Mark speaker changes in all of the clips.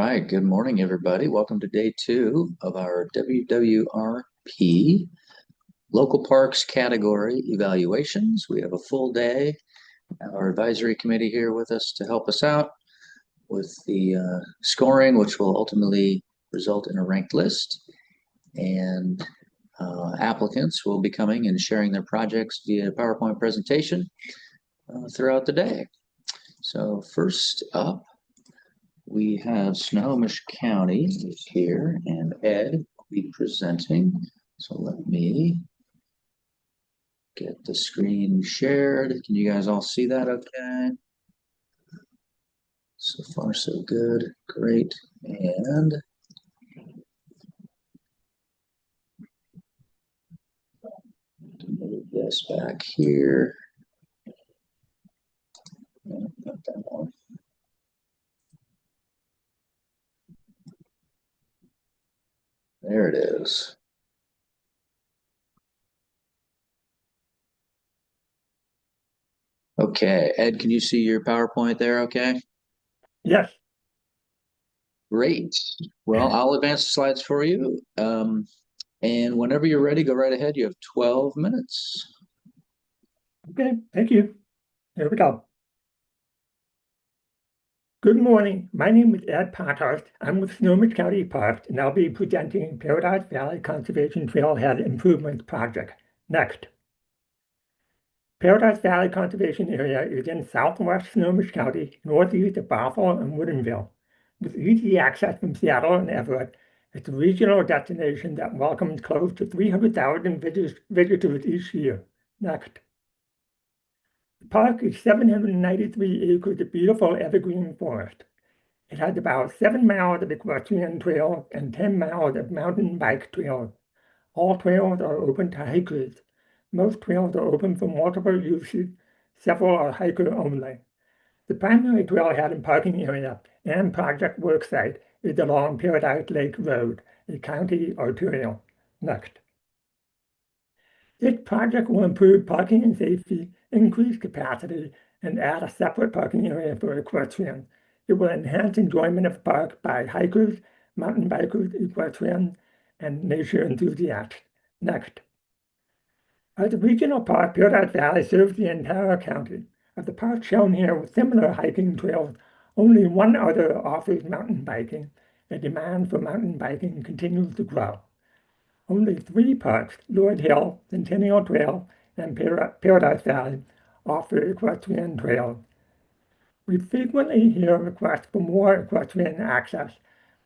Speaker 1: right, good morning, everybody. Welcome to day two of our WWRP Local Parks Category Evaluations. We have a full day. Our advisory committee here with us to help us out with the scoring, which will ultimately result in a ranked list. And applicants will be coming and sharing their projects via PowerPoint presentation throughout the day. So first up, we have Snohomish County here, and Ed will be presenting. So let me get the screen shared. Can you guys all see that okay? So far, so good. Great. And move this back here. Not that one. There it is. Okay, Ed, can you see your PowerPoint there okay?
Speaker 2: Yes.
Speaker 1: Great. Well, I'll advance the slides for you. And whenever you're ready, go right ahead. You have 12 minutes.
Speaker 2: Okay, thank you. Here we go. Good morning. My name is Ed Ponthurst. I'm with Snohomish County Parks, and I'll be presenting Paradise Valley Conservation Trailhead Improvement Project. Next. Paradise Valley Conservation Area is in southwest Snohomish County, northeast of Bothell and Woodinville. With easy access from Seattle and Everett, it's a regional destination that welcomes close to 300,000 visitors each year. Next. The park is 793 acres of beautiful evergreen forest. It has about 7 miles of equestrian trails and 10 miles of mountain bike trails. All trails are open to hikers. Most trails are open for multiple uses. Several are hiker only. The primary trailhead and parking area and project worksite is along Paradise Lake Road, a county arterial. Next. This project will improve parking and safety, increase capacity, and add a separate parking area for equestrians. It will enhance enjoyment of the park by hikers, mountain bikers, equestrians, and nature enthusiasts. Next. As a regional park, Paradise Valley serves the entire county. Of the parks shown here with similar hiking trails, only one other offers mountain biking. The demand for mountain biking continues to grow. Only 3 parks, Lord Hill, Centennial Trail, and Paradise Valley, offer equestrian trails. We frequently hear requests for more equestrian access,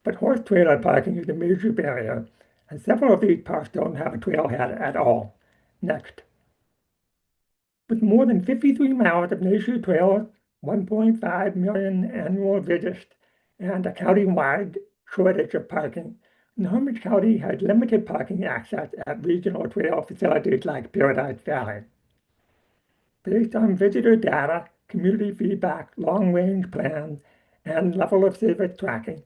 Speaker 2: but horse trailer parking is a major barrier, and several of these parks don't have a trailhead at all. Next. With more than 53 miles of nature trails, 1.5 million annual visits, and a county-wide shortage of parking, Snohomish County has limited parking access at regional trail facilities like Paradise Valley. Based on visitor data, community feedback, long-range plans, and level of service tracking,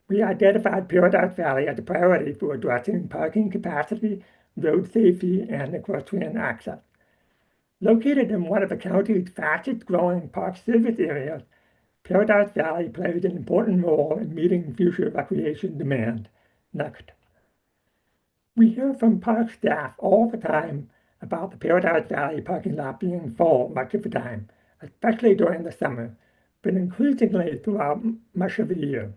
Speaker 2: we identified Paradise Valley as a priority for addressing parking capacity, road safety, and equestrian access. Located in one of the county's fastest-growing park service areas, Paradise Valley plays an important role in meeting future recreation demand. Next. We hear from park staff all the time about the Paradise Valley parking lot being full much of the time, especially during the summer, but increasingly throughout much of the year.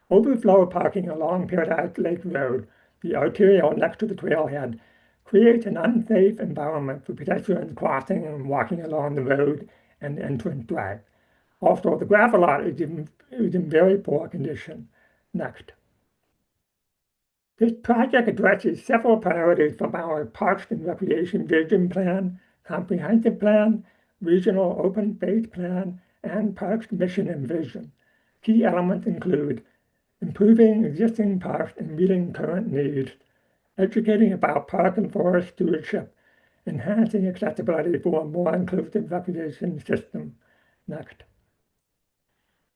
Speaker 2: Overflow parking along Paradise Lake Road, the arterial next to the trailhead, creates an unsafe environment for pedestrians crossing and walking along the road and entrance drive. Also, the gravel lot is in very poor condition. Next. This project addresses several priorities from our Parks and Recreation Vision Plan, Comprehensive Plan, Regional Open Space Plan, and Parks Mission and Vision. Key elements include improving existing parks and meeting current needs, educating about park and forest stewardship, enhancing accessibility for a more inclusive recreation system. Next.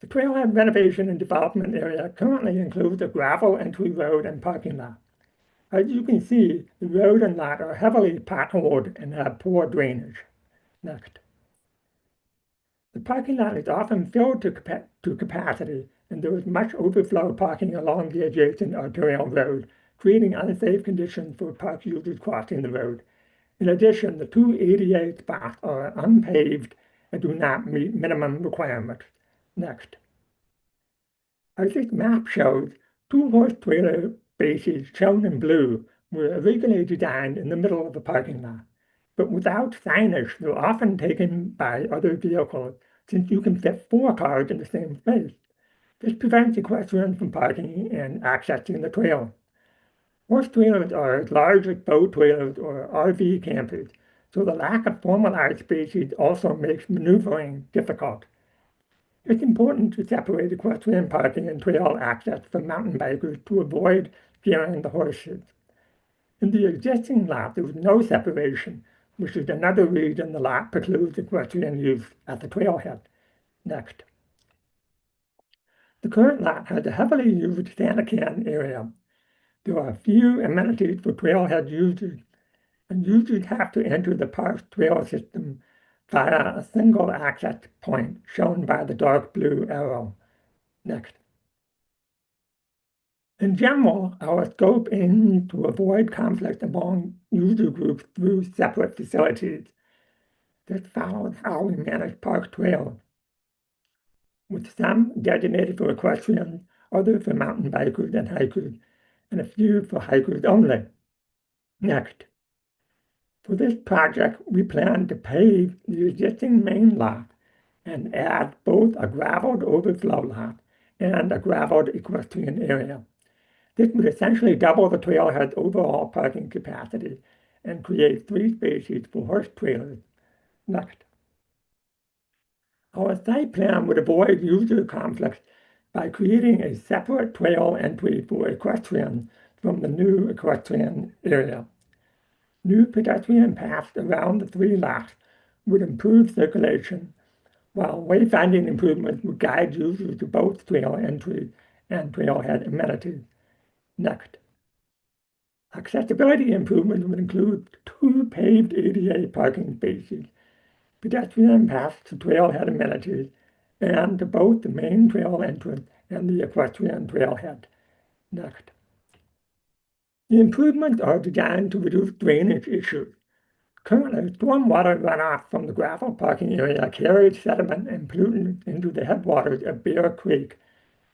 Speaker 2: The trailhead renovation and development area currently includes a gravel entry road and parking lot. As you can see, the road and lot are heavily potholed and have poor drainage. Next. The parking lot is often filled to capacity, and there was much overflow parking along the adjacent arterial road, creating unsafe conditions for park users crossing the road. In addition, the two ADA spots are unpaved and do not meet minimum requirements. Next. As this map shows, two horse trailer bases shown in blue were originally designed in the middle of the parking lot, but without signage, they're often taken by other vehicles since you can fit 4 cars in the same space. This prevents equestrians from parking and accessing the trail. Horse trailers are as large as boat trailers or RV campers, so the lack of formalized spaces also makes maneuvering difficult. It's important to separate equestrian parking and trail access from mountain bikers to avoid scaring the horses. In the existing lot, there is no separation, which is another reason the lot precludes equestrian use at the trailhead. Next. The current lot has a heavily used Santa-Can area. There are few amenities for trailhead users, and users have to enter the park's trail system via a single access point shown by the dark blue arrow. Next. In general, our scope aims to avoid conflict among user groups through separate facilities. This follows how we manage park trails, with some designated for equestrians, others for mountain bikers and hikers, and a few for hikers only. Next. For this project, we plan to pave the existing main lot and add both a graveled overflow lot and a graveled equestrian area. This would essentially double the trailhead's overall parking capacity and create 3 spaces for horse trailers. Next. Our site plan would avoid user conflicts by creating a separate trail entry for equestrians from the new equestrian area. New pedestrian paths around the 3 lots would improve circulation, while wayfinding improvements would guide users to both trail entries and trailhead amenities. Next. Accessibility improvements would include 2 paved ADA parking spaces, pedestrian paths to trailhead amenities, and to both the main trail entrance and the equestrian trailhead. Next. The improvements are designed to reduce drainage issues. Currently, stormwater runoff from the gravel parking area carries sediment and pollutants into the headwaters of Bear Creek,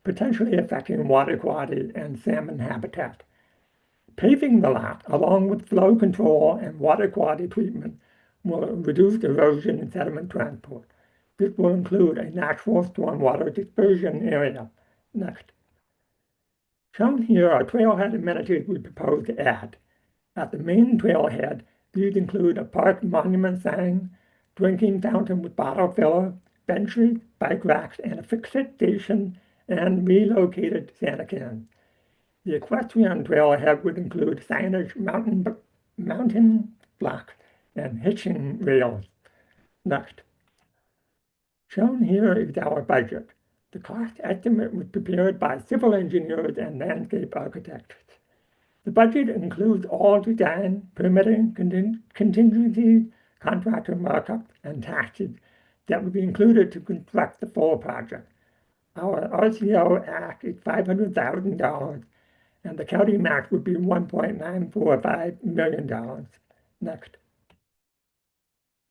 Speaker 2: potentially affecting water quality and salmon habitat. Paving the lot, along with flow control and water quality treatment, will reduce erosion and sediment transport. This will include a natural stormwater dispersion area. Next. Shown here are trailhead amenities we propose to add. At the main trailhead, these include a park monument sign, drinking fountain with bottle filler, benches, bike racks, and a fix-it station, and relocated Santa-Can. The equestrian trailhead would include signage, mountain blocks, and hitching rails. Next. Shown here is our budget. The cost estimate was prepared by civil engineers and landscape architects. The budget includes all design, permitting, contingencies, contractor markup, and taxes that would be included to construct the full project. Our RCO ask is $500,000, and the county match would be $1.945 million. Next.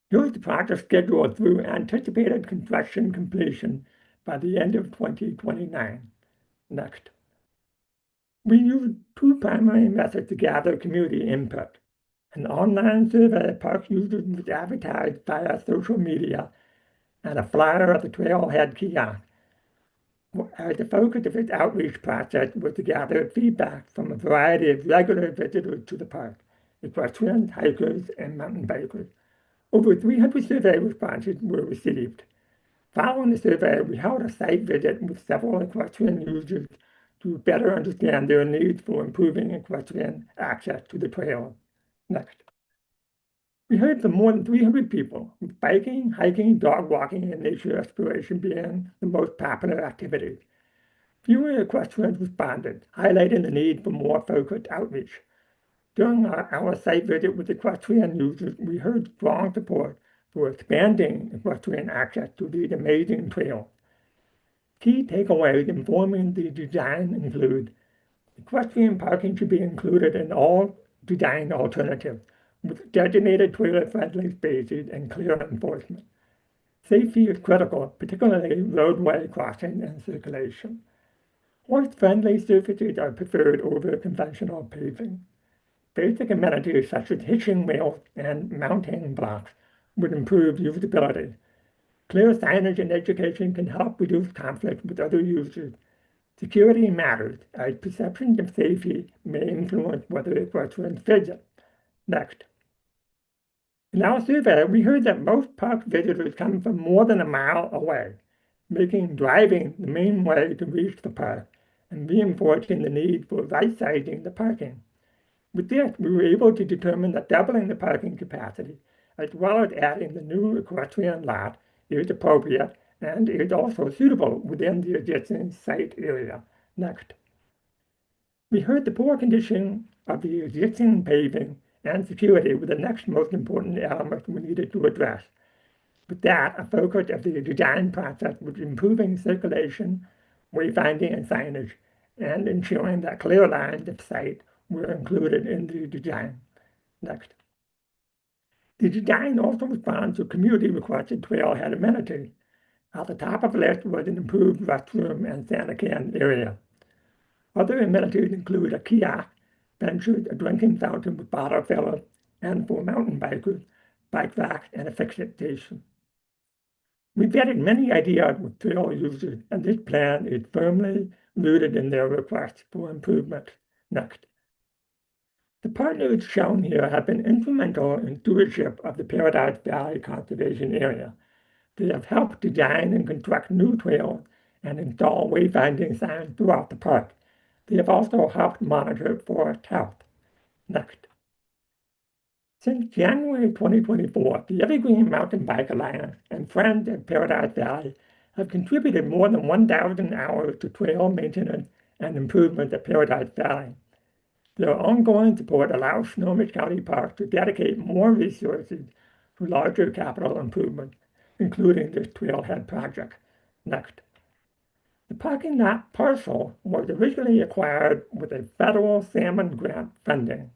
Speaker 2: Here's the project schedule through anticipated construction completion by the end of 2029. Next. We use 2 primary methods to gather community input. An online survey of park users was advertised via social media, and a flyer at the trailhead kiosk. The focus of its outreach process was to gather feedback from a variety of regular visitors to the park, equestrians, hikers, and mountain bikers. Over 300 survey responses were received. Following the survey, we held a site visit with several equestrian users to better understand their needs for improving equestrian access to the trail. Next. We heard from more than 300 people, with biking, hiking, dog walking, and nature exploration being the most popular activities. Fewer equestrians responded, highlighting the need for more focused outreach. During our site visit with equestrian users, we heard strong support for expanding equestrian access to these amazing trails. Key takeaways informing the design include equestrian parking should be included in all design alternatives with designated trailer-friendly spaces and clear enforcement. Safety is critical, particularly roadway crossing and circulation. Horse-friendly surfaces are preferred over conventional paving. Basic amenities such as hitching rails and mounting blocks would improve usability. Clear signage and education can help reduce conflict with other users. Security matters, as perceptions of safety may influence whether equestrians visit. Next. In our survey, we heard that most park visitors come from more than a mile away, making driving the main way to reach the park and reinforcing the need for right-sizing the parking. With this, we were able to determine that doubling the parking capacity, as well as adding the new equestrian lot, is appropriate and is also suitable within the existing site area. Next. We heard the poor condition of the existing paving and security were the next most important elements we needed to address. With that, a focus of the design process was improving circulation, wayfinding, and signage, and ensuring that clear lines of sight were included in the design. Next. The design also responds to community-requested trailhead amenities. At the top of the list was an improved restroom and Santa can area. Other amenities include a kiosk, benches, a drinking fountain with bottle fillers, and for mountain bikers, bike racks, and a fix-it station. We vetted many ideas with trail users, and this plan is firmly rooted in their requests for improvement. Next. The partners shown here have been instrumental in stewardship of the Paradise Valley Conservation Area. They have helped design and construct new trails and install wayfinding signs throughout the park. They have also helped monitor forest health. Next. Since January 2024, the Evergreen Mountain Bike Alliance and Friends of Paradise Valley have contributed more than 1,000 hours to trail maintenance and improvement at Paradise Valley. Their ongoing support allows Snohomish County Parks to dedicate more resources to larger capital improvements, including this trailhead project. Next. The parking lot parcel was originally acquired with a federal salmon grant funding.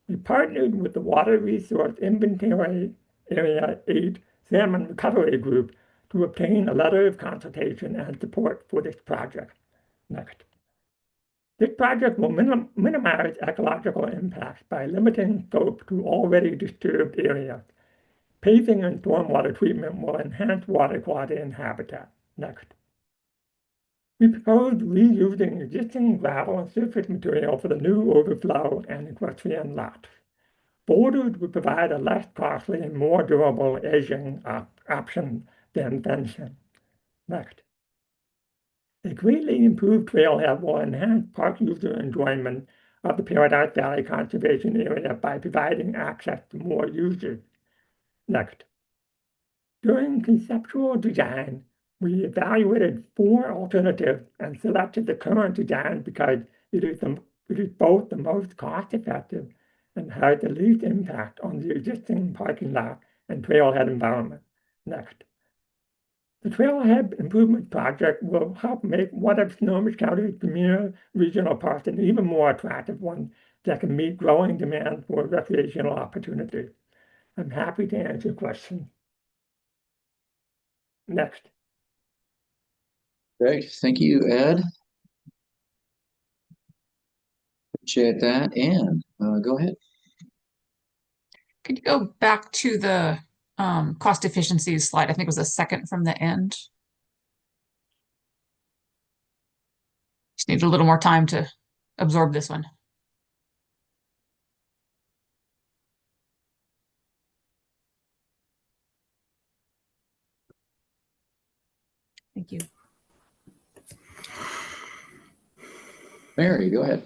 Speaker 2: We partnered with the Water Resource Inventory Area 8 Salmon Recovery Group to obtain a letter of consultation and support for this project. Next. This project will minimize ecological impacts by limiting scope to already disturbed areas. Paving and stormwater treatment will enhance water quality and habitat. Next. We proposed reusing existing gravel and surface material for the new overflow and equestrian lot. Boulders would provide a less costly and more durable edging option than fencing. Next. A greatly improved trailhead will enhance park user enjoyment of the Paradise Valley Conservation Area by providing access to more users. Next. During conceptual design, we evaluated 4 alternatives and selected the current design because it is both the most cost-effective and has the least impact on the existing parking lot and trailhead environment. Next. The Trailhead Improvement Project will help make one of Snohomish County's premier regional parks an even more attractive one that can meet growing demand for recreational opportunities. I'm happy to answer questions. Next.
Speaker 1: Great. Thank you, Ed. Appreciate that. Anne, go ahead.
Speaker 3: Could you go back to the cost efficiencies slide? I think it was the second from the end. Just need a little more time to absorb this one. Thank you.
Speaker 1: Mary, go ahead.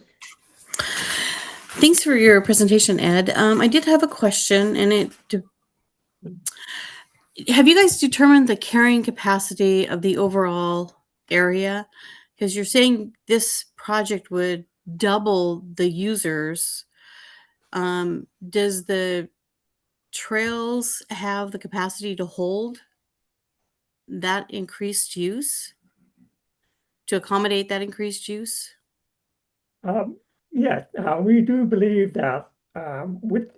Speaker 4: Thanks for your presentation, Ed. I did have a question, and have you guys determined the carrying capacity of the overall area? Because you're saying this project would double the users. Does the trails have the capacity to hold that increased use? to accommodate that increased use?
Speaker 2: Yes, we do believe that with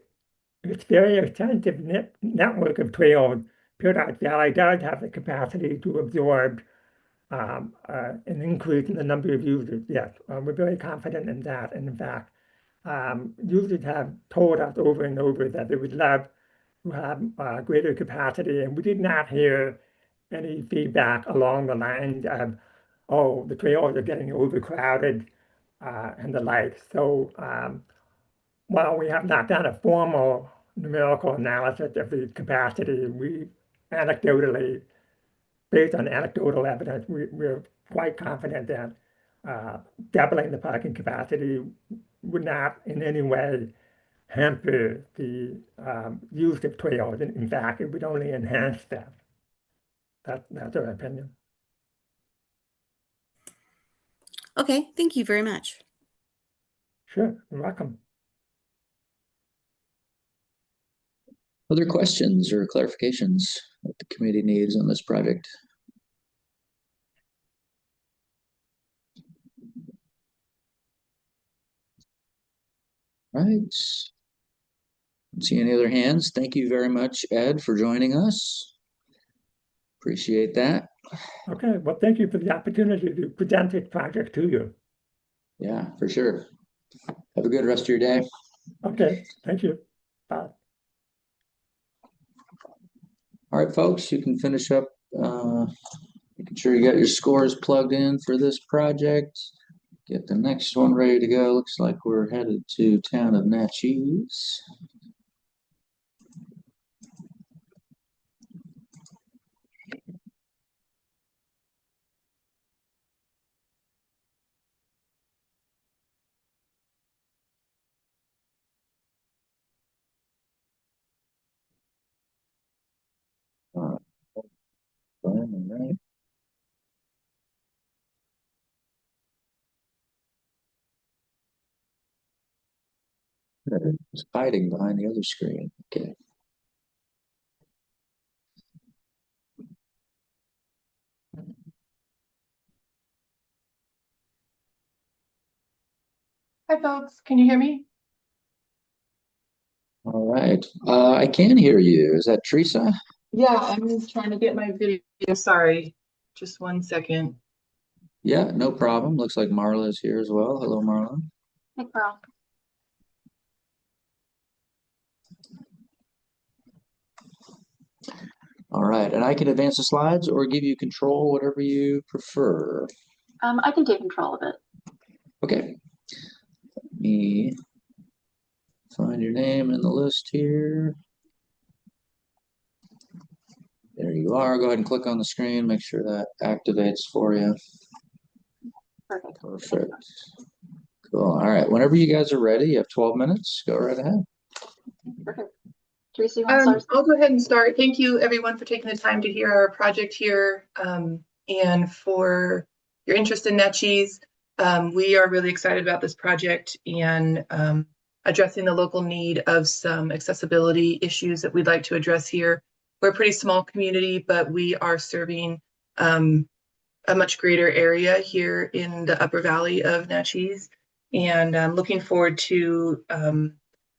Speaker 2: its very extensive network of trails, Paradise Valley does have the capacity to absorb an increase in the number of users. Yes, we're very confident in that. And in fact, users have told us over and over that they would love to have greater capacity, and we did not hear any feedback along the lines of, oh, the trails are getting overcrowded and the like. So while we have not done a formal numerical analysis of the capacity, we anecdotally, based on anecdotal evidence, we're quite confident that doubling the parking capacity would not in any way hamper the use of trails. In fact, it would only enhance them. That's our opinion.
Speaker 4: Okay, thank you very much.
Speaker 2: Sure, you're welcome.
Speaker 1: Other questions or clarifications that the committee needs on this project? All right. Don't see any other hands. Thank you very much, Ed, for joining us. Appreciate that.
Speaker 2: Okay, well, thank you for the opportunity to present this project to you.
Speaker 1: Yeah, for sure. Have a good rest of your day.
Speaker 2: Okay, thank you. Bye.
Speaker 1: All right, folks, you can finish up making sure you got your scores plugged in for this project. Get the next one ready to go. Looks like we're headed to town of Natchez. All right. It's hiding behind the other screen. Okay.
Speaker 5: Hi, folks. Can you hear me?
Speaker 1: All right. I can hear you. Is that Teresa?
Speaker 5: Yeah, I'm just trying to get my video. Sorry, just 1 second.
Speaker 1: Yeah, no problem. Looks like Marla is here as well. Hello, Marla.
Speaker 5: Hey, Carl.
Speaker 1: All right. And I can advance the slides or give you control, whatever you prefer.
Speaker 5: I can take control of it.
Speaker 1: Okay. Let me find your name in the list here. There you are. Go ahead and click on the screen. Make sure that activates for you.
Speaker 5: Perfect.
Speaker 1: Perfect. Cool. All right. Whenever you guys are ready, you have 12 minutes. Go right ahead.
Speaker 5: Perfect. Teresa, you want to start? I'll go ahead and start. Thank you, everyone, for taking the time to hear our project here and for your interest in Natchez. We are really excited about this project and addressing the local need of some accessibility issues that we'd like to address here. We're a pretty small community, but we are serving a much greater area here in the upper valley of Natchez. And I'm looking forward to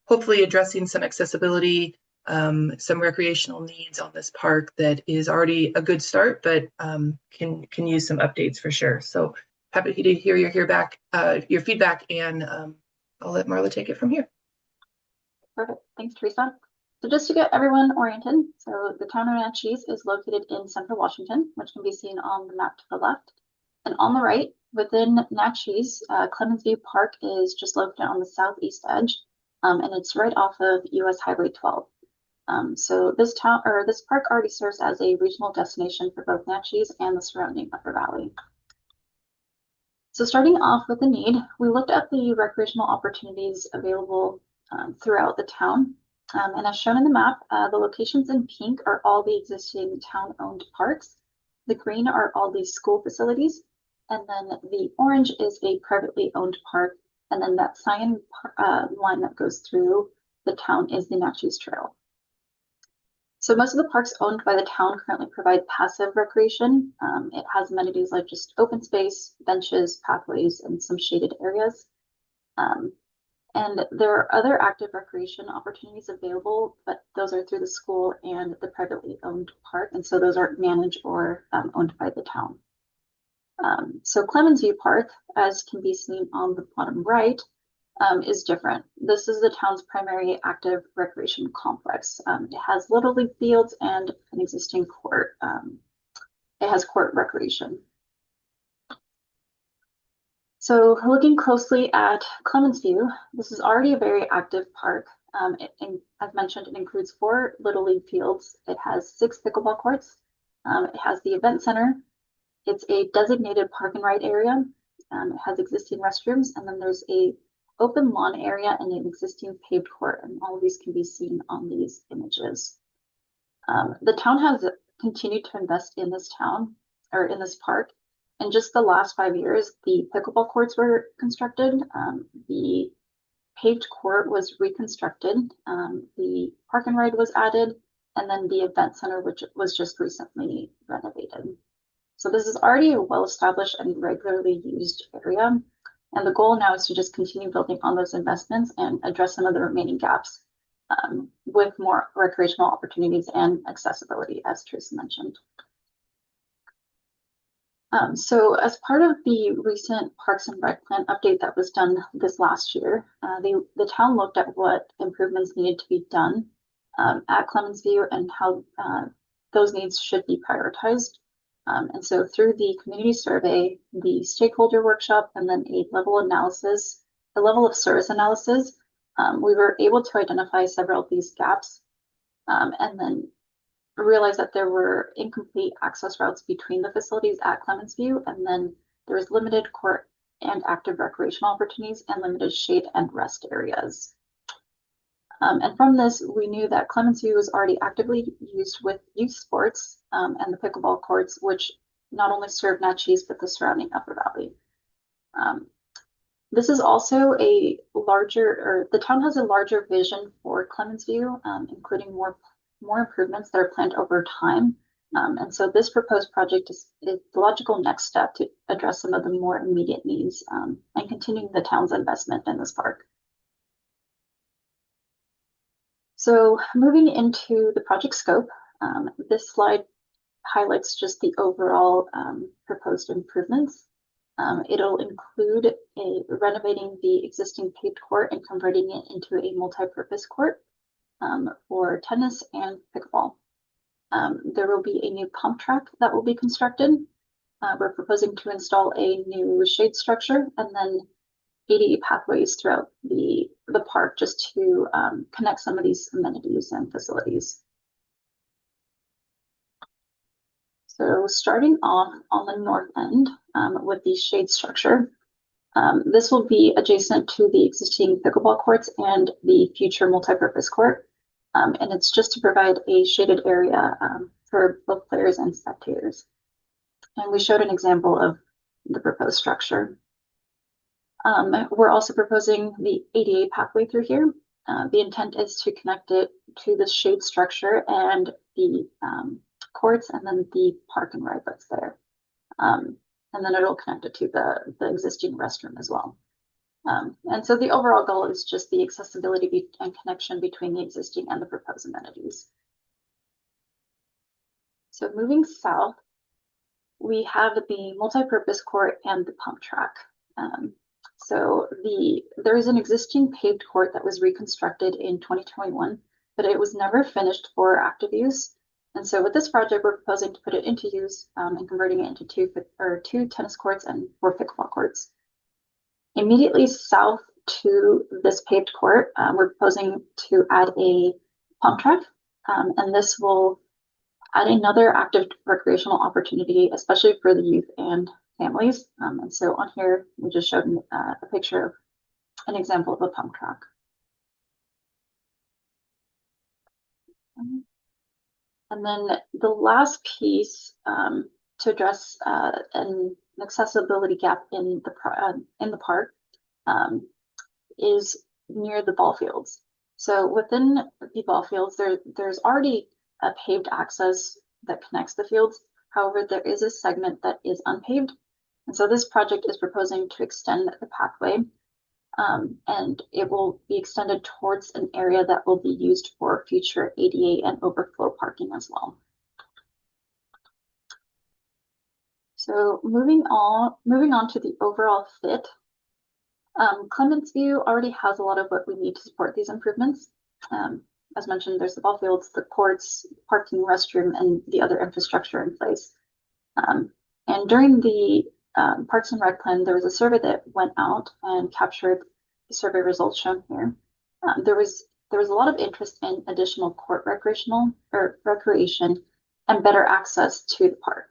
Speaker 5: hopefully addressing some accessibility, some recreational needs on this park that is already a good start, but can use some updates for sure. So happy to hear your feedback, and I'll let Marla take it from here.
Speaker 6: Perfect. Thanks, Teresa. So just to get everyone oriented, so the town of Natchez is located in central Washington, which can be seen on the map to the left. And on the right, within Natchez, Clemens View Park is just located on the southeast edge, and it's right off of US Highway 12. So this park already serves as a regional destination for both Natchez and the surrounding Upper Valley. So starting off with the need, we looked at the recreational opportunities available throughout the town. And as shown in the map, the locations in pink are all the existing town-owned parks. The green are all the school facilities. And then the orange is a privately owned park. And then that cyan line that goes through the town is the Natchez Trail. So most of the parks owned by the town currently provide passive recreation. It has amenities like just open space, benches, pathways, and some shaded areas. And there are other active recreation opportunities available, but those are through the school and the privately owned park. And so those aren't managed or owned by the town. So Clemens View Park, as can be seen on the bottom right, is different. This is the town's primary active recreation complex. It has Little League fields and an existing court. It has court recreation. So looking closely at Clemens View, this is already a very active park. As mentioned, it includes 4 Little League fields. It has 6 pickleball courts. It has the event center. It's a designated park and ride area. It has existing restrooms, and then there's a open lawn area and an existing paved court, and all of these can be seen on these images. The town has continued to invest in this park. In just the last 5 years, the pickleball courts were constructed, the paved court was reconstructed, the park and ride was added, and then the event center, which was just recently renovated. So this is already a well-established and regularly used area. And the goal now is to just continue building on those investments and address some of the remaining gaps with more recreational opportunities and accessibility, as Teresa mentioned. So as part of the recent Parks and Rec Plan update that was done this last year, the town looked at what improvements needed to be done at Clemens View and how those needs should be prioritized. And so through the community survey, the stakeholder workshop, and then a level of service analysis, we were able to identify several of these gaps and then realize that there were incomplete access routes between the facilities at Clemens View, and then there was limited court and active recreational opportunities and limited shade and rest areas. And from this, we knew that Clemens View was already actively used with youth sports and the pickleball courts, which not only serve Natchez, but the surrounding Upper Valley. This is also the town has a larger vision for Clemens View, including more improvements that are planned over time. And so this proposed project is the logical next step to address some of the more immediate needs and continuing the town's investment in this park. So moving into the project scope, this slide highlights just the overall proposed improvements. It'll include renovating the existing paved court and converting it into a multi-purpose court for tennis and pickleball. There will be a new pump track that will be constructed. We're proposing to install a new shade structure and then ADA pathways throughout the park just to connect some of these amenities and facilities. So starting off on the north end with the shade structure, this will be adjacent to the existing pickleball courts and the future multipurpose court. And it's just to provide a shaded area for both players and spectators. And we showed an example of the proposed structure. We're also proposing the ADA pathway through here. The intent is to connect it to the shade structure and the courts and then the park and ride that's there. And then it'll connect it to the existing restroom as well. And so the overall goal is just the accessibility and connection between the existing and the proposed amenities. So moving south, we have the multi-purpose court and the pump track. So there is an existing paved court that was reconstructed in 2021, but it was never finished for active use. And so with this project, we're proposing to put it into use and converting it into two tennis courts and 4 pickleball courts. Immediately south to this paved court, we're proposing to add a pump track, and this will add another active recreational opportunity, especially for the youth and families. And so on here, we just showed a picture of an example of a pump track. And then the last piece to address an accessibility gap in the park is near the ball fields. So within the ball fields, there's already a paved access that connects the fields. However, there is a segment that is unpaved. And so this project is proposing to extend the pathway, and it will be extended towards an area that will be used for future ADA and overflow parking as well. So moving on to the overall fit. Clements View already has a lot of what we need to support these improvements. As mentioned, there's the ball fields, the courts, parking, restroom, and the other infrastructure in place. And during the Parks and Rec plan, there was a survey that went out and captured the survey results shown here. There was a lot of interest in additional court recreation and better access to the park.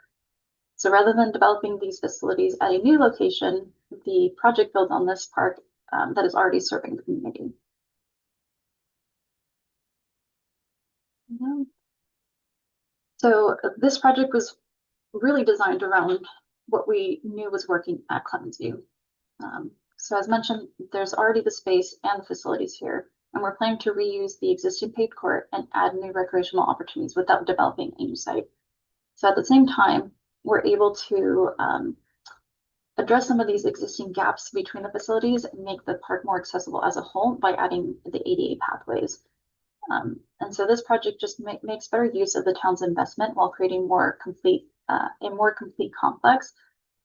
Speaker 6: So rather than developing these facilities at a new location, the project builds on this park that is already serving the community. So this project was really designed around what we knew was working at Clements View. So as mentioned, there's already the space and the facilities here, and we're planning to reuse the existing paved court and add new recreational opportunities without developing a new site. So at the same time, we're able to address some of these existing gaps between the facilities and make the park more accessible as a whole by adding the ADA pathways. And so this project just makes better use of the town's investment while creating a more complete complex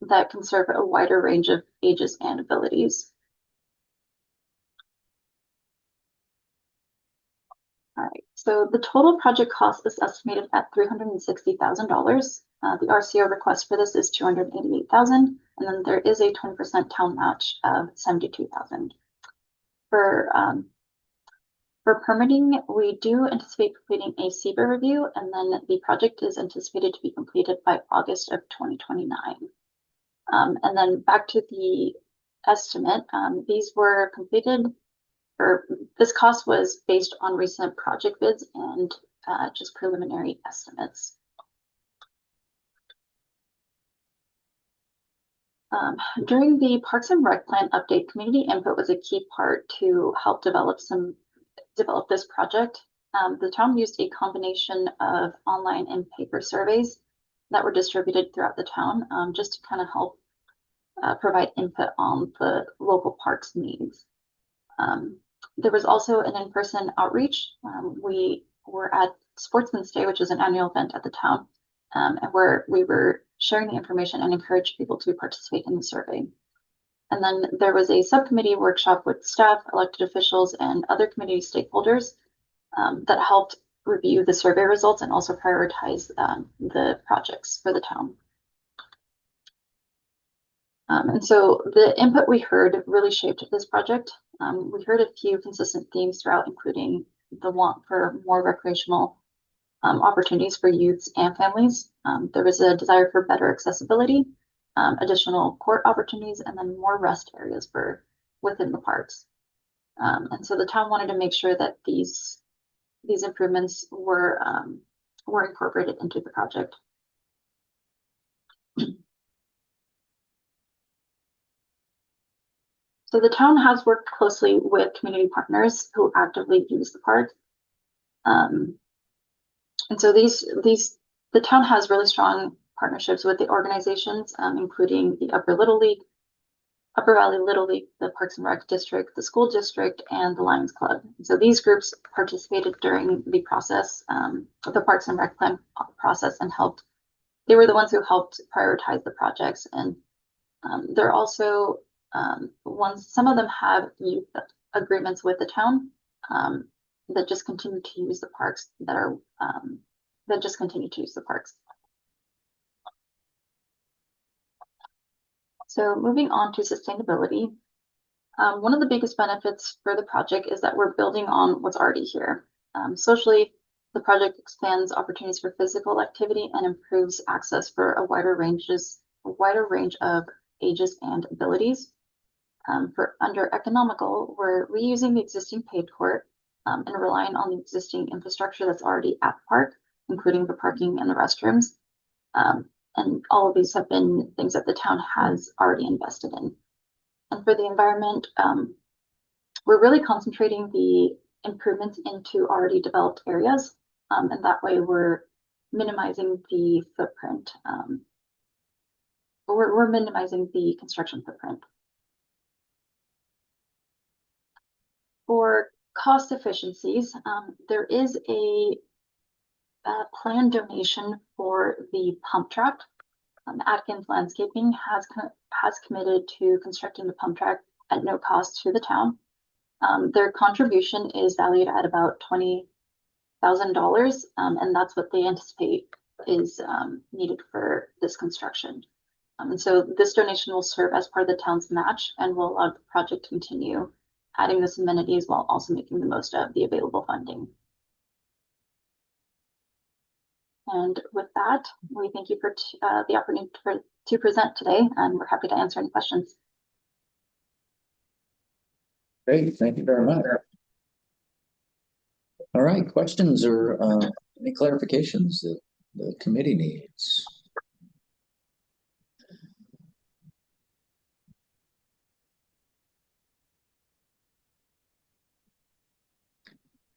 Speaker 6: that can serve a wider range of ages and abilities. All right, so the total project cost is estimated at $360,000. The RCO request for this is $288,000, and then there is a 20% town match of $72,000. For permitting, we do anticipate completing a CBER review, and then the project is anticipated to be completed by August of 2029. And then back to the estimate, these were completed, or this cost was based on recent project bids and just preliminary estimates. During the Parks and Rec plan update, community input was a key part to help develop this project. The town used a combination of online and paper surveys that were distributed throughout the town, just to kind of help provide input on the local parks needs. There was also an in-person outreach. We were at Sportsman's Day, which is an annual event at the town, and where we were sharing the information and encouraged people to participate in the survey. And then there was a subcommittee workshop with staff, elected officials, and other community stakeholders that helped review the survey results and also prioritize the projects for the town. And so the input we heard really shaped this project. We heard a few consistent themes throughout, including the want for more recreational opportunities for youths and families. There was a desire for better accessibility, additional court opportunities, and then more rest areas within the parks. And so the town wanted to make sure that these improvements were incorporated into the project. So the town has worked closely with community partners who actively use the park. And so the town has really strong partnerships with the organizations, including the Upper Valley Little League, the Parks and Rec District, the school district, and the Lions Club. And so these groups participated during the process, the Parks and Rec plan process, and they were the ones who helped prioritize the projects. And they're also some of them have youth agreements with the town that just continue to use the parks So moving on to sustainability, one of the biggest benefits for the project is that we're building on what's already here. Socially, the project expands opportunities for physical activity and improves access for a wider range of ages and abilities. For under economical, we're reusing the existing paved court and relying on the existing infrastructure that's already at the park, including the parking and the restrooms. And all of these have been things that the town has already invested in. And for the environment, we're really concentrating the improvements into already developed areas. And that way we're minimizing the footprint. We're minimizing the construction footprint. For cost efficiencies, there is a planned donation for the pump track. Atkins Landscaping has committed to constructing the pump track at no cost to the town. Their contribution is valued at about $20,000, and that's what they anticipate is needed for this construction. And so this donation will serve as part of the town's match and will allow the project to continue adding this amenities while also making the most of the available funding. And with that, we thank you for the opportunity to present today, and we're happy to answer any questions.
Speaker 1: Great, thank you very much. All right, questions or any clarifications that the committee needs?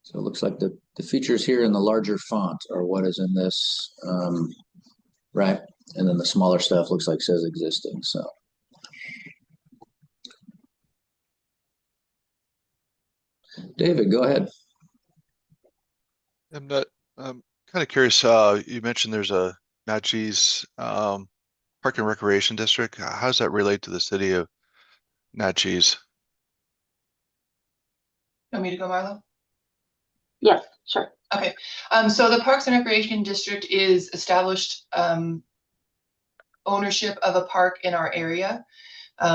Speaker 1: So it looks like the features here in the larger font are what is in this, right? And then the smaller stuff looks like says existing, so. David, go ahead.
Speaker 7: I'm kind of curious, you mentioned there's a Natchez Park and Recreation District. How does that relate to the city of Natchez?
Speaker 5: Want me to go, Marlo?
Speaker 6: Yes, sure.
Speaker 5: Okay, so the Parks and Recreation District is established ownership of a park in our area.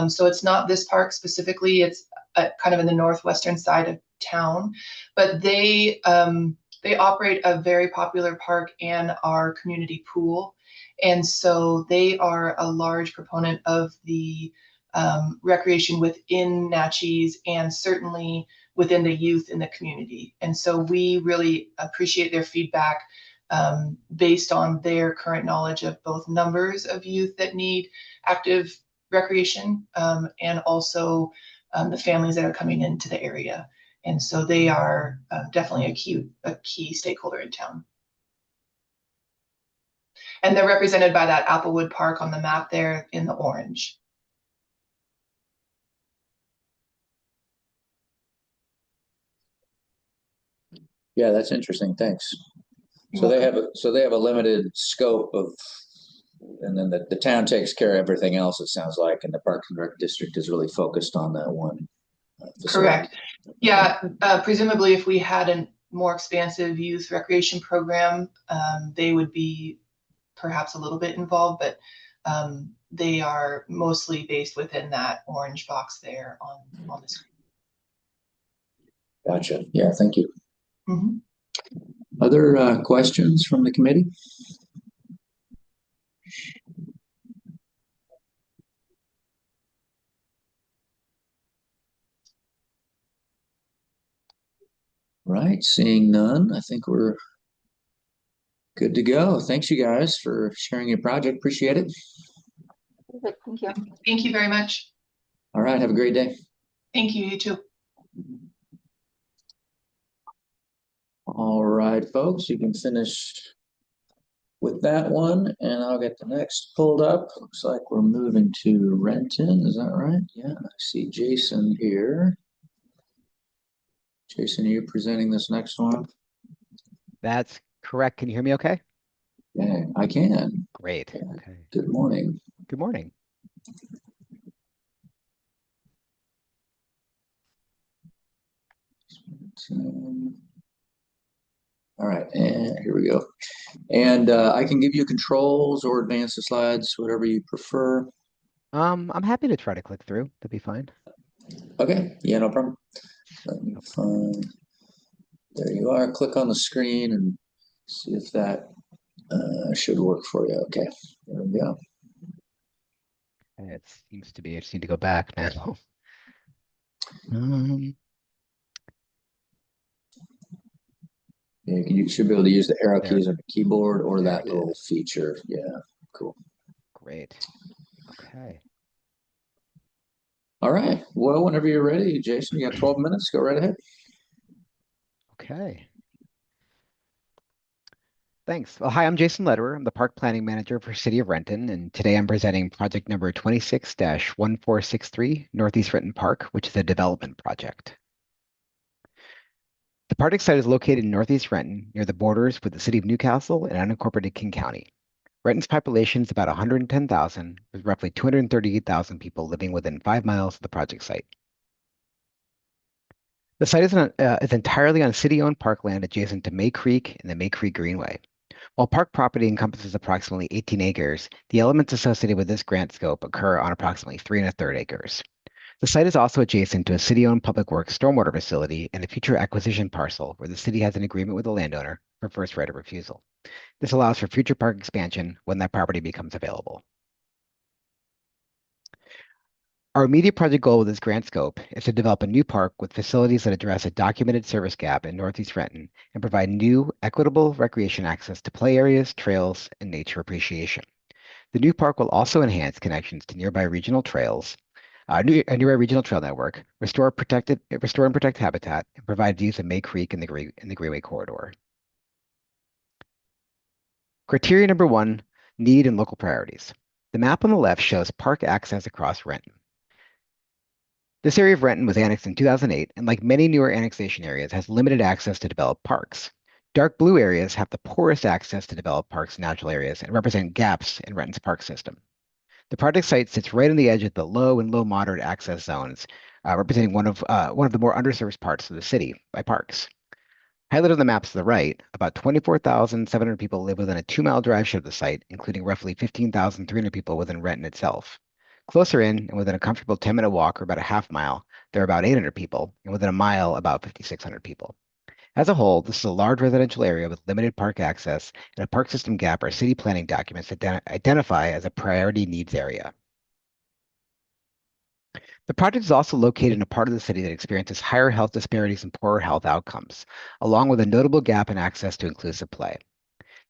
Speaker 5: So it's not this park specifically, it's kind of in the northwestern side of town, but they operate a very popular park and our community pool. And so they are a large proponent of the recreation within Natchez and certainly within the youth in the community. And so we really appreciate their feedback based on their current knowledge of both numbers of youth that need active recreation and also the families that are coming into the area. And so they are definitely a key stakeholder in town. And they're represented by that Applewood Park on the map there in the orange.
Speaker 1: Yeah, that's interesting. Thanks.
Speaker 5: You're
Speaker 1: So they
Speaker 5: welcome.
Speaker 1: have a limited scope of, and then the town takes care of everything else, it sounds like, and the Parks and Rec District is really focused on that one facility.
Speaker 5: Correct. Yeah, presumably if we had a more expansive youth recreation program, they would be perhaps a little bit involved, but they are mostly based within that orange box there on the screen.
Speaker 1: Gotcha. Yeah, thank you.
Speaker 5: Mm-hmm.
Speaker 1: Other questions from the committee? Right, seeing none, I think we're good to go. Thanks, you guys, for sharing your project. Appreciate it.
Speaker 6: Perfect. Thank you.
Speaker 5: Thank you very much.
Speaker 1: All right, have a great day.
Speaker 5: Thank you, you too.
Speaker 1: All right, folks, you can finish with that one, and I'll get the next pulled up. Looks like we're moving to Renton. Is that right? Yeah, I see Jason here. Jason, are you presenting this next one?
Speaker 8: That's correct. Can you hear me okay?
Speaker 1: Yeah, I can.
Speaker 8: Great.
Speaker 1: Yeah.
Speaker 8: Okay.
Speaker 1: Good morning.
Speaker 8: Good morning.
Speaker 1: All right, and here we go. And I can give you controls or advance the slides, whatever you prefer.
Speaker 8: I'm happy to try to click through. That'd be fine.
Speaker 1: Okay, yeah, no problem. Let me find, there you are. Click on the screen and see if that should work for you. Okay, there we go.
Speaker 8: It seems to be. I just need to go back now.
Speaker 1: Yeah, you should be able to use the arrow
Speaker 8: There.
Speaker 1: keys on the keyboard or
Speaker 8: There
Speaker 1: that
Speaker 8: it
Speaker 1: little
Speaker 8: is.
Speaker 1: feature. Yeah, cool.
Speaker 8: Great. Okay.
Speaker 1: All right, well, whenever you're ready, Jason, you got 12 minutes. Go right ahead.
Speaker 8: Okay. Thanks. Well, hi, I'm Jason Lederer. I'm the Park Planning Manager for City of Renton, and today I'm presenting project number 26-1463, Northeast Renton Park, which is a development project. The project site is located in Northeast Renton, near the borders with the City of Newcastle and unincorporated King County. Renton's population is about 110,000, with roughly 238,000 people living within 5 miles of the project site. The site is entirely on city-owned parkland adjacent to May Creek and the May Creek Greenway. While park property encompasses approximately 18 acres, the elements associated with this grant scope occur on approximately 3 1/3 acres. The site is also adjacent to a city-owned public works stormwater facility and a future acquisition parcel where the city has an agreement with the landowner for first right of refusal. This allows for future park expansion when that property becomes available. Our immediate project goal with this grant scope is to develop a new park with facilities that address a documented service gap in Northeast Renton and provide new, equitable recreation access to play areas, trails, and nature appreciation. The new park will also enhance connections to nearby regional trails, a nearby regional trail network, restore and protect habitat, and provide views of May Creek and the Greenway corridor. Criteria number 1, need and local priorities. The map on the left shows park access across Renton. This area of Renton was annexed in 2008, and like many newer annexation areas, has limited access to developed parks. Dark blue areas have the poorest access to developed parks and natural areas and represent gaps in Renton's park system. The project site sits right on the edge of the low and low moderate access zones, representing one of the more underserved parts of the city by parks. Highlighted on the maps to the right, about 24,700 people live within a 2-mile drive share of the site, including roughly 15,300 people within Renton itself. Closer in, and within a comfortable 10-minute walk or about a half mile, there are about 800 people, and within a mile, about 5,600 people. As a whole, this is a large residential area with limited park access and a park system gap our city planning documents identify as a priority needs area. The project is also located in a part of the city that experiences higher health disparities and poorer health outcomes, along with a notable gap in access to inclusive play.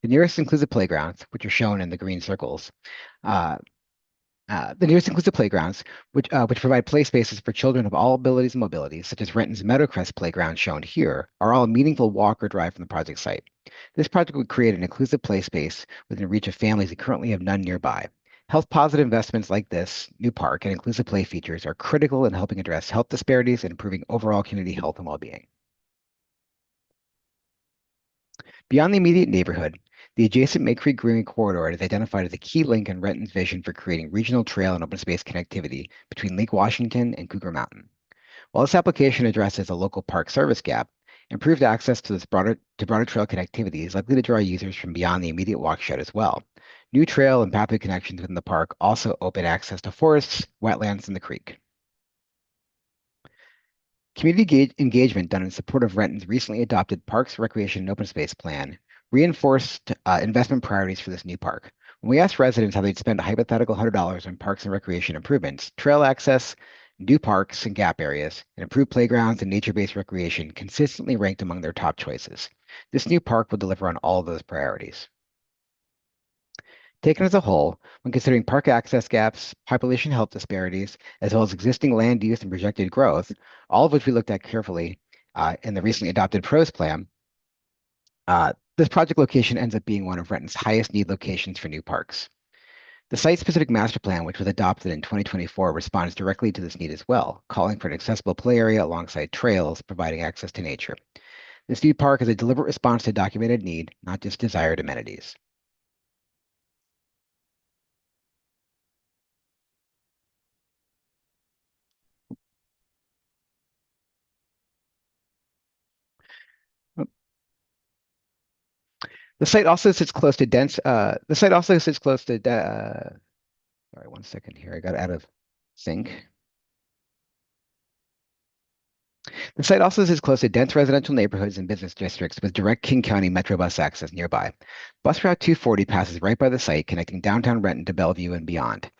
Speaker 8: The nearest inclusive playgrounds, which are shown in the green circles, which provide play spaces for children of all abilities and mobilities, such as Renton's Meadowcrest playground shown here, are all a meaningful walk or drive from the project site. This project would create an inclusive play space within reach of families who currently have none nearby. Health-positive investments like this new park and inclusive play features are critical in helping address health disparities and improving overall community health and well-being. Beyond the immediate neighborhood, the adjacent May Creek Greenway corridor is identified as a key link in Renton's vision for creating regional trail and open space connectivity between Lake Washington and Cougar Mountain. While this application addresses a local park service gap, improved access to broader trail connectivity is likely to draw users from beyond the immediate watershed as well. New trail and pathway connections within the park also open access to forests, wetlands, and the creek. Community engagement done in support of Renton's recently adopted Parks, Recreation, and Open Space Plan reinforced investment priorities for this new park. When we asked residents how they'd spend a hypothetical $100 on parks and recreation improvements, trail access, new parks and gap areas, and improved playgrounds and nature-based recreation consistently ranked among their top choices. This new park will deliver on all of those priorities. Taken as a whole, when considering park access gaps, population health disparities, as well as existing land use and projected growth, all of which we looked at carefully in the recently adopted PROS plan, this project location ends up being one of Renton's highest need locations for new parks. The site-specific master plan, which was adopted in 2024, responds directly to this need as well, calling for an accessible play area alongside trails, providing access to nature. This new park is a deliberate response to documented need, not just desired amenities. The site also sits close to sorry, one second here. I got out of sync. The site also sits close to dense residential neighborhoods and business districts with direct King County Metro bus access nearby. Bus Route 240 passes right by the site, connecting downtown Renton to Bellevue and beyond.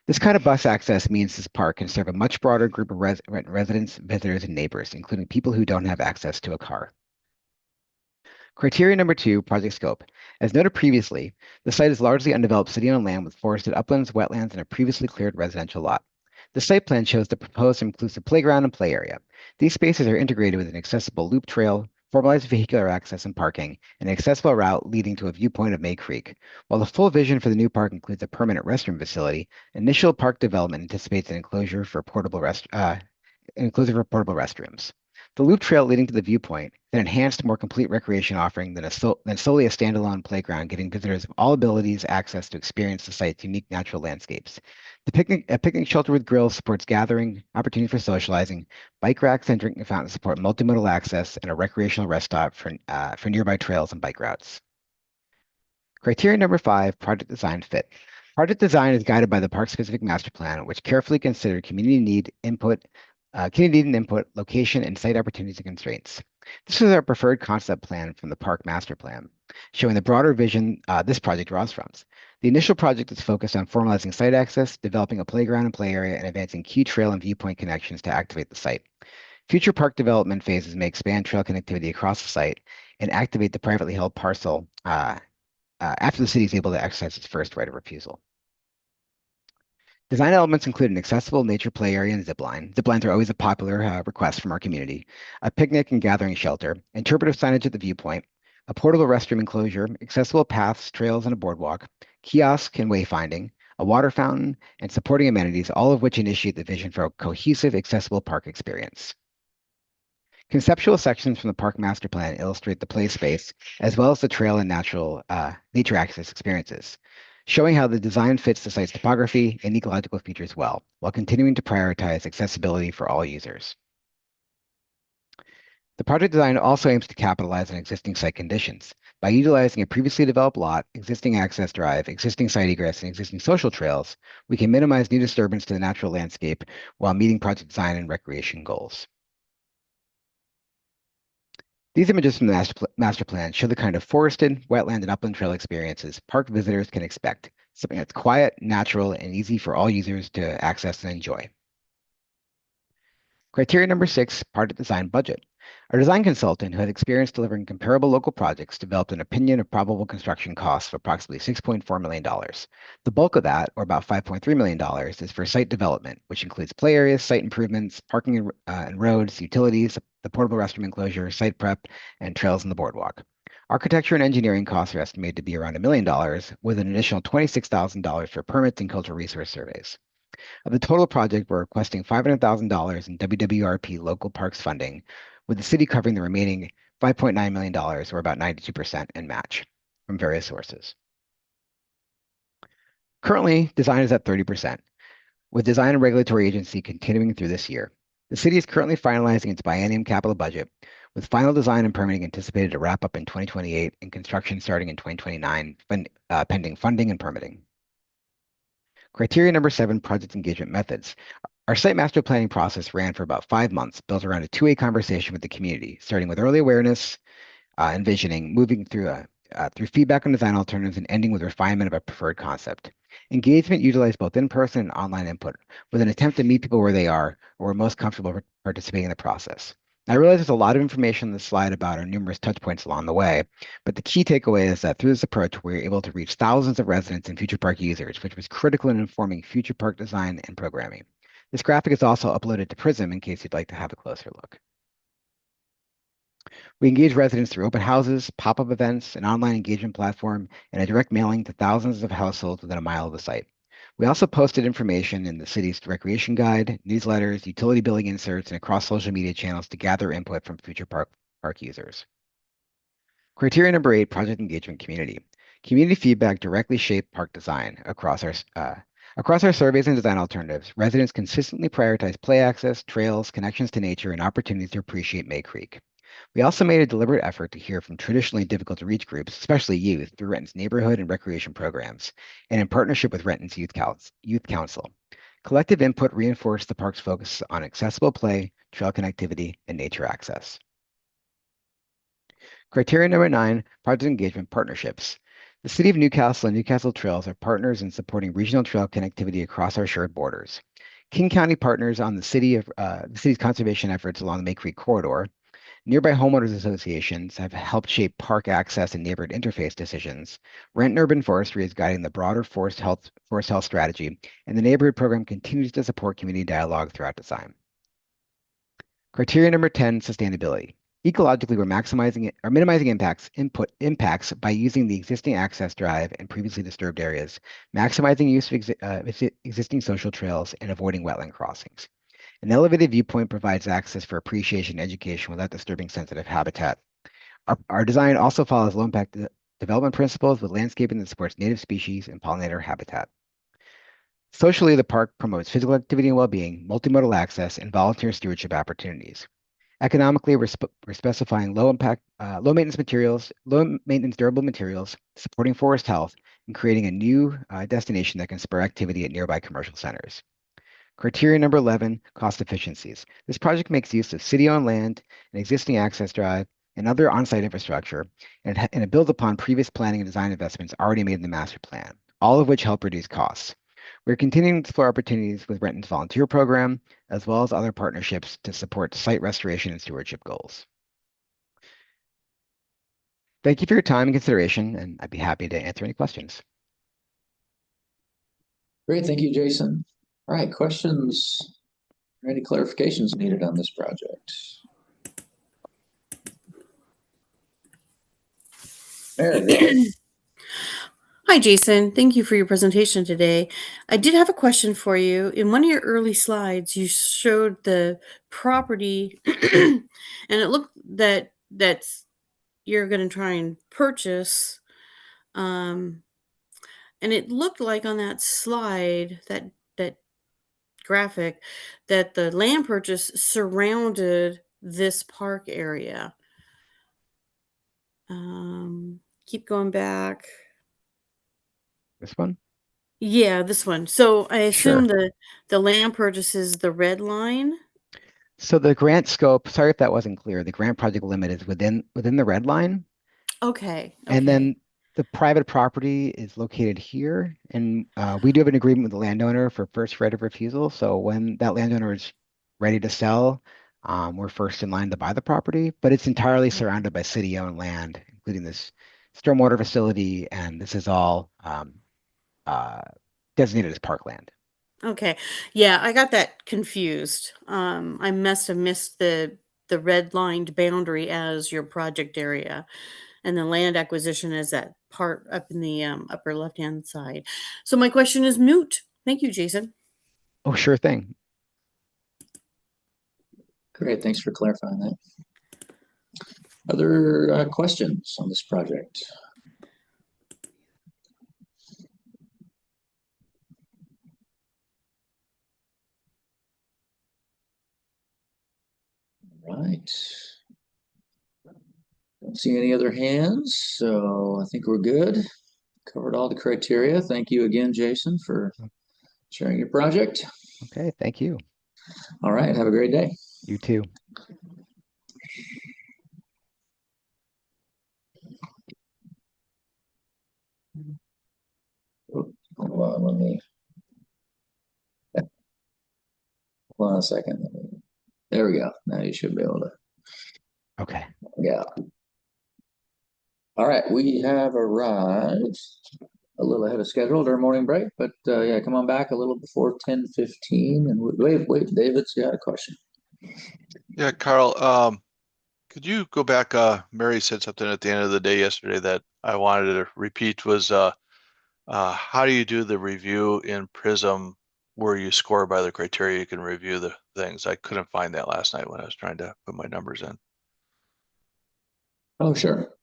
Speaker 8: This kind of bus access means this park can serve a much broader group of residents, visitors, and neighbors, including people who don't have access to a car. Criteria number 2, project scope. As noted previously, the site is largely undeveloped city-owned land with forested uplands, wetlands, and a previously cleared residential lot. The site plan shows the proposed inclusive playground and play area. These spaces are integrated with an accessible loop trail, formalized vehicular access and parking, and an accessible route leading to a viewpoint of May Creek. While the full vision for the new park includes a permanent restroom facility, initial park development anticipates an enclosure for portable restrooms. The loop trail leading to the viewpoint is an enhanced, more complete recreation offering than solely a standalone playground, giving visitors of all abilities access to experience the site's unique natural landscapes. A picnic shelter with grills supports gathering, opportunity for socializing, bike racks and drinking fountains support multimodal access, and a recreational rest stop for nearby trails and bike routes. Criteria number 5, project design fit. Project design is guided by the park-specific master plan, which carefully considered community need and input, location, and site opportunities and constraints. This is our preferred concept plan from the park master plan, showing the broader vision this project draws from. The initial project is focused on formalizing site access, developing a playground and play area, and advancing key trail and viewpoint connections to activate the site. Future park development phases may expand trail connectivity across the site and activate the privately held parcel after the city is able to exercise its first right of refusal. Design elements include an accessible nature play area and zip line. Zip lines are always a popular request from our community. A picnic and gathering shelter, interpretive signage at the viewpoint, a portable restroom enclosure, accessible paths, trails, and a boardwalk, kiosk and wayfinding, a water fountain, and supporting amenities, all of which initiate the vision for a cohesive, accessible park experience. Conceptual sections from the park master plan illustrate the play space, as well as the trail and nature access experiences, showing how the design fits the site's topography and ecological features well, while continuing to prioritize accessibility for all users. The project design also aims to capitalize on existing site conditions. By utilizing a previously developed lot, existing access drive, existing site egress, and existing social trails, we can minimize new disturbance to the natural landscape while meeting project design and recreation goals. These images from the master plan show the kind of forested, wetland, and upland trail experiences park visitors can expect, something that's quiet, natural, and easy for all users to access and enjoy. Criteria number 6, project design budget. Our design consultant, who had experience delivering comparable local projects, developed an opinion of probable construction costs of approximately $6.4 million. The bulk of that, or about $5.3 million, is for site development, which includes play areas, site improvements, parking and roads, utilities, the portable restroom enclosure, site prep, and trails in the boardwalk. Architecture and engineering costs are estimated to be around $1 million, with an additional $26,000 for permits and cultural resource surveys. Of the total project, we're requesting $500,000 in WWRP local parks funding, with the city covering the remaining $5.9 million, or about 92% in match from various sources. Currently, design is at 30%, with design and regulatory agency continuing through this year. The city is currently finalizing its biennium capital budget, with final design and permitting anticipated to wrap up in 2028 and construction starting in 2029, pending funding and permitting. Criteria number 7, project engagement methods. Our site master planning process ran for about 5 months, built around a two-way conversation with the community, starting with early awareness and visioning, moving through feedback on design alternatives, and ending with refinement of a preferred concept. Engagement utilized both in-person and online input, with an attempt to meet people where they are or are most comfortable participating in the process. I realize there's a lot of information on this slide about our numerous touch points along the way, but the key takeaway is that through this approach, we were able to reach thousands of residents and future park users, which was critical in informing future park design and programming. This graphic is also uploaded to Prism in case you'd like to have a closer look. We engage residents through open houses, pop-up events, an online engagement platform, and a direct mailing to thousands of households within a mile of the site. We also posted information in the city's recreation guide, newsletters, utility billing inserts, and across social media channels to gather input from future park users. Criteria number 8, project engagement community. Community feedback directly shaped park design. Across our surveys and design alternatives, residents consistently prioritize play access, trails, connections to nature, and opportunities to appreciate May Creek. We also made a deliberate effort to hear from traditionally difficult to reach groups, especially youth, through Renton's neighborhood and recreation programs, and in partnership with Renton's Youth Council. Collective input reinforced the park's focus on accessible play, trail connectivity, and nature access. Criteria number 9, project engagement partnerships. The City of Newcastle and Newcastle Trails are partners in supporting regional trail connectivity across our shared borders. King County partners on the city's conservation efforts along the May Creek corridor. Nearby homeowners associations have helped shape park access and neighborhood interface decisions. Renton Urban Forestry is guiding the broader forest health strategy, and the neighborhood program continues to support community dialogue throughout design. Criteria number 10, sustainability. Ecologically, we're maximizing it or minimizing impacts by using the existing access drive in previously disturbed areas, maximizing use of existing social trails, and avoiding wetland crossings. An elevated viewpoint provides access for appreciation and education without disturbing sensitive habitat. Our design also follows low-impact development principles with landscaping that supports native species and pollinator habitat. Socially, the park promotes physical activity and well-being, multimodal access, and volunteer stewardship opportunities. Economically, we're specifying low maintenance durable materials, supporting forest health, and creating a new destination that can spur activity at nearby commercial centers. Criteria number 11, cost efficiencies. This project makes use of city-owned land, an existing access drive, and other on-site infrastructure, and it builds upon previous planning and design investments already made in the master plan, all of which help reduce costs. We're continuing to explore opportunities with Renton's volunteer program, as well as other partnerships to support site restoration and stewardship goals. Thank you for your time and consideration, and I'd be happy to answer any questions.
Speaker 1: Great, thank you, Jason. All right, questions or any clarifications needed on this project? Mary,
Speaker 4: Hi, Jason. Thank you for your presentation today. I did have a question for you. In one of your early slides, you showed the property, and it looked that's you're going to try and purchase. And it looked like on that slide, that graphic, that the land purchase surrounded this park area. Keep going back.
Speaker 8: This one?
Speaker 4: Yeah, this one. So I assume
Speaker 8: Sure.
Speaker 4: the land purchase is the red line.
Speaker 8: So the grant scope, sorry if that wasn't clear, the grant project limit is within the red line.
Speaker 4: Okay.
Speaker 8: And
Speaker 4: Okay.
Speaker 8: then the private property is located here. And we do have an agreement with the landowner for first right of refusal. So when that landowner is ready to sell, we're first in line to buy the property, but it's entirely surrounded by city-owned land, including this stormwater facility, and this is all designated as parkland.
Speaker 4: Okay. Yeah, I got that confused. I must have missed the red lined boundary as your project area, and the land acquisition is that part up in the upper left hand side. So my question is moot. Thank you, Jason.
Speaker 8: Oh, sure thing.
Speaker 1: great, thanks for clarifying that. Other questions on this project? Right. Don't see any other hands, so I think we're good. Covered all the criteria. Thank you again, Jason, for sharing your project.
Speaker 8: Okay, thank you.
Speaker 1: All right, have a great day.
Speaker 8: You too.
Speaker 1: Hold on, hold on a second. There we go. Now you should be able to.
Speaker 8: Okay.
Speaker 1: Yeah. All right, we have arrived a little ahead of schedule during morning break, but yeah, come on back a little before 10:15. And wait, David's got a question.
Speaker 7: Yeah, Carl, could you go back? Mary said something at the end of the day yesterday that I wanted to repeat was how do you do the review in Prism where you score by the criteria you can review the things? I couldn't find that last night when I was trying to put my numbers in.
Speaker 1: Oh, sure.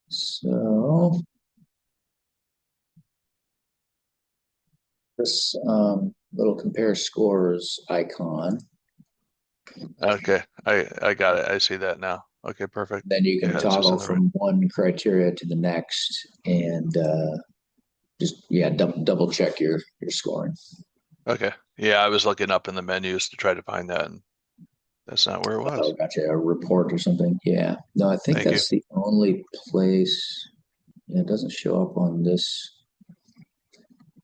Speaker 1: So this little compare scores icon,
Speaker 7: Okay, I got it. I see that now. Okay, perfect.
Speaker 1: then you can
Speaker 7: Yeah, it's just
Speaker 1: toggle
Speaker 7: in the right.
Speaker 1: from one criteria to the next and just double check your scoring.
Speaker 7: Okay. Yeah, I was looking up in the menus to try to find that, and that's not where it was.
Speaker 1: Oh, gotcha. A report or something. Yeah. No, I think
Speaker 7: Thank you.
Speaker 1: that's the only place. Yeah, it doesn't show up on this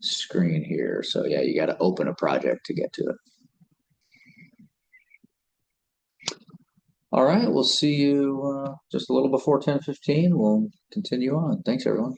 Speaker 1: screen here. So yeah, you got to open a project to get to it. All right, we'll see you just a little before 10:15. We'll continue on. Thanks, everyone.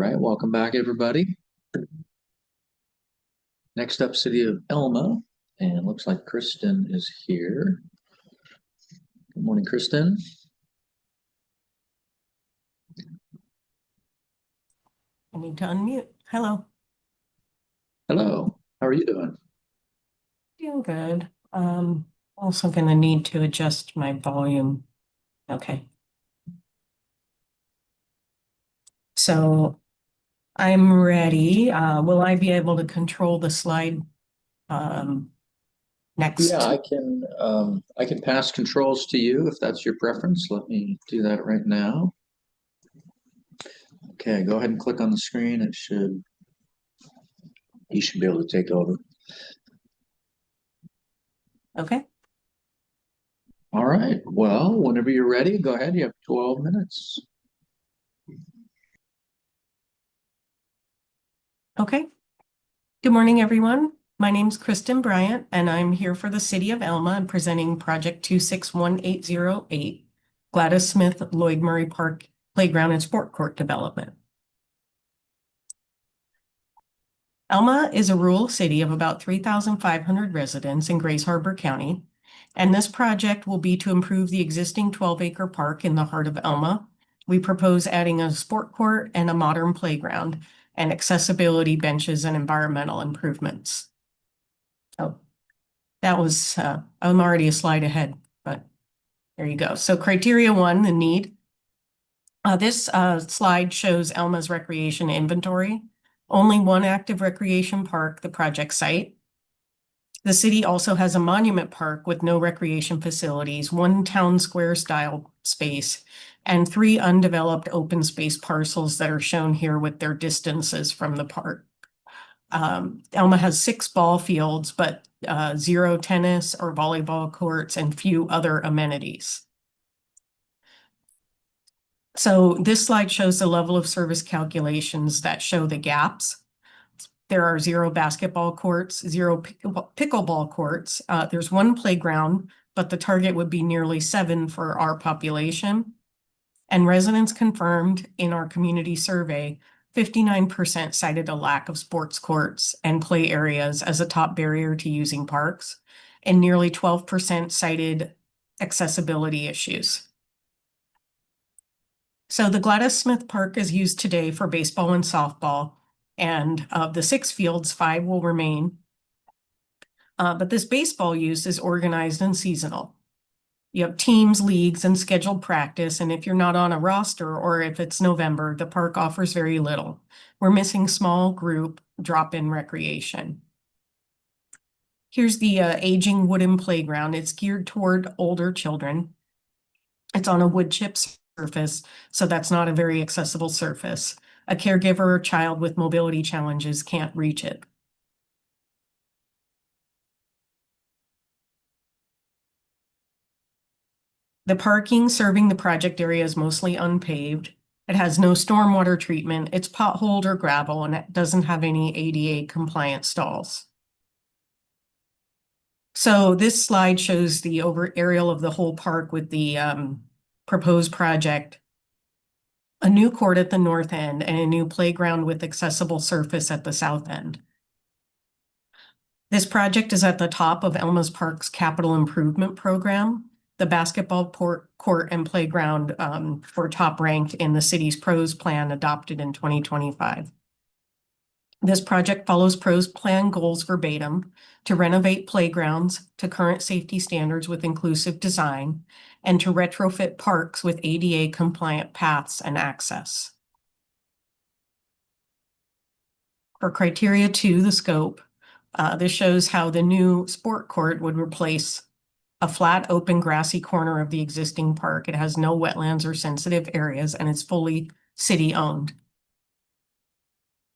Speaker 1: right, welcome back, everybody. Next up, City of Elma, and looks like Kristen is here. Good morning, Kristen.
Speaker 9: I need to unmute. Hello.
Speaker 1: Hello, how are you doing?
Speaker 9: Doing good. Also gonna need to adjust my volume. Okay. So I'm ready. Will I be able to control the slide next?
Speaker 1: Yeah, I can pass controls to you if that's your preference. Let me do that right now. Okay, go ahead and click on the screen. You should be able to take over.
Speaker 9: Okay.
Speaker 1: All right, well, whenever you're ready, go ahead. You have 12 minutes.
Speaker 9: Okay. Good morning, everyone. My name's Kristen Bryant, and I'm here for the City of Elma and presenting Project 261808, Gladys Smith Lloyd Murray Park Playground and Sport Court Development. Elma is a rural city of about 3,500 residents in Grays Harbor County, and this project will be to improve the existing 12-acre park in the heart of Elma. We propose adding a sport court and a modern playground and accessibility benches and environmental improvements. Oh, that was, I'm already a slide ahead, but there you go. So criteria 1, the need. This slide shows Elma's recreation inventory. Only one active recreation park, the project site. The city also has a monument park with no recreation facilities, one town square style space, and 3 undeveloped open space parcels that are shown here with their distances from the park. Elma has 6 ball fields, but 0 tennis or volleyball courts and few other amenities. So this slide shows the level of service calculations that show the gaps. There are 0 basketball courts, 0 pickleball courts. There's 1 playground, but the target would be nearly 7 for our population. And residents confirmed in our community survey, 59% cited a lack of sports courts and play areas as a top barrier to using parks, and nearly 12% cited accessibility issues. So the Gladys Smith Park is used today for baseball and softball, and of the 6 fields, 5 will remain. But this baseball use is organized and seasonal. You have teams, leagues, and scheduled practice, and if you're not on a roster or if it's November, the park offers very little. We're missing small group drop-in recreation. Here's the aging wooden playground. It's geared toward older children. It's on a wood chip surface, so that's not a very accessible surface. A caregiver or child with mobility challenges can't reach it. The parking serving the project area is mostly unpaved. It has no stormwater treatment. It's potholed or gravel, and it doesn't have any ADA compliant stalls. So this slide shows the aerial of the whole park with the proposed project. A new court at the north end and a new playground with accessible surface at the south end. This project is at the top of Elma's Park's capital improvement program. The basketball court and playground were top ranked in the city's PROS plan adopted in 2025. This project follows PROS plan goals verbatim to renovate playgrounds to current safety standards with inclusive design and to retrofit parks with ADA compliant paths and access. For criteria 2, the scope, this shows how the new sport court would replace a flat, open, grassy corner of the existing park. It has no wetlands or sensitive areas, and it's fully city-owned.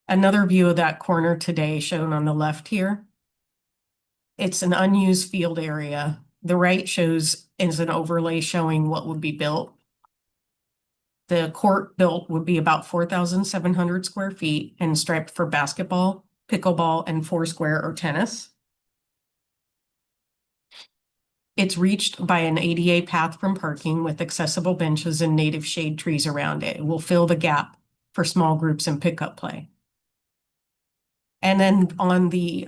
Speaker 9: Another view of that corner today shown on the left here. It's an unused field area. The right shows is an overlay showing what would be built. The court built would be about 4,700 square feet and striped for basketball, pickleball, and foursquare or tennis. It's reached by an ADA path from parking with accessible benches and native shade trees around it. It will fill the gap for small groups and pickup play. And then on the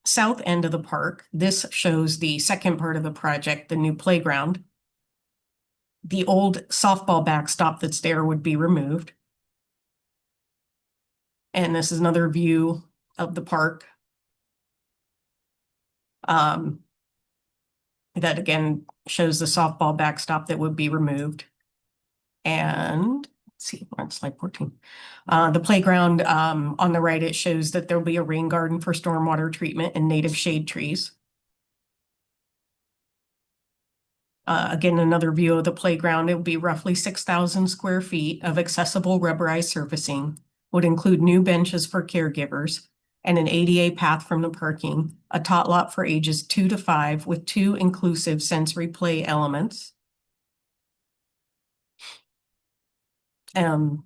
Speaker 9: south end of the park, this shows the second part of the project, the new playground. The old softball backstop that's there would be removed. And this is another view of the park. That again shows the softball backstop that would be removed. And let's see, we're on slide 14. The playground on the right, it shows that there'll be a rain garden for stormwater treatment and native shade trees. Again, another view of the playground. It will be roughly 6,000 square feet of accessible rubberized surfacing, would include new benches for caregivers and an ADA path from the parking, a tot lot for ages 2 to 5 with 2 inclusive sensory play elements. And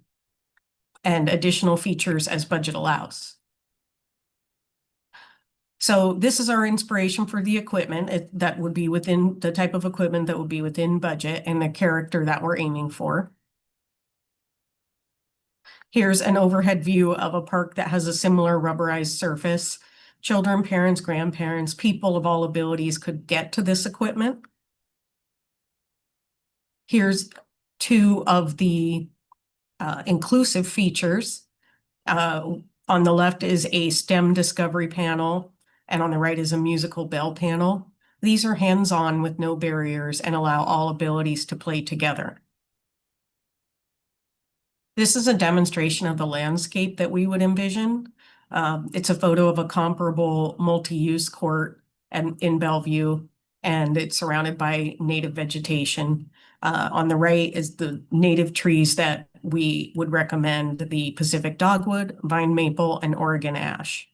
Speaker 9: additional features as budget allows. So this is our inspiration for the equipment that would be within the type of equipment that would be within budget and the character that we're aiming for. Here's an overhead view of a park that has a similar rubberized surface. Children, parents, grandparents, people of all abilities could get to this equipment. Here's 2 of the inclusive features. On the left is a STEM discovery panel, and on the right is a musical bell panel. These are hands-on with no barriers and allow all abilities to play together. This is a demonstration of the landscape that we would envision. It's a photo of a comparable multi-use court in Bellevue, and it's surrounded by native vegetation. On the right is the native trees that we would recommend: the Pacific dogwood, vine maple, and Oregon ash.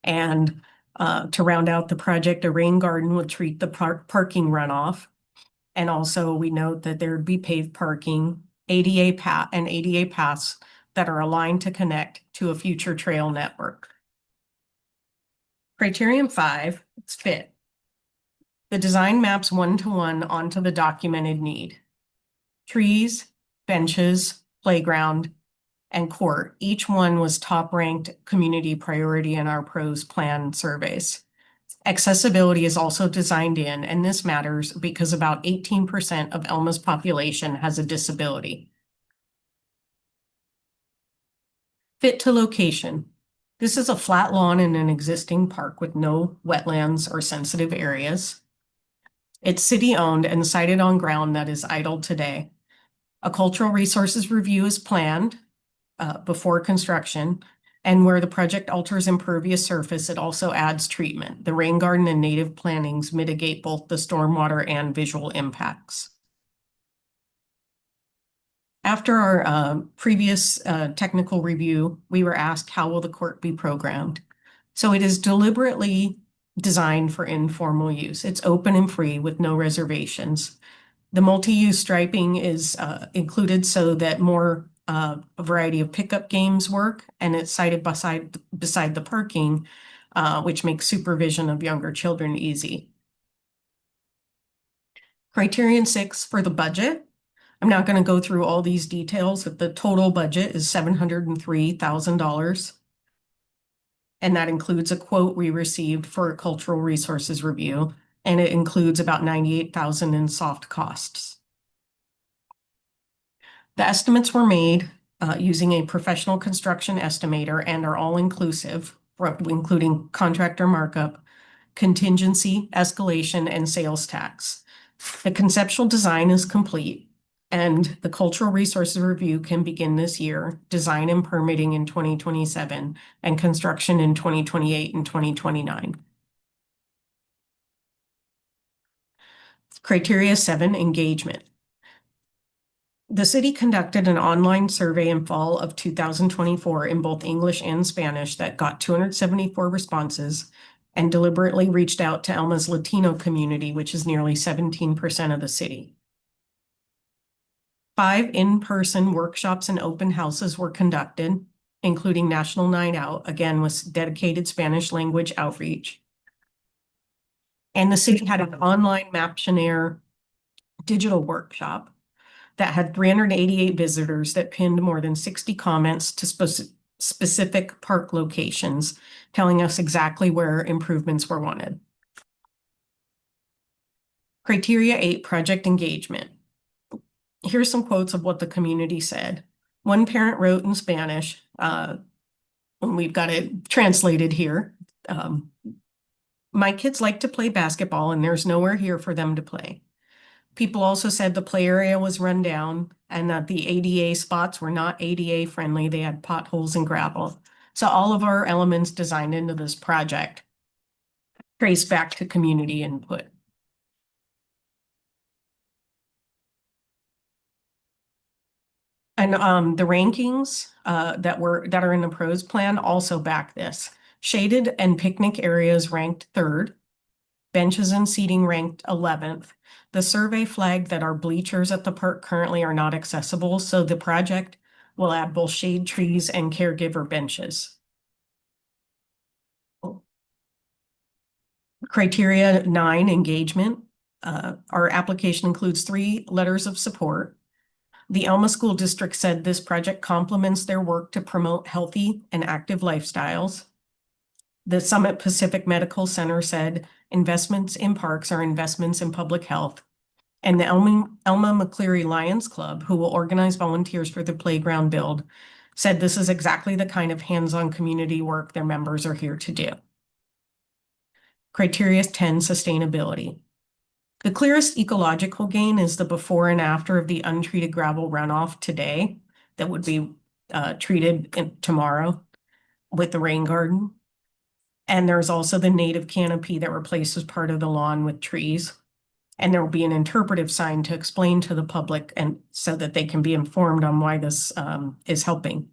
Speaker 9: And to round out the project, a rain garden would treat the parking runoff. And also we note that there would be paved parking, ADA paths that are aligned to connect to a future trail network. Criterion 5, it's fit. The design maps one-to-one onto the documented need. Trees, benches, playground, and court. Each one was top-ranked community priority in our pros plan surveys. Accessibility is also designed in, and this matters because about 18% of Elma's population has a disability. Fit to location. This is a flat lawn in an existing park with no wetlands or sensitive areas. It's city-owned and sited on ground that is idle today. A cultural resources review is planned before construction, and where the project alters impervious surface, it also adds treatment. The rain garden and native plantings mitigate both the stormwater and visual impacts. After our previous technical review, we were asked, how will the court be programmed? So it is deliberately designed for informal use. It's open and free with no reservations. The multi-use striping is included so that more a variety of pickup games work, and it's sited beside the parking, which makes supervision of younger children easy. Criterion 6 for the budget. I'm not going to go through all these details, but the total budget is $703,000. And that includes a quote we received for a cultural resources review, and it includes about $98,000 in soft costs. The estimates were made using a professional construction estimator and are all inclusive, including contractor markup, contingency, escalation, and sales tax. The conceptual design is complete, and the cultural resources review can begin this year, design and permitting in 2027, and construction in 2028 and 2029. Criteria 7, engagement. The city conducted an online survey in fall of 2024 in both English and Spanish that got 274 responses and deliberately reached out to Elma's Latino community, which is nearly 17% of the city. 5 in-person workshops and open houses were conducted, including National Night Out, again with dedicated Spanish language outreach. And the city had an online Maptionaire digital workshop. that had 388 visitors that pinned more than 60 comments to specific park locations, telling us exactly where improvements were wanted. Criteria 8, project engagement. Here's some quotes of what the community said. One parent wrote in Spanish, and we've got it translated here. My kids like to play basketball and there's nowhere here for them to play. People also said the play area was run down and that the ADA spots were not ADA friendly. They had potholes and gravel. So all of our elements designed into this project trace back to community input. And the rankings that are in the pros plan also back this. Shaded and picnic areas ranked 3rd. Benches and seating ranked 11th. The survey flagged that our bleachers at the park currently are not accessible, so the project will add both shade trees and caregiver benches. Criteria 9, engagement. Our application includes 3 letters of support. The Elma School District said this project complements their work to promote healthy and active lifestyles. The Summit Pacific Medical Center said investments in parks are investments in public health. And the Elma McCleary Lions Club, who will organize volunteers for the playground build, said this is exactly the kind of hands-on community work their members are here to do. Criteria 10, sustainability. The clearest ecological gain is the before and after of the untreated gravel runoff today that would be treated tomorrow with the rain garden. And there's also the native canopy that replaces part of the lawn with trees. And there will be an interpretive sign to explain to the public and so that they can be informed on why this is helping.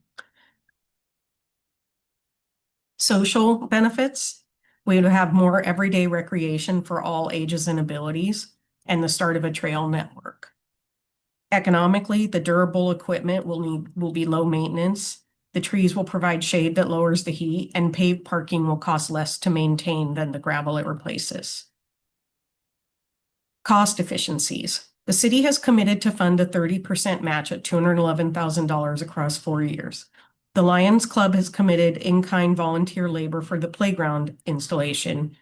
Speaker 9: Social benefits. We would have more everyday recreation for all ages and abilities and the start of a trail network. Economically, the durable equipment will be low maintenance. The trees will provide shade that lowers the heat, and paved parking will cost less to maintain than the gravel it replaces. Cost efficiencies. The city has committed to fund a 30% match at $211,000 across 4 years. The Lions Club has committed in-kind volunteer labor for the playground installation,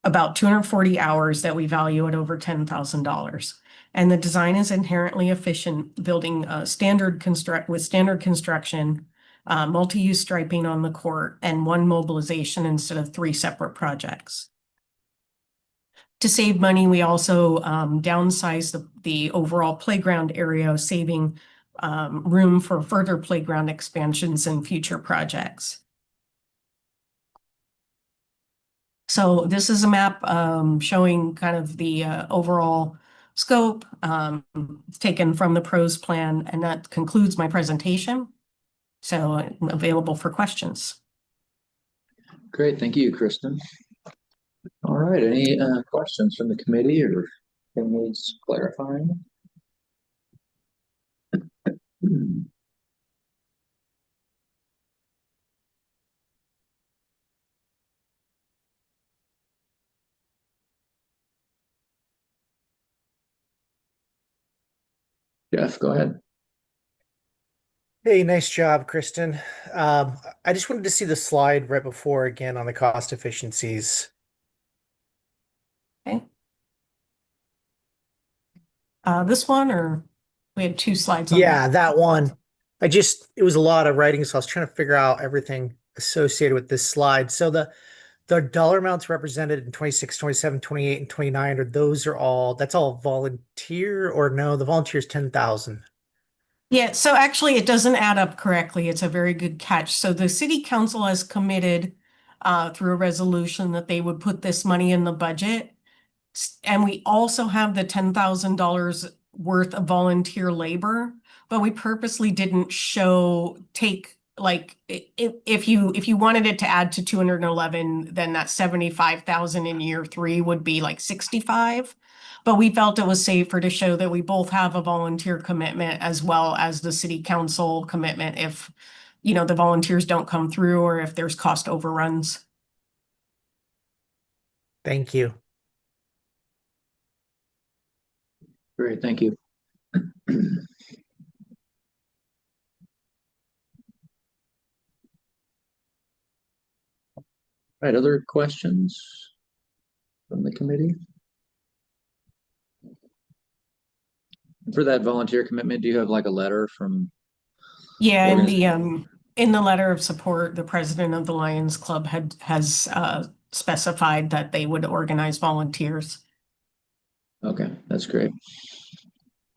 Speaker 9: about 240 hours that we value at over $10,000. And the design is inherently efficient, building standard construction, multi-use striping on the court, and one mobilization instead of 3 separate projects. To save money, we also downsized the overall playground area, saving room for further playground expansions and future projects. So this is a map showing kind of the overall scope taken from the pros plan, and that concludes my presentation. So I'm available for questions.
Speaker 1: Great, thank you, Kristen. All right, any questions from the committee or anything needs clarifying? Jeff, go ahead.
Speaker 10: Hey, nice job, Kristen. I just wanted to see the slide right before again on the cost efficiencies.
Speaker 9: Okay. This one, or we had 2 slides on
Speaker 10: Yeah, that one. It was a lot of writing, so I was trying to figure out everything associated with this slide. So the dollar amounts represented in 26, 27, 28, and 29 that's all volunteer, or no, the volunteer is 10,000.
Speaker 9: Yeah, so actually it doesn't add up correctly. It's a very good catch. So the city council has committed through a resolution that they would put this money in the budget. And we also have the $10,000 worth of volunteer labor, but we purposely didn't take like if you wanted it to add to 211, then that 75,000 in year 3 would be like 65. But we felt it was safer to show that we both have a volunteer commitment as well as the city council commitment if, the volunteers don't come through or if there's cost overruns.
Speaker 10: Thank you.
Speaker 1: Great, thank you. Right, other questions from the committee? For that volunteer commitment, do you have like a letter from?
Speaker 9: Yeah, in the letter of support, the president of the Lions Club has specified that they would organize volunteers.
Speaker 1: Okay, that's great.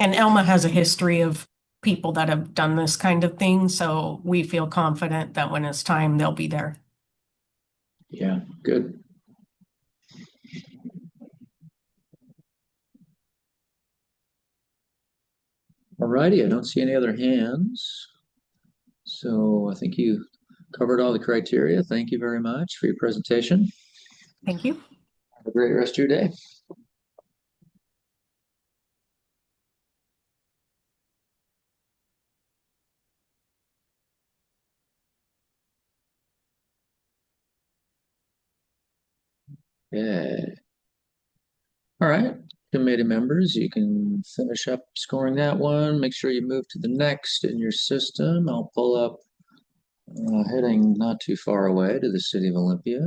Speaker 9: And Elma has a history of people that have done this kind of thing, so we feel confident that when it's time, they'll be there.
Speaker 1: Yeah, good. All righty, I don't see any other hands. So I think you covered all the criteria. Thank you very much for your presentation.
Speaker 9: Thank you.
Speaker 1: Have a great rest of your day. Yeah. All right, committee members, you can finish up scoring that one. Make sure you move to the next in your system. I'll pull up heading not too far away to the city of Olympia.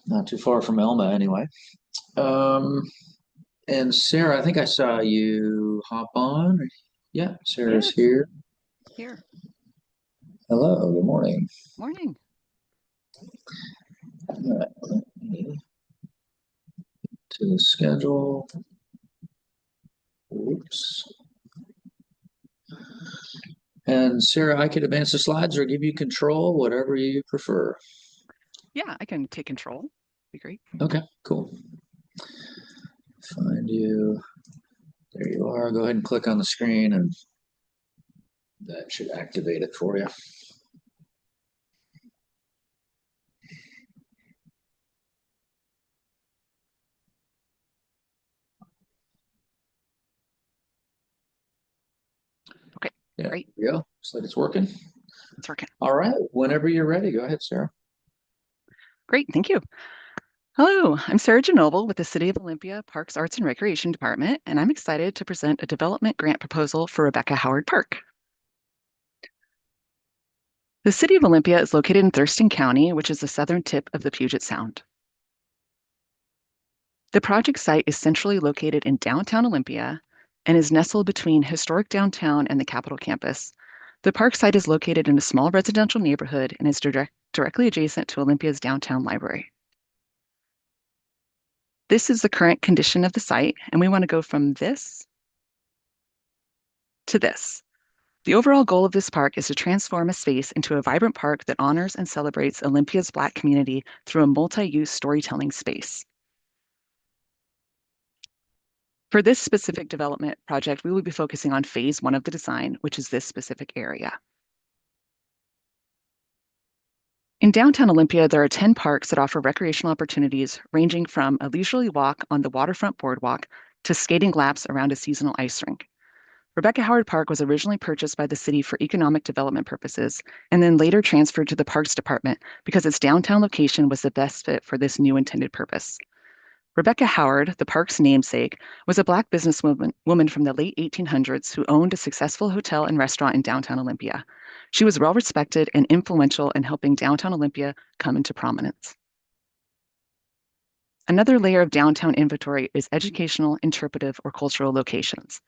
Speaker 1: Not too far from Elma anyway. And Sarah, I think I saw you hop on. Yeah, Sarah's
Speaker 11: Yes.
Speaker 1: here.
Speaker 11: Here.
Speaker 1: Hello, good morning.
Speaker 11: Morning.
Speaker 1: All right, let me to the schedule. Oops. And Sarah, I could advance the slides or give you control, whatever you prefer.
Speaker 11: Yeah, I can take control. Be great.
Speaker 1: Okay, cool. Find you. There you are. Go ahead and click on the screen and that should activate it for you.
Speaker 11: Okay,
Speaker 1: Yeah,
Speaker 11: great.
Speaker 1: there you go. Looks like it's working.
Speaker 11: It's working.
Speaker 1: All right. Whenever you're ready, go ahead, Sarah.
Speaker 11: Great, thank you. Hello, I'm Sarah Genoble with the City of Olympia Parks, Arts, and Recreation Department, and I'm excited to present a development grant proposal for Rebecca Howard Park. The City of Olympia is located in Thurston County, which is the southern tip of the Puget Sound. The project site is centrally located in downtown Olympia and is nestled between historic downtown and the Capitol campus. The park site is located in a small residential neighborhood and is directly adjacent to Olympia's downtown library. This is the current condition of the site, and we want to go from this to this. The overall goal of this park is to transform a space into a vibrant park that honors and celebrates Olympia's Black community through a multi-use storytelling space. For this specific development project, we will be focusing on phase 1 of the design, which is this specific area. In downtown Olympia, there are 10 parks that offer recreational opportunities ranging from a leisurely walk on the waterfront boardwalk to skating laps around a seasonal ice rink. Rebecca Howard Park was originally purchased by the city for economic development purposes and then later transferred to the Parks Department because its downtown location was the best fit for this new intended purpose. Rebecca Howard, the park's namesake, was a Black businesswoman from the late 1800s who owned a successful hotel and restaurant in downtown Olympia. She was well respected and influential in helping downtown Olympia come into prominence. Another layer of downtown inventory is educational, interpretive, or cultural locations.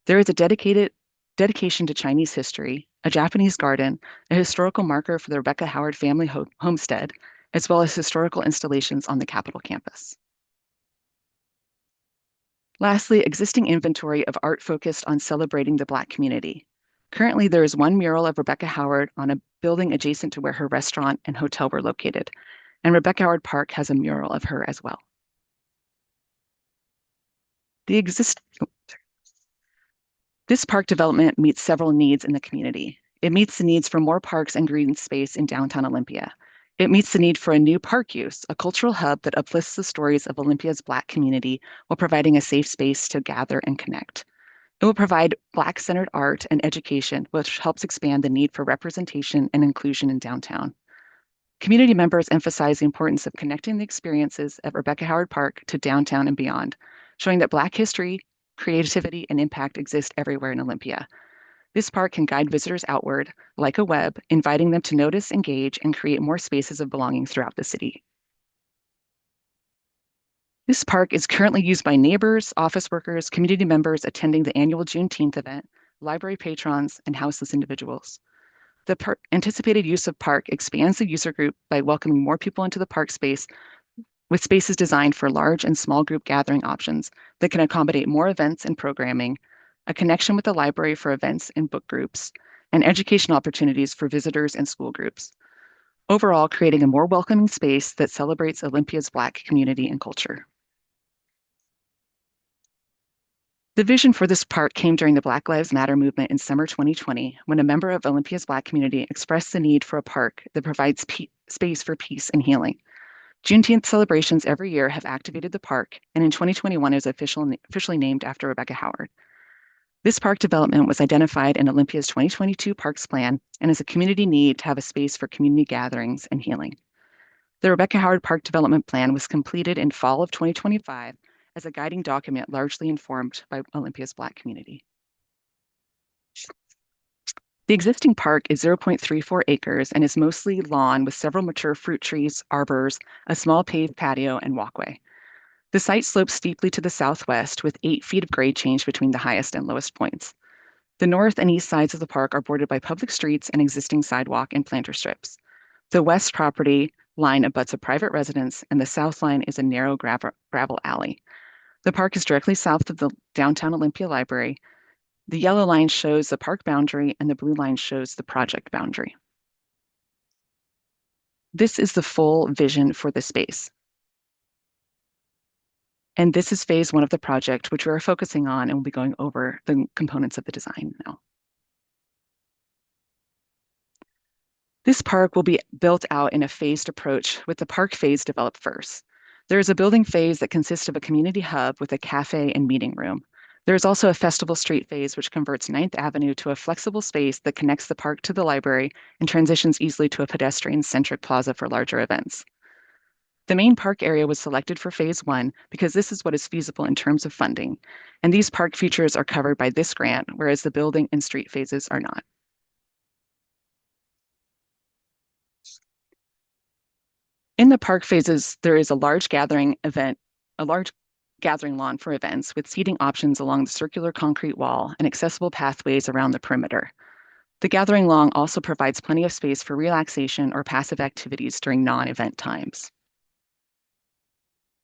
Speaker 11: There is a dedication to Chinese history, a Japanese garden, a historical marker for the Rebecca Howard family homestead, as well as historical installations on the Capitol campus. Lastly, existing inventory of art focused on celebrating the Black community. Currently, there is one mural of Rebecca Howard on a building adjacent to where her restaurant and hotel were located, and Rebecca Howard Park has a mural of her as well. This park development meets several needs in the community. It meets the needs for more parks and green space in downtown Olympia. It meets the need for a new park use, a cultural hub that uplifts the stories of Olympia's Black community while providing a safe space to gather and connect. It will provide Black-centered art and education, which helps expand the need for representation and inclusion in downtown. Community members emphasize the importance of connecting the experiences at Rebecca Howard Park to downtown and beyond, showing that Black history, creativity, and impact exist everywhere in Olympia. This park can guide visitors outward like a web, inviting them to notice, engage, and create more spaces of belonging throughout the city. This park is currently used by neighbors, office workers, community members attending the annual Juneteenth event, library patrons, and houseless individuals. The anticipated use of park expands the user group by welcoming more people into the park space with spaces designed for large and small group gathering options that can accommodate more events and programming, a connection with the library for events and book groups, and educational opportunities for visitors and school groups. Overall, creating a more welcoming space that celebrates Olympia's Black community and culture. The vision for this park came during the Black Lives Matter movement in summer 2020, when a member of Olympia's Black community expressed the need for a park that provides space for peace and healing. Juneteenth celebrations every year have activated the park, and in 2021 is officially named after Rebecca Howard. This park development was identified in Olympia's 2022 Parks Plan and is a community need to have a space for community gatherings and healing. The Rebecca Howard Park Development Plan was completed in fall of 2025 as a guiding document largely informed by Olympia's Black community. The existing park is 0.34 acres and is mostly lawn with several mature fruit trees, arbors, a small paved patio, and walkway. The site slopes steeply to the southwest with 8 feet of grade change between the highest and lowest points. The north and east sides of the park are bordered by public streets and existing sidewalk and planter strips. The west property line abuts a private residence, and the south line is a narrow gravel alley. The park is directly south of the downtown Olympia Library. The yellow line shows the park boundary, and the blue line shows the project boundary. This is the full vision for the space. And this is phase 1 of the project, which we are focusing on, and we'll be going over the components of the design now. This park will be built out in a phased approach, with the park phase developed first. There is a building phase that consists of a community hub with a cafe and meeting room. There is also a festival street phase, which converts 9th Avenue to a flexible space that connects the park to the library and transitions easily to a pedestrian-centric plaza for larger events. The main park area was selected for phase 1 because this is what is feasible in terms of funding, and these park features are covered by this grant, whereas the building and street phases are not. In the park phases, there is a large gathering lawn for events with seating options along the circular concrete wall and accessible pathways around the perimeter. The gathering lawn also provides plenty of space for relaxation or passive activities during non-event times.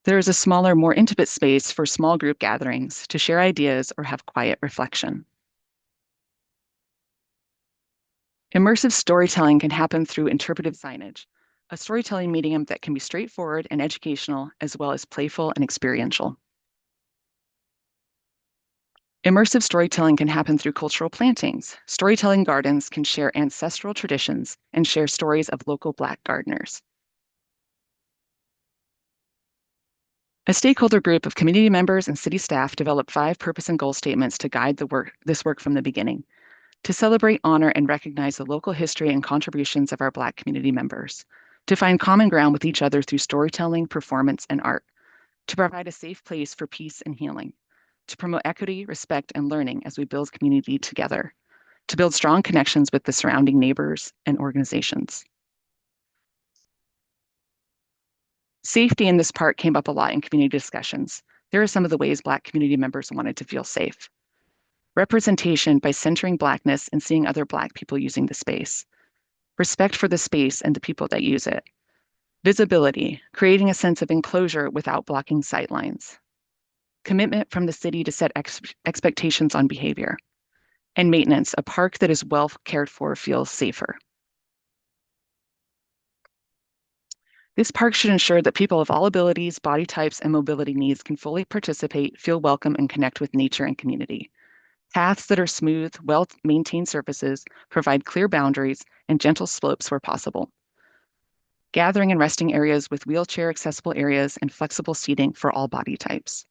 Speaker 11: There is a smaller, more intimate space for small group gatherings to share ideas or have quiet reflection. Immersive storytelling can happen through interpretive signage, a storytelling medium that can be straightforward and educational, as well as playful and experiential. Immersive storytelling can happen through cultural plantings. Storytelling gardens can share ancestral traditions and share stories of local Black gardeners. A stakeholder group of community members and city staff developed 5 purpose and goal statements to guide this work from the beginning. To celebrate, honor, and recognize the local history and contributions of our Black community members. To find common ground with each other through storytelling, performance, and art. To provide a safe place for peace and healing. To promote equity, respect, and learning as we build community together. To build strong connections with the surrounding neighbors and organizations. Safety in this park came up a lot in community discussions. There are some of the ways Black community members wanted to feel safe. Representation by centering Blackness and seeing other Black people using the space. Respect for the space and the people that use it. Visibility, creating a sense of enclosure without blocking sightlines. Commitment from the city to set expectations on behavior. And maintenance, a park that is well cared for feels safer. This park should ensure that people of all abilities, body types, and mobility needs can fully participate, feel welcome, and connect with nature and community. Paths that are smooth, well-maintained surfaces, provide clear boundaries, and gentle slopes where possible. Gathering and resting areas with wheelchair-accessible areas and flexible seating for all body types.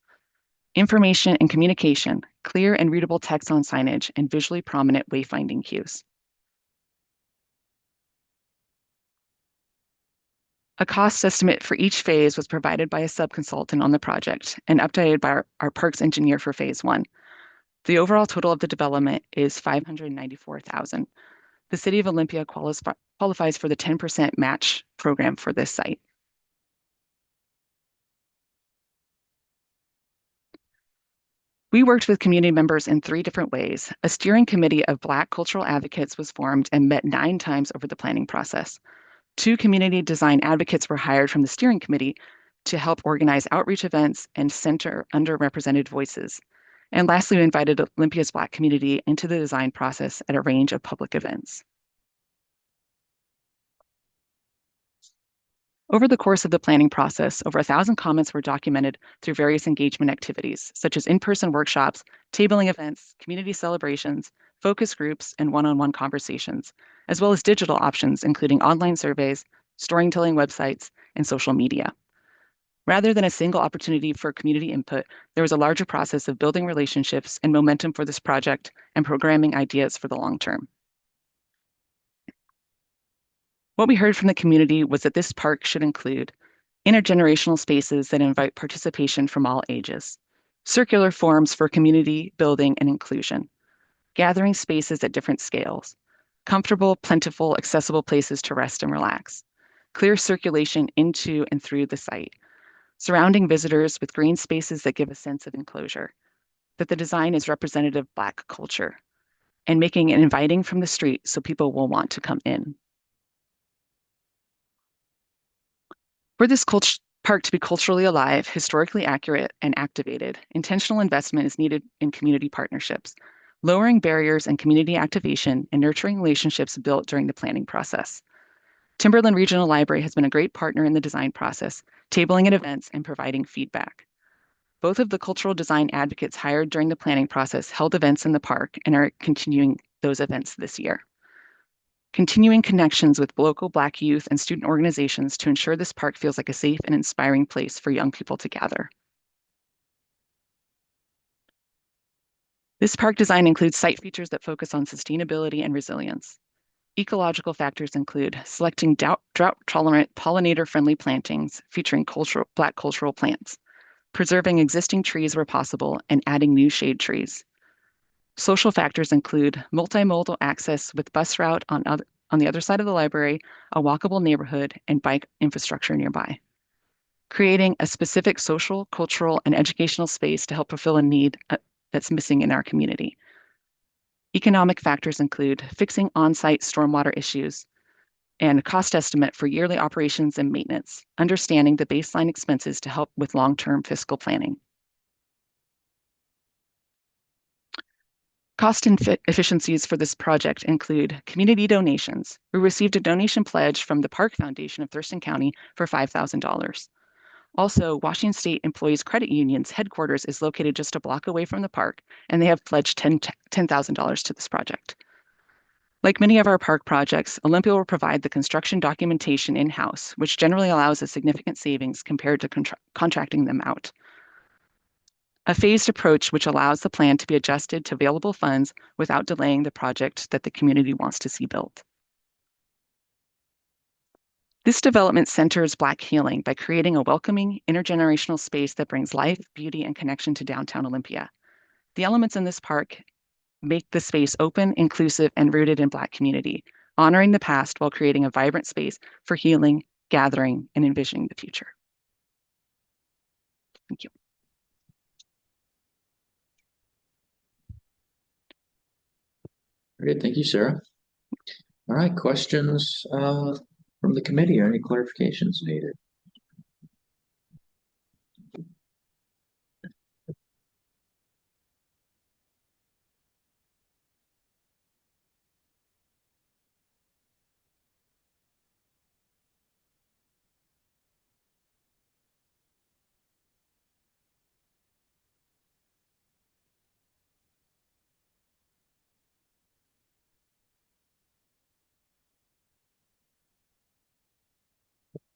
Speaker 11: Information and communication, clear and readable text on signage, and visually prominent wayfinding cues. A cost estimate for each phase was provided by a subconsultant on the project and updated by our parks engineer for phase 1. The overall total of the development is $594,000. The City of Olympia qualifies for the 10% match program for this site. We worked with community members in 3 different ways. A steering committee of Black cultural advocates was formed and met 9 times over the planning process. 2 community design advocates were hired from the steering committee to help organize outreach events and center underrepresented voices. And lastly, we invited Olympia's Black community into the design process at a range of public events. Over the course of the planning process, over 1,000 comments were documented through various engagement activities, such as in-person workshops, tabling events, community celebrations, focus groups, and one-on-one conversations, as well as digital options, including online surveys, storytelling websites, and social media. Rather than a single opportunity for community input, there was a larger process of building relationships and momentum for this project and programming ideas for the long term. What we heard from the community was that this park should include intergenerational spaces that invite participation from all ages, circular forums for community building and inclusion, gathering spaces at different scales, comfortable, plentiful, accessible places to rest and relax, clear circulation into and through the site, surrounding visitors with green spaces that give a sense of enclosure, that the design is representative of Black culture, and making it inviting from the street so people will want to come in. For this park to be culturally alive, historically accurate, and activated, intentional investment is needed in community partnerships, lowering barriers and community activation and nurturing relationships built during the planning process. Timberland Regional Library has been a great partner in the design process, tabling at events and providing feedback. Both of the cultural design advocates hired during the planning process held events in the park and are continuing those events this year. Continuing connections with local Black youth and student organizations to ensure this park feels like a safe and inspiring place for young people to gather. This park design includes site features that focus on sustainability and resilience. Ecological factors include selecting drought-tolerant, pollinator-friendly plantings featuring Black cultural plants, preserving existing trees where possible, and adding new shade trees. Social factors include multimodal access with bus route on the other side of the library, a walkable neighborhood, and bike infrastructure nearby. Creating a specific social, cultural, and educational space to help fulfill a need that's missing in our community. Economic factors include fixing on-site stormwater issues and a cost estimate for yearly operations and maintenance, understanding the baseline expenses to help with long-term fiscal planning. Cost efficiencies for this project include community donations. We received a donation pledge from the Park Foundation of Thurston County for $5,000. Also, Washington State Employees Credit Union's headquarters is located just a block away from the park, and they have pledged $10,000 to this project. Like many of our park projects, Olympia will provide the construction documentation in-house, which generally allows a significant savings compared to contracting them out. A phased approach which allows the plan to be adjusted to available funds without delaying the project that the community wants to see built. This development centers Black healing by creating a welcoming, intergenerational space that brings life, beauty, and connection to downtown Olympia. The elements in this park make the space open, inclusive, and rooted in Black community, honoring the past while creating a vibrant space for healing, gathering, and envisioning the future. Thank you.
Speaker 1: Very good. Thank you, Sarah. All right, questions from the committee or any clarifications needed?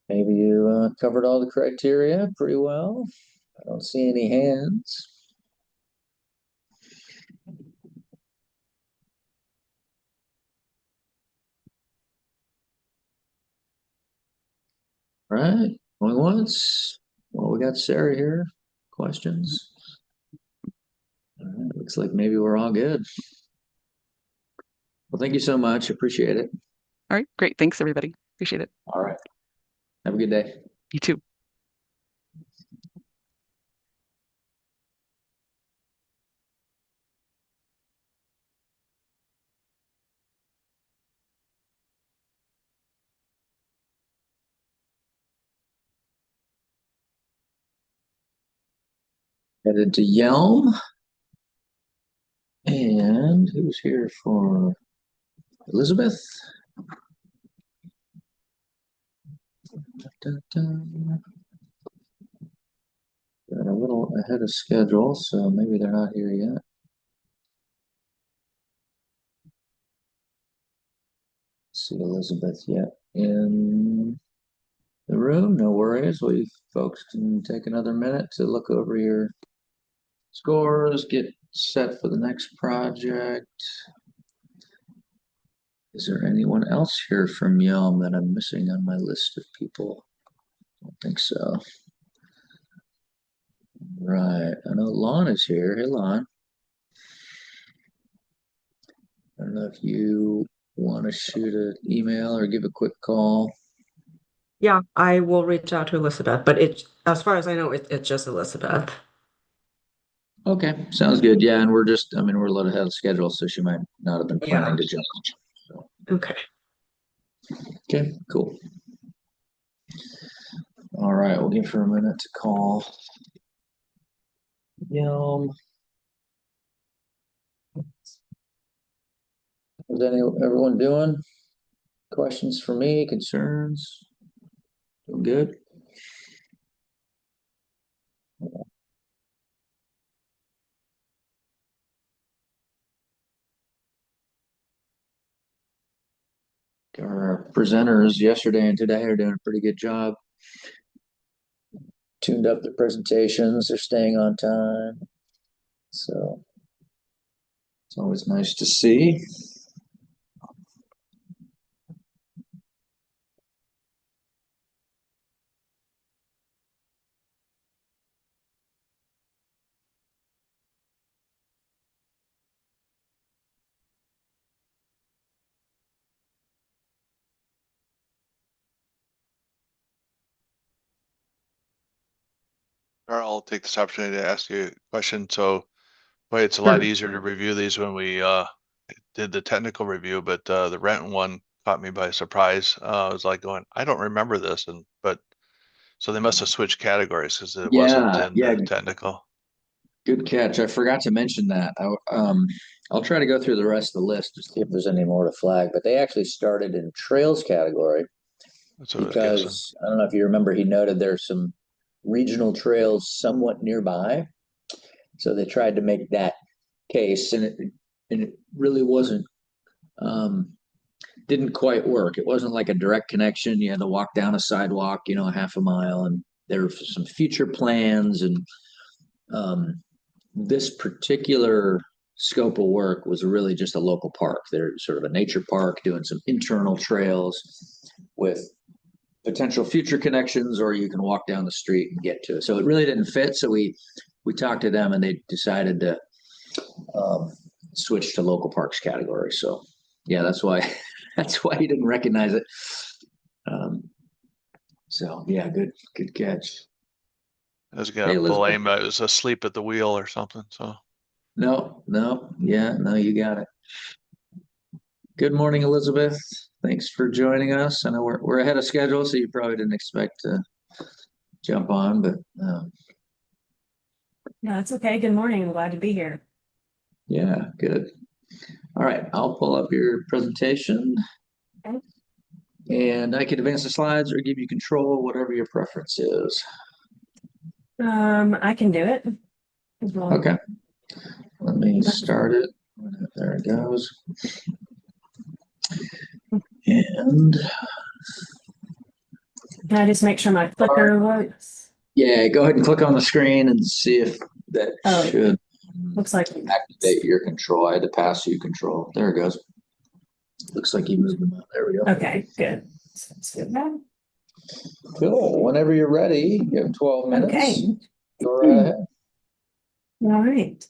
Speaker 1: Maybe you covered all the criteria pretty well. I don't see any hands. All right, going once. Well, we got Sarah here. Questions? right, looks like maybe we're all good. Well, thank you so much. Appreciate it.
Speaker 11: All right, great. Thanks, everybody. Appreciate it.
Speaker 1: All right. Have a good day.
Speaker 11: You too.
Speaker 1: Headed to Yelm. And who's here for Elizabeth? Da, da. Got a little ahead of schedule, so maybe they're not here yet. See Elizabeth yet in the room? No worries. We folks can take another minute to look over your scores, get set for the next project. Is there anyone else here from Yelm that I'm missing on my list of people? I don't think so. Right. I know Lon is here. Hey, Lon. I don't know if you want to shoot an email or give a quick call.
Speaker 12: Yeah, I will reach out to Elizabeth, but as far as I know, it's just Elizabeth.
Speaker 1: Okay, sounds good. Yeah, and we're a little ahead of schedule, so she might not have been planning
Speaker 12: Yeah.
Speaker 1: to jump. So.
Speaker 12: Okay.
Speaker 1: Okay, cool. All right, we'll give her a minute to call. Yelm. How's everyone doing? Questions for me? Concerns? Doing good? Our presenters yesterday and today are doing a pretty good job. Tuned up the presentations, they're staying on time. So it's always nice to see.
Speaker 7: Carl, I'll take this opportunity to ask you a question. So, boy, it's a lot
Speaker 12: Sure.
Speaker 7: easier to review these when we did the technical review, but the Renton one caught me by surprise. I was like going, I don't remember this, so they must have switched categories because it wasn't in the technical.
Speaker 1: Good catch. I forgot to mention that. I'll try to go through the rest of the list to see if there's any more to flag, but they actually started in trails category
Speaker 7: That's what I was guessing.
Speaker 1: because I don't know if you remember, he noted there's some regional trails somewhat nearby. So they tried to make that case, and it really wasn't, didn't quite work. It wasn't like a direct connection. You had to walk down a sidewalk, a half a mile, and there were some future plans. And this particular scope of work was really just a local park. They're sort of a nature park doing some internal trails with potential future connections, or you can walk down the street and get to it. So it really didn't fit. So we talked to them and they decided to switch to local parks category. So yeah, that's why you didn't recognize it. So yeah, good catch.
Speaker 7: I was gonna blame I was asleep at the wheel or something. So
Speaker 1: no, you got it. Good morning, Elizabeth. Thanks for joining us. I know we're ahead of schedule, so you probably didn't expect to jump on, but
Speaker 13: no, it's okay. Good morning. I'm glad to be here.
Speaker 1: Yeah, good. All right, I'll pull up your presentation.
Speaker 13: Okay.
Speaker 1: And I can advance the slides or give you control, whatever your preference is.
Speaker 13: I can do it.
Speaker 1: Okay. Let me start it. There it goes. And
Speaker 13: can I just make sure my clicker works?
Speaker 1: Yeah, go ahead and click on the screen and see if that should
Speaker 13: looks like
Speaker 1: activate your control. I had to pass you control. There it goes. Looks like you moved them out. There we go.
Speaker 13: Okay, good. So let's do that.
Speaker 1: Cool. Whenever you're ready, you have 12 minutes.
Speaker 13: Okay.
Speaker 1: Go right ahead.
Speaker 13: All right.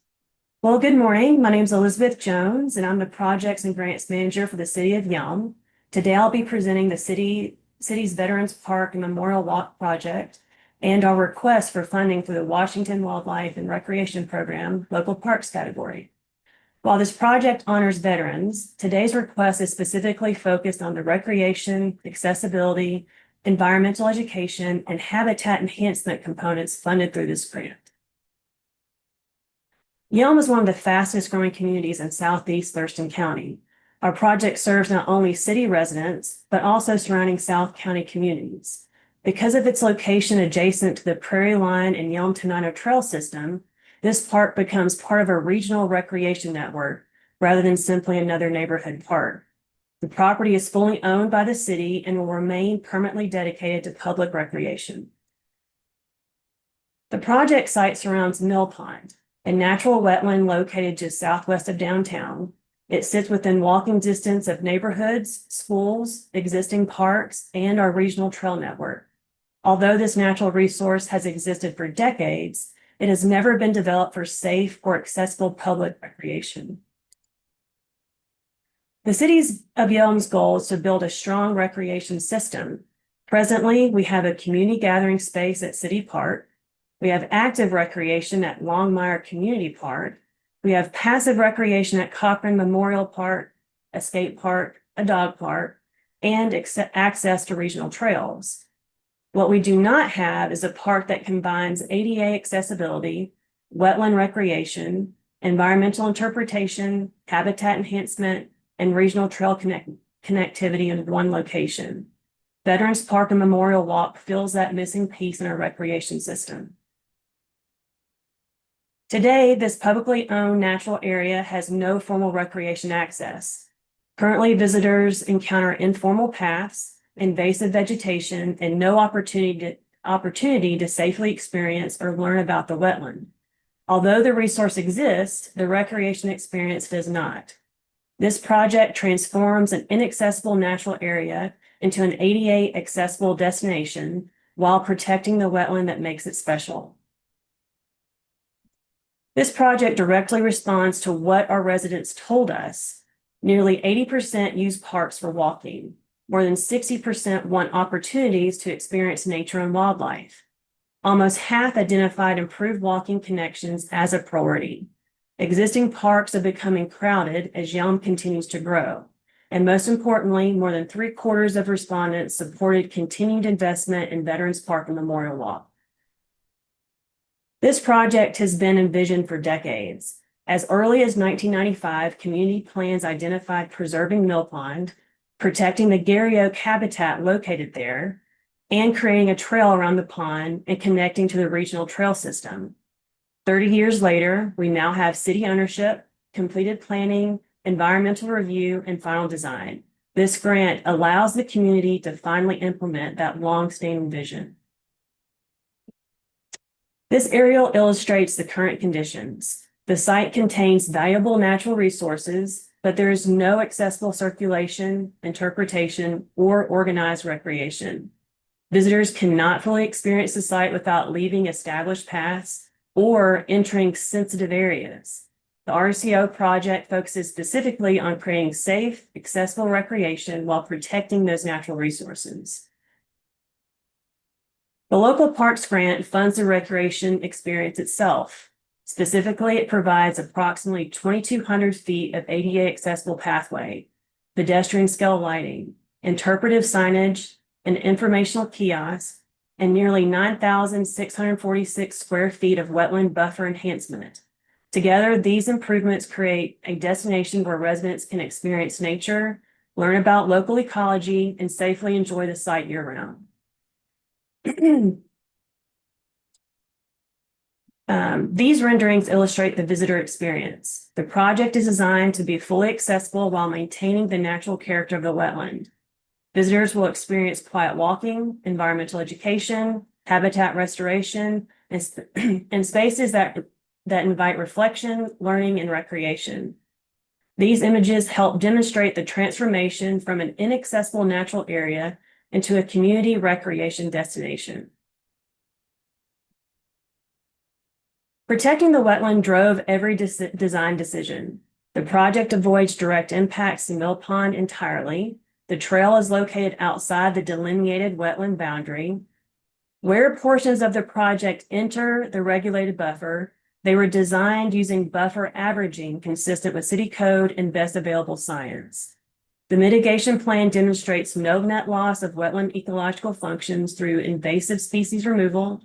Speaker 13: Well, good morning. My name is Elizabeth Jones, and I'm the Projects and Grants Manager for the City of Yelm. Today, I'll be presenting the city's Veterans Park and Memorial Walk project and our request for funding for the Washington Wildlife and Recreation Program Local Parks category. While this project honors veterans, today's request is specifically focused on the recreation, accessibility, environmental education, and habitat enhancement components funded through this grant. Yelm is one of the fastest growing communities in Southeast Thurston County. Our project serves not only city residents, but also surrounding South County communities. Because of its location adjacent to the Prairie Line and Yelm Tenino Trail system, this park becomes part of a regional recreation network rather than simply another neighborhood park. The property is fully owned by the city and will remain permanently dedicated to public recreation. The project site surrounds Mill Pond, a natural wetland located just southwest of downtown. It sits within walking distance of neighborhoods, schools, existing parks, and our regional trail network. Although this natural resource has existed for decades, it has never been developed for safe or accessible public recreation. The city's of Yelm's goal is to build a strong recreation system. Presently, we have a community gathering space at City Park. We have active recreation at Longmire Community Park. We have passive recreation at Cochran Memorial Park, a skate park, a dog park, and access to regional trails. What we do not have is a park that combines ADA accessibility, wetland recreation, environmental interpretation, habitat enhancement, and regional trail connectivity in one location. Veterans Park and Memorial Walk fills that missing piece in our recreation system. Today, this publicly owned natural area has no formal recreation access. Currently, visitors encounter informal paths, invasive vegetation, and no opportunity to safely experience or learn about the wetland. Although the resource exists, the recreation experience does not. This project transforms an inaccessible natural area into an ADA accessible destination while protecting the wetland that makes it special. This project directly responds to what our residents told us. Nearly 80% use parks for walking. More than 60% want opportunities to experience nature and wildlife. Almost half identified improved walking connections as a priority. Existing parks are becoming crowded as Yelm continues to grow. And most importantly, more than 3/4 of respondents supported continued investment in Veterans Park and Memorial Walk. This project has been envisioned for decades. As early as 1995, community plans identified preserving Mill Pond, protecting the Gary Oak habitat located there, and creating a trail around the pond and connecting to the regional trail system. 30 years later, we now have city ownership, completed planning, environmental review, and final design. This grant allows the community to finally implement that long-standing vision. This aerial illustrates the current conditions. The site contains valuable natural resources, but there is no accessible circulation, interpretation, or organized recreation. Visitors cannot fully experience the site without leaving established paths or entering sensitive areas. The RCO project focuses specifically on creating safe, accessible recreation while protecting those natural resources. The Local Parks Grant funds the recreation experience itself. Specifically, it provides approximately 2,200 feet of ADA accessible pathway, pedestrian scale lighting, interpretive signage, an informational kiosk, and nearly 9,646 square feet of wetland buffer enhancement. Together, these improvements create a destination where residents can experience nature, learn about local ecology, and safely enjoy the site year-round. These renderings illustrate the visitor experience. The project is designed to be fully accessible while maintaining the natural character of the wetland. Visitors will experience quiet walking, environmental education, habitat restoration, and spaces that invite reflection, learning, and recreation. These images help demonstrate the transformation from an inaccessible natural area into a community recreation destination. Protecting the wetland drove every design decision. The project avoids direct impacts to Mill Pond entirely. The trail is located outside the delineated wetland boundary. Where portions of the project enter the regulated buffer, they were designed using buffer averaging consistent with city code and best available science. The mitigation plan demonstrates no net loss of wetland ecological functions through invasive species removal,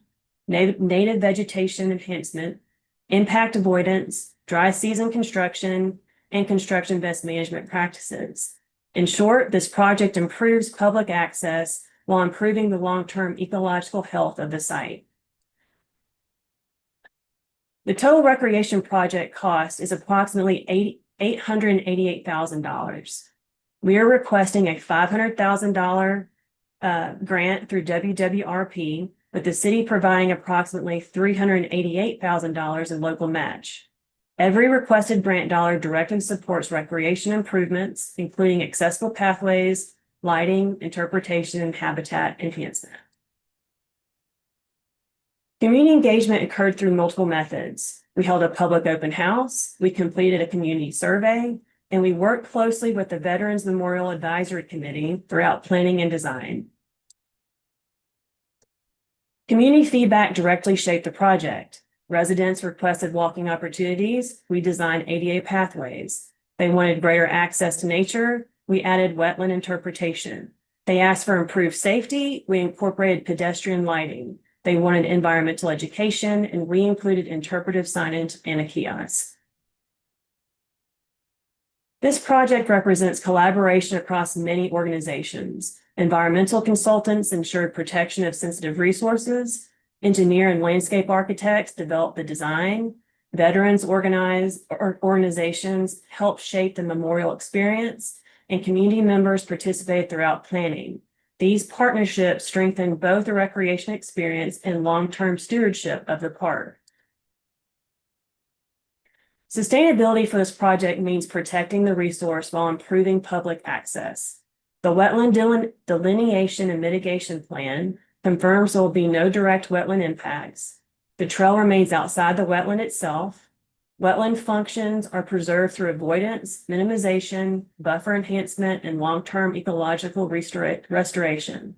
Speaker 13: native vegetation enhancement, impact avoidance, dry season construction, and construction best management practices. In short, this project improves public access while improving the long-term ecological health of the site. The total recreation project cost is approximately $888,000. We are requesting a $500,000 grant through WWRP, with the city providing approximately $388,000 in local match. Every requested grant dollar directly supports recreation improvements, including accessible pathways, lighting, interpretation, and habitat enhancement. Community engagement occurred through multiple methods. We held a public open house, we completed a community survey, and we worked closely with the Veterans Memorial Advisory Committee throughout planning and design. Community feedback directly shaped the project. Residents requested walking opportunities. We designed ADA pathways. They wanted greater access to nature. We added wetland interpretation. They asked for improved safety. We incorporated pedestrian lighting. They wanted environmental education, and we included interpretive signage and a kiosk. This project represents collaboration across many organizations. Environmental consultants ensured protection of sensitive resources. Engineer and landscape architects developed the design. Veterans organizations helped shape the memorial experience, and community members participated throughout planning. These partnerships strengthen both the recreation experience and long-term stewardship of the park. Sustainability for this project means protecting the resource while improving public access. The wetland delineation and mitigation plan confirms there will be no direct wetland impacts. The trail remains outside the wetland itself. Wetland functions are preserved through avoidance, minimization, buffer enhancement, and long-term ecological restoration.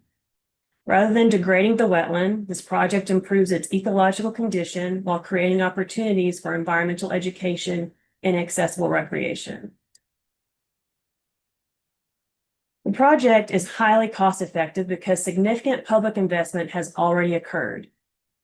Speaker 13: Rather than degrading the wetland, this project improves its ecological condition while creating opportunities for environmental education and accessible recreation. The project is highly cost-effective because significant public investment has already occurred.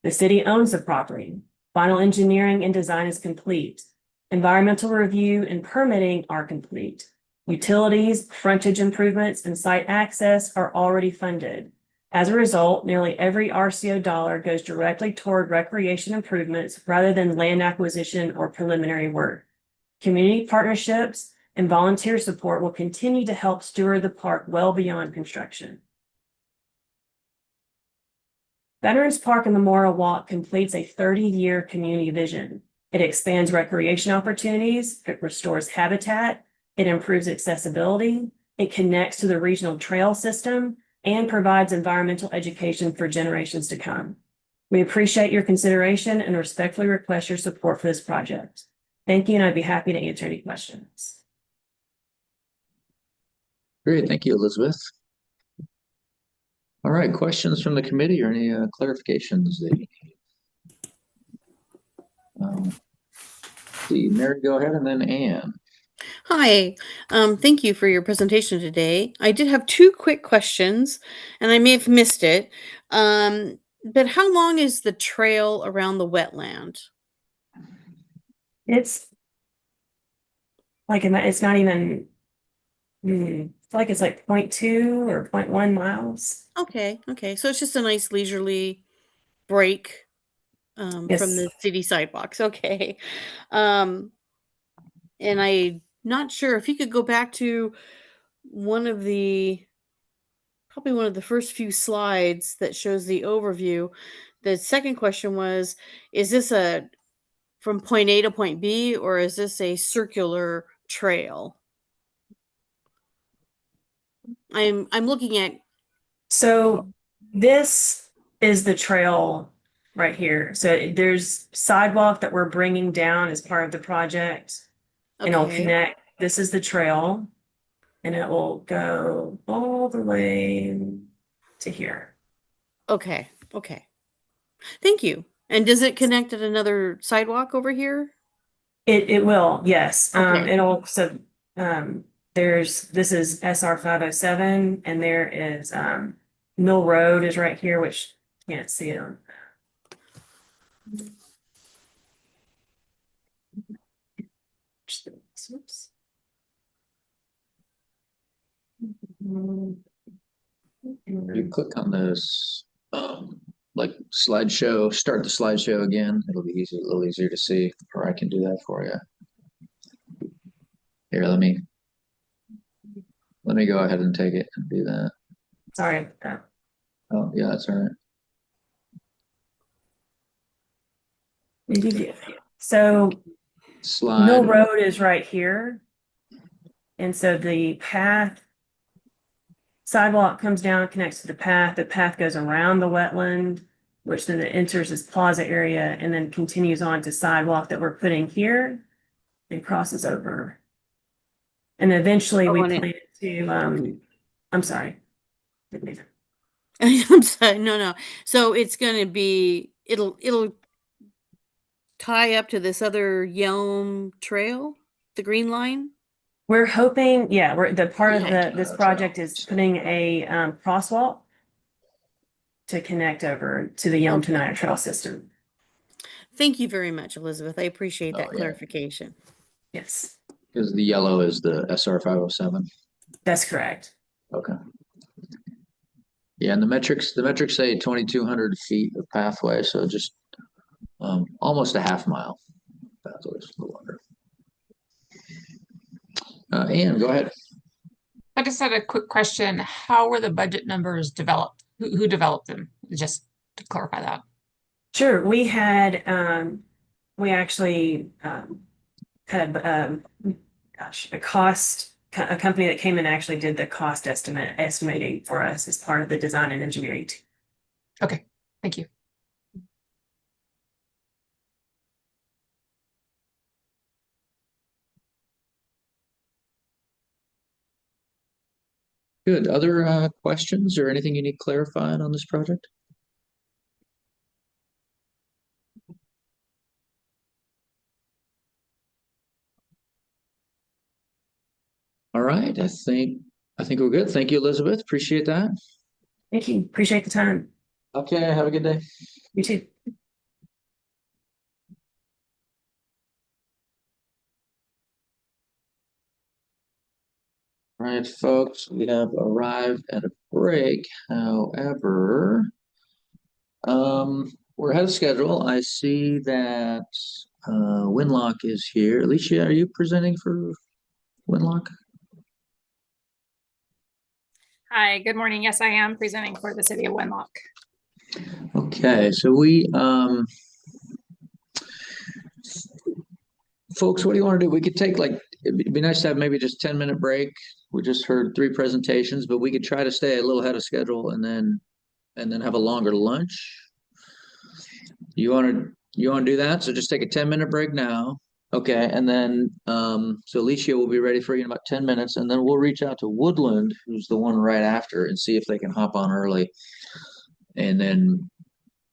Speaker 13: The city owns the property. Final engineering and design is complete. Environmental review and permitting are complete. Utilities, frontage improvements, and site access are already funded. As a result, nearly every RCO dollar goes directly toward recreation improvements rather than land acquisition or preliminary work. Community partnerships and volunteer support will continue to help steward the park well beyond construction. Veterans Park and Memorial Walk completes a 30-year community vision. It expands recreation opportunities, it restores habitat, it improves accessibility, it connects to the regional trail system, and provides environmental education for generations to come. We appreciate your consideration and respectfully request your support for this project. Thank you, and I'd be happy to answer any questions.
Speaker 1: Great, thank you, Elizabeth. All right, questions from the committee or any clarifications that you need? See, Mary, go ahead, and then Anne.
Speaker 4: Hi, thank you for your presentation today. I did have two quick questions, and I may have missed it. But how long is the trail around the wetland?
Speaker 13: It's like it's not even. It's like 0.2 or 0.1 miles.
Speaker 4: Okay, so it's just a nice leisurely break from the city sidewalks. Okay, and I'm not sure if you could go back to probably one of the first few slides that shows the overview. The second question was, is this from point A to point B, or is this a circular trail? I'm looking at.
Speaker 13: So this is the trail right here. So there's sidewalk that we're bringing down as part of the project. And it'll
Speaker 4: Okay.
Speaker 13: connect, this is the trail, and it will go all the way to here.
Speaker 4: Okay. Okay. Thank you. And does it connect at another sidewalk over here?
Speaker 13: It will, yes.
Speaker 4: Okay.
Speaker 13: It'll, so, this is SR 507, and there is, Mill Road is right here, which you can't see it on. Oops.
Speaker 1: You click on this, like slideshow, start the slideshow again. It'll be easy, a little easier to see, or I can do that for you. Here, let me go ahead and take it and do that.
Speaker 13: Sorry about that.
Speaker 1: Oh, yeah, that's all right.
Speaker 13: So
Speaker 1: Slide.
Speaker 13: Mill Road is right here. And so the path, sidewalk comes down, connects to the path. The path goes around the wetland, which then it enters this plaza area and then continues on to sidewalk that we're putting here and crosses over. And eventually we plan to, I'm sorry.
Speaker 4: I'm sorry. No. So it's going to be, it'll tie up to this other Yelm trail, the green line.
Speaker 13: We're hoping, yeah, the part of
Speaker 4: Okay.
Speaker 13: this project is putting a crosswalk to connect over to the Yelm
Speaker 4: Okay.
Speaker 13: Tenaya Trail system.
Speaker 4: Thank you very much, Elizabeth. I appreciate that
Speaker 1: yeah.
Speaker 4: clarification.
Speaker 13: Yes,
Speaker 1: Because the yellow is the SR 507.
Speaker 13: that's correct.
Speaker 1: Okay. Yeah, and the metrics say 2,200 feet of pathway, so just almost a half mile. Pathway is a little under. Ann, go ahead.
Speaker 3: I just had a quick question. How were the budget numbers developed? Who developed them? Just to clarify that.
Speaker 13: Sure. We had, we actually had, a company that came and actually did the cost estimating for us as part of the design and engineering team.
Speaker 3: Okay, thank you.
Speaker 1: Good. Other questions or anything you need clarified on this project? All right. I think we're good. Thank you, Elizabeth. Appreciate that.
Speaker 13: Thank you. Appreciate the time.
Speaker 1: Okay. Have a good day.
Speaker 13: You too.
Speaker 1: All right, folks, we have arrived at a break. However, we're ahead of schedule. I see that Winlock is here. Alicia, are you presenting for Winlock?
Speaker 14: Hi, good morning. Yes, I am presenting for the city of Wenlock.
Speaker 1: Okay, so we folks, what do you want to do? We could take it'd be nice to have maybe just 10-minute break. We just heard 3 presentations, but we could try to stay a little ahead of schedule and then have a longer lunch. You want to do that? So just take a 10-minute break now. Okay, and then so Alicia will be ready for you in about 10 minutes, and then we'll reach out to Woodland, who's the one right after, and see if they can hop on early. And then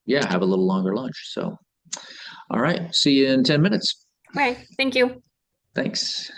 Speaker 1: yeah, have a little longer lunch. So all right, see you in 10 minutes.
Speaker 14: Okay, thank you.
Speaker 1: Thanks.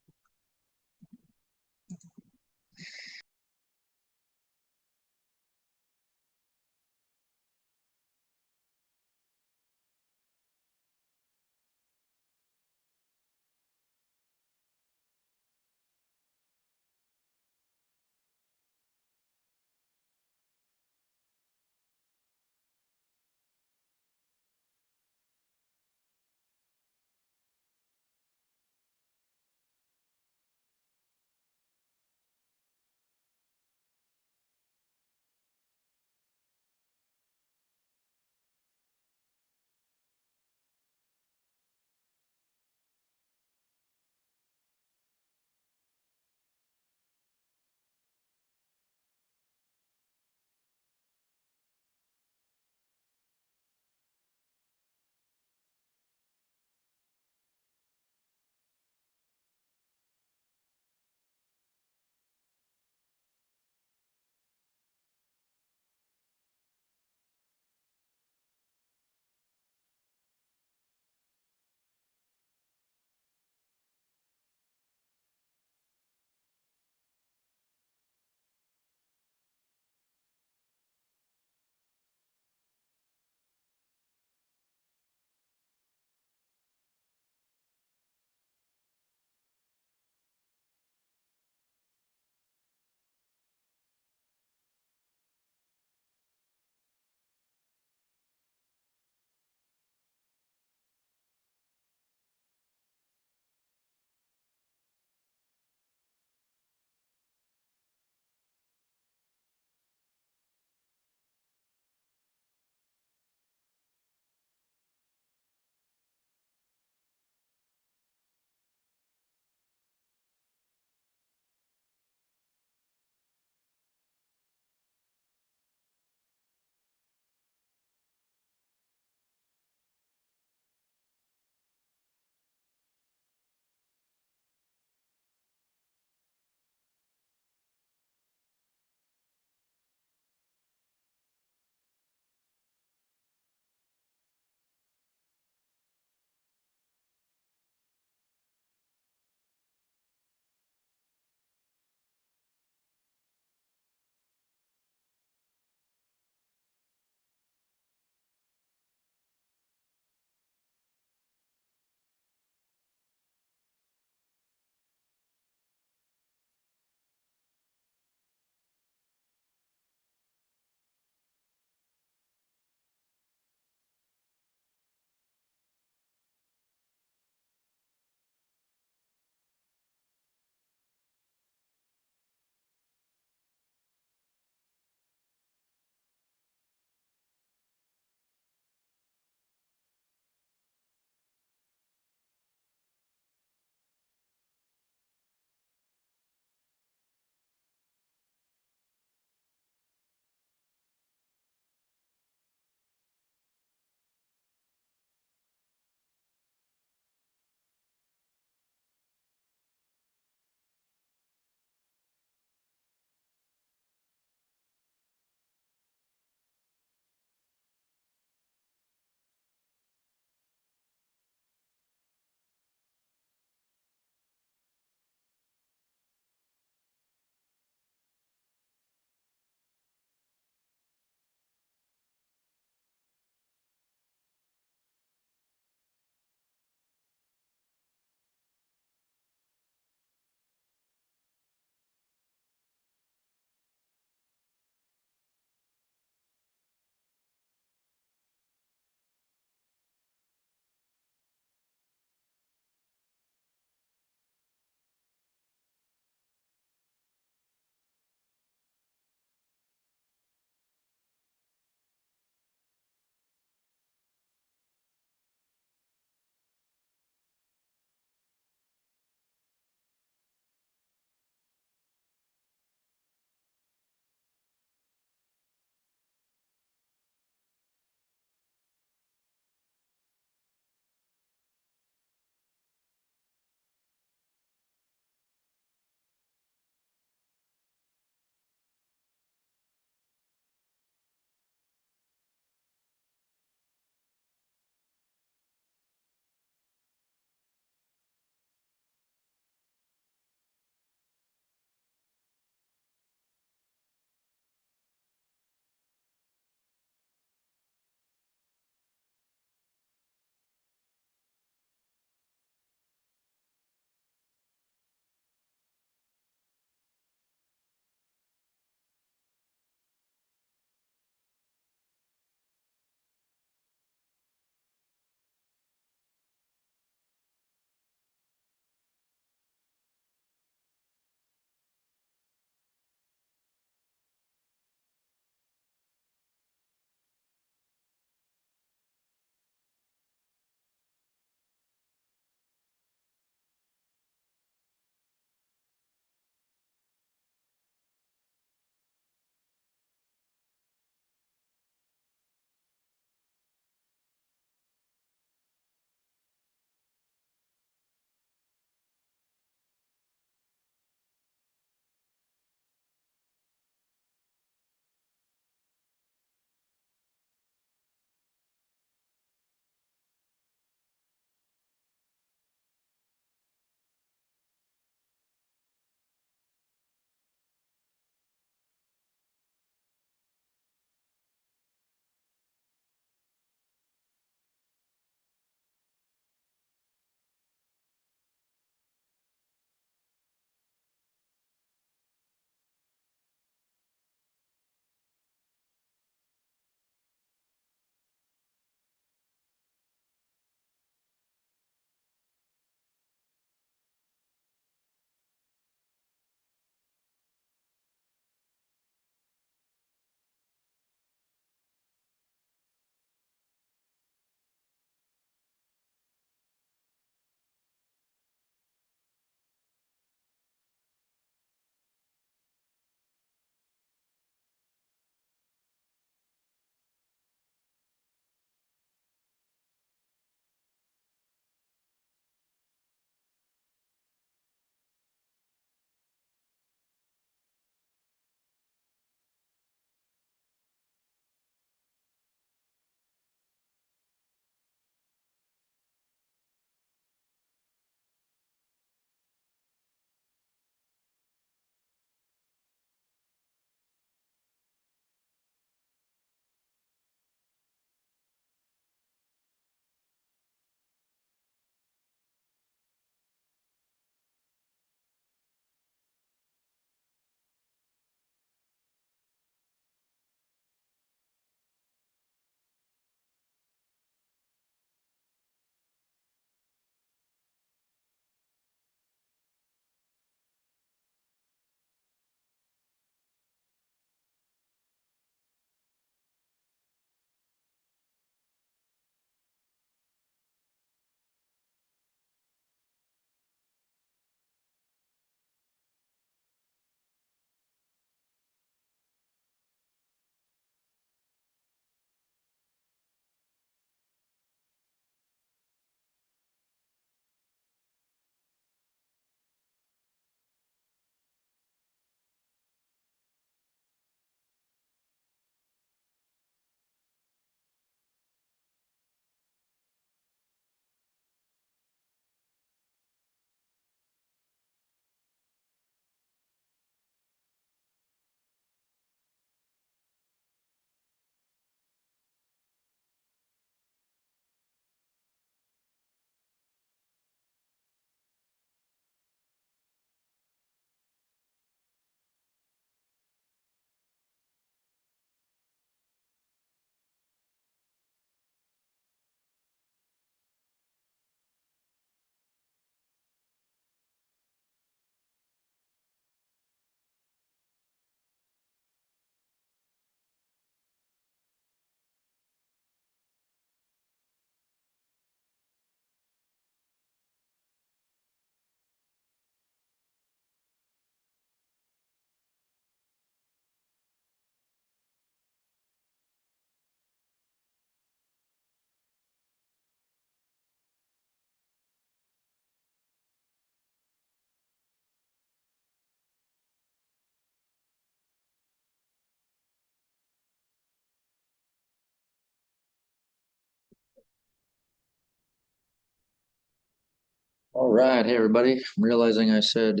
Speaker 1: All right, hey everybody. I'm realizing I said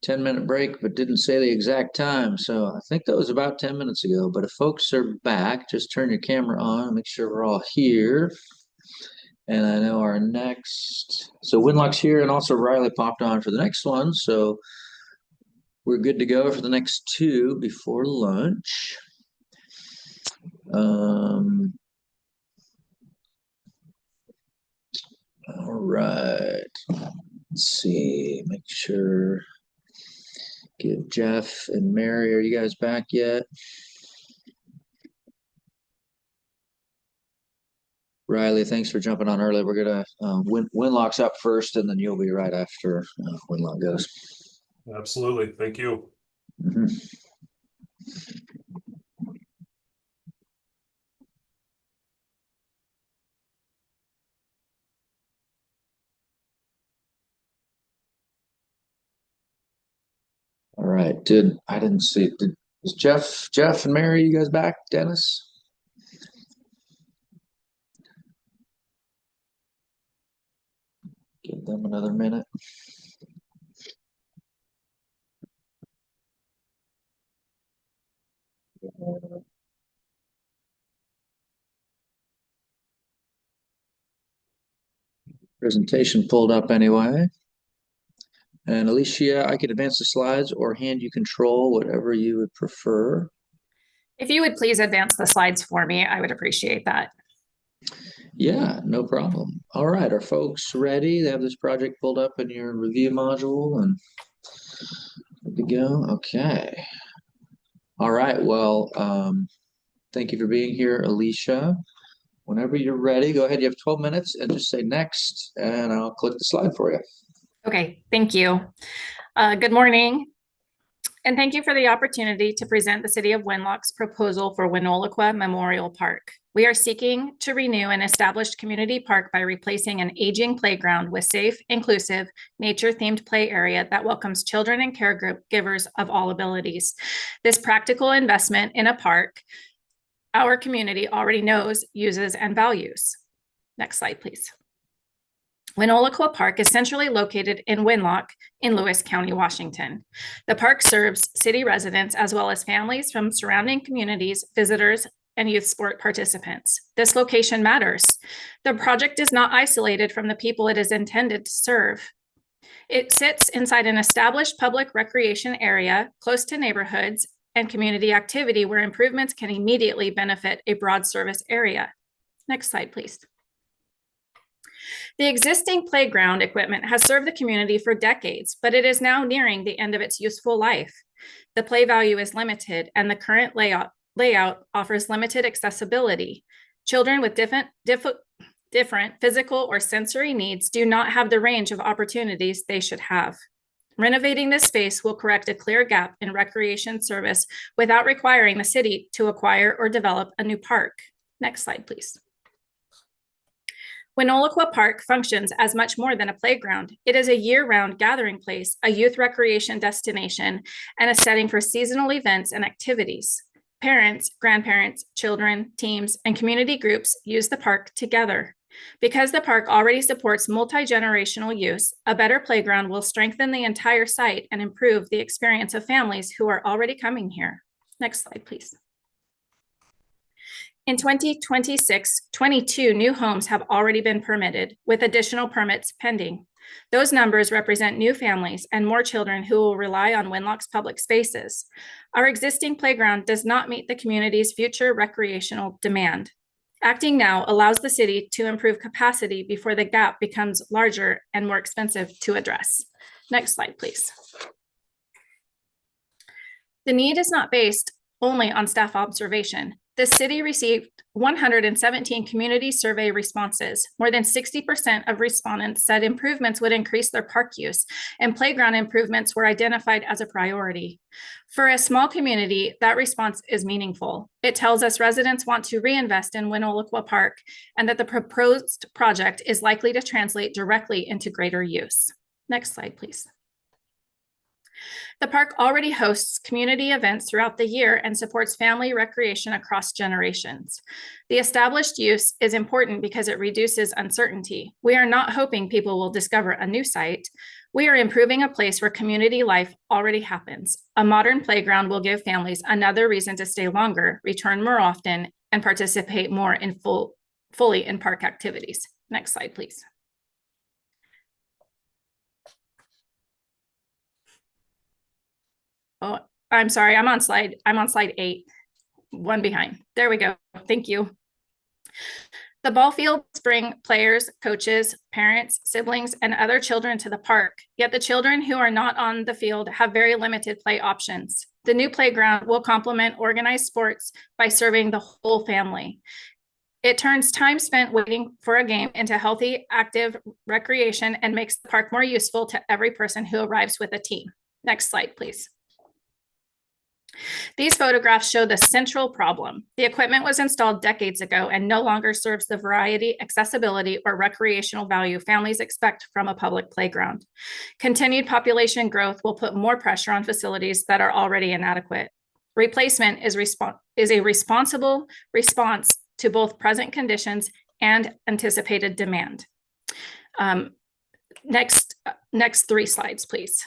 Speaker 1: 10-minute break, but didn't say the exact time. So I think that was about 10 minutes ago. But if folks are back, just turn your camera on, make sure we're all here. And I know our next, so Winlock's here, and also Riley popped on for the next one. So we're good to go for the next two before lunch. All right. Let's see, make sure. Give Jeff and Mary, are you guys back yet? Riley, thanks for jumping on early. We're gonna Winlock's up first, and then you'll be right after Winlock goes.
Speaker 15: Absolutely, thank you.
Speaker 1: Mhm. All right, I didn't see, is Jeff and Mary, you guys back? Dennis? Give them another minute. Presentation pulled up anyway. And Alicia, I could advance the slides or hand you control, whatever you would prefer.
Speaker 14: If you would please advance the slides for me, I would appreciate that.
Speaker 1: Yeah, no problem. All right, are folks ready? They have this project pulled up in your review module and good to go? Okay. All right, well, thank you for being here, Alicia. Whenever you're ready, go ahead. You have 12 minutes and just say next, and I'll click the slide for you.
Speaker 14: Okay, thank you. Good morning. And thank you for the opportunity to present the City of Winlock's proposal for Winoliqua Memorial Park. We are seeking to renew an established community park by replacing an aging playground with safe, inclusive, nature-themed play area that welcomes children and caregivers of all abilities. This practical investment in a park our community already knows, uses, and values. Next slide, please. Winoliqua Park is centrally located in Winlock in Lewis County, Washington. The park serves city residents as well as families from surrounding communities, visitors, and youth sport participants. This location matters. The project is not isolated from the people it is intended to serve. It sits inside an established public recreation area close to neighborhoods and community activity where improvements can immediately benefit a broad service area. Next slide, please. The existing playground equipment has served the community for decades, but it is now nearing the end of its useful life. The play value is limited, and the current layout offers limited accessibility. Children with different physical or sensory needs do not have the range of opportunities they should have. Renovating this space will correct a clear gap in recreation service without requiring the city to acquire or develop a new park. Next slide, please. Winoliqua Park functions as much more than a playground. It is a year-round gathering place, a youth recreation destination, and a setting for seasonal events and activities. Parents, grandparents, children, teams, and community groups use the park together. Because the park already supports multi-generational use, a better playground will strengthen the entire site and improve the experience of families who are already coming here. Next slide, please. In 2026, 22 new homes have already been permitted, with additional permits pending. Those numbers represent new families and more children who will rely on Winlock's public spaces. Our existing playground does not meet the community's future recreational demand. Acting now allows the city to improve capacity before the gap becomes larger and more expensive to address. Next slide, please. The need is not based only on staff observation. The city received 117 community survey responses. More than 60% of respondents said improvements would increase their park use, and playground improvements were identified as a priority. For a small community, that response is meaningful. It tells us residents want to reinvest in Winoliqua Park and that the proposed project is likely to translate directly into greater use. Next slide, please. The park already hosts community events throughout the year and supports family recreation across generations. The established use is important because it reduces uncertainty. We are not hoping people will discover a new site. We are improving a place where community life already happens. A modern playground will give families another reason to stay longer, return more often, and participate more in fully in park activities. Next slide, please. Oh, I'm sorry, I'm on slide 8, one behind. There we go. Thank you. The ball fields bring players, coaches, parents, siblings, and other children to the park, yet the children who are not on the field have very limited play options. The new playground will complement organized sports by serving the whole family. It turns time spent waiting for a game into healthy, active recreation and makes the park more useful to every person who arrives with a team. Next slide, please. These photographs show the central problem. The equipment was installed decades ago and no longer serves the variety, accessibility, or recreational value families expect from a public playground. Continued population growth will put more pressure on facilities that are already inadequate. Replacement is a responsible response to both present conditions and anticipated demand. Next 3 slides, please.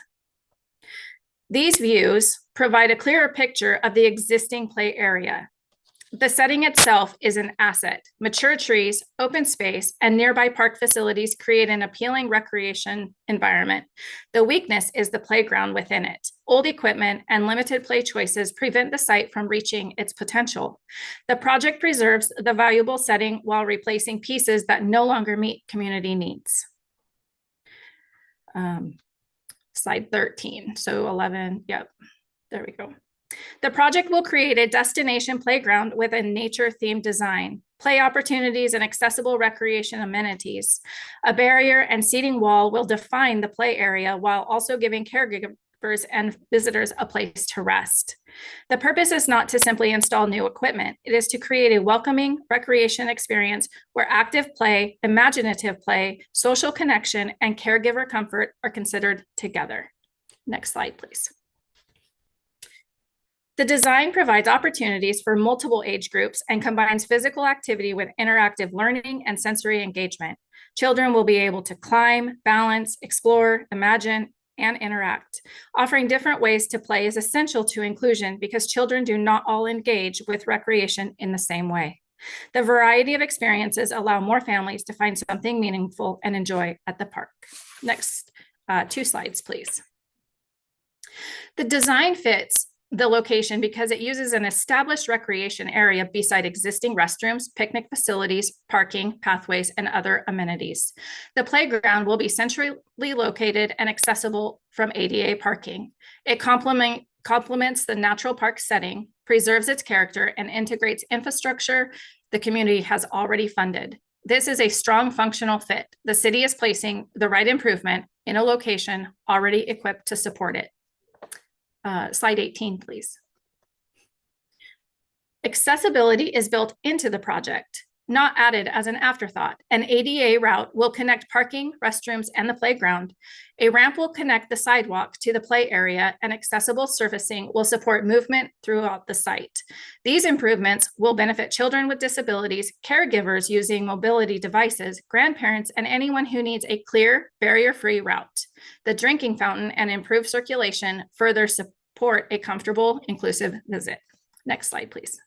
Speaker 14: These views provide a clearer picture of the existing play area. The setting itself is an asset. Mature trees, open space, and nearby park facilities create an appealing recreation environment. The weakness is the playground within it. Old equipment and limited play choices prevent the site from reaching its potential. The project preserves the valuable setting while replacing pieces that no longer meet community needs. Slide 13, so 11, yep, there we go. The project will create a destination playground with a nature-themed design, play opportunities and accessible recreation amenities. A barrier and seating wall will define the play area while also giving caregivers and visitors a place to rest. The purpose is not to simply install new equipment. It is to create a welcoming recreation experience where active play, imaginative play, social connection, and caregiver comfort are considered together. Next slide, please. The design provides opportunities for multiple age groups and combines physical activity with interactive learning and sensory engagement. Children will be able to climb, balance, explore, imagine, and interact. Offering different ways to play is essential to inclusion because children do not all engage with recreation in the same way. The variety of experiences allow more families to find something meaningful and enjoy at the park. Next, 2 slides, please. The design fits the location because it uses an established recreation area beside existing restrooms, picnic facilities, parking, pathways, and other amenities. The playground will be centrally located and accessible from ADA parking. It complements the natural park setting, preserves its character, and integrates infrastructure the community has already funded. This is a strong functional fit. The city is placing the right improvement in a location already equipped to support it. Slide 18, please. Accessibility is built into the project, not added as an afterthought. An ADA route will connect parking, restrooms, and the playground. A ramp will connect the sidewalk to the play area, and accessible surfacing will support movement throughout the site. These improvements will benefit children with disabilities, caregivers using mobility devices, grandparents, and anyone who needs a clear, barrier-free route. The drinking fountain and improved circulation further support a comfortable, inclusive visit. Next slide, please.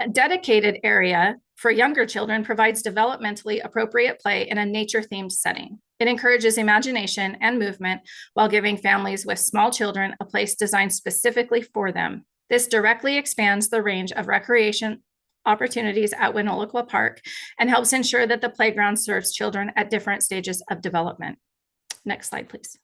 Speaker 14: A dedicated area for younger children provides developmentally appropriate play in a nature-themed setting. It encourages imagination and movement while giving families with small children a place designed specifically for them. This directly expands the range of recreation opportunities at Winnequa Park and helps ensure that the playground serves children at different stages of development. Next slide, please.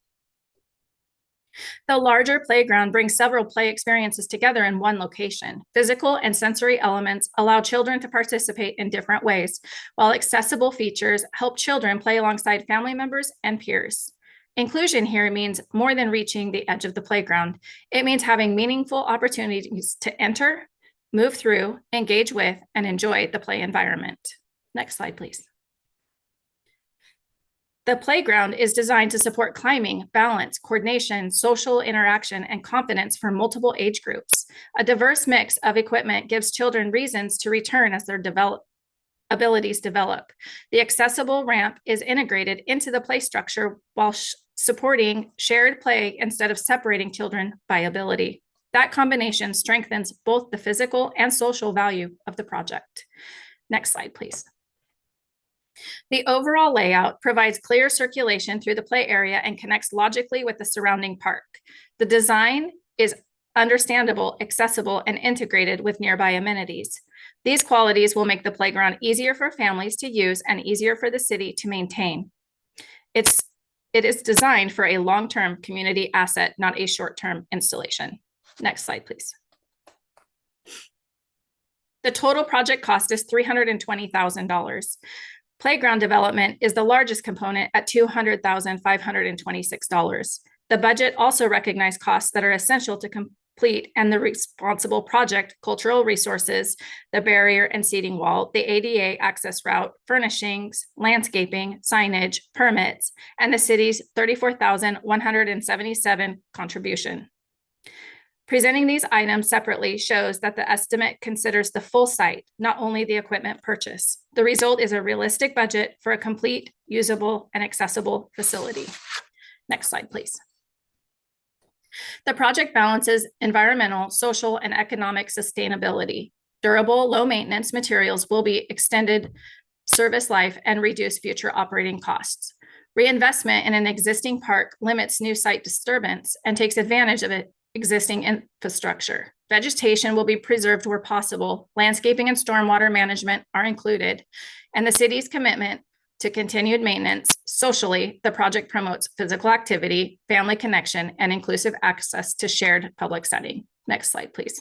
Speaker 14: The larger playground brings several play experiences together in one location. Physical and sensory elements allow children to participate in different ways, while accessible features help children play alongside family members and peers. Inclusion here means more than reaching the edge of the playground. It means having meaningful opportunities to enter, move through, engage with, and enjoy the play environment. Next slide, please. The playground is designed to support climbing, balance, coordination, social interaction, and confidence for multiple age groups. A diverse mix of equipment gives children reasons to return as their abilities develop. The accessible ramp is integrated into the play structure while supporting shared play instead of separating children by ability. That combination strengthens both the physical and social value of the project. Next slide, please. The overall layout provides clear circulation through the play area and connects logically with the surrounding park. The design is understandable, accessible, and integrated with nearby amenities. These qualities will make the playground easier for families to use and easier for the city to maintain. It is designed for a long-term community asset, not a short-term installation. Next slide, please. The total project cost is $320,000. Playground development is the largest component at $200,526. The budget also recognized costs that are essential to complete and the responsible project, cultural resources, the barrier and seating wall, the ADA access route, furnishings, landscaping, signage, permits, and the city's $34,177 contribution. Presenting these items separately shows that the estimate considers the full site, not only the equipment purchase. The result is a realistic budget for a complete, usable, and accessible facility. Next slide, please. The project balances environmental, social, and economic sustainability. Durable, low-maintenance materials will be extended service life and reduce future operating costs. Reinvestment in an existing park limits new site disturbance and takes advantage of existing infrastructure. Vegetation will be preserved where possible. Landscaping and stormwater management are included, and the city's commitment to continued maintenance. Socially, the project promotes physical activity, family connection, and inclusive access to shared public setting. Next slide, please.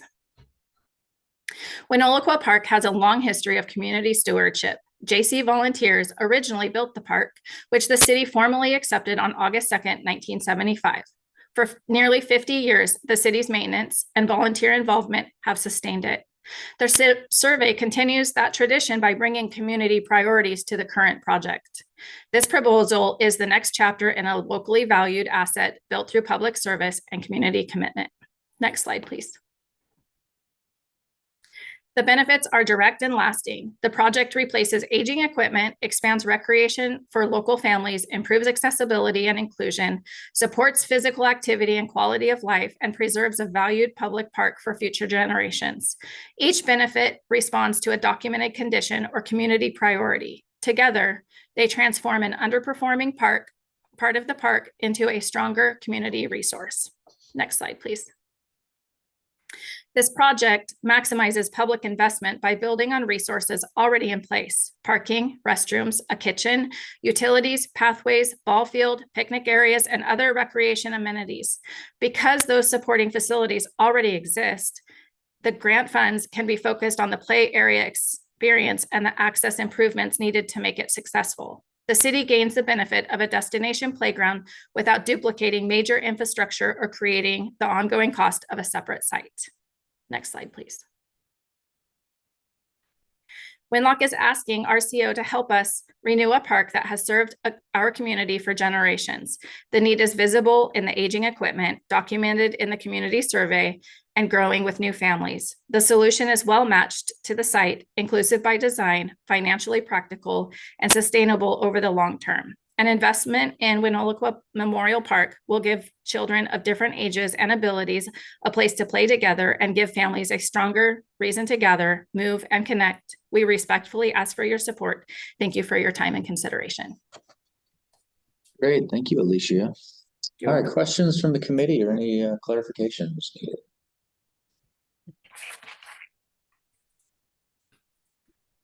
Speaker 14: Winolequa Park has a long history of community stewardship. JC volunteers originally built the park, which the city formally accepted on August 2nd, 1975. For nearly 50 years, the city's maintenance and volunteer involvement have sustained it. Their survey continues that tradition by bringing community priorities to the current project. This proposal is the next chapter in a locally valued asset built through public service and community commitment. Next slide, please. The benefits are direct and lasting. The project replaces aging equipment, expands recreation for local families, improves accessibility and inclusion, supports physical activity and quality of life, and preserves a valued public park for future generations. Each benefit responds to a documented condition or community priority. Together, they transform an underperforming part of the park into a stronger community resource. Next slide, please. This project maximizes public investment by building on resources already in place: parking, restrooms, a kitchen, utilities, pathways, ball field, picnic areas, and other recreation amenities. Because those supporting facilities already exist, the grant funds can be focused on the play area experience and the access improvements needed to make it successful. The city gains the benefit of a destination playground without duplicating major infrastructure or creating the ongoing cost of a separate site. Next slide, please. Winlock is asking RCO to help us renew a park that has served our community for generations. The need is visible in the aging equipment, documented in the community survey, and growing with new families. The solution is well matched to the site, inclusive by design, financially practical, and sustainable over the long term. An investment in Winolequa Memorial Park will give children of different ages and abilities a place to play together and give families a stronger reason to gather, move, and connect. We respectfully ask for your support. Thank you for your time and consideration.
Speaker 1: Great, thank you, Alicia. All right, questions from the committee or any clarifications needed?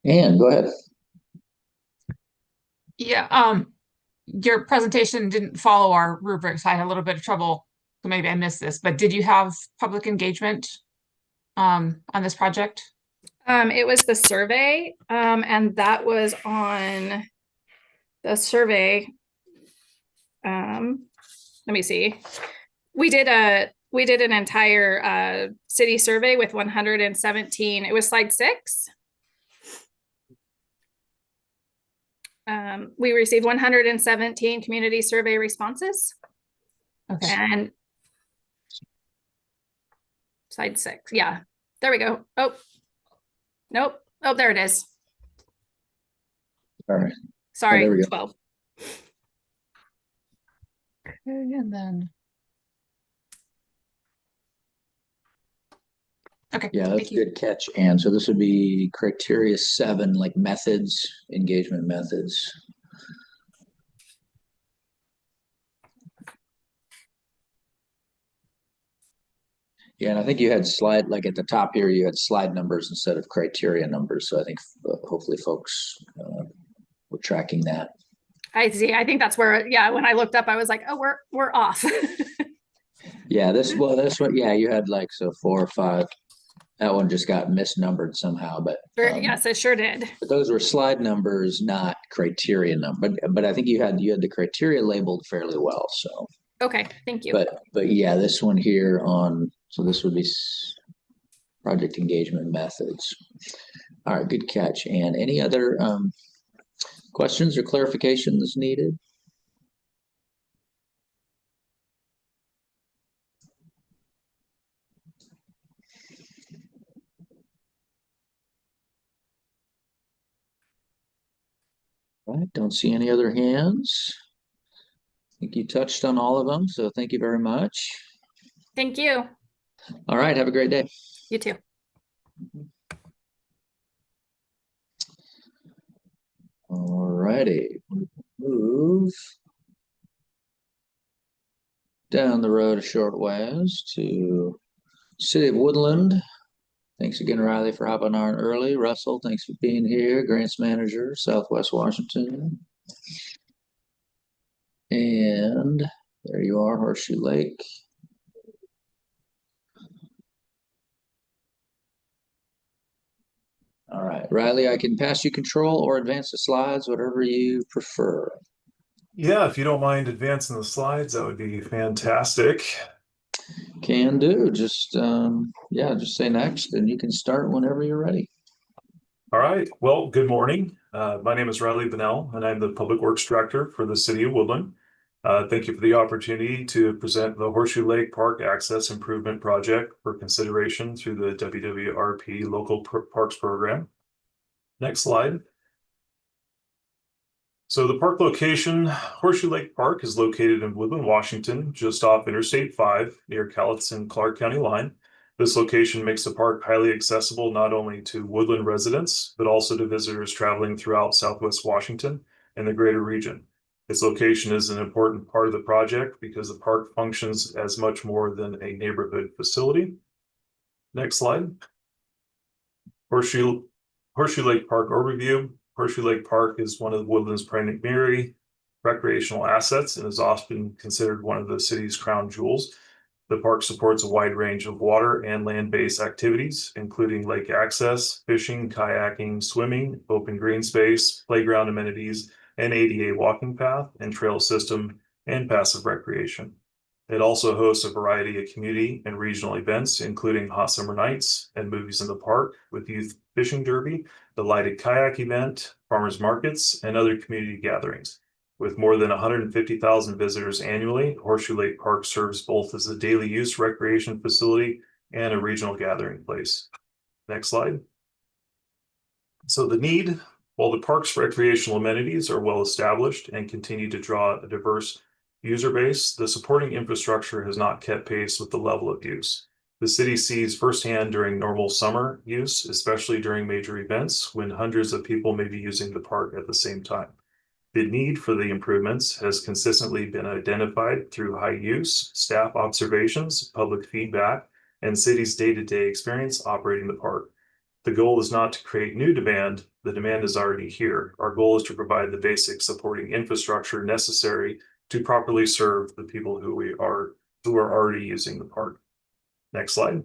Speaker 1: Anne, go ahead.
Speaker 3: Yeah, your presentation didn't follow our rubrics. I had a little bit of trouble, so maybe I missed this, but did you have public engagement on this project?
Speaker 14: It was the survey, and that was on the survey. Let me see. We did an entire city survey with 117. It was slide 6. We received 117 community survey responses.
Speaker 3: Okay.
Speaker 14: And slide 6. Yeah, there we go. Oh, nope. Oh, there it is.
Speaker 1: All right.
Speaker 14: Sorry,
Speaker 1: there we go.
Speaker 14: 12.
Speaker 3: Okay, and then. Okay.
Speaker 1: Yeah, that's
Speaker 3: thank you.
Speaker 1: a good catch, Anne. So this would be criteria 7, like methods, engagement methods. Yeah, and I think you had slide, like at the top here, you had slide numbers instead of criteria numbers. So I think hopefully folks were tracking that.
Speaker 14: I see. I think that's where, yeah, when I looked up, I was like, oh, we're off.
Speaker 1: Yeah, this one, yeah, you had like, so 4 or 5. That one just got misnumbered somehow, but
Speaker 14: Yes, it sure did.
Speaker 1: but those were slide numbers, not criteria number. But I think you had the criteria labeled fairly well. So
Speaker 14: Okay, thank you.
Speaker 1: but yeah, this one here on, so this would be project engagement methods. All right, good catch. And any other questions or clarifications needed? All right, don't see any other hands. I think you touched on all of them, so thank you very much.
Speaker 14: Thank you.
Speaker 1: All right, have a great day.
Speaker 14: You too.
Speaker 1: All righty, move down the road a short ways to City of Woodland. Thanks again, Riley, for hopping on early. Russell, thanks for being here. Grants Manager, Southwest Washington. And there you are, Horseshoe Lake. All right, Riley, I can pass you control or advance the slides, whatever you prefer.
Speaker 15: Yeah, if you don't mind advancing the slides, that would be fantastic.
Speaker 1: Can do. Just yeah, just say next and you can start whenever you're ready.
Speaker 15: All right. Well, good morning. My name is Riley Bennell, and I'm the Public Works Director for the City of Woodland. Thank you for the opportunity to present the Horseshoe Lake Park Access Improvement Project for consideration through the WWRP Local Parks Program. Next slide. So the park location, Horseshoe Lake Park, is located in Woodland, Washington, just off Interstate 5 near Cowlitz and Clark County line. This location makes the park highly accessible not only to Woodland residents, but also to visitors traveling throughout Southwest Washington and the greater region. Its location is an important part of the project because the park functions as much more than a neighborhood facility. Next slide. Horseshoe Lake Park overview. Horseshoe Lake Park is one of Woodland's primary recreational assets and is often considered one of the city's crown jewels. The park supports a wide range of water and land-based activities, including lake access, fishing, kayaking, swimming, open green space, playground amenities, an ADA walking path and trail system, and passive recreation. It also hosts a variety of community and regional events, including hot summer nights and movies in the park with youth fishing derby, the lighted kayak event, farmers markets, and other community gatherings. With more than 150,000 visitors annually, Horseshoe Lake Park serves both as a daily use recreation facility and a regional gathering place. Next slide. So the need, while the park's recreational amenities are well established and continue to draw a diverse user base, the supporting infrastructure has not kept pace with the level of use. The city sees firsthand during normal summer use, especially during major events when hundreds of people may be using the park at the same time. The need for the improvements has consistently been identified through high use, staff observations, public feedback, and city's day-to-day experience operating the park. The goal is not to create new demand. The demand is already here. Our goal is to provide the basic supporting infrastructure necessary to properly serve the people who are already using the park. Next slide.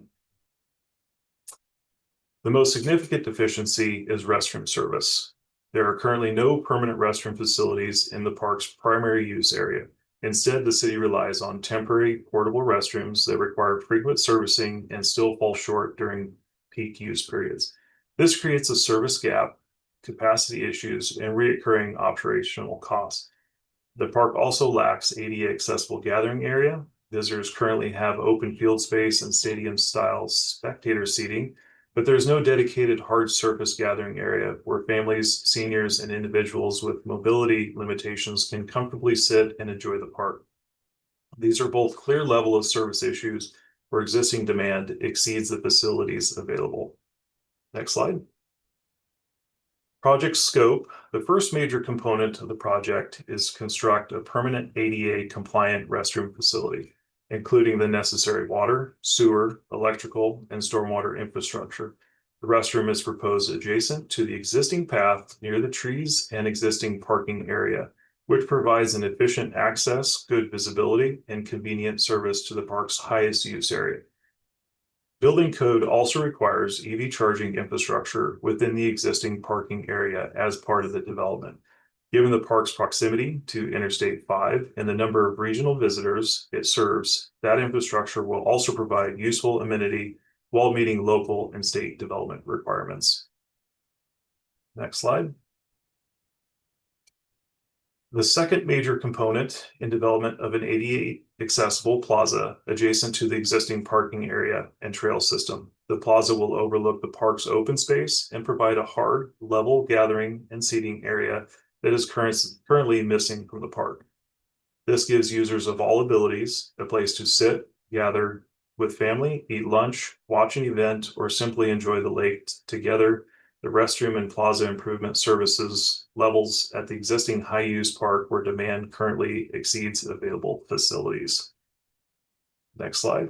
Speaker 15: The most significant deficiency is restroom service. There are currently no permanent restroom facilities in the park's primary use area. Instead, the city relies on temporary portable restrooms that require frequent servicing and still fall short during peak use periods. This creates a service gap capacity issues, and reoccurring operational costs. The park also lacks ADA accessible gathering area. Visitors currently have open field space and stadium-style spectator seating, but there's no dedicated hard surface gathering area where families, seniors, and individuals with mobility limitations can comfortably sit and enjoy the park. These are both clear level of service issues where existing demand exceeds the facilities available. Next slide. Project scope. The first major component of the project is construct a permanent ADA compliant restroom facility, including the necessary water, sewer, electrical, and stormwater infrastructure. The restroom is proposed adjacent to the existing path near the trees and existing parking area, which provides an efficient access, good visibility, and convenient service to the park's highest use area. Building code also requires EV charging infrastructure within the existing parking area as part of the development. Given the park's proximity to Interstate 5 and the number of regional visitors it serves, that infrastructure will also provide useful amenity while meeting local and state development requirements. Next slide. The second major component in development of an ADA accessible plaza adjacent to the existing parking area and trail system. The plaza will overlook the park's open space and provide a hard, level gathering and seating area that is currently missing from the park. This gives users of all abilities a place to sit, gather with family, eat lunch, watch an event, or simply enjoy the lake together. The restroom and plaza improvement services levels at the existing high-use park where demand currently exceeds available facilities. Next slide.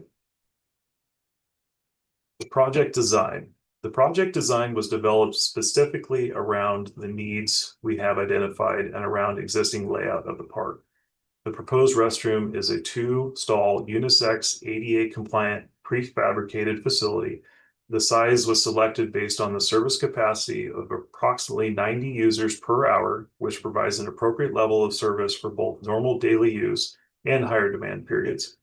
Speaker 15: The project design. The project design was developed specifically around the needs we have identified and around existing layout of the park. The proposed restroom is a 2-stall unisex ADA compliant prefabricated facility. The size was selected based on the service capacity of approximately 90 users per hour, which provides an appropriate level of service for both normal daily use and higher demand periods.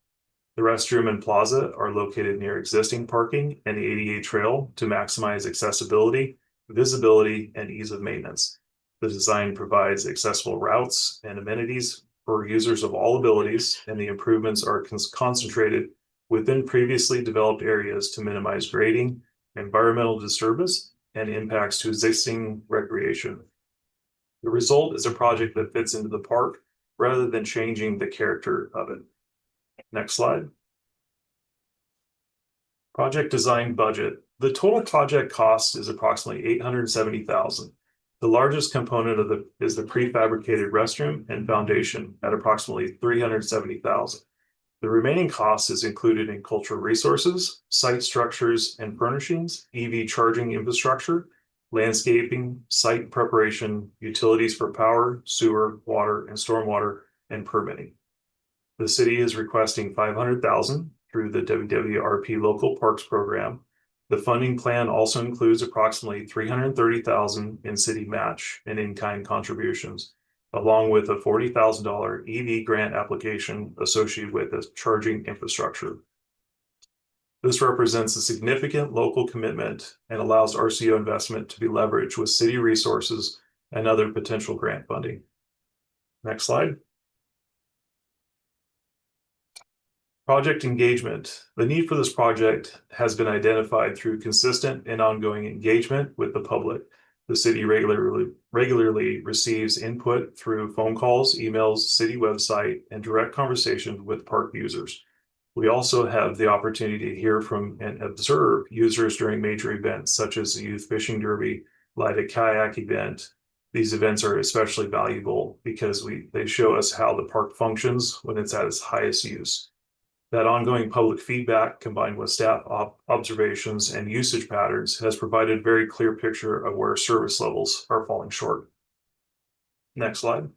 Speaker 15: The restroom and plaza are located near existing parking and the ADA trail to maximize accessibility, visibility, and ease of maintenance. The design provides accessible routes and amenities for users of all abilities, and the improvements are concentrated within previously developed areas to minimize grading, environmental disturbance, and impacts to existing recreation. The result is a project that fits into the park rather than changing the character of it. Next slide. Project design budget. The total project cost is approximately $870,000. The largest component is the prefabricated restroom and foundation at approximately $370,000. The remaining cost is included in cultural resources, site structures and furnishings, EV charging infrastructure, landscaping, site preparation, utilities for power, sewer, water, and stormwater, and permitting. The city is requesting $500,000 through the WWRP Local Parks Program. The funding plan also includes approximately $330,000 in city match and in-kind contributions, along with a $40,000 EV grant application associated with the charging infrastructure. This represents a significant local commitment and allows RCO investment to be leveraged with city resources and other potential grant funding. Next slide. Project engagement. The need for this project has been identified through consistent and ongoing engagement with the public. The city regularly receives input through phone calls, emails, city website, and direct conversation with park users. We also have the opportunity to hear from and observe users during major events such as the Youth Fishing Derby, Light a Kayak event. These events are especially valuable because they show us how the park functions when it's at its highest use. That ongoing public feedback combined with staff observations and usage patterns has provided a very clear picture of where service levels are falling short. Next slide.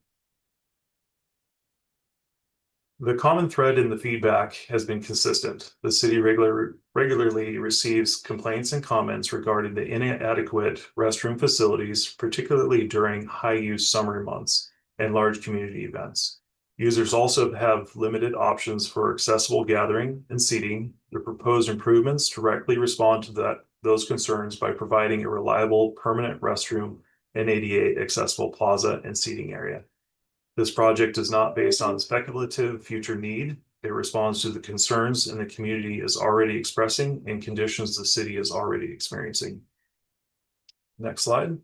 Speaker 15: The common thread in the feedback has been consistent. The city regularly receives complaints and comments regarding the inadequate restroom facilities, particularly during high-use summer months and large community events. Users also have limited options for accessible gathering and seating. The proposed improvements directly respond to those concerns by providing a reliable, permanent restroom an ADA accessible plaza and seating area. This project is not based on speculative future need. It responds to the concerns and the community is already expressing and conditions the city is already experiencing. Next slide.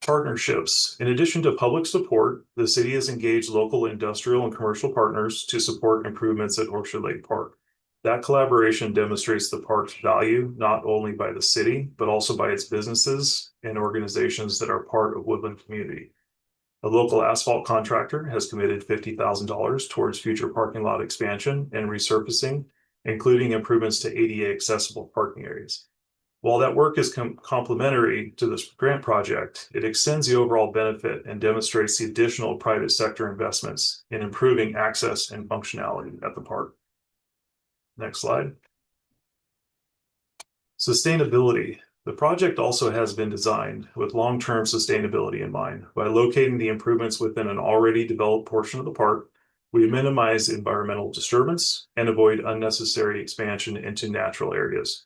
Speaker 15: Partnerships. In addition to public support, the city has engaged local industrial and commercial partners to support improvements at Orchard Lake Park. That collaboration demonstrates the park's value not only by the city, but also by its businesses and organizations that are part of Woodland community. A local asphalt contractor has committed $50,000 towards future parking lot expansion and resurfacing, including improvements to ADA accessible parking areas. While that work is complementary to this grant project, it extends the overall benefit and demonstrates the additional private sector investments in improving access and functionality at the park. Next slide. Sustainability. The project also has been designed with long-term sustainability in mind. By locating the improvements within an already developed portion of the park, we minimize environmental disturbance and avoid unnecessary expansion into natural areas.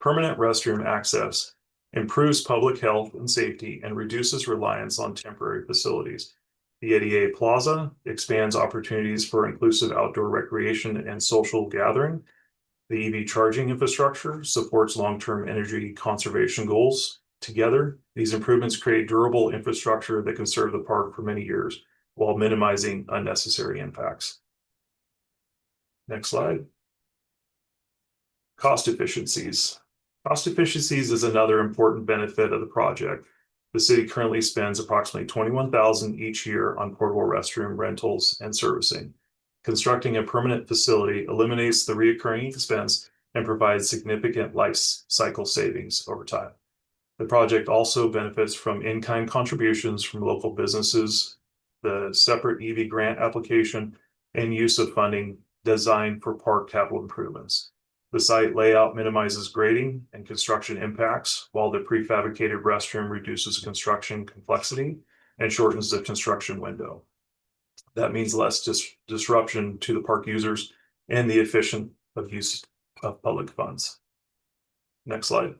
Speaker 15: Permanent restroom access improves public health and safety and reduces reliance on temporary facilities. The ADA Plaza expands opportunities for inclusive outdoor recreation and social gathering. The EV charging infrastructure supports long-term energy conservation goals. Together, these improvements create durable infrastructure that can serve the park for many years while minimizing unnecessary impacts. Next slide. Cost efficiencies. Cost efficiencies is another important benefit of the project. The city currently spends approximately $21,000 each year on portable restroom rentals and servicing. Constructing a permanent facility eliminates the recurring expense and provides significant life cycle savings over time. The project also benefits from in-kind contributions from local businesses, the separate EV grant application, and use of funding designed for park capital improvements. The site layout minimizes grading and construction impacts, while the prefabricated restroom reduces construction complexity and shortens the construction window. That means less disruption to the park users and the efficient use of public funds. Next slide.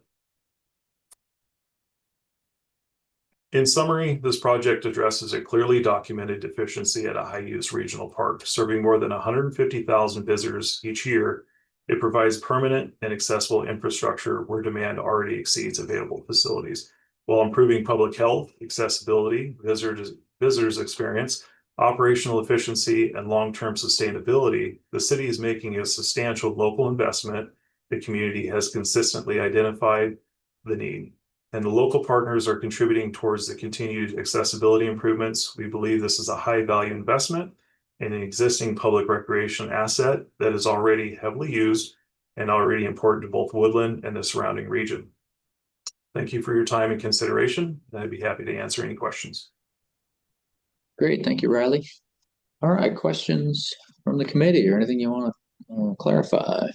Speaker 15: In summary, this project addresses a clearly documented deficiency at a high-use regional park, serving more than 150,000 visitors each year. It provides permanent and accessible infrastructure where demand already exceeds available facilities, while improving public health, accessibility, visitors experience, operational efficiency, and long-term sustainability. The city is making a substantial local investment. The community has consistently identified the need, and the local partners are contributing towards the continued accessibility improvements. We believe this is a high-value investment in an existing public recreation asset that is already heavily used and already important to both Woodland and the surrounding region. Thank you for your time and consideration. I'd be happy to answer any questions.
Speaker 1: Great, thank you, Riley. All right, questions from the committee or anything you want to clarify?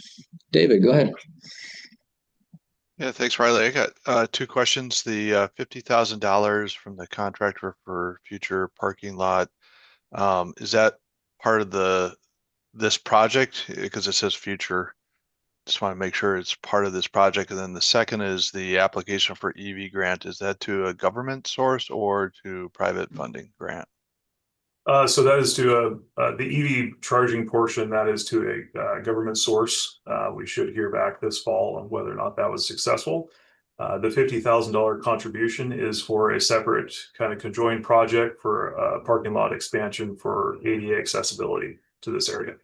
Speaker 1: David, go ahead.
Speaker 7: Yeah, thanks, Riley. I got two questions. The $50,000 from the contractor for future parking lot, is that part of this project? Because it says future. Just want to make sure it's part of this project. And then the second is the application for EV grant. Is that to a government source or to private funding grant?
Speaker 15: So that is to the EV charging portion, that is to a government source. We should hear back this fall on whether or not that was successful. The $50,000 contribution is for a separate kind of conjoined project for a parking lot expansion for ADA accessibility to this area.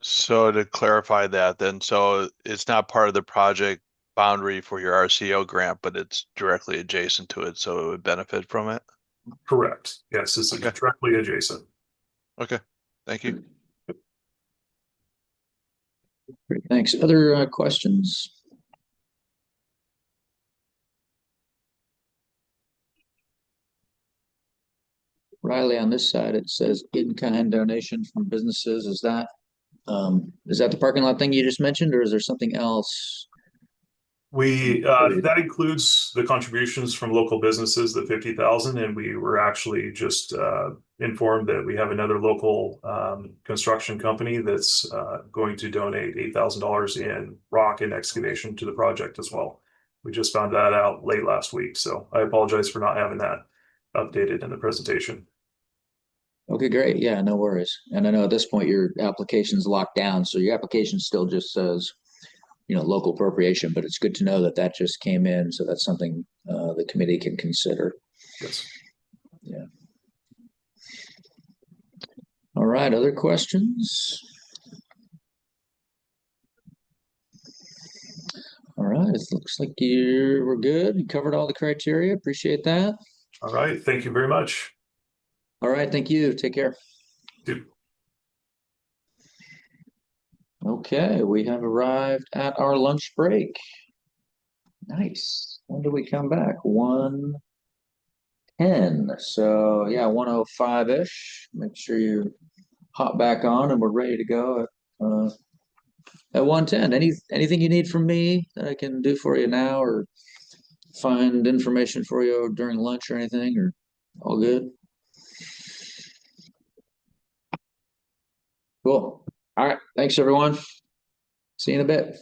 Speaker 7: So to clarify that then, so it's not part of the project boundary for your RCO grant, but it's directly adjacent to it, so it would benefit from it?
Speaker 15: Correct. Yes, this is directly adjacent.
Speaker 7: Okay, thank you.
Speaker 1: Great, thanks. Other questions? Riley, on this side, it says in-kind donation from businesses. Is that the parking lot thing you just mentioned, or is there something else?
Speaker 15: That includes the contributions from local businesses, the 50,000, and we were actually just informed that we have another local construction company that's going to donate $8,000 in rock and excavation to the project as well. We just found that out late last week, so I apologize for not having that updated in the presentation.
Speaker 1: Okay, great. Yeah, no worries. And I know at this point your application's locked down, so your application still just says, local appropriation, but it's good to know that that just came in, so that's something the committee can consider.
Speaker 15: Yes.
Speaker 1: Yeah. All right, other questions? All right, it looks like we're good. You covered all the criteria. Appreciate that.
Speaker 15: All right, thank you very much.
Speaker 1: All right, thank you. Take care.
Speaker 15: Dude.
Speaker 1: Okay, we have arrived at our lunch break. Nice. When do we come back? 1:10. So yeah, 1:05-ish. Make sure you hop back on and we're ready to go at 1:10. Anything you need from me that I can do for you now, or find information for you during lunch or anything, or all good? Cool. All right. Thanks, everyone. See you in a bit.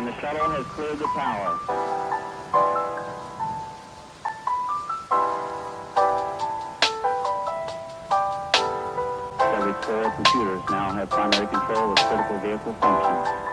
Speaker 16: the shuttle has cleared the tower. Every core computers now have primary control of critical vehicle functions.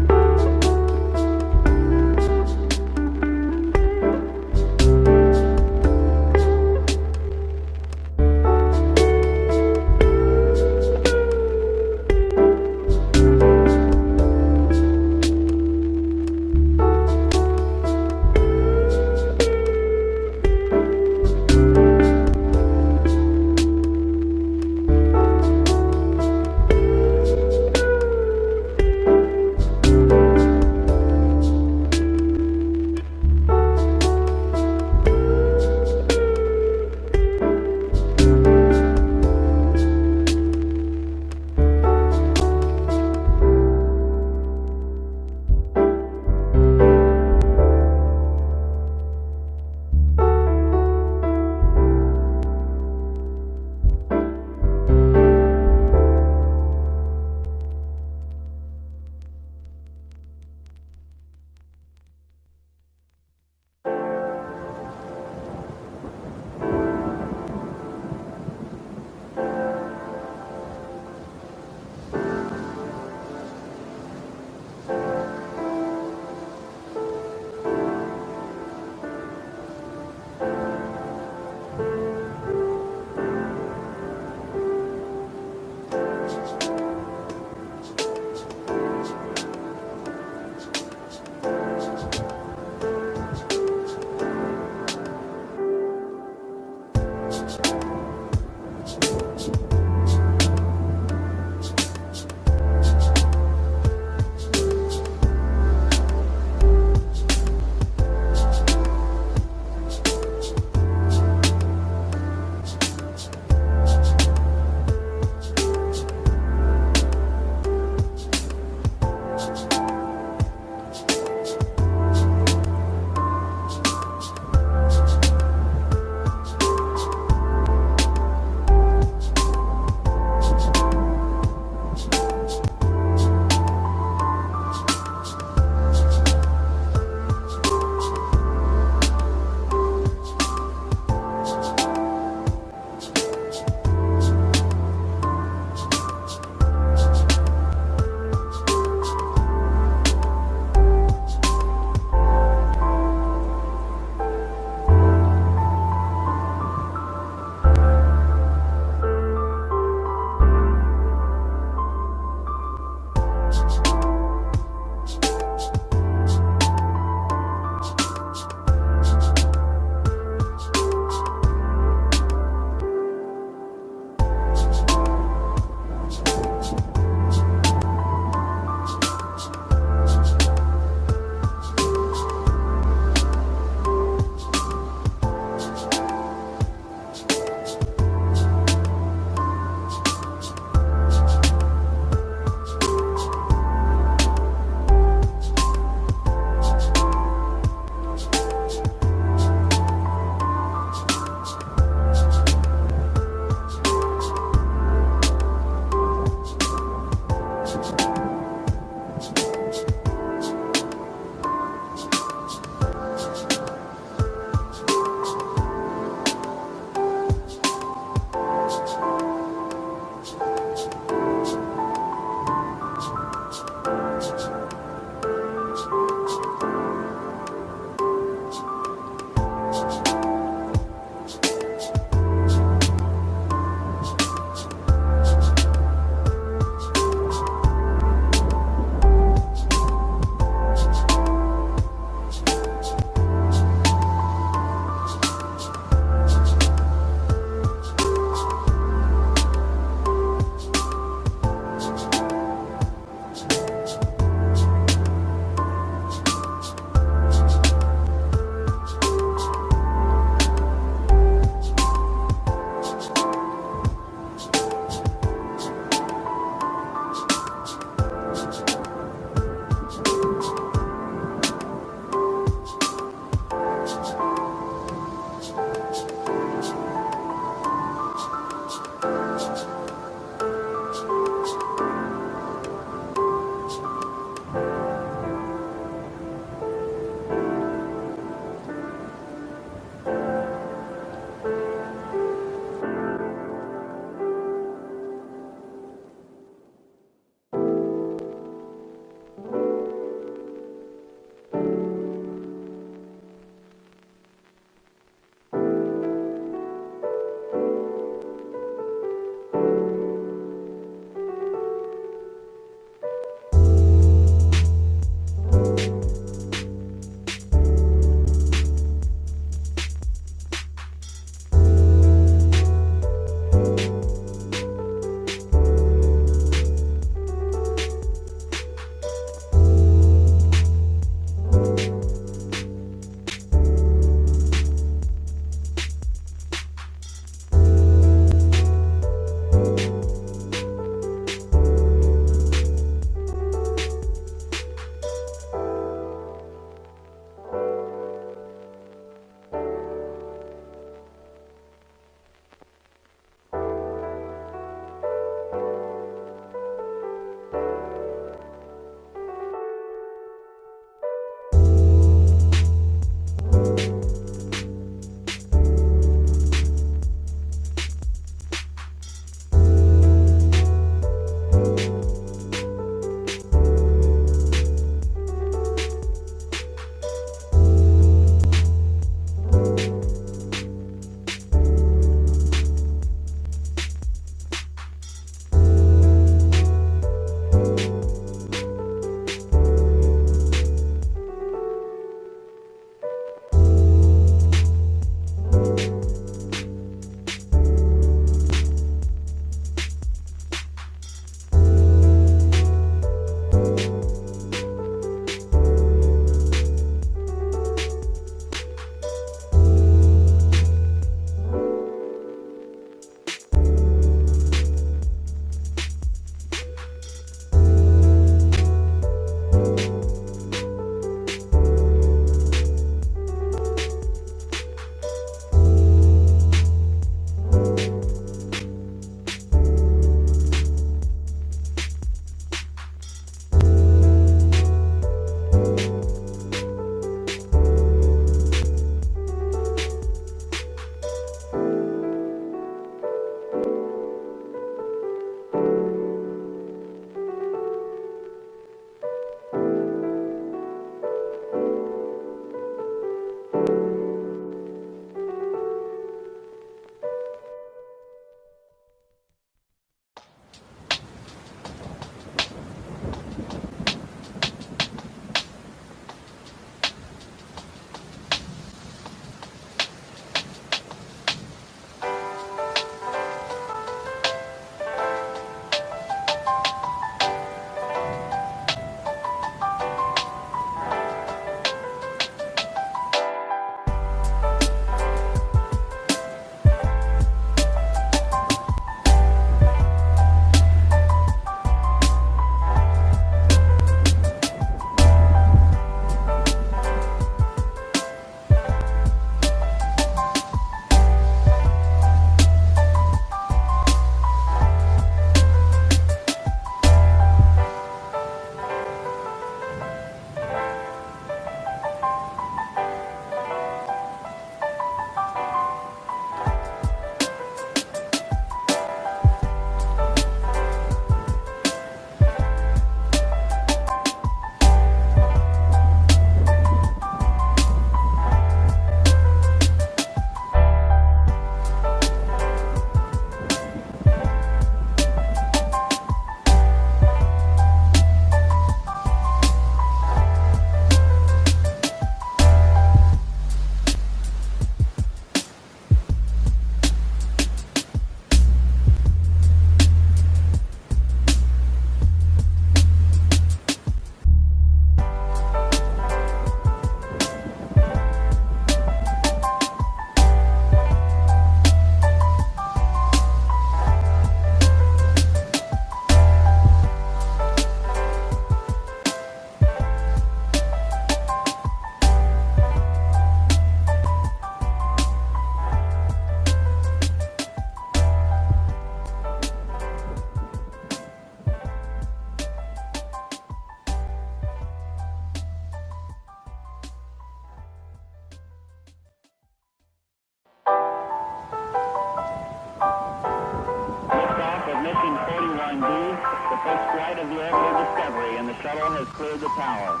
Speaker 16: and B, the first flight of the orbital Discovery, and the shuttle has cleared the tower.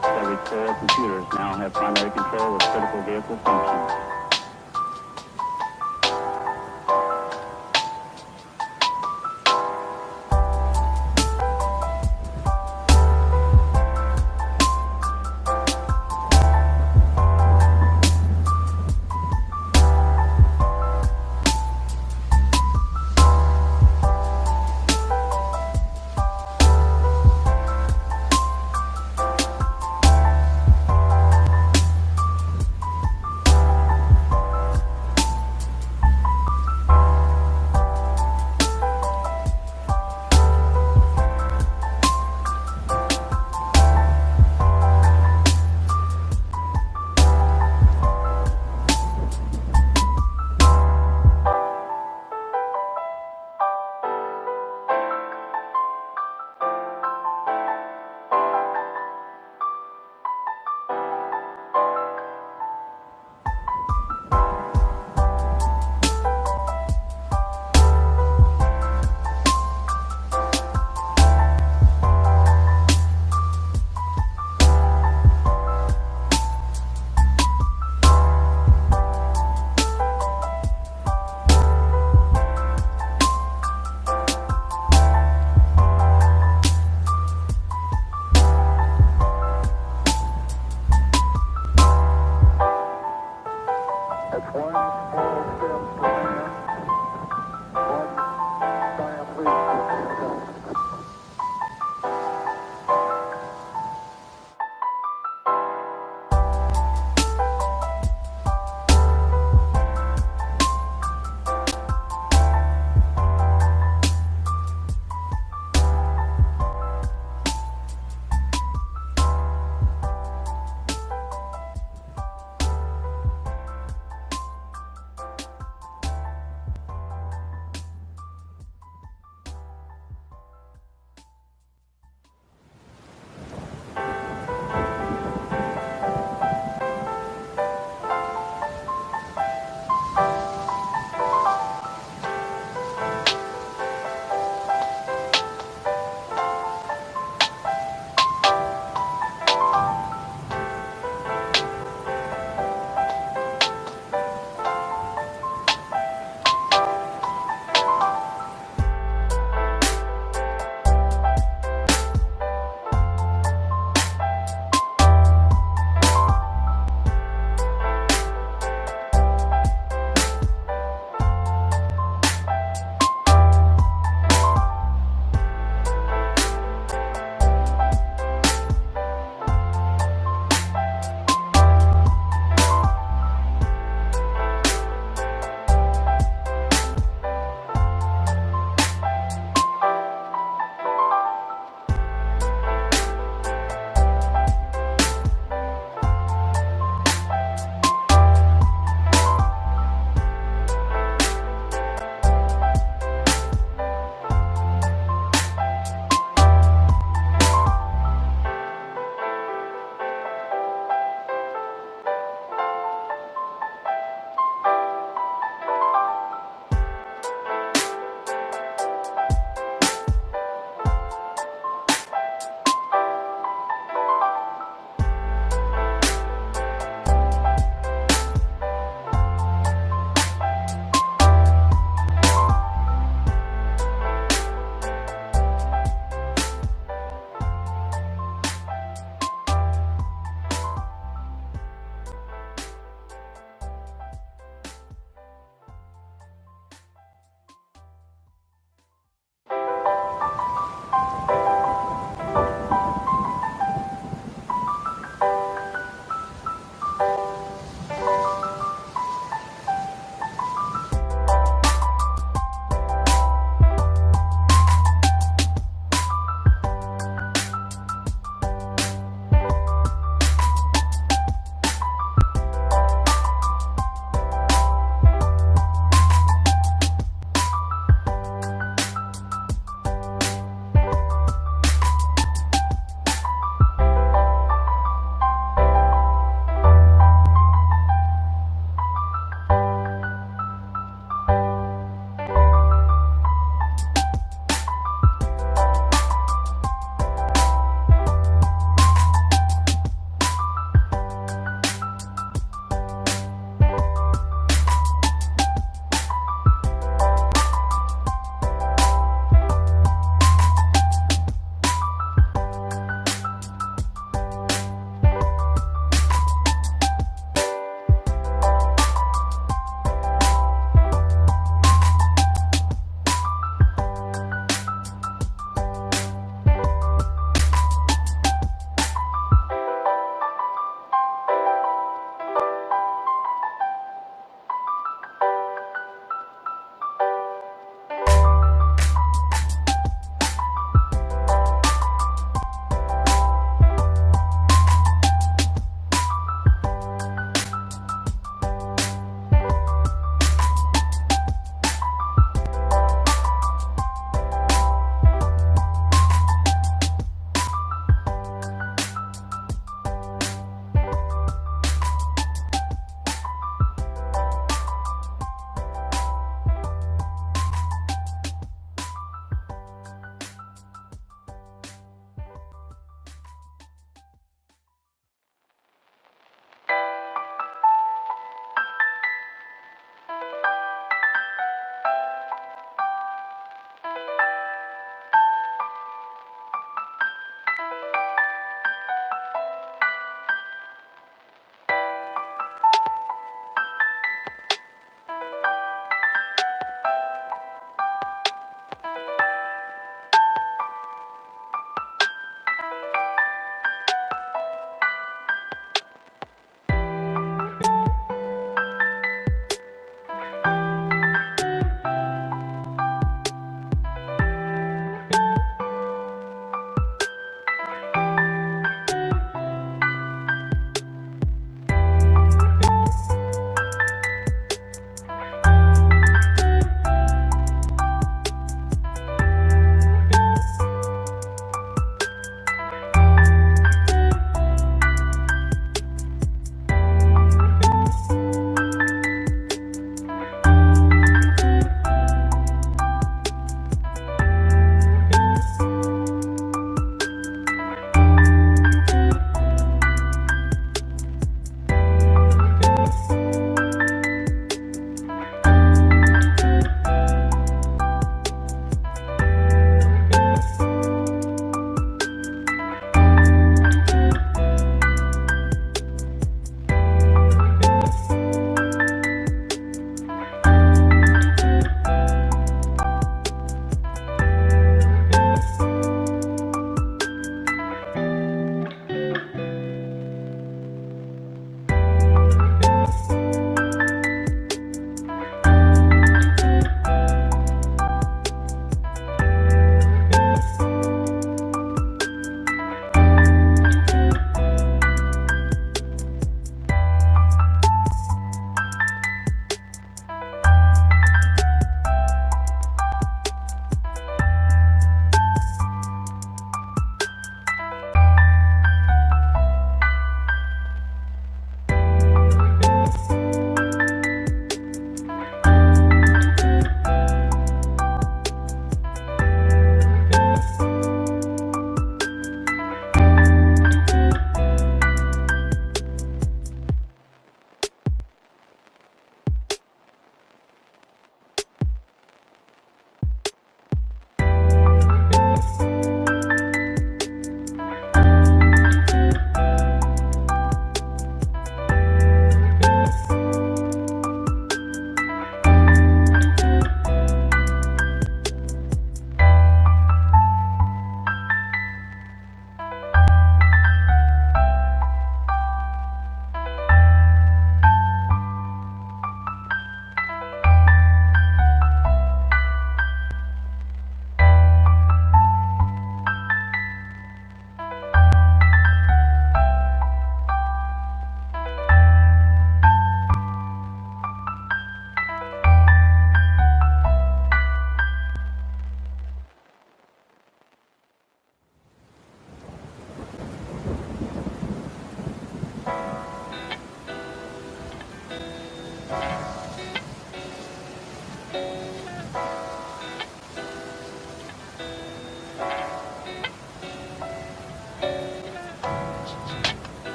Speaker 16: Discovery's 4 computers now have primary control of critical vehicle functions.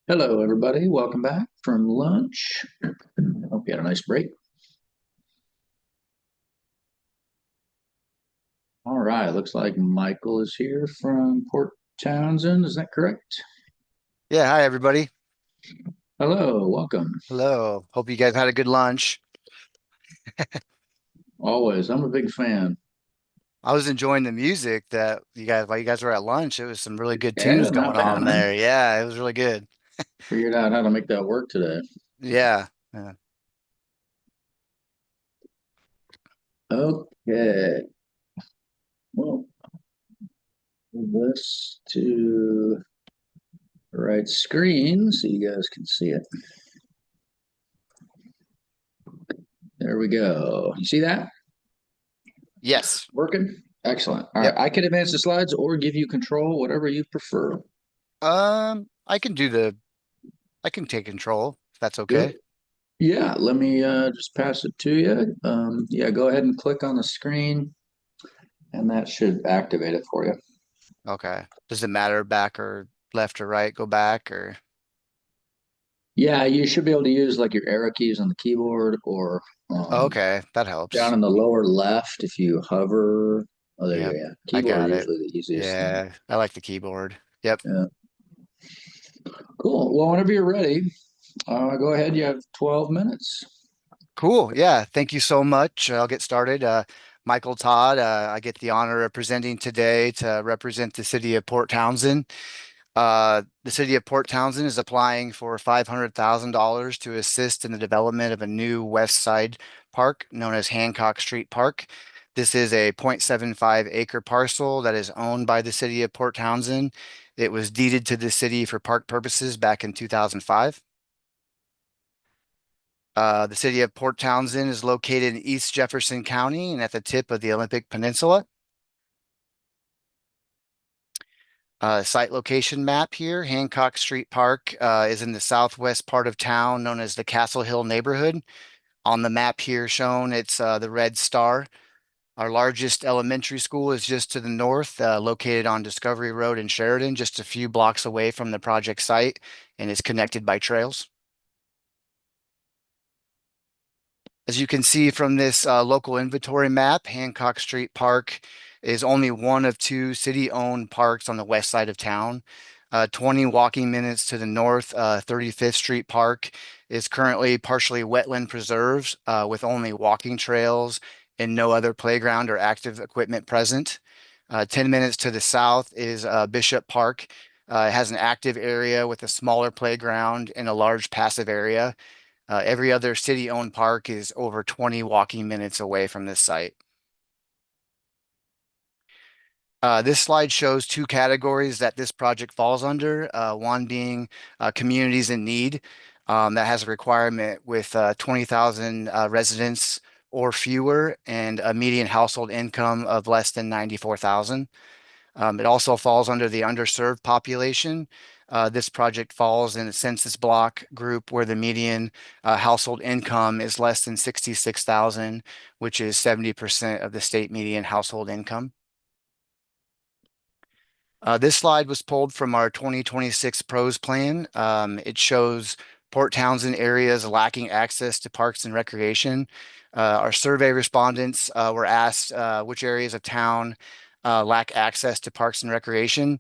Speaker 1: Hello, everybody. Welcome back from lunch. Hope you had a nice break. All right, looks like Michael is here from Port Townsend. Is that correct?
Speaker 17: Yeah, hi everybody.
Speaker 1: Hello, welcome.
Speaker 17: Hello. Hope you guys had a good lunch.
Speaker 1: Always, I'm a big fan.
Speaker 17: I was enjoying the music that while you guys were at lunch. It was some really good tunes
Speaker 1: Yeah, not
Speaker 17: going
Speaker 1: bad,
Speaker 17: on
Speaker 1: huh?
Speaker 17: there. Yeah, it was really good.
Speaker 1: Figured out how to make that work today.
Speaker 17: Yeah. Yeah.
Speaker 1: Okay. Well, move this to the right screen so you guys can see it. There we go. You see that?
Speaker 17: Yes.
Speaker 1: Working? Excellent. All right.
Speaker 17: Yep.
Speaker 1: I can advance the slides or give you control, whatever you prefer.
Speaker 17: I can take control if that's okay.
Speaker 1: Good. Yeah, let me just pass it to you. Yeah, go ahead and click on the screen and that should activate it for you.
Speaker 17: Okay. Does it matter back or left or right? Go back or
Speaker 1: Yeah, you should be able to use like your arrow keys on the keyboard or
Speaker 17: okay, that
Speaker 1: down
Speaker 17: helps.
Speaker 1: in the lower left if you hover. Oh, there you go.
Speaker 17: Yep.
Speaker 1: Yeah.
Speaker 17: I
Speaker 1: Keyboard are
Speaker 17: got it.
Speaker 1: usually the easiest thing.
Speaker 17: Yeah, I like the keyboard. Yep.
Speaker 1: Yeah. Cool. Well, whenever you're ready, go ahead. You have 12 minutes.
Speaker 17: Cool. Yeah. Thank you so much. I'll get started. Michael Todd, I get the honor of presenting today to represent the city of Port Townsend. The city of Port Townsend is applying for $500,000 to assist in the development of a new west side park known as Hancock Street Park. This is a 0.75 acre parcel that is owned by the city of Port Townsend. It was deeded to the city for park purposes back in 2005. The city of Port Townsend is located in East Jefferson County and at the tip of the Olympic Peninsula. Site location map here, Hancock Street Park is in the southwest part of town known as the Castle Hill neighborhood. On the map here shown, it's the red star. Our largest elementary school is just to the north, located on Discovery Road in Sheridan, just a few blocks away from the project site, and is connected by trails. As you can see from this local inventory map, Hancock Street Park is only one of two city-owned parks on the west side of town. 20 walking minutes to the north, 35th Street Park is currently partially wetland preserves with only walking trails and no other playground or active equipment present. 10 minutes to the south is Bishop Park. It has an active area with a smaller playground and a large passive area. Every other city-owned park is over 20 walking minutes away from this site. This slide shows two categories that this project falls under. One being communities in need. That has a requirement with 20,000 residents or fewer and a median household income of less than 94,000. It also falls under the underserved population. This project falls in a census block group where the median household income is less than 66,000, which is 70% of the state median household income. This slide was pulled from our 2026 PROS plan. It shows Port Townsend areas lacking access to parks and recreation. Our survey respondents were asked which areas of town lack access to parks and recreation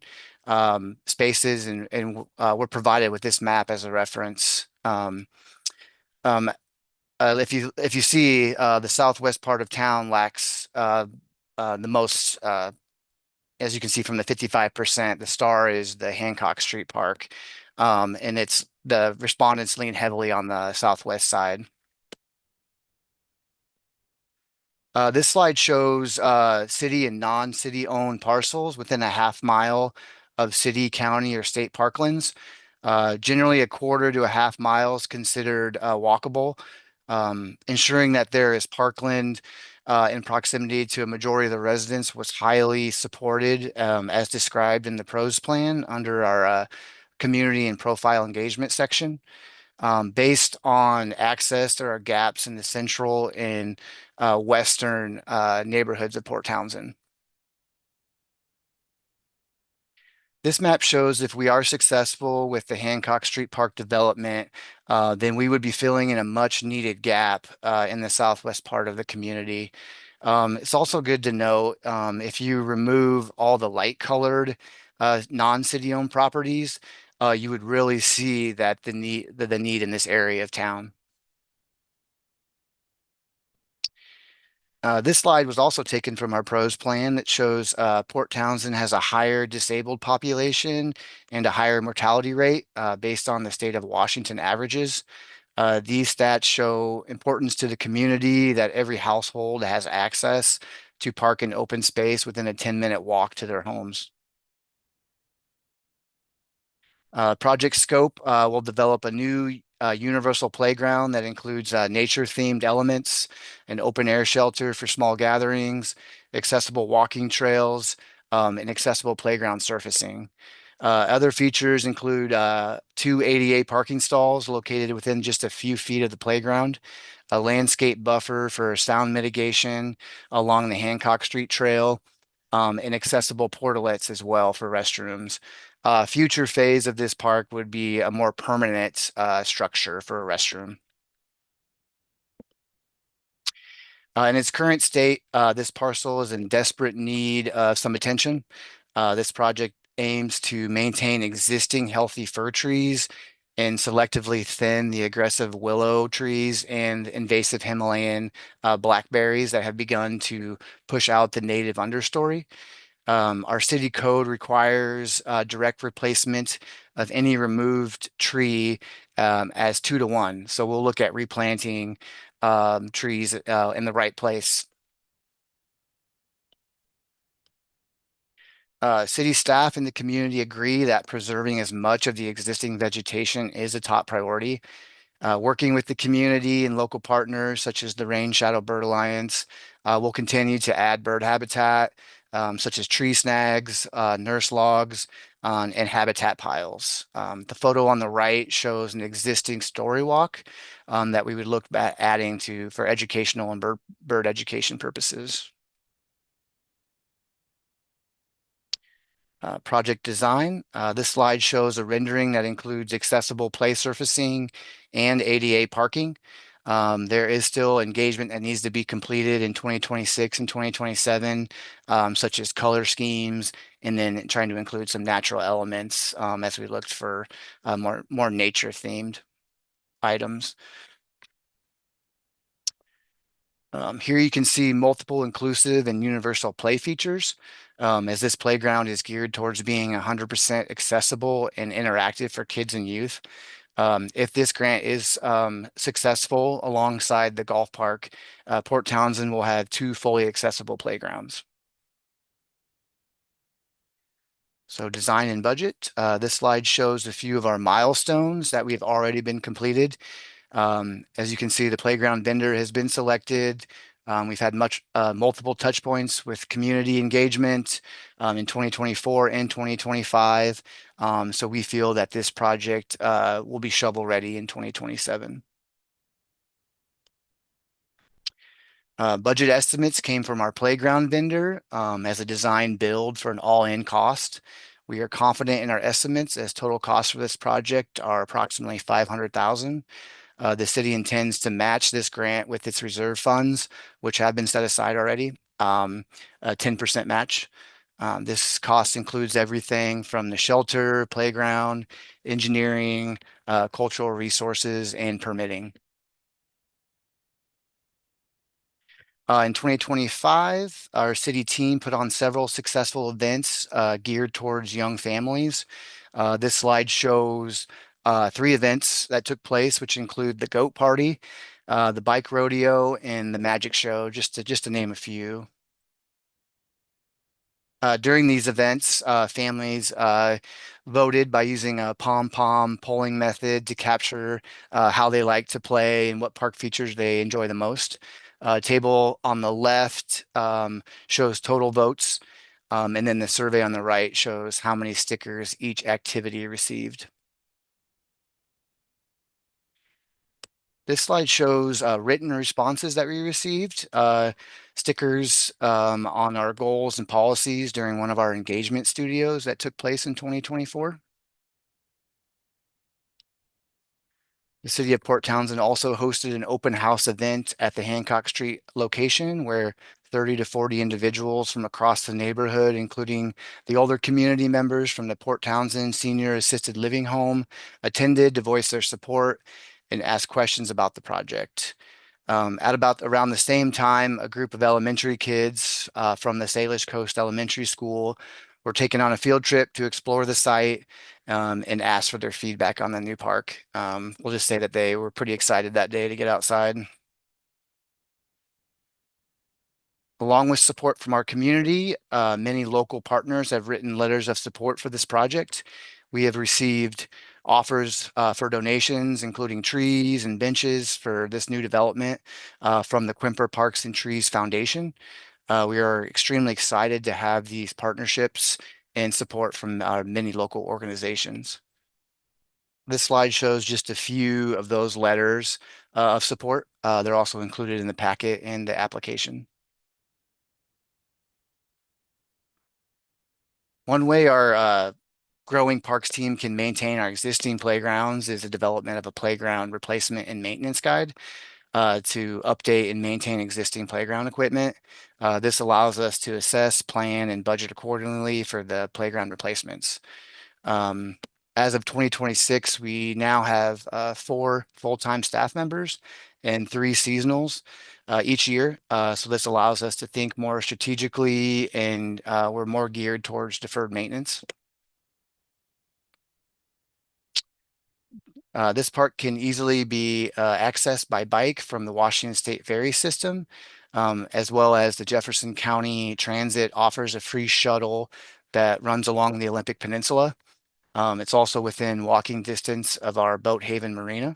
Speaker 17: spaces, and we're provided with this map as a reference. If you see the southwest part of town lacks the most as you can see from the 55%, the star is the Hancock Street Park. And it's the respondents lean heavily on the southwest side. This slide shows city and non-city owned parcels within a half mile of city, county, or state parklands. Generally, a quarter to a half mile is considered walkable. Ensuring that there is parkland in proximity to a majority of the residents was highly supported as described in the PROS plan under our community and profile engagement section. Based on access, there are gaps in the central and western neighborhoods of Port Townsend. This map shows if we are successful with the Hancock Street Park development, then we would be filling in a much needed gap in the southwest part of the community. It's also good to note if you remove all the light colored non-city owned properties, you would really see that the need in this area of town. This slide was also taken from our pros plan that shows Port Townsend has a higher disabled population and a higher mortality rate based on the state of Washington averages. These stats show importance to the community that every household has access to park and open space within a 10-minute walk to their homes. Project scope will develop a new universal playground that includes nature-themed elements, an open-air shelter for small gatherings, accessible walking trails, and accessible playground surfacing. Other features include 2 ADA parking stalls located within just a few feet of the playground, a landscape buffer for sound mitigation along the Hancock Street Trail, and accessible portalets as well for restrooms. Future phase of this park would be a more permanent structure for a restroom. In its current state, this parcel is in desperate need of some attention. This project aims to maintain existing healthy fir trees and selectively thin the aggressive willow trees and invasive Himalayan blackberries that have begun to push out the native understory. Our city code requires direct replacement of any removed tree as 2 to 1. So we'll look at replanting trees in the right place. City staff and the community agree that preserving as much of the existing vegetation is a top priority. Working with the community and local partners such as the Rain Shadow Bird Alliance, we'll continue to add bird habitat such as tree snags, nurse logs, and habitat piles. The photo on the right shows an existing story walk that we would look at adding to for educational and bird education purposes. Project design. This slide shows a rendering that includes accessible play surfacing and ADA parking. There is still engagement that needs to be completed in 2026 and 2027, such as color schemes, and then trying to include some natural elements as we looked for more nature-themed items. Here you can see multiple inclusive and universal play features, as this playground is geared towards being 100% accessible and interactive for kids and youth. If this grant is successful alongside the golf park, Port Townsend will have 2 fully accessible playgrounds. So design and budget. This slide shows a few of our milestones that we've already been completed. As you can see, the playground vendor has been selected. We've had multiple touch points with community engagement in 2024 and 2025. So we feel that this project will be shovel ready in 2027. Budget estimates came from our playground vendor as a design build for an all-in cost. We are confident in our estimates as total costs for this project are approximately $500,000. The city intends to match this grant with its reserve funds, which have been set aside already, a 10% match. This cost includes everything from the shelter, playground, engineering, cultural resources, and permitting. In 2025, our city team put on several successful events geared towards young families. This slide shows 3 events that took place, which include the goat party, the bike rodeo, and the magic show, just to name a few. During these events, families voted by using a pom-pom polling method to capture how they like to play and what park features they enjoy the most. Table on the left shows total votes, and then the survey on the right shows how many stickers each activity received. This slide shows written responses that we received, stickers on our goals and policies during one of our engagement studios that took place in 2024. The city of Port Townsend also hosted an open house event at the Hancock Street location where 30 to 40 individuals from across the neighborhood, including the older community members from the Port Townsend Senior Assisted Living Home, attended to voice their support and ask questions about the project. At about around the same time, a group of elementary kids from the Salish Coast Elementary School were taken on a field trip to explore the site and asked for their feedback on the new park. We'll just say that they were pretty excited that day to get outside. Along with support from our community, many local partners have written letters of support for this project. We have received offers for donations, including trees and benches for this new development from the Quimper Parks and Trees Foundation. We are extremely excited to have these partnerships and support from many local organizations. This slide shows just a few of those letters of support. They're also included in the packet and the application. One way our growing parks team can maintain our existing playgrounds is the development of a playground replacement and maintenance guide to update and maintain existing playground equipment. This allows us to assess, plan, and budget accordingly for the playground replacements. As of 2026, we now have 4 full-time staff members and 3 seasonals each year. So this allows us to think more strategically, and we're more geared towards deferred maintenance. This park can easily be accessed by bike from the Washington State Ferry System, as well as the Jefferson County Transit offers a free shuttle that runs along the Olympic Peninsula. It's also within walking distance of our Boat Haven Marina.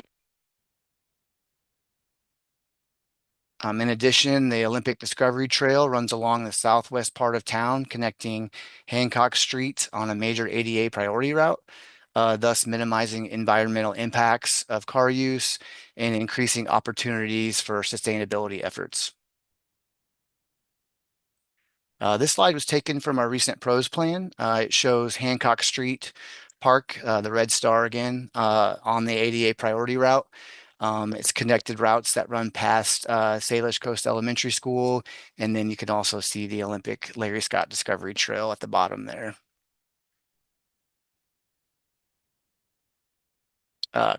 Speaker 17: In addition, the Olympic Discovery Trail runs along the southwest part of town, connecting Hancock Street on a major ADA priority route, thus minimizing environmental impacts of car use and increasing opportunities for sustainability efforts. This slide was taken from our recent pros plan. It shows Hancock Street Park, the red star again, on the ADA priority route. It's connected routes that run past Salish Coast Elementary School, and then you can also see the Olympic Larry Scott Discovery Trail at the bottom there.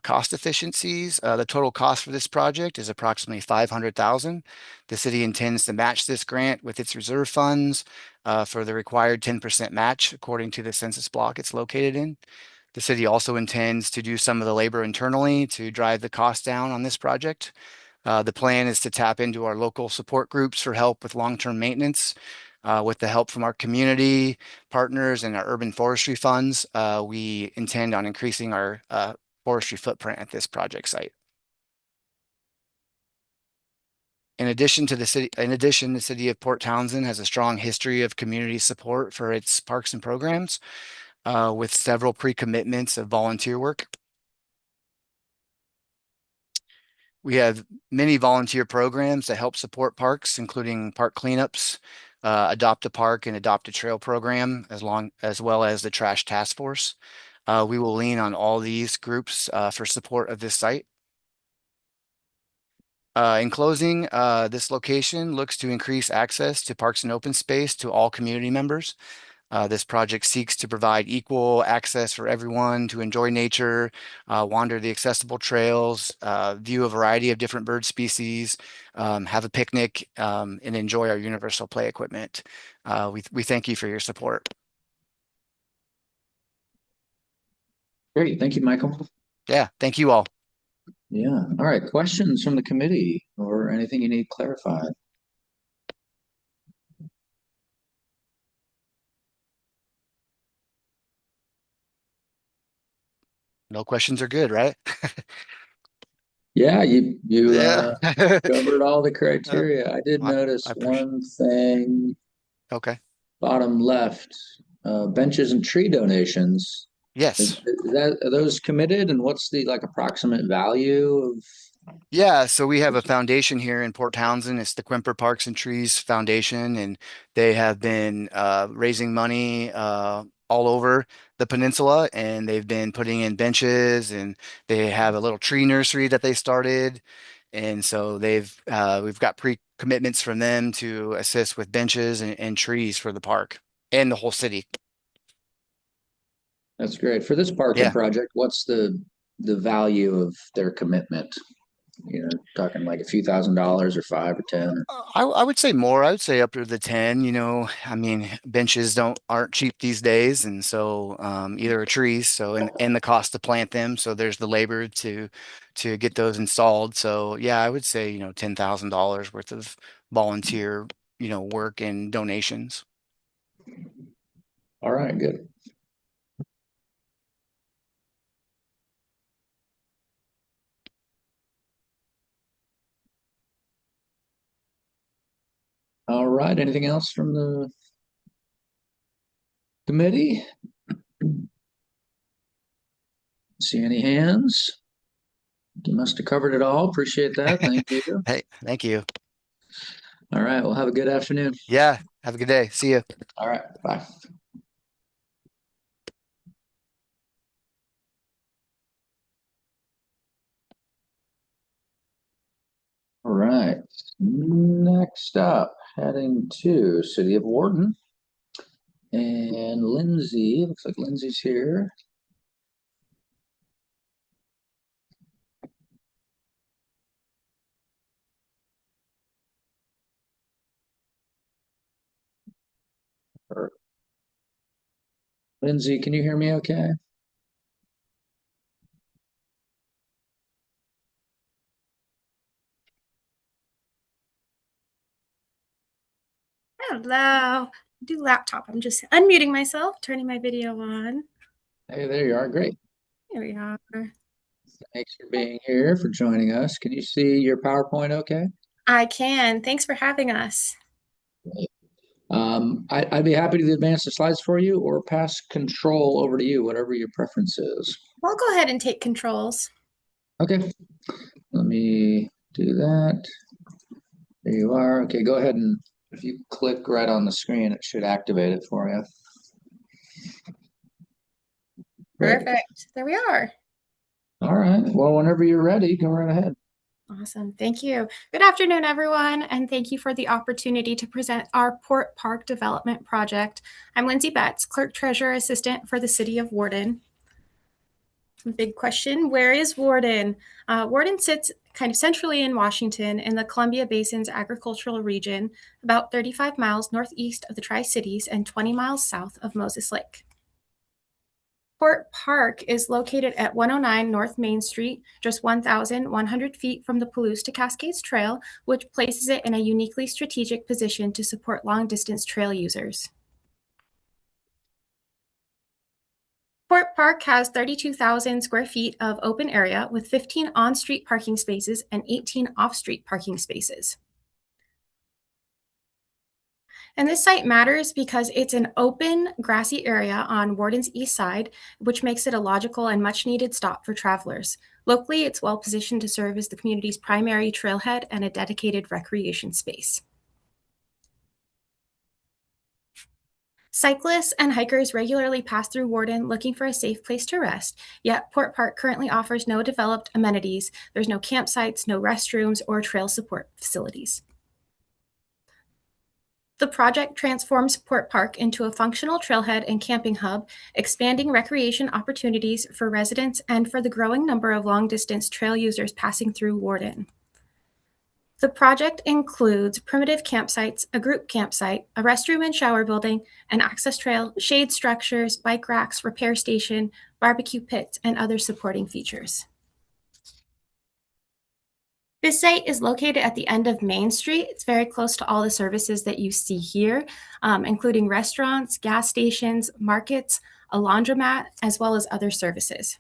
Speaker 17: Cost efficiencies. The total cost for this project is approximately $500,000. The city intends to match this grant with its reserve funds for the required 10% match according to the census block it's located in. The city also intends to do some of the labor internally to drive the cost down on this project. The plan is to tap into our local support groups for help with long-term maintenance. With the help from our community partners and our urban forestry funds, we intend on increasing our forestry footprint at this project site. In addition, the city of Port Townsend has a strong history of community support for its parks and programs, with several pre-commitments of volunteer work. We have many volunteer programs that help support parks, including park cleanups, Adopt a Park and Adopt a Trail program, as well as the Trash Task Force. We will lean on all these groups for support of this site. In closing, this location looks to increase access to parks and open space to all community members. This project seeks to provide equal access for everyone to enjoy nature, wander the accessible trails, view a variety of different bird species, have a picnic, and enjoy our universal play equipment. We thank you for your support.
Speaker 1: Great. Thank you, Michael.
Speaker 17: Yeah, thank you all.
Speaker 1: Yeah. All right. Questions from the committee or anything you need clarified?
Speaker 17: No questions are good, right?
Speaker 1: Yeah, you
Speaker 17: Yeah.
Speaker 1: covered all the criteria. I did notice one thing.
Speaker 17: Okay.
Speaker 1: Bottom left, benches and tree donations.
Speaker 17: Yes.
Speaker 1: Are those committed, and what's the approximate value of
Speaker 17: Yeah, so we have a foundation here in Port Townsend. It's the Quimper Parks and Trees Foundation, and they have been raising money all over the peninsula, and they've been putting in benches, and they have a little tree nursery that they started, and so we've got pre-commitments from them to assist with benches and trees for the park and the whole city.
Speaker 1: That's great. For this parking
Speaker 17: Yeah.
Speaker 1: project, what's the value of their commitment? You know, talking like a few $1,000s or 5 or 10 or...
Speaker 17: I would say more. I would say up to the 10, I mean, benches aren't cheap these days. And so either are trees, so and the cost to plant them. So there's the labor to get those installed. So yeah, I would say, $10,000 worth of volunteer, work and donations.
Speaker 1: All right, good. All right, anything else from the committee? See any hands? You must have covered it all. Appreciate that. Thank you.
Speaker 17: Hey, thank you.
Speaker 1: All right, well, have a good afternoon.
Speaker 17: Yeah, have a good day. See you.
Speaker 1: All right, bye. All right, next up, heading to City of Warden. And Lindsay, looks like Lindsay's here. Lindsay, can you hear me okay?
Speaker 18: Hello. Do laptop. I'm just unmuting myself, turning my video on.
Speaker 1: Hey, there you are. Great.
Speaker 18: Here we are.
Speaker 1: Thanks for being here, for joining us. Can you see your PowerPoint okay?
Speaker 18: I can. Thanks for having us.
Speaker 1: Great. I'd be happy to advance the slides for you or pass control over to you, whatever your preference is.
Speaker 18: I'll go ahead and take controls.
Speaker 1: Okay, let me do that. There you are. Okay, go ahead and if you click right on the screen, it should activate it for you. Great.
Speaker 18: Perfect. There we are.
Speaker 1: All right. Well, whenever you're ready, go right ahead.
Speaker 18: Awesome. Thank you. Good afternoon, everyone, and thank you for the opportunity to present our Port Park Development Project. I'm Lindsay Betts, Clerk Treasurer Assistant for the City of Warden. Big question, where is Warden? Warden sits kind of centrally in Washington in the Columbia Basin's agricultural region, about 35 miles northeast of the Tri-Cities and 20 miles south of Moses Lake. Port Park is located at 109 North Main Street, just 1,100 feet from the Palouse to Cascades Trail, which places it in a uniquely strategic position to support long-distance trail users. Port Park has 32,000 square feet of open area with 15 on-street parking spaces and 18 off-street parking spaces. And this site matters because it's an open, grassy area on Warden's east side, which makes it a logical and much-needed stop for travelers. Locally, it's well-positioned to serve as the community's primary trailhead and a dedicated recreation space. Cyclists and hikers regularly pass through Warden looking for a safe place to rest, yet Port Park currently offers no developed amenities. There's no campsites, no restrooms, or trail support facilities. The project transforms Port Park into a functional trailhead and camping hub, expanding recreation opportunities for residents and for the growing number of long-distance trail users passing through Warden. The project includes primitive campsites, a group campsite, a restroom and shower building, an access trail, shade structures, bike racks, repair station, barbecue pits, and other supporting features. This site is located at the end of Main Street. It's very close to all the services that you see here, including restaurants, gas stations, markets, a laundromat, as well as other services.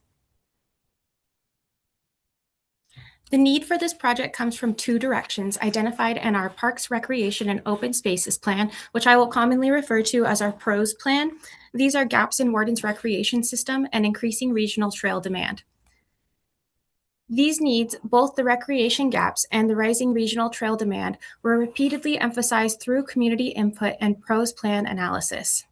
Speaker 18: The need for this project comes from two directions identified in our Parks, Recreation, and Open Spaces Plan, which I will commonly refer to as our PROS plan. These are gaps in Warden's recreation system and increasing regional trail demand. These needs, both the recreation gaps and the rising regional trail demand, were repeatedly emphasized through community input and pros plan analysis.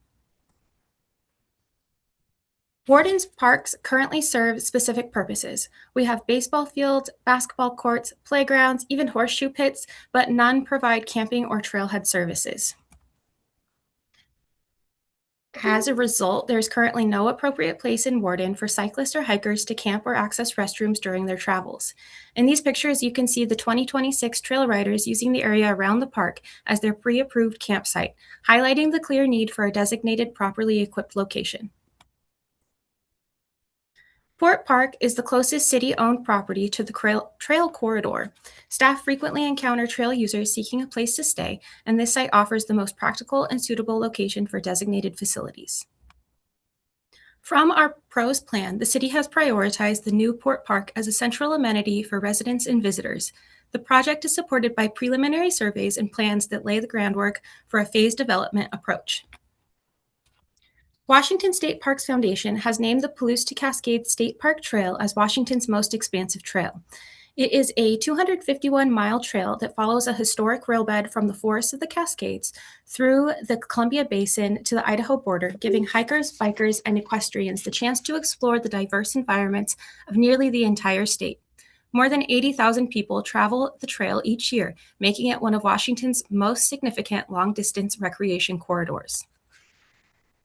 Speaker 18: Worden's parks currently serve specific purposes. We have baseball fields, basketball courts, playgrounds, even horseshoe pits, but none provide camping or trailhead services. As a result, there is currently no appropriate place in Worden for cyclists or hikers to camp or access restrooms during their travels. In these pictures, you can see the 2026 trail riders using the area around the park as their pre-approved campsite, highlighting the clear need for a designated, properly equipped location. Port Park is the closest city-owned property to the trail corridor. Staff frequently encounter trail users seeking a place to stay, and this site offers the most practical and suitable location for designated facilities. From our pros plan, the city has prioritized the new Port Park as a central amenity for residents and visitors. The project is supported by preliminary surveys and plans that lay the groundwork for a phased development approach. Washington State Parks Foundation has named the Palouse to Cascades State Park Trail as Washington's most expansive trail. It is a 251-mile trail that follows a historic railbed from the forests of the Cascades through the Columbia Basin to the Idaho border, giving hikers, bikers, and equestrians the chance to explore the diverse environments of nearly the entire state. More than 80,000 people travel the trail each year, making it one of Washington's most significant long-distance recreation corridors.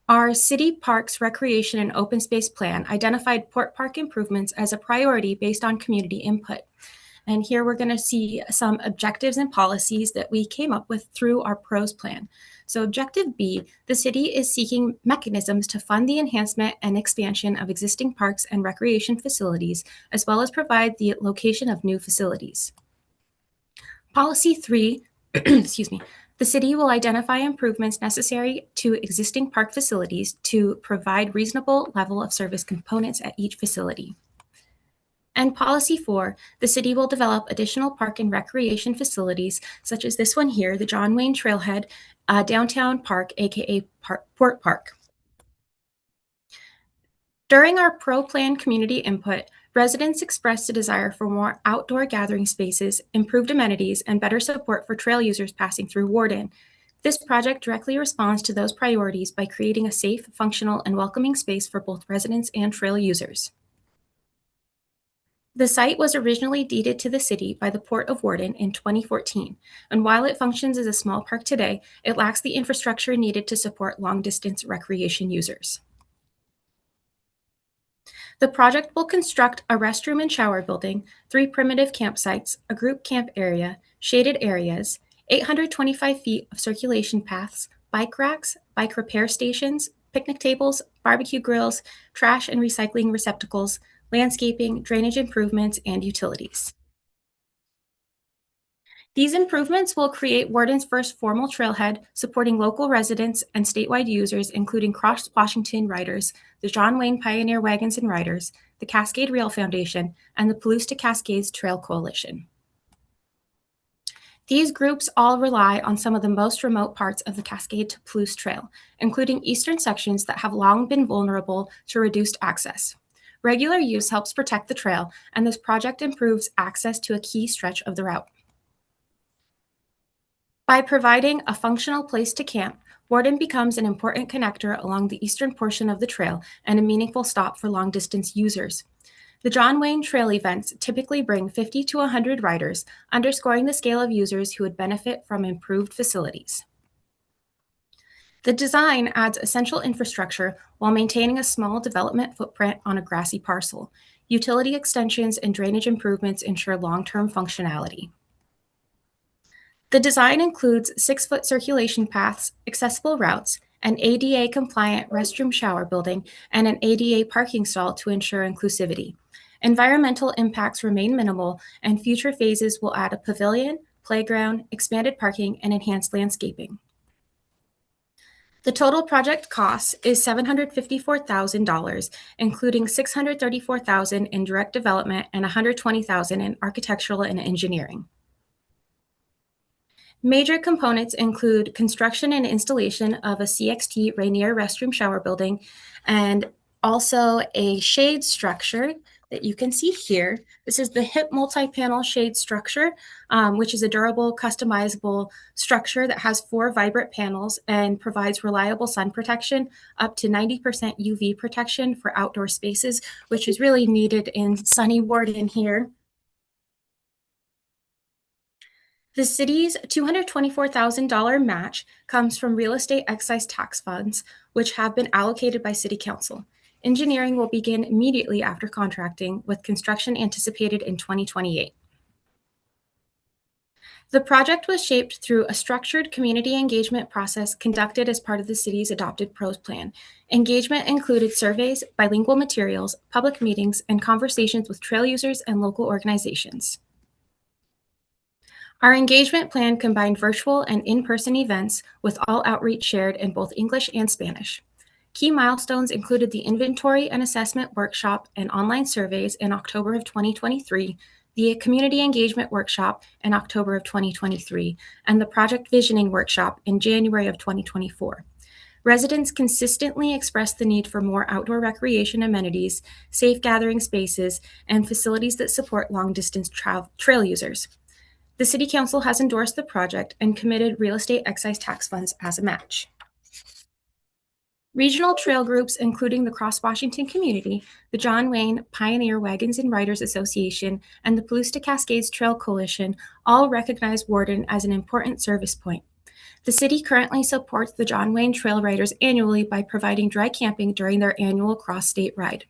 Speaker 18: Our City Parks Recreation and Open Space Plan identified Port Park improvements as a priority based on community input. And here we're going to see some objectives and policies that we came up with through our PROS plan. So Objective B, the city is seeking mechanisms to fund the enhancement and expansion of existing parks and recreation facilities, as well as provide the location of new facilities. Policy 3, excuse me, the city will identify improvements necessary to existing park facilities to provide reasonable level of service components at each facility. And Policy 4, the city will develop additional park and recreation facilities, such as this one here, the John Wayne Trailhead Downtown Park, aka Port Park. During our pro-plan community input, residents expressed a desire for more outdoor gathering spaces, improved amenities, and better support for trail users passing through Worden. This project directly responds to those priorities by creating a safe, functional, and welcoming space for both residents and trail users. The site was originally deeded to the city by the Port of Worden in 2014, and while it functions as a small park today, it lacks the infrastructure needed to support long-distance recreation users. The project will construct a restroom and shower building, 3 primitive campsites, a group camp area, shaded areas, 825 feet of circulation paths, bike racks, bike repair stations, picnic tables, barbecue grills, trash and recycling receptacles, landscaping, drainage improvements, and utilities. These improvements will create Worden's first formal trailhead, supporting local residents and statewide users, including Cross Washington Riders, the John Wayne Pioneer Wagons and Riders, the Cascade Rail Foundation, and the Palouse to Cascades Trail Coalition. These groups all rely on some of the most remote parts of the Cascade to Palouse Trail, including eastern sections that have long been vulnerable to reduced access. Regular use helps protect the trail, and this project improves access to a key stretch of the route. By providing a functional place to camp, Worden becomes an important connector along the eastern portion of the trail and a meaningful stop for long-distance users. The John Wayne Trail events typically bring 50 to 100 riders, underscoring the scale of users who would benefit from improved facilities. The design adds essential infrastructure while maintaining a small development footprint on a grassy parcel. Utility extensions and drainage improvements ensure long-term functionality. The design includes 6-foot circulation paths, accessible routes, an ADA-compliant restroom shower building, and an ADA parking stall to ensure inclusivity. Environmental impacts remain minimal, and future phases will add a pavilion, playground, expanded parking, and enhanced landscaping. The total project cost is $754,000, including $634,000 in direct development and $120,000 in architectural and engineering. Major components include construction and installation of a CXT Rainier restroom shower building and also a shade structure that you can see here. This is the HIP multi-panel shade structure, which is a durable, customizable structure that has 4 vibrant panels and provides reliable sun protection, up to 90% UV protection for outdoor spaces, which is really needed in sunny Warden here. The city's $224,000 match comes from real estate excise tax funds, which have been allocated by City Council. Engineering will begin immediately after contracting, with construction anticipated in 2028. The project was shaped through a structured community engagement process conducted as part of the city's adopted PROS plan. Engagement included surveys, bilingual materials, public meetings, and conversations with trail users and local organizations. Our engagement plan combined virtual and in-person events, with all outreach shared in both English and Spanish. Key milestones included the inventory and assessment workshop and online surveys in October of 2023, the community engagement workshop in October of 2023, and the project visioning workshop in January of 2024. Residents consistently expressed the need for more outdoor recreation amenities, safe gathering spaces, and facilities that support long-distance trail users. The City Council has endorsed the project and committed real estate excise tax funds as a match. Regional trail groups, including the Cross Washington Community, the John Wayne Pioneer Wagons and Riders Association, and the Palouse to Cascades Trail Coalition, all recognize Warden as an important service point. The city currently supports the John Wayne Trail Riders annually by providing dry camping during their annual cross-state ride.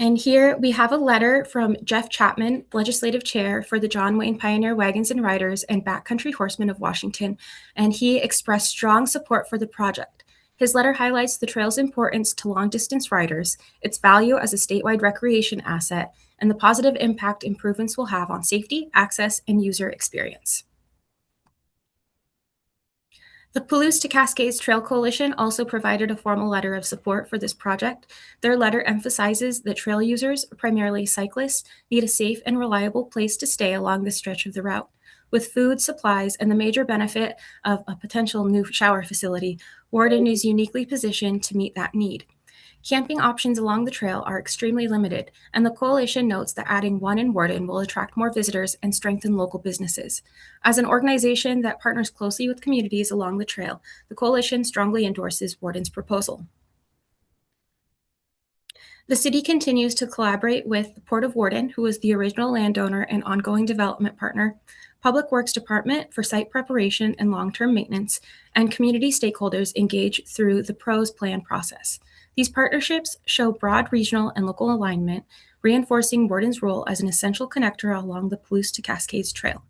Speaker 18: And here we have a letter from Jeff Chapman, Legislative Chair for the John Wayne Pioneer Wagons and Riders and Backcountry Horsemen of Washington, and he expressed strong support for the project. His letter highlights the trail's importance to long-distance riders, its value as a statewide recreation asset, and the positive impact improvements will have on safety, access, and user experience. The Palouse to Cascades Trail Coalition also provided a formal letter of support for this project. Their letter emphasizes that trail users, primarily cyclists, need a safe and reliable place to stay along the stretch of the route. With food, supplies, and the major benefit of a potential new shower facility, Warden is uniquely positioned to meet that need. Camping options along the trail are extremely limited, and the coalition notes that adding one in Warden will attract more visitors and strengthen local businesses. As an organization that partners closely with communities along the trail, the coalition strongly endorses Warden's proposal. The city continues to collaborate with the Port of Warden, who is the original landowner and ongoing development partner, Public Works Department for site preparation and long-term maintenance, and community stakeholders engage through the PROS plan process. These partnerships show broad regional and local alignment, reinforcing Warden's role as an essential connector along the Palouse to Cascades Trail.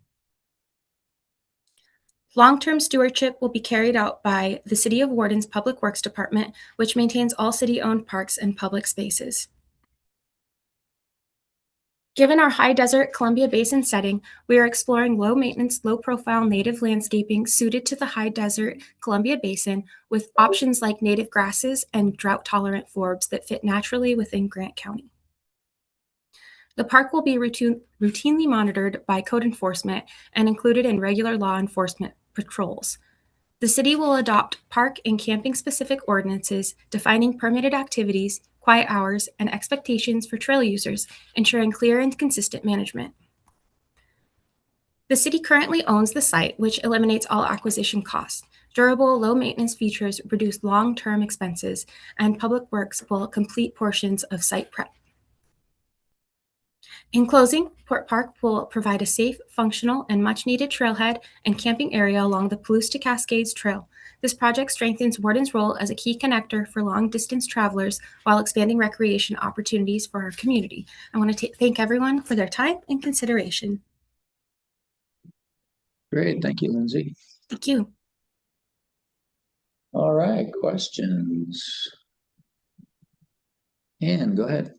Speaker 18: Long-term stewardship will be carried out by the City of Warden's Public Works Department, which maintains all city-owned parks and public spaces. Given our high desert Columbia Basin setting, we are exploring low-maintenance, low-profile native landscaping suited to the high desert Columbia Basin, with options like native grasses and drought-tolerant forbs that fit naturally within Grant County. The park will be routinely monitored by code enforcement and included in regular law enforcement patrols. The city will adopt park and camping-specific ordinances defining permitted activities, quiet hours, and expectations for trail users, ensuring clear and consistent management. The city currently owns the site, which eliminates all acquisition costs. Durable, low-maintenance features reduce long-term expenses, and Public Works will complete portions of site prep. In closing, Port Park will provide a safe, functional, and much-needed trailhead and camping area along the Palouse to Cascades Trail. This project strengthens Warden's role as a key connector for long-distance travelers while expanding recreation opportunities for our community. I want to thank everyone for their time and consideration.
Speaker 1: Great, thank you, Lindsay.
Speaker 18: Thank you.
Speaker 1: All right, questions? Anne, go ahead.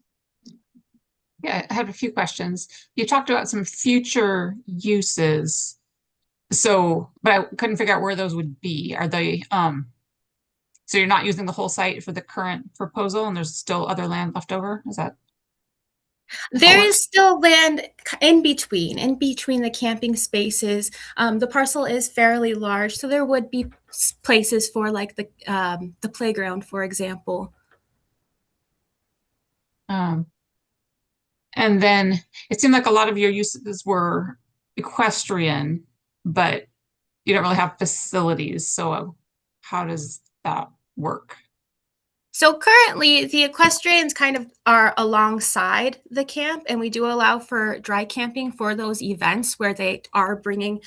Speaker 3: Yeah, I have a few questions. You talked about some future uses. So, but I couldn't figure out where those would be. Are they, so you're not using the whole site for the current proposal and there's still other land left over? Is that?
Speaker 18: There is still land in between the camping spaces. The parcel is fairly large, so there would be places for like the playground, for example.
Speaker 3: And then it seemed like a lot of your uses were equestrian, but you don't really have facilities. So how does that work?
Speaker 18: So currently, the equestrians kind of are alongside the camp, and we do allow for dry camping for those events where they are bringing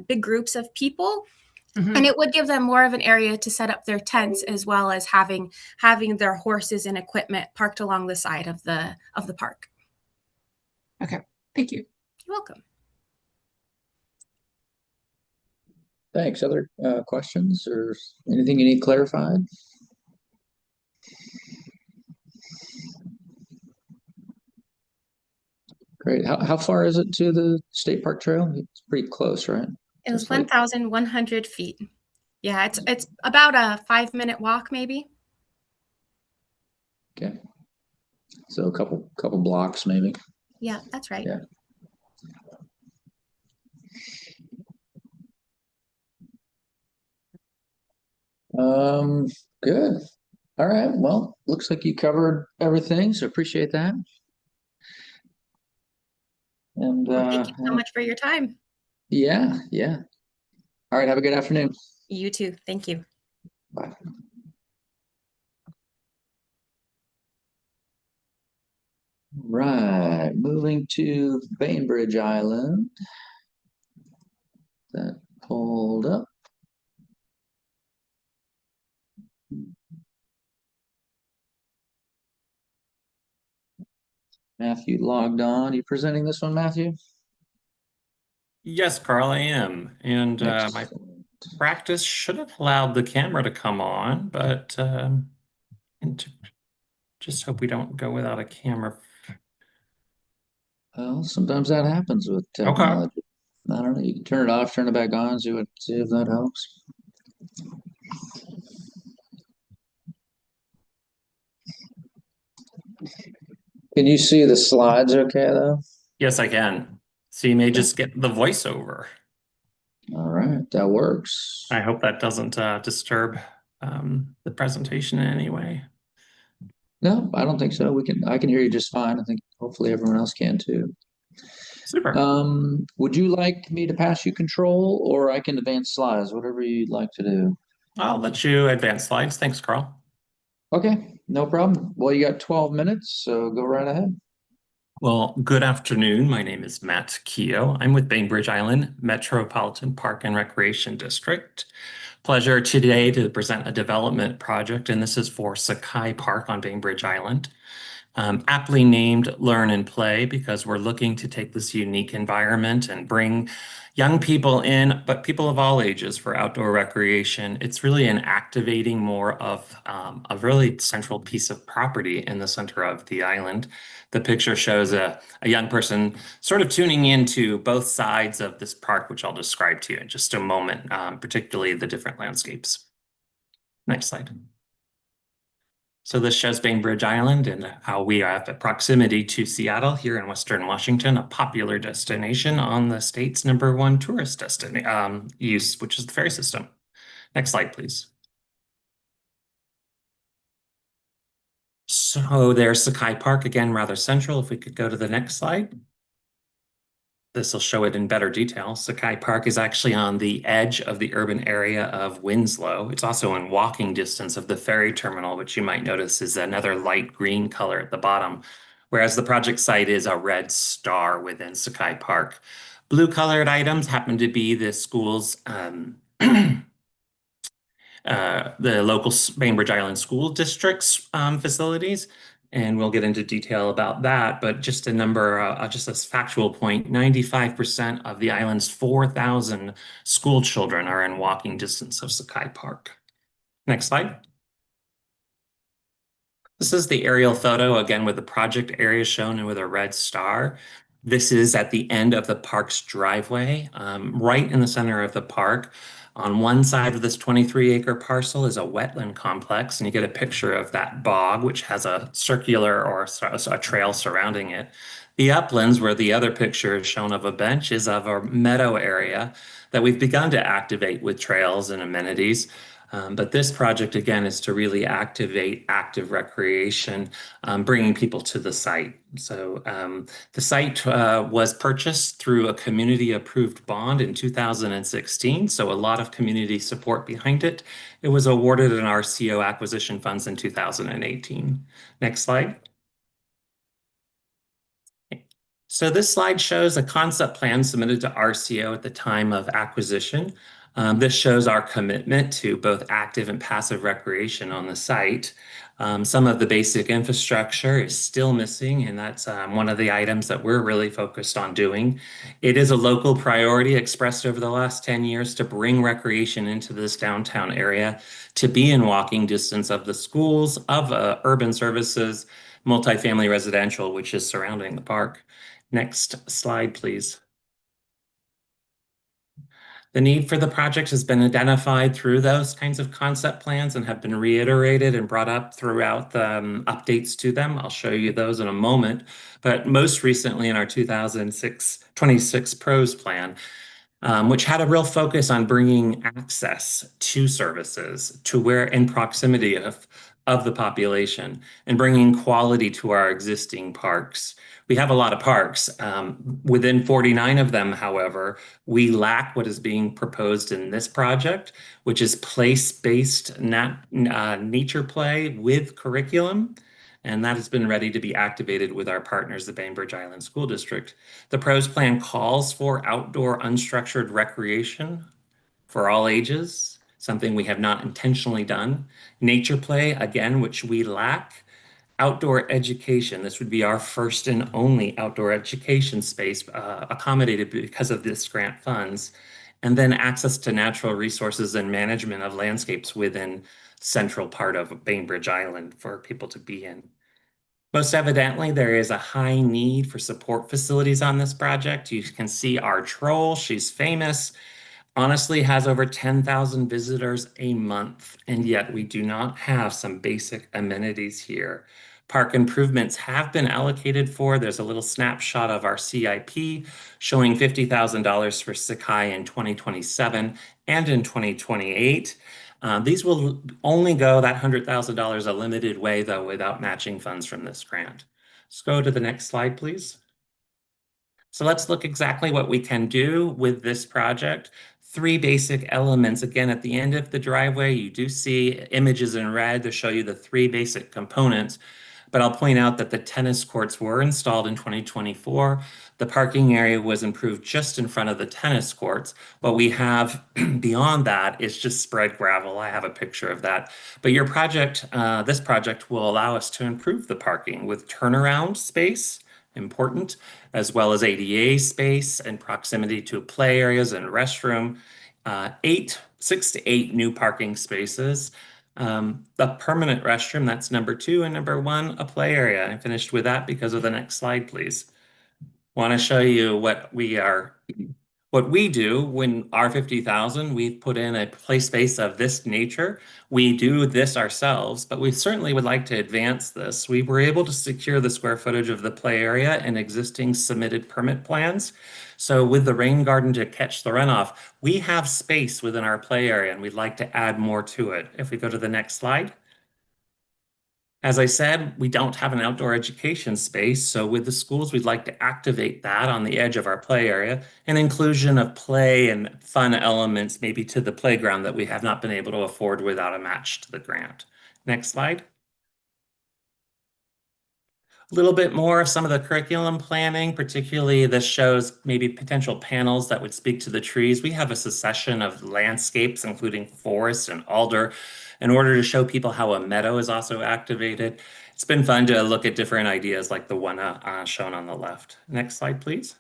Speaker 18: big groups of people. And it would give them more of an area to set up their tents, as well as having their horses and equipment parked along the side of the park.
Speaker 3: Okay, thank you.
Speaker 18: You're welcome.
Speaker 1: Thanks. Other questions or anything you need clarified? Great. How far is it to the state park trail? It's pretty close, right?
Speaker 18: It was 1,100 feet. Yeah, it's about a 5-minute walk, maybe.
Speaker 1: Okay. So a couple blocks, maybe.
Speaker 18: Yeah, that's right.
Speaker 1: Yeah. Good. All right. Well, looks like you covered everything, so appreciate that. And
Speaker 18: Thank you so much for your time.
Speaker 1: Yeah. All right. Have a good afternoon.
Speaker 18: You too. Thank you.
Speaker 1: Bye. Right. Moving to Bainbridge Island. That pulled up. Matthew logged on. You presenting this one, Matthew?
Speaker 19: Yes, Carl, I am. And my practice should have allowed the camera to come on, but just hope we don't go without a camera.
Speaker 1: Well, sometimes that happens with technology. Okay. I don't know. You can turn it off, turn it back on, see if that helps. Can you see the slides okay, though?
Speaker 19: Yes, I can. So you may just get the voiceover.
Speaker 1: All right, that works.
Speaker 19: I hope that doesn't disturb the presentation in any way.
Speaker 1: No, I don't think so. I can hear you just fine. I think hopefully everyone else can too.
Speaker 19: Super.
Speaker 1: Would you like me to pass you control, or I can advance slides, whatever you'd like to do?
Speaker 19: I'll let you advance slides. Thanks, Carl.
Speaker 1: Okay, no problem. Well, you got 12 minutes, so go right ahead.
Speaker 19: Well, good afternoon. My name is Matt Keogh. I'm with Bainbridge Island Metropolitan Park and Recreation District. Pleasure today to present a development project, and this is for Sakai Park on Bainbridge Island. Aptly named Learn and Play, because we're looking to take this unique environment and bring young people in, but people of all ages, for outdoor recreation. It's really an activating more of a really central piece of property in the center of the island. The picture shows a young person sort of tuning into both sides of this park, which I'll describe to you in just a moment, particularly the different landscapes. Next slide. So this shows Bainbridge Island and how we have a proximity to Seattle here in Western Washington, a popular destination on the state's #1 tourist destination use, which is the ferry system. Next slide, please. So there's Sakai Park, again, rather central. If we could go to the next slide. This will show it in better detail. Sakai Park is actually on the edge of the urban area of Winslow. It's also in walking distance of the ferry terminal, which you might notice is another light green color at the bottom, whereas the project site is a red star within Sakai Park. Blue colored items happen to be the school's the local Bainbridge Island School District's facilities. And we'll get into detail about that, but just a number, just a factual point, 95% of the island's 4,000 school children are in walking distance of Sakai Park. Next slide. This is the aerial photo, again, with the project area shown and with a red star. This is at the end of the park's driveway, right in the center of the park. On one side of this 23-acre parcel is a wetland complex, and you get a picture of that bog, which has a circular or a trail surrounding it. The uplands, where the other picture is shown of a bench, is of a meadow area that we've begun to activate with trails and amenities. But this project, again, is to really activate active recreation, bringing people to the site. So the site was purchased through a community-approved bond in 2016, so a lot of community support behind it. It was awarded an RCO acquisition funds in 2018. Next slide. So this slide shows a concept plan submitted to RCO at the time of acquisition. This shows our commitment to both active and passive recreation on the site. Some of the basic infrastructure is still missing, and that's one of the items that we're really focused on doing. It is a local priority expressed over the last 10 years to bring recreation into this downtown area, to be in walking distance of the schools, of urban services, multifamily residential, which is surrounding the park. Next slide, please. The need for the project has been identified through those kinds of concept plans and have been reiterated and brought up throughout the updates to them. I'll show you those in a moment. But most recently in our 2026 PROS plan, which had a real focus on bringing access to services to where in proximity of the population and bringing quality to our existing parks. We have a lot of parks. Within 49 of them, however, we lack what is being proposed in this project, which is place-based nature play with curriculum. And that has been ready to be activated with our partners, the Bainbridge Island School District. The PROS plan calls for outdoor unstructured recreation for all ages, something we have not intentionally done. Nature play, again, which we lack. Outdoor education, this would be our first and only outdoor education space accommodated because of this grant funds. And then access to natural resources and management of landscapes within central part of Bainbridge Island for people to be in. Most evidently, there is a high need for support facilities on this project. You can see our troll, she's famous, honestly has over 10,000 visitors a month, and yet we do not have some basic amenities here. Park improvements have been allocated for. There's a little snapshot of our CIP showing $50,000 for Sakai in 2027 and in 2028. These will only go that $100,000 a limited way, though, without matching funds from this grant. Let's go to the next slide, please. So let's look exactly what we can do with this project. 3 basic elements. Again, at the end of the driveway, you do see images in red to show you the 3 basic components. But I'll point out that the tennis courts were installed in 2024. The parking area was improved just in front of the tennis courts. What we have beyond that is just spread gravel. I have a picture of that. But your project, this project will allow us to improve the parking with turnaround space, important, as well as ADA space and proximity to play areas and restroom. 6 to 8 new parking spaces. The permanent restroom, that's number 2, and number 1, a play area. I finished with that because of the next slide, please. Want to show you what we do when our 50,000, we've put in a play space of this nature. We do this ourselves, but we certainly would like to advance this. We were able to secure the square footage of the play area in existing submitted permit plans. So with the rain garden to catch the runoff, we have space within our play area and we'd like to add more to it. If we go to the next slide. As I said, we don't have an outdoor education space, so with the schools, we'd like to activate that on the edge of our play area, and inclusion of play and fun elements maybe to the playground that we have not been able to afford without a match to the grant. Next slide. A little bit more of some of the curriculum planning, particularly this shows maybe potential panels that would speak to the trees. We have a succession of landscapes, including forest and alder, in order to show people how a meadow is also activated. It's been fun to look at different ideas like the one shown on the left. Next slide, please.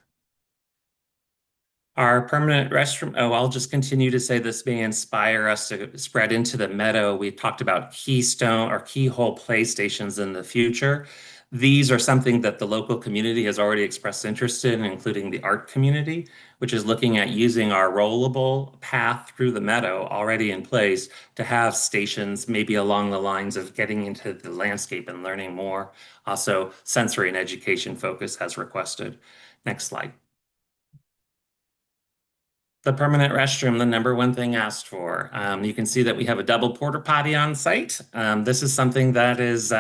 Speaker 19: Our permanent restroom, I'll just continue to say this may inspire us to spread into the meadow. We talked about keystone or keyhole play stations in the future. These are something that the local community has already expressed interest in, including the art community, which is looking at using our rollable path through the meadow already in place to have stations maybe along the lines of getting into the landscape and learning more. Also, sensory and education focus has requested. Next slide. The permanent restroom, the number one thing asked for. You can see that we have a double porta potty on site. This is something that is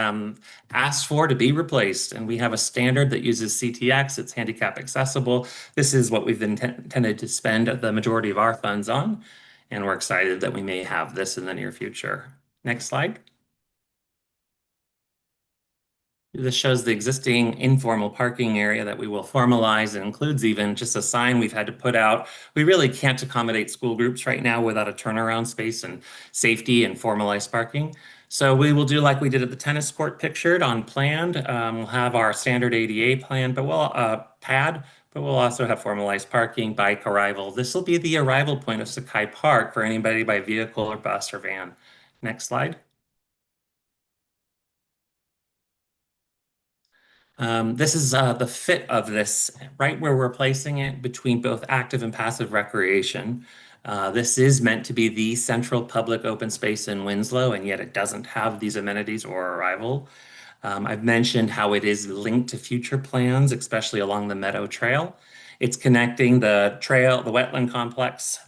Speaker 19: asked for to be replaced, and we have a standard that uses CTX. It's handicap accessible. This is what we've intended to spend the majority of our funds on, and we're excited that we may have this in the near future. Next slide. This shows the existing informal parking area that we will formalize and includes even just a sign we've had to put out. We really can't accommodate school groups right now without a turnaround space and safety and formalized parking. So we will do like we did at the tennis court pictured on planned. We'll have our standard ADA plan, but we'll also have formalized parking, bike arrival. This will be the arrival point of Sakai Park for anybody by vehicle or bus or van. Next slide. This is the fit of this, right where we're placing it between both active and passive recreation. This is meant to be the central public open space in Winslow, and yet it doesn't have these amenities or arrival. I've mentioned how it is linked to future plans, especially along the Meadow Trail. It's connecting the trail, the wetland complex,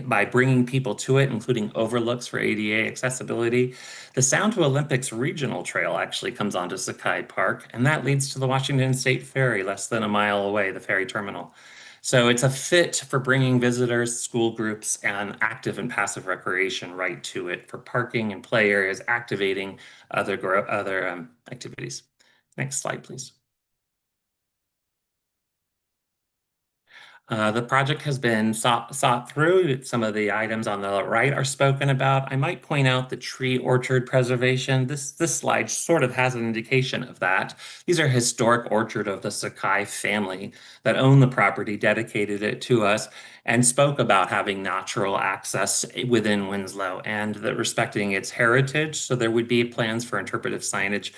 Speaker 19: by bringing people to it, including overlooks for ADA accessibility. The Sound to Olympics Regional Trail actually comes onto Sakai Park, and that leads to the Washington State Ferry, less than a mile away, the ferry terminal. So it's a fit for bringing visitors, school groups, and active and passive recreation right to it for parking and play areas, activating other activities. Next slide, please. The project has been sought through. Some of the items on the right are spoken about. I might point out the tree orchard preservation. This slide sort of has an indication of that. These are historic orchard of the Sakai family that own the property, dedicated it to us, and spoke about having natural access within Winslow and respecting its heritage. So there would be plans for interpretive signage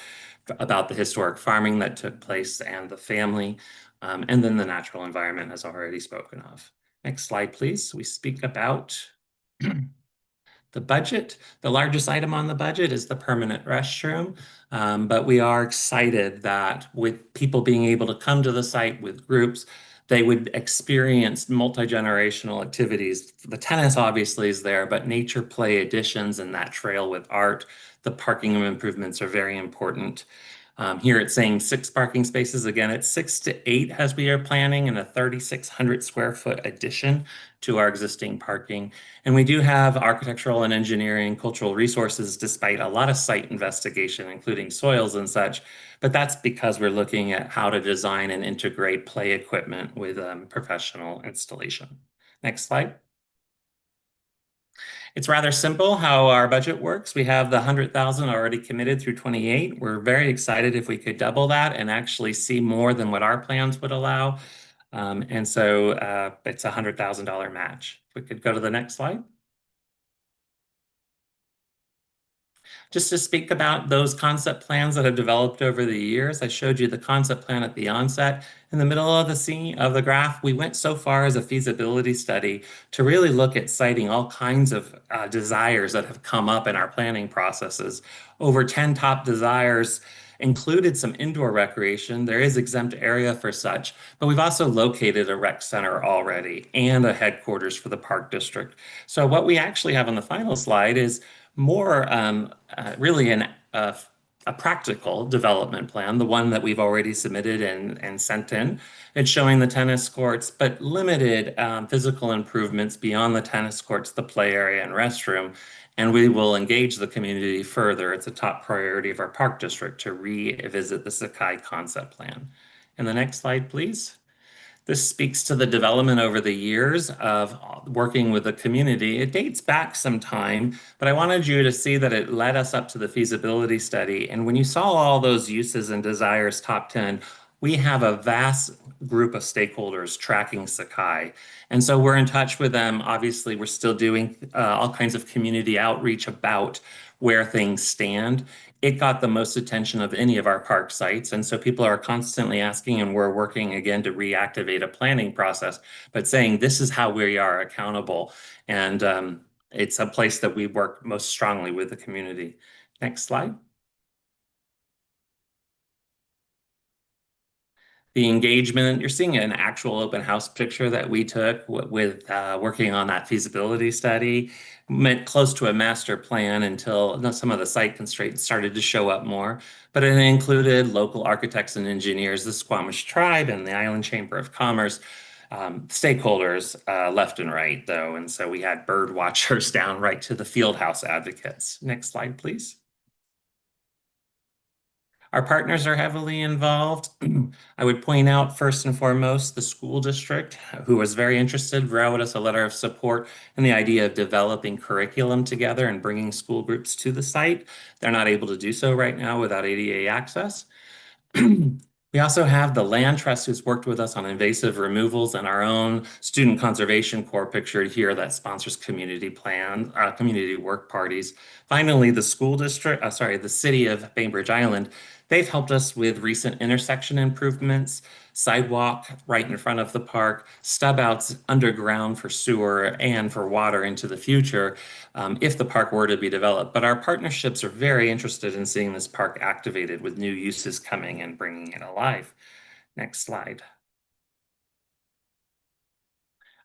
Speaker 19: about the historic farming that took place and the family. And then the natural environment as already spoken of. Next slide, please. We speak about the budget. The largest item on the budget is the permanent restroom, but we are excited that with people being able to come to the site with groups, they would experience multi-generational activities. The tennis obviously is there, but nature play additions and that trail with art. The parking improvements are very important. Here it's saying 6 parking spaces. Again, it's 6 to 8 as we are planning, and a 3,600 square foot addition to our existing parking. And we do have architectural and engineering, cultural resources, despite a lot of site investigation, including soils and such. But that's because we're looking at how to design and integrate play equipment with professional installation. Next slide. It's rather simple how our budget works. We have the 100,000 already committed through 28. We're very excited if we could double that and actually see more than what our plans would allow. It's a $100,000 match. If we could go to the next slide. Just to speak about those concept plans that have developed over the years, I showed you the concept plan at the onset. In the middle of the graph, we went so far as a feasibility study to really look at citing all kinds of desires that have come up in our planning processes. Over 10 top desires included some indoor recreation. There is exempt area for such, but we've also located a rec center already and a headquarters for the park district. So what we actually have on the final slide is more really a practical development plan, the one that we've already submitted and sent in. It's showing the tennis courts, but limited physical improvements beyond the tennis courts, the play area and restroom. And we will engage the community further. It's a top priority of our park district to revisit the Sakai concept plan. And the next slide, please. This speaks to the development over the years of working with the community. It dates back some time, but I wanted you to see that it led us up to the feasibility study. And when you saw all those uses and desires top 10, we have a vast group of stakeholders tracking Sakai. And so we're in touch with them. Obviously, we're still doing all kinds of community outreach about where things stand. It got the most attention of any of our park sites. And so people are constantly asking, and we're working again to reactivate a planning process, but saying this is how we are accountable. And it's a place that we work most strongly with the community. Next slide. The engagement, you're seeing an actual open house picture that we took with working on that feasibility study. Meant close to a master plan until some of the site constraints started to show up more. But it included local architects and engineers, the Squamish Tribe and the Island Chamber of Commerce, stakeholders left and right, though. And so we had bird watchers down right to the field house advocates. Next slide, please. Our partners are heavily involved. I would point out first and foremost the school district, who was very interested, wrote us a letter of support in the idea of developing curriculum together and bringing school groups to the site. They're not able to do so right now without ADA access. We also have the Land Trust, who's worked with us on invasive removals, and our own Student Conservation Corps pictured here that sponsors community plans, community work parties. Finally, the school district, the city of Bainbridge Island, they've helped us with recent intersection improvements, sidewalk right in front of the park, stub outs underground for sewer and for water into the future if the park were to be developed. But our partnerships are very interested in seeing this park activated with new uses coming and bringing it alive. Next slide.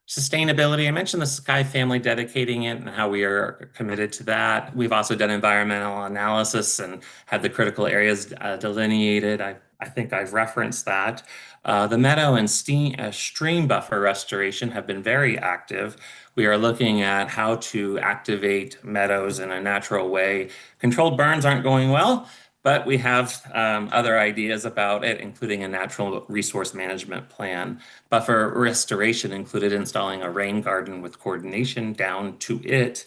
Speaker 19: Sustainability, I mentioned the Sky family dedicating it and how we are committed to that. We've also done environmental analysis and had the critical areas delineated. I think I've referenced that. The meadow and stream buffer restoration have been very active. We are looking at how to activate meadows in a natural way. Controlled burns aren't going well, but we have other ideas about it, including a natural resource management plan. Buffer restoration included installing a rain garden with coordination down to it,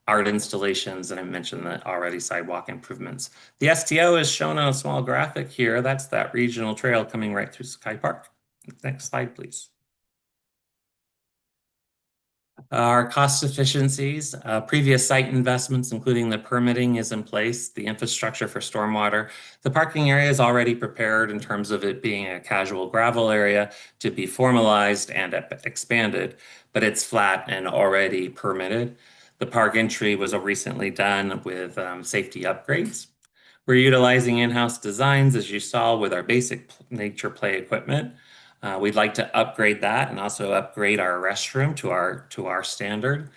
Speaker 19: art installations, and I mentioned that already, sidewalk improvements. The STO is shown on a small graphic here. That's that regional trail coming right through Sky Park. Next slide, please. Our cost efficiencies, previous site investments, including the permitting is in place, the infrastructure for stormwater. The parking area is already prepared in terms of it being a casual gravel area to be formalized and expanded, but it's flat and already permitted. The park entry was recently done with safety upgrades. We're utilizing in-house designs, as you saw, with our basic nature play equipment. We'd like to upgrade that and also upgrade our restroom to our standard.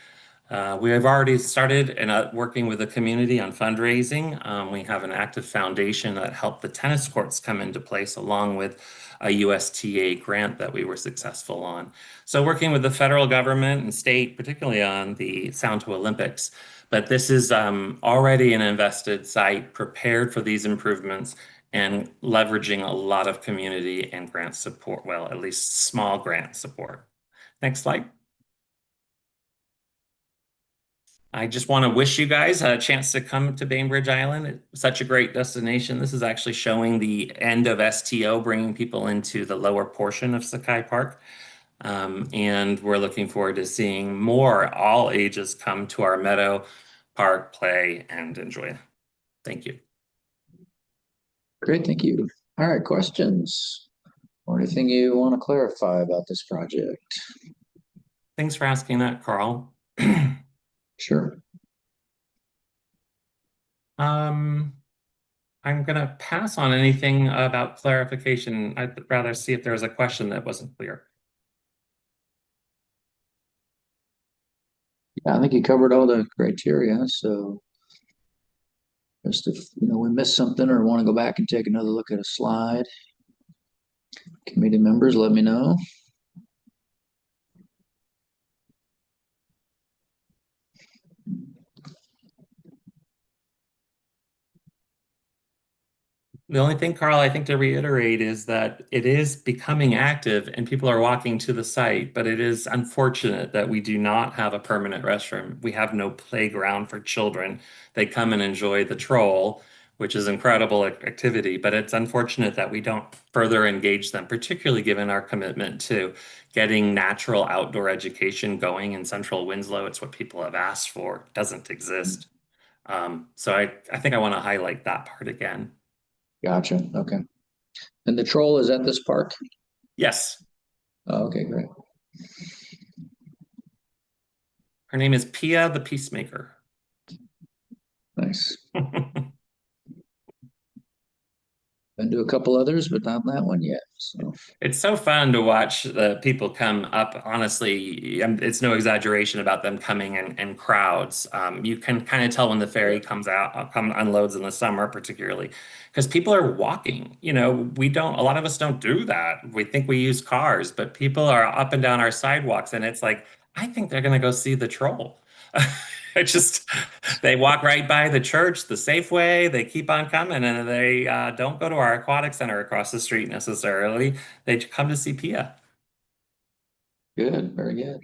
Speaker 19: We have already started working with the community on fundraising. We have an active foundation that helped the tennis courts come into place, along with a USTA grant that we were successful on. So working with the federal government and state, particularly on the Sound to Olympics. But this is already an invested site prepared for these improvements and leveraging a lot of community and grant support, well, at least small grant support. Next slide. I just want to wish you guys a chance to come to Bainbridge Island. It's such a great destination. This is actually showing the end of STO, bringing people into the lower portion of Sakai Park. And we're looking forward to seeing more all ages come to our meadow, park, play, and enjoy. Thank you.
Speaker 1: Great, thank you. All right, questions or anything you want to clarify about this project?
Speaker 19: Thanks for asking that, Carl.
Speaker 1: Sure.
Speaker 19: I'm going to pass on anything about clarification. I'd rather see if there was a question that wasn't clear.
Speaker 1: Yeah, I think you covered all the criteria, so just if we missed something or want to go back and take another look at a slide, committee members, let me know.
Speaker 19: The only thing, Carl, I think to reiterate is that it is becoming active and people are walking to the site, but it is unfortunate that we do not have a permanent restroom. We have no playground for children. They come and enjoy the troll, which is incredible activity, but it's unfortunate that we don't further engage them, particularly given our commitment to getting natural outdoor education going in Central Winslow. It's what people have asked for. It doesn't exist. So I think I want to highlight that part again.
Speaker 1: Gotcha. Okay. And the troll is at this park?
Speaker 19: Yes.
Speaker 1: Oh, okay, great.
Speaker 19: Her name is Pia the Peacemaker.
Speaker 1: Nice. Been to a couple others, but not that one yet. So
Speaker 19: It's so fun to watch the people come up. Honestly, it's no exaggeration about them coming in crowds. You can kind of tell when the ferry comes out, unloads in the summer, particularly, because people are walking. You know, a lot of us don't do that. We think we use cars, but people are up and down our sidewalks, and it's like, I think they're going to go see the troll. It just, they walk right by the church, the Safeway, they keep on coming, and they don't go to our aquatic center across the street necessarily. They come to see Pia.
Speaker 1: good, very good.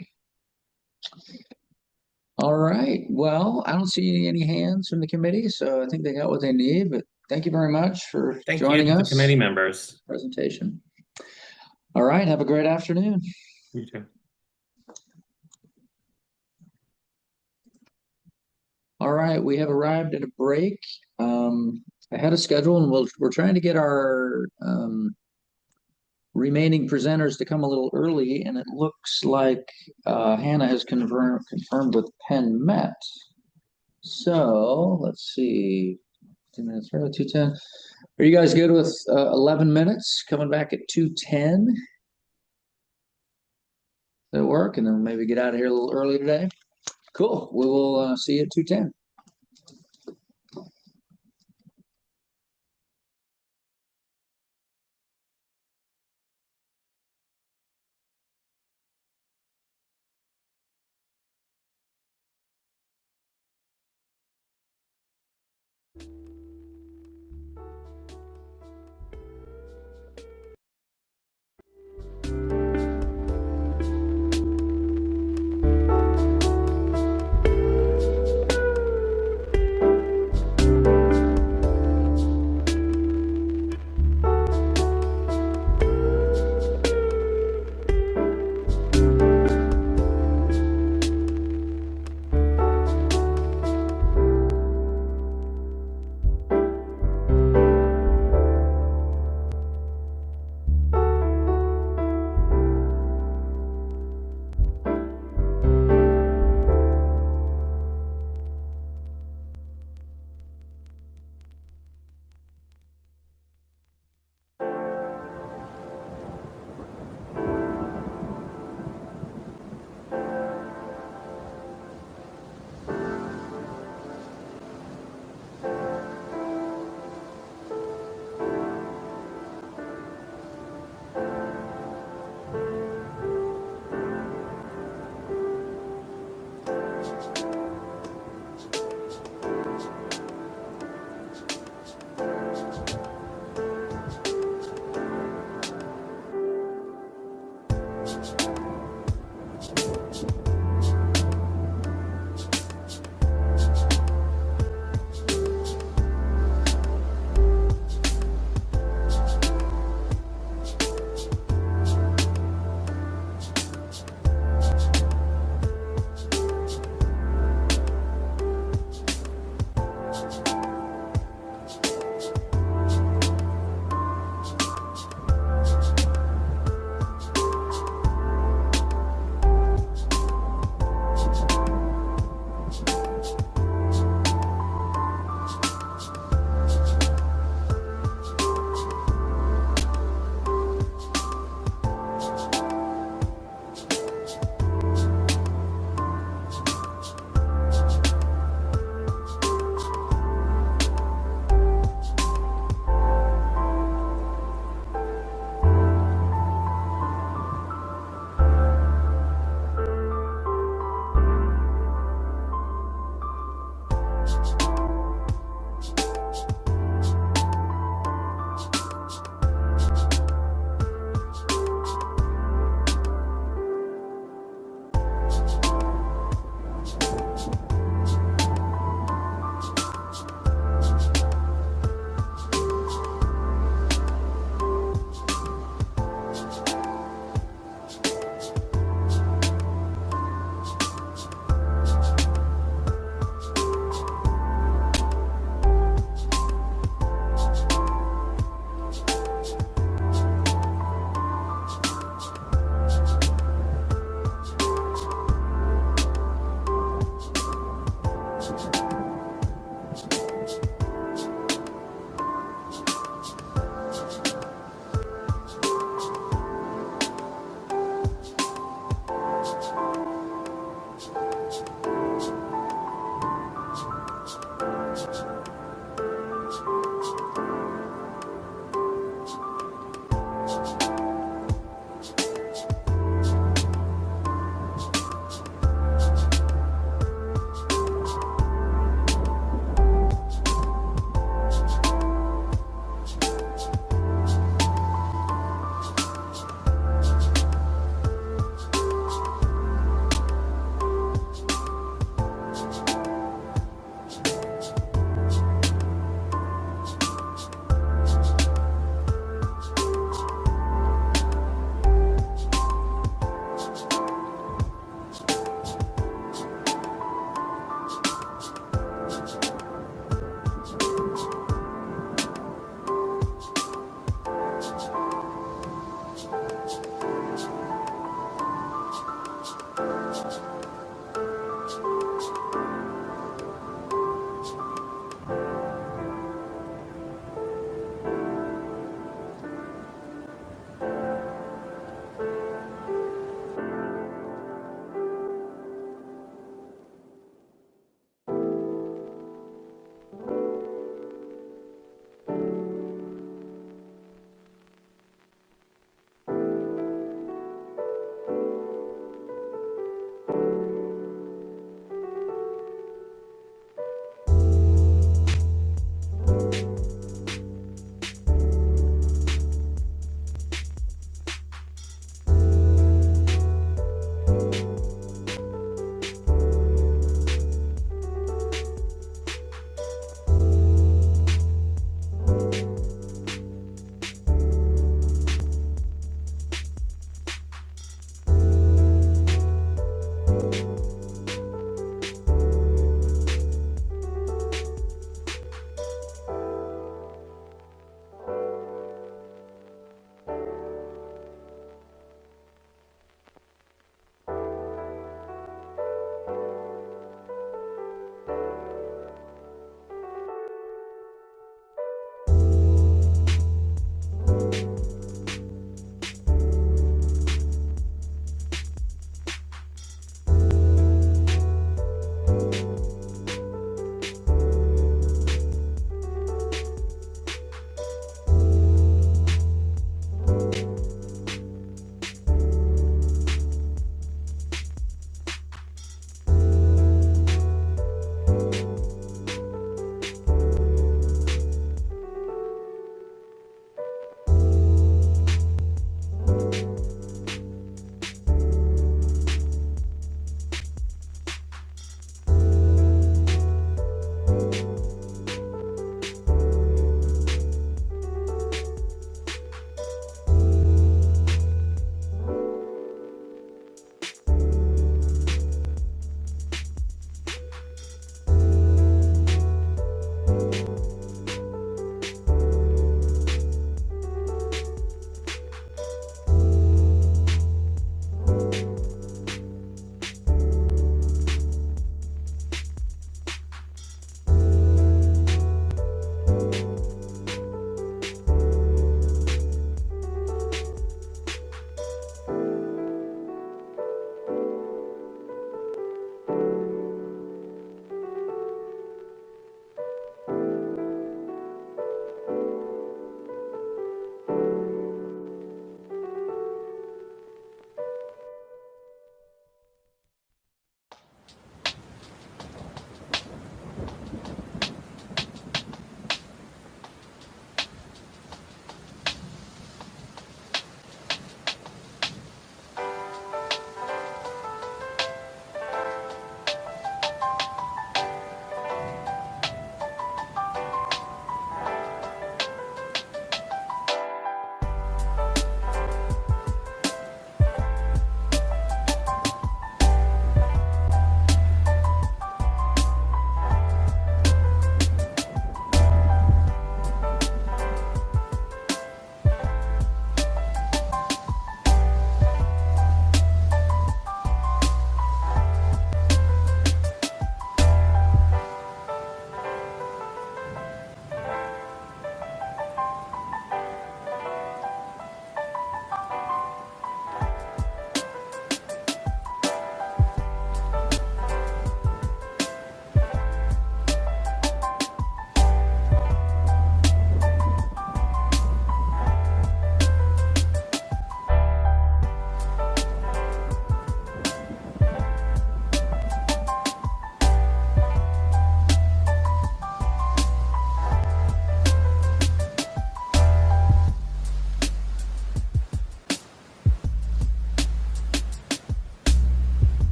Speaker 1: All right. Well, I don't see any hands from the committee, so I think they got what they need. But thank you very much for joining
Speaker 19: Thank you to
Speaker 1: us.
Speaker 19: the committee members.
Speaker 1: Presentation. All right. Have a great afternoon.
Speaker 19: You too.
Speaker 1: All right. We have arrived at a break. Ahead of schedule, and we're trying to get our remaining presenters to come a little early, and it looks like Hannah has confirmed with Penn Met. So let's see, 2 minutes early, 2:10. Are you guys good with 11 minutes coming back at 2:10? That work, and then maybe get out of here a little early today. Cool. We will see you at 2:10.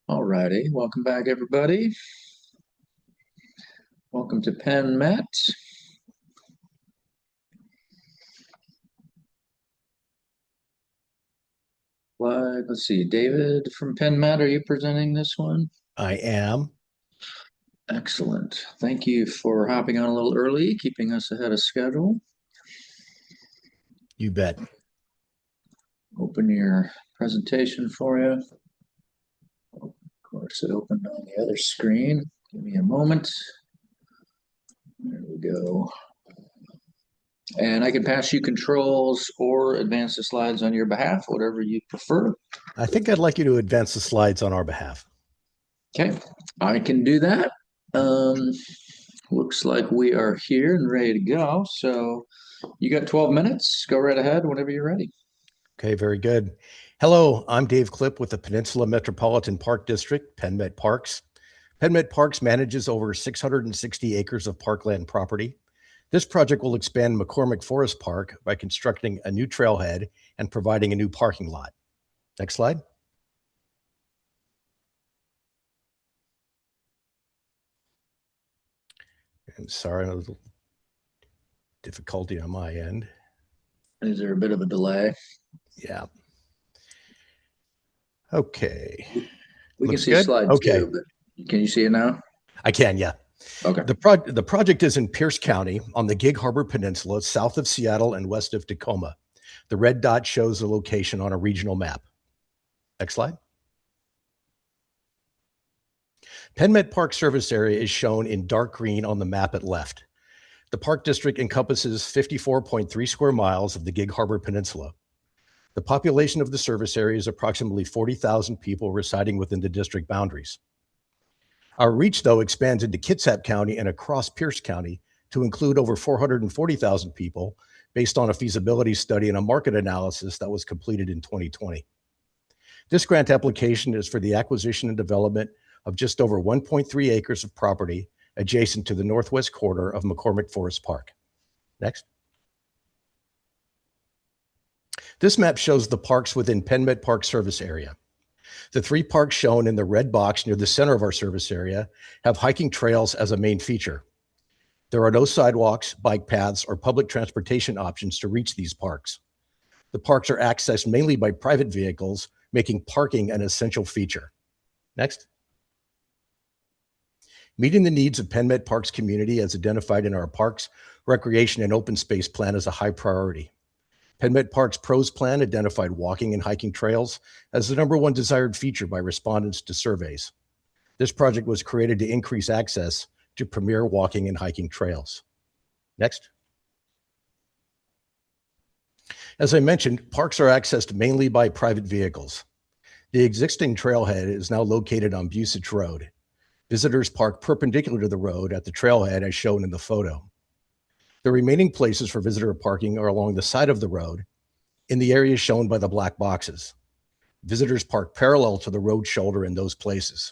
Speaker 1: All righty, welcome back, everybody. Welcome to Penn Met. Let's see, David from Penn Met, are you presenting this one?
Speaker 20: I am.
Speaker 1: Excellent. Thank you for hopping on a little early, keeping us ahead of schedule.
Speaker 20: You bet.
Speaker 1: Open your presentation for you. Of course, it opened on the other screen. Give me a moment. There we go. And I can pass you controls or advance the slides on your behalf, whatever you prefer.
Speaker 20: I think I'd like you to advance the slides on our behalf.
Speaker 1: Okay, I can do that. Looks like we are here and ready to go. So you got 12 minutes. Go right ahead whenever you're ready.
Speaker 20: Okay, very good. Hello, I'm Dave Klipp with the Peninsula Metropolitan Park District, PennMet Parks. PennMet Parks manages over 660 acres of parkland property. This project will expand McCormick Forest Park by constructing a new trailhead and providing a new parking lot. Next slide. I'm sorry, a little difficulty on my end.
Speaker 1: Is there a bit of a delay?
Speaker 20: Yeah. Okay.
Speaker 1: We
Speaker 20: Looks
Speaker 1: can see
Speaker 20: good?
Speaker 1: slide
Speaker 20: Okay.
Speaker 1: 2, but can you see it now?
Speaker 20: I can, yeah.
Speaker 1: Okay.
Speaker 20: The project is in Pierce County on the Gig Harbor Peninsula, south of Seattle and west of Tacoma. The red dot shows the location on a regional map. Next slide. PennMet Park service area is shown in dark green on the map at left. The park district encompasses 54.3 square miles of the Gig Harbor Peninsula. The population of the service area is approximately 40,000 people residing within the district boundaries. Our reach, though, expands into Kitsap County and across Pierce County to include over 440,000 people based on a feasibility study and a market analysis that was completed in 2020. This grant application is for the acquisition and development of just over 1.3 acres of property adjacent to the northwest corner of McCormick Forest Park. Next. This map shows the parks within PennMet Park service area. The 3 parks shown in the red box near the center of our service area have hiking trails as a main feature. There are no sidewalks, bike paths, or public transportation options to reach these parks. The parks are accessed mainly by private vehicles, making parking an essential feature. Next. Meeting the needs of PennMet Parks community as identified in our Parks, Recreation, and Open Space Plan is a high priority. PennMet Parks Pros Plan identified walking and hiking trails as the #1 desired feature by respondents to surveys. This project was created to increase access to premier walking and hiking trails. Next. As I mentioned, parks are accessed mainly by private vehicles. The existing trailhead is now located on Busich Road. Visitors park perpendicular to the road at the trailhead as shown in the photo. The remaining places for visitor parking are along the side of the road in the areas shown by the black boxes. Visitors park parallel to the road shoulder in those places.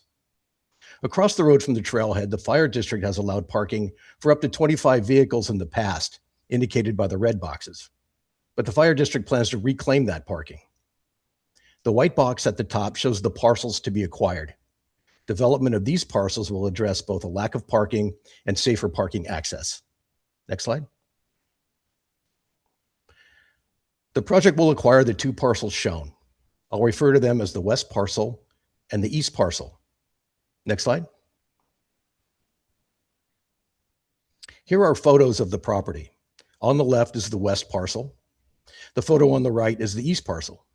Speaker 20: Across the road from the trailhead, the fire district has allowed parking for up to 25 vehicles in the past, indicated by the red boxes. But the fire district plans to reclaim that parking. The white box at the top shows the parcels to be acquired. Development of these parcels will address both a lack of parking and safer parking access. Next slide. The project will acquire the 2 parcels shown. I'll refer to them as the west parcel and the east parcel. Next slide. Here are photos of the property. On the left is the west parcel. The photo on the right is the east parcel.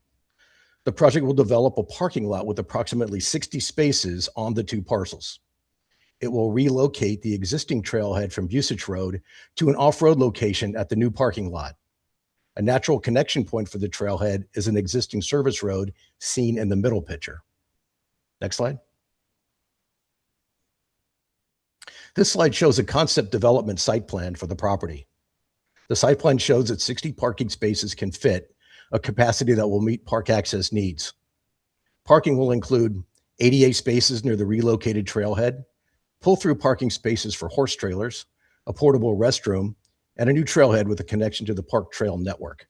Speaker 20: The project will develop a parking lot with approximately 60 spaces on the 2 parcels. It will relocate the existing trailhead from Busich Road to an off-road location at the new parking lot. A natural connection point for the trailhead is an existing service road seen in the middle picture. Next slide. This slide shows a concept development site plan for the property. The site plan shows that 60 parking spaces can fit, a capacity that will meet park access needs. Parking will include ADA spaces near the relocated trailhead, pull-through parking spaces for horse trailers, a portable restroom, and a new trailhead with a connection to the park trail network.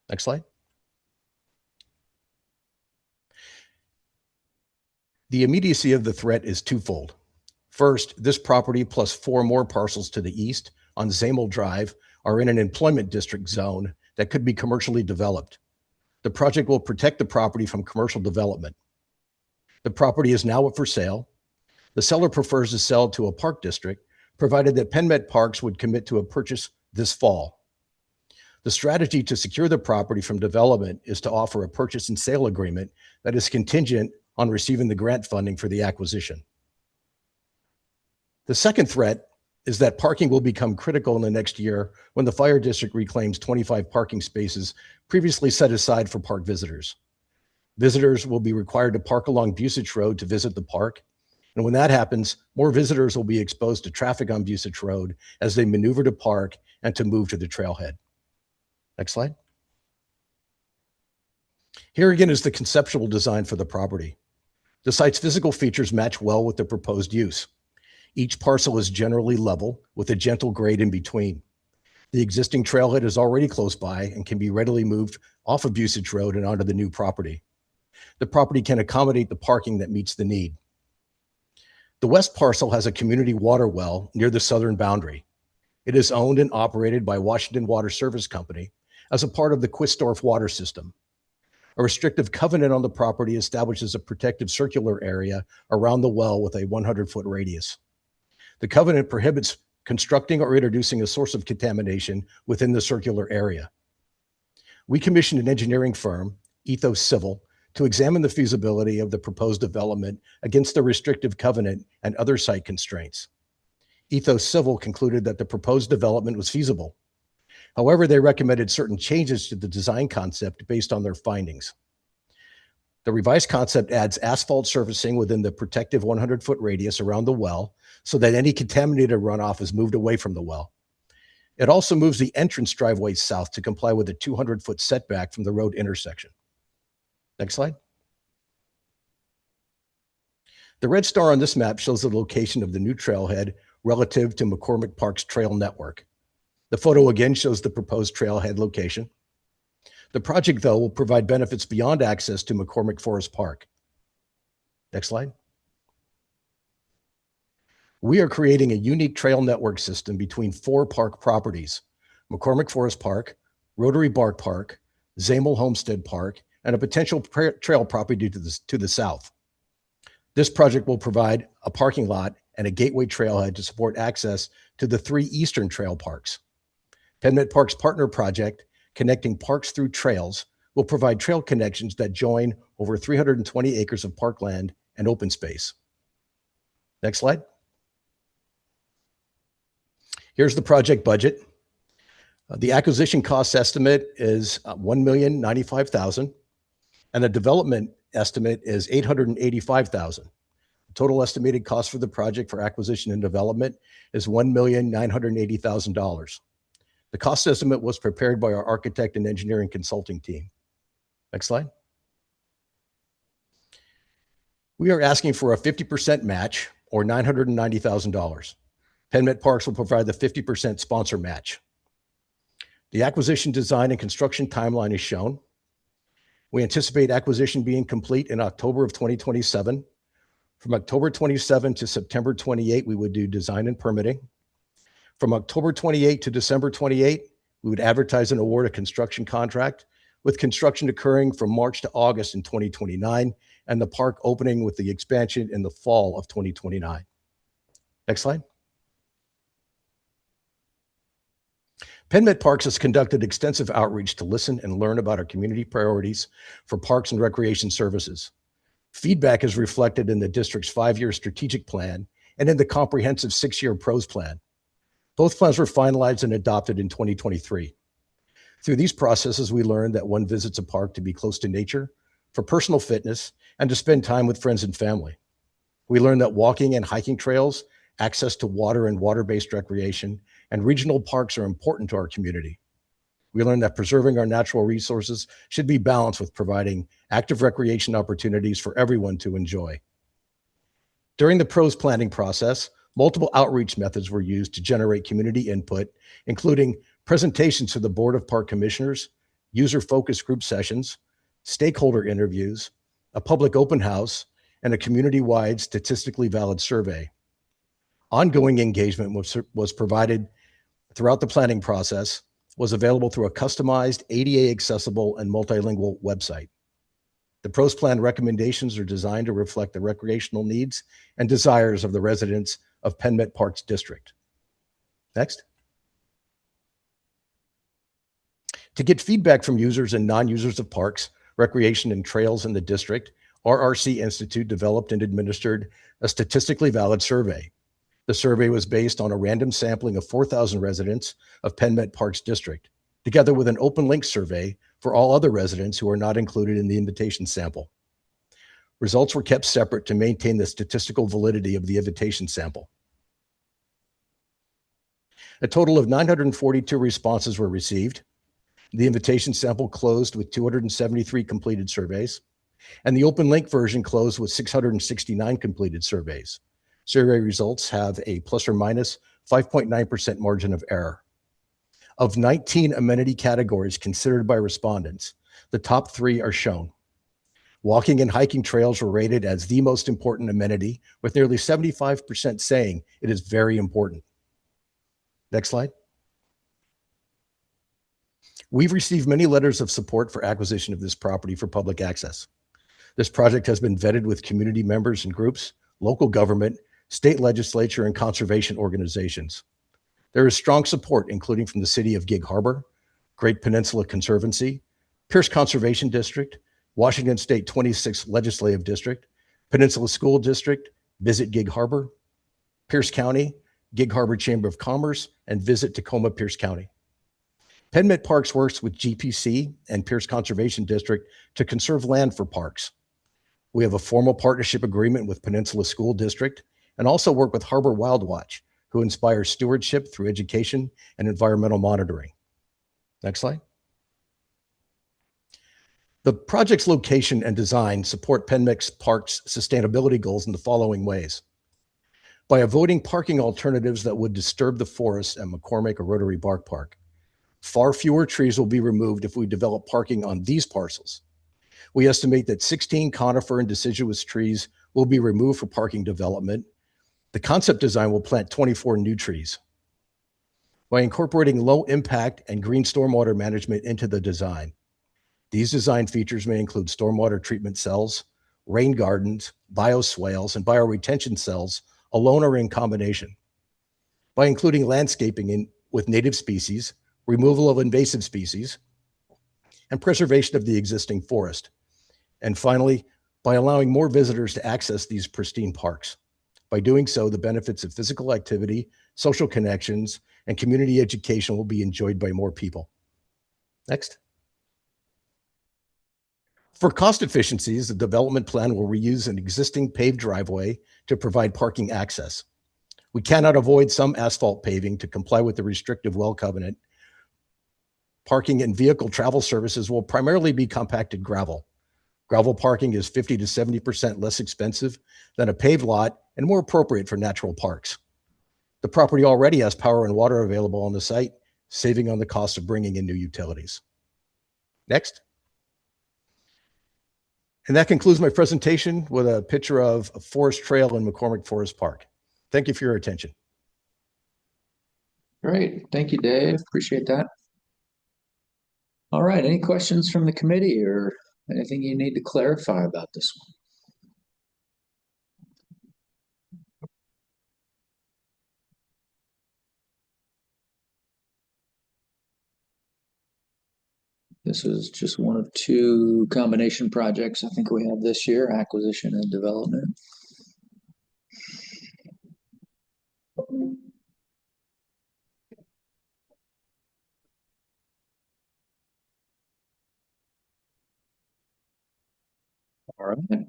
Speaker 20: Next slide. The immediacy of the threat is twofold. First, this property plus 4 more parcels to the east on Zamel Drive are in an employment district zone that could be commercially developed. The project will protect the property from commercial development. The property is now up for sale. The seller prefers to sell to a park district, provided that PennMet Parks would commit to a purchase this fall. The strategy to secure the property from development is to offer a purchase and sale agreement that is contingent on receiving the grant funding for the acquisition. The second threat is that parking will become critical in the next year when the fire district reclaims 25 parking spaces previously set aside for park visitors. Visitors will be required to park along Busich Road to visit the park. And when that happens, more visitors will be exposed to traffic on Busich Road as they maneuver to park and to move to the trailhead. Next slide. Here again is the conceptual design for the property. The site's physical features match well with the proposed use. Each parcel is generally level with a gentle grade in between. The existing trailhead is already close by and can be readily moved off of Busich Road and onto the new property. The property can accommodate the parking that meets the need. The west parcel has a community water well near the southern boundary. It is owned and operated by Washington Water Service Company as a part of the Quistorf water system. A restrictive covenant on the property establishes a protective circular area around the well with a 100-foot radius. The covenant prohibits constructing or introducing a source of contamination within the circular area. We commissioned an engineering firm, Ethos Civil, to examine the feasibility of the proposed development against the restrictive covenant and other site constraints. Ethos Civil concluded that the proposed development was feasible. However, they recommended certain changes to the design concept based on their findings. The revised concept adds asphalt surfacing within the protective 100-foot radius around the well so that any contaminated runoff is moved away from the well. It also moves the entrance driveway south to comply with a 200-foot setback from the road intersection. Next slide. The red star on this map shows the location of the new trailhead relative to McCormick Park's trail network. The photo again shows the proposed trailhead location. The project, though, will provide benefits beyond access to McCormick Forest Park. Next slide. We are creating a unique trail network system between 4 park properties: McCormick Forest Park, Rotary Bark Park, Zamel Homestead Park, and a potential trail property to the south. This project will provide a parking lot and a gateway trailhead to support access to the 3 eastern trail parks. PennMet Parks Partner Project, connecting parks through trails, will provide trail connections that join over 320 acres of parkland and open space. Next slide. Here's the project budget. The acquisition cost estimate is $1,095,000, and the development estimate is $885,000. The total estimated cost for the project for acquisition and development is $1,980,000. The cost estimate was prepared by our architect and engineering consulting team. Next slide. We are asking for a 50% match or $990,000. PennMet Parks will provide the 50% sponsor match. The acquisition design and construction timeline is shown. We anticipate acquisition being complete in October of 2027. From October 27 to September 28, we would do design and permitting. From October 28 to December 28, we would advertise and award a construction contract, with construction occurring from March to August in 2029, and the park opening with the expansion in the fall of 2029. Next slide. PennMet Parks has conducted extensive outreach to listen and learn about our community priorities for parks and recreation services. Feedback is reflected in the district's 5-year strategic plan and in the comprehensive 6-year PROS plan. Both plans were finalized and adopted in 2023. Through these processes, we learned that one visits a park to be close to nature, for personal fitness, and to spend time with friends and family. We learned that walking and hiking trails, access to water and water-based recreation, and regional parks are important to our community. We learned that preserving our natural resources should be balanced with providing active recreation opportunities for everyone to enjoy. During the PROS planning process, multiple outreach methods were used to generate community input, including presentations to the Board of Park Commissioners, user focus group sessions, stakeholder interviews, a public open house, and a community-wide statistically valid survey. Ongoing engagement was provided throughout the planning process, was available through a customized ADA accessible and multilingual website. The pros plan recommendations are designed to reflect the recreational needs and desires of the residents of Penn Met Parks District. Next. To get feedback from users and non-users of parks, recreation, and trails in the district, RRC Institute developed and administered a statistically valid survey. The survey was based on a random sampling of 4,000 residents of Penn Met Parks District, together with an open link survey for all other residents who are not included in the invitation sample. Results were kept separate to maintain the statistical validity of the invitation sample. A total of 942 responses were received. The invitation sample closed with 273 completed surveys, and the open link version closed with 669 completed surveys. Survey results have a plus or minus 5.9% margin of error. Of 19 amenity categories considered by respondents, the top 3 are shown. Walking and hiking trails were rated as the most important amenity, with nearly 75% saying it is very important. Next slide. We've received many letters of support for acquisition of this property for public access. This project has been vetted with community members and groups, local government, state legislature, and conservation organizations. There is strong support, including from the City of Gig Harbor, Great Peninsula Conservancy, Pierce Conservation District, Washington State 26th Legislative District, Peninsula School District, Visit Gig Harbor, Pierce County, Gig Harbor Chamber of Commerce, and Visit Tacoma Pierce County. Penn Met Parks works with GPC and Pierce Conservation District to conserve land for parks. We have a formal partnership agreement with Peninsula School District and also work with Harbor Wild Watch, who inspires stewardship through education and environmental monitoring. Next slide. The project's location and design support Penn Met Parks' sustainability goals in the following ways. By avoiding parking alternatives that would disturb the forest at McCormick or Rotary Bark Park, far fewer trees will be removed if we develop parking on these parcels. We estimate that 16 conifer and deciduous trees will be removed for parking development. The concept design will plant 24 new trees. By incorporating low impact and green stormwater management into the design, these design features may include stormwater treatment cells, rain gardens, bioswales, and bioretention cells alone or in combination. By including landscaping with native species, removal of invasive species, and preservation of the existing forest. And finally, by allowing more visitors to access these pristine parks. By doing so, the benefits of physical activity, social connections, and community education will be enjoyed by more people. Next. For cost efficiencies, the development plan will reuse an existing paved driveway to provide parking access. We cannot avoid some asphalt paving to comply with the restrictive well covenant. Parking and vehicle travel services will primarily be compacted gravel. Gravel parking is 50 to 70% less expensive than a paved lot and more appropriate for natural parks. The property already has power and water available on the site, saving on the cost of bringing in new utilities. Next. And that concludes my presentation with a picture of a forest trail in McCormick Forest Park. Thank you for your attention.
Speaker 1: Great. Thank you, Dave. Appreciate that. All right. Any questions from the committee or anything you need to clarify about this one? This is just one of 2 combination projects I think we have this year, acquisition and development. All right.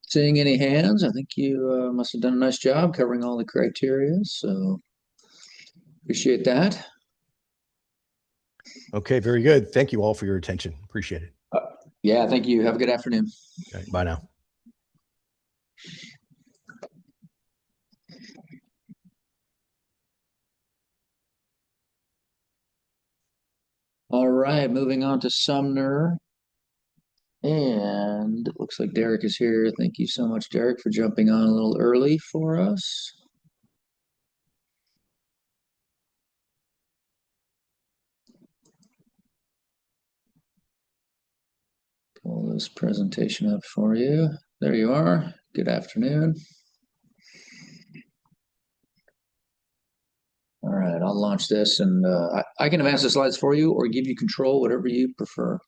Speaker 1: Seeing any hands, I think you must have done a nice job covering all the criteria, so appreciate that.
Speaker 20: Okay, very good. Thank you all for your attention. Appreciate it.
Speaker 1: Yeah, thank you. Have a good afternoon.
Speaker 20: Okay, bye now.
Speaker 1: All right, moving on to Sumner And it looks like Derek is here. Thank you so much, Derek, for jumping on a little early for us. Pull this presentation up for you. There you are. Good afternoon. All right, I'll launch this, and I can advance the slides for you or give you control, whatever you prefer.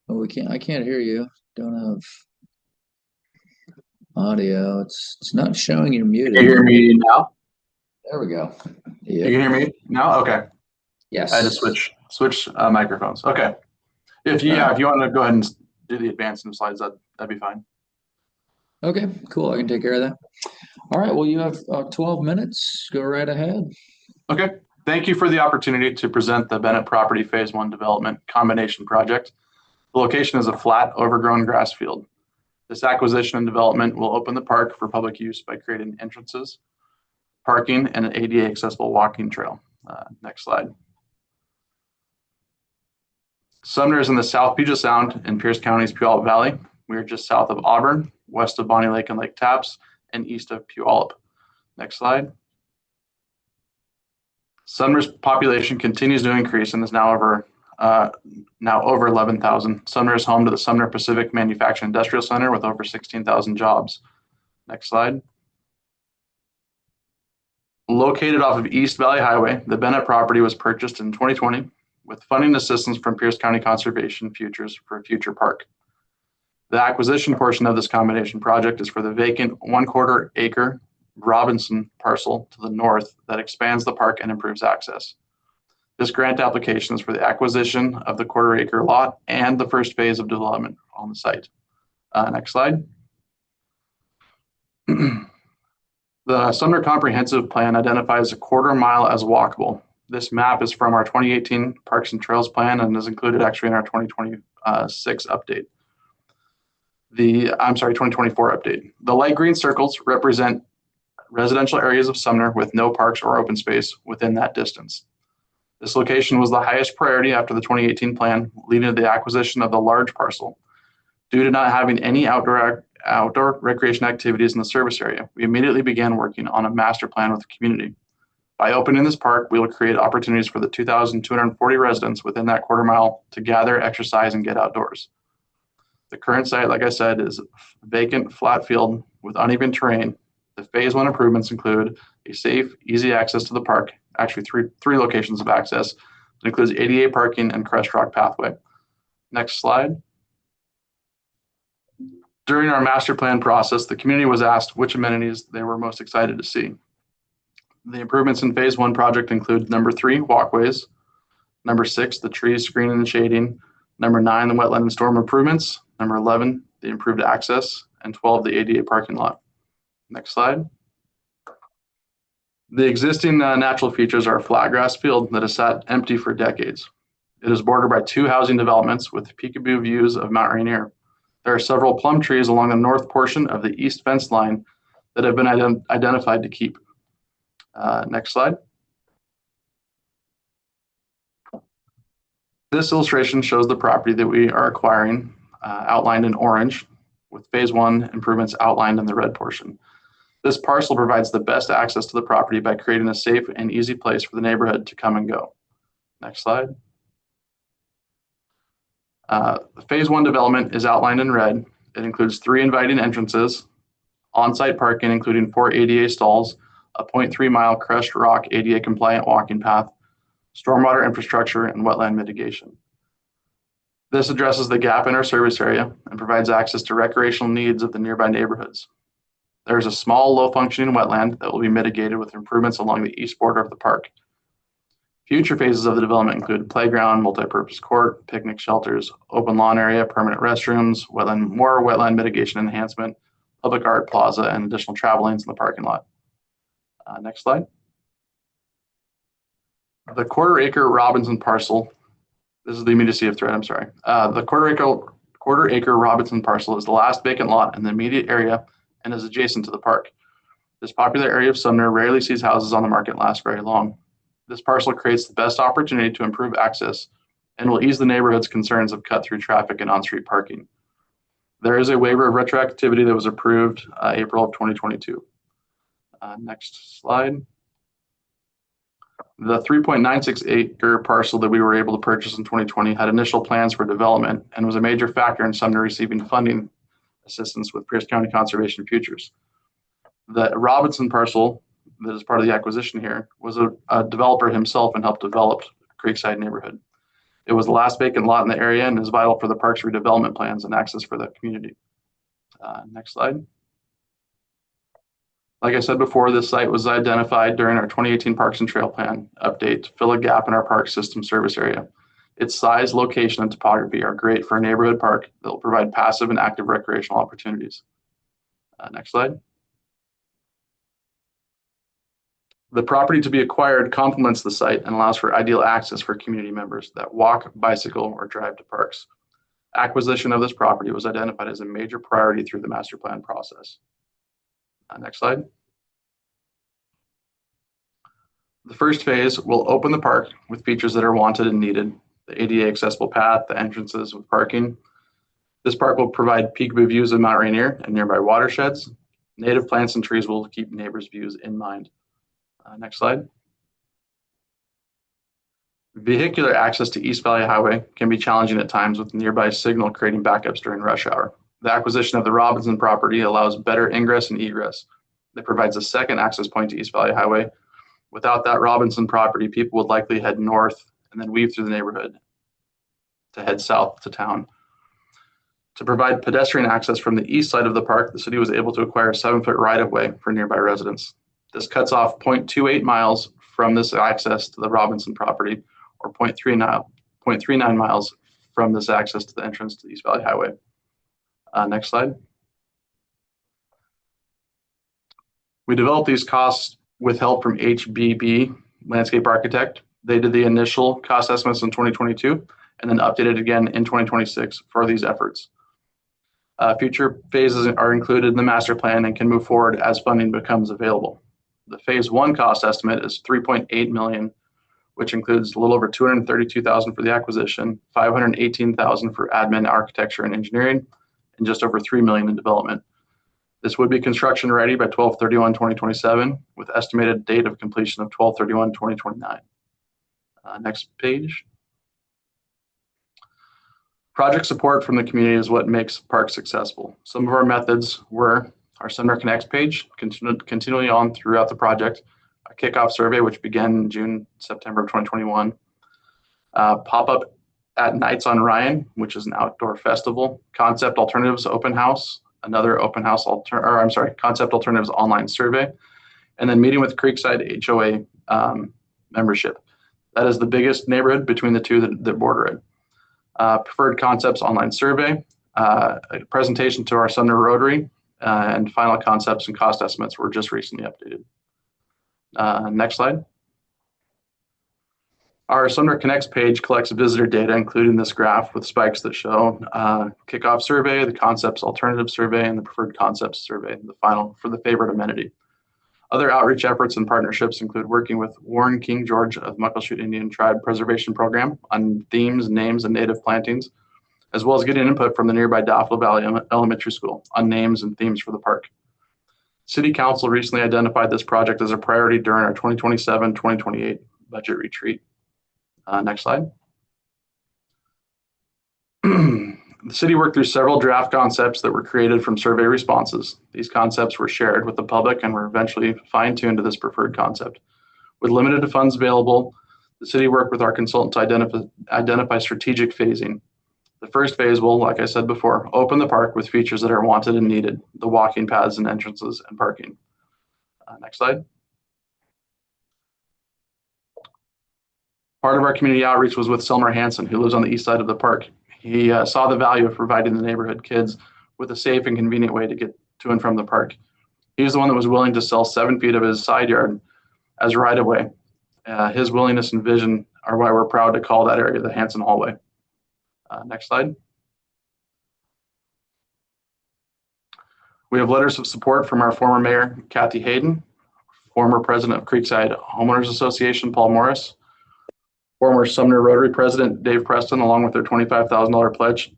Speaker 1: Oh, I can't hear you. Don't have audio. It's not showing you're muted.
Speaker 21: Can you hear me now?
Speaker 1: There we go.
Speaker 21: You can hear me now? Okay.
Speaker 1: Yes.
Speaker 21: I had to switch microphones. Okay. If you want to go ahead and do the advancing slides, that'd be fine.
Speaker 1: Okay, cool. I can take care of that. All right. Well, you have 12 minutes. Go right ahead.
Speaker 21: Okay. Thank you for the opportunity to present the Bennett Property Phase 1 Development Combination Project. The location is a flat, overgrown grass field. This acquisition and development will open the park for public use by creating entrances, parking, and an ADA accessible walking trail. Next slide. Sumner is in the South Puget Sound in Pierce County's Puyallup Valley. We are just south of Auburn, west of Bonnie Lake and Lake Tapps, and east of Puyallup. Next slide. Sumner's population continues to increase and is now over 11,000. Sumner is home to the Sumner Pacific Manufacturing Industrial Center with over 16,000 jobs. Next slide. Located off of East Valley Highway, the Bennett property was purchased in 2020 with funding assistance from Pierce County Conservation Futures for a future park. The acquisition portion of this combination project is for the vacant 1/4 acre Robinson parcel to the north that expands the park and improves access. This grant application is for the acquisition of the 1/4 acre lot and the first phase of development on the site. Next slide. The Sumner Comprehensive Plan identifies a 1/4 mile as walkable. This map is from our 2018 Parks and Trails Plan and is included actually in our 2026 update. 2024 update. The light green circles represent residential areas of Sumner with no parks or open space within that distance. This location was the highest priority after the 2018 plan, leading to the acquisition of the large parcel. Due to not having any outdoor recreation activities in the service area, we immediately began working on a master plan with the community. By opening this park, we will create opportunities for the 2,240 residents within that 1/4 mile to gather, exercise, and get outdoors. The current site, like I said, is vacant, flat field with uneven terrain. The phase 1 improvements include a safe, easy access to the park, actually three locations of access. It includes ADA parking and crest rock pathway. Next slide. During our master plan process, the community was asked which amenities they were most excited to see. The improvements in phase 1 project include number 3, walkways, number 6, the trees, screening and shading, number 9, the wetland and storm improvements, number 11, the improved access, and 12, the ADA parking lot. Next slide. The existing natural features are a flat grass field that has sat empty for decades. It is bordered by 2 housing developments with peekaboo views of Mount Rainier. There are several plum trees along the north portion of the east fence line that have been identified to keep. Next slide. This illustration shows the property that we are acquiring, outlined in orange, with phase 1 improvements outlined in the red portion. This parcel provides the best access to the property by creating a safe and easy place for the neighborhood to come and go. Next slide. The phase 1 development is outlined in red. It includes 3 inviting entrances, on-site parking, including 4 ADA stalls, a 0.3 mile crushed rock ADA compliant walking path, stormwater infrastructure, and wetland mitigation. This addresses the gap in our service area and provides access to recreational needs of the nearby neighborhoods. There is a small, low-functioning wetland that will be mitigated with improvements along the east border of the park. Future phases of the development include playground, multi-purpose court, picnic shelters, open lawn area, permanent restrooms, more wetland mitigation enhancement, public art plaza, and additional travel lanes in the parking lot. Next slide. The 1/4 acre Robinson parcel, this is the immediacy of threat, I'm sorry. The 1/4 acre Robinson parcel is the last vacant lot in the immediate area and is adjacent to the park. This popular area of Sumner rarely sees houses on the market last very long. This parcel creates the best opportunity to improve access and will ease the neighborhood's concerns of cut-through traffic and on-street parking. There is a waiver of retroactivity that was approved April of 2022. Next slide. The 3.96 acre parcel that we were able to purchase in 2020 had initial plans for development and was a major factor in Sumner receiving funding assistance with Pierce County Conservation Futures. The Robinson parcel that is part of the acquisition here was a developer himself and helped develop Creekside neighborhood. It was the last vacant lot in the area and is vital for the park's redevelopment plans and access for the community. Next slide. Like I said before, this site was identified during our 2018 Parks and Trail Plan update to fill a gap in our park system service area. Its size, location, and topography are great for a neighborhood park that will provide passive and active recreational opportunities. Next slide. The property to be acquired complements the site and allows for ideal access for community members that walk, bicycle, or drive to parks. Acquisition of this property was identified as a major priority through the master plan process. Next slide. The first phase will open the park with features that are wanted and needed. The ADA accessible path, the entrances with parking. This park will provide peekaboo views of Mount Rainier and nearby watersheds. Native plants and trees will keep neighbors' views in mind. Next slide. Vehicular access to East Valley Highway can be challenging at times with nearby signal creating backups during rush hour. The acquisition of the Robinson property allows better ingress and egress. It provides a second access point to East Valley Highway. Without that Robinson property, people would likely head north and then weave through the neighborhood to head south to town. To provide pedestrian access from the east side of the park, the city was able to acquire a 7-foot right-of-way for nearby residents. This cuts off 0.28 miles from this access to the Robinson property, or 0.39 miles from this access to the entrance to the East Valley Highway. Next slide. We developed these costs with help from HBB, landscape architect. They did the initial cost estimates in 2022 and then updated again in 2026 for these efforts. Future phases are included in the master plan and can move forward as funding becomes available. The phase 1 cost estimate is $3.8 million, which includes a little over $232,000 for the acquisition, $518,000 for admin, architecture, and engineering, and just over $3 million in development. This would be construction ready by 12/31/2027, with estimated date of completion of 12/31/2029. Next page. Project support from the community is what makes parks successful. Some of our methods were our Sumner Connects page, continually on throughout the project, a kickoff survey, which began in June, September of 2021, pop-up at Nights on Ryan, which is an outdoor festival, Concept Alternatives open house, another open house, Concept Alternatives online survey, and then meeting with Creekside HOA membership. That is the biggest neighborhood between the two that border it. Preferred Concepts online survey, a presentation to our Sumner Rotary, and final concepts and cost estimates were just recently updated. Next slide. Our Sumner Connects page collects visitor data, including this graph with spikes that show kickoff survey, the concepts alternative survey, and the preferred concepts survey, the final for the favorite amenity. Other outreach efforts and partnerships include working with Warren King George of Muckleshoot Indian Tribe Preservation Program on themes, names, and native plantings, as well as getting input from the nearby Daffodil Valley Elementary School on names and themes for the park. City Council recently identified this project as a priority during our 2027-2028 budget retreat. Next slide. The city worked through several draft concepts that were created from survey responses. These concepts were shared with the public and were eventually fine-tuned to this preferred concept. With limited funds available, the city worked with our consultant to identify strategic phasing. The first phase will, like I said before, open the park with features that are wanted and needed, the walking paths and entrances and parking. Next slide. Part of our community outreach was with Selmer Hansen, who lives on the east side of the park. He saw the value of providing the neighborhood kids with a safe and convenient way to get to and from the park. He was the one that was willing to sell 7 feet of his side yard as right-of-way. His willingness and vision are why we're proud to call that area the Hansen Hallway. Next slide. We have letters of support from our former mayor, Kathy Hayden, former president of Creekside Homeowners Association, Paul Morris, former Sumner Rotary president, Dave Preston, along with their $25,000 pledge,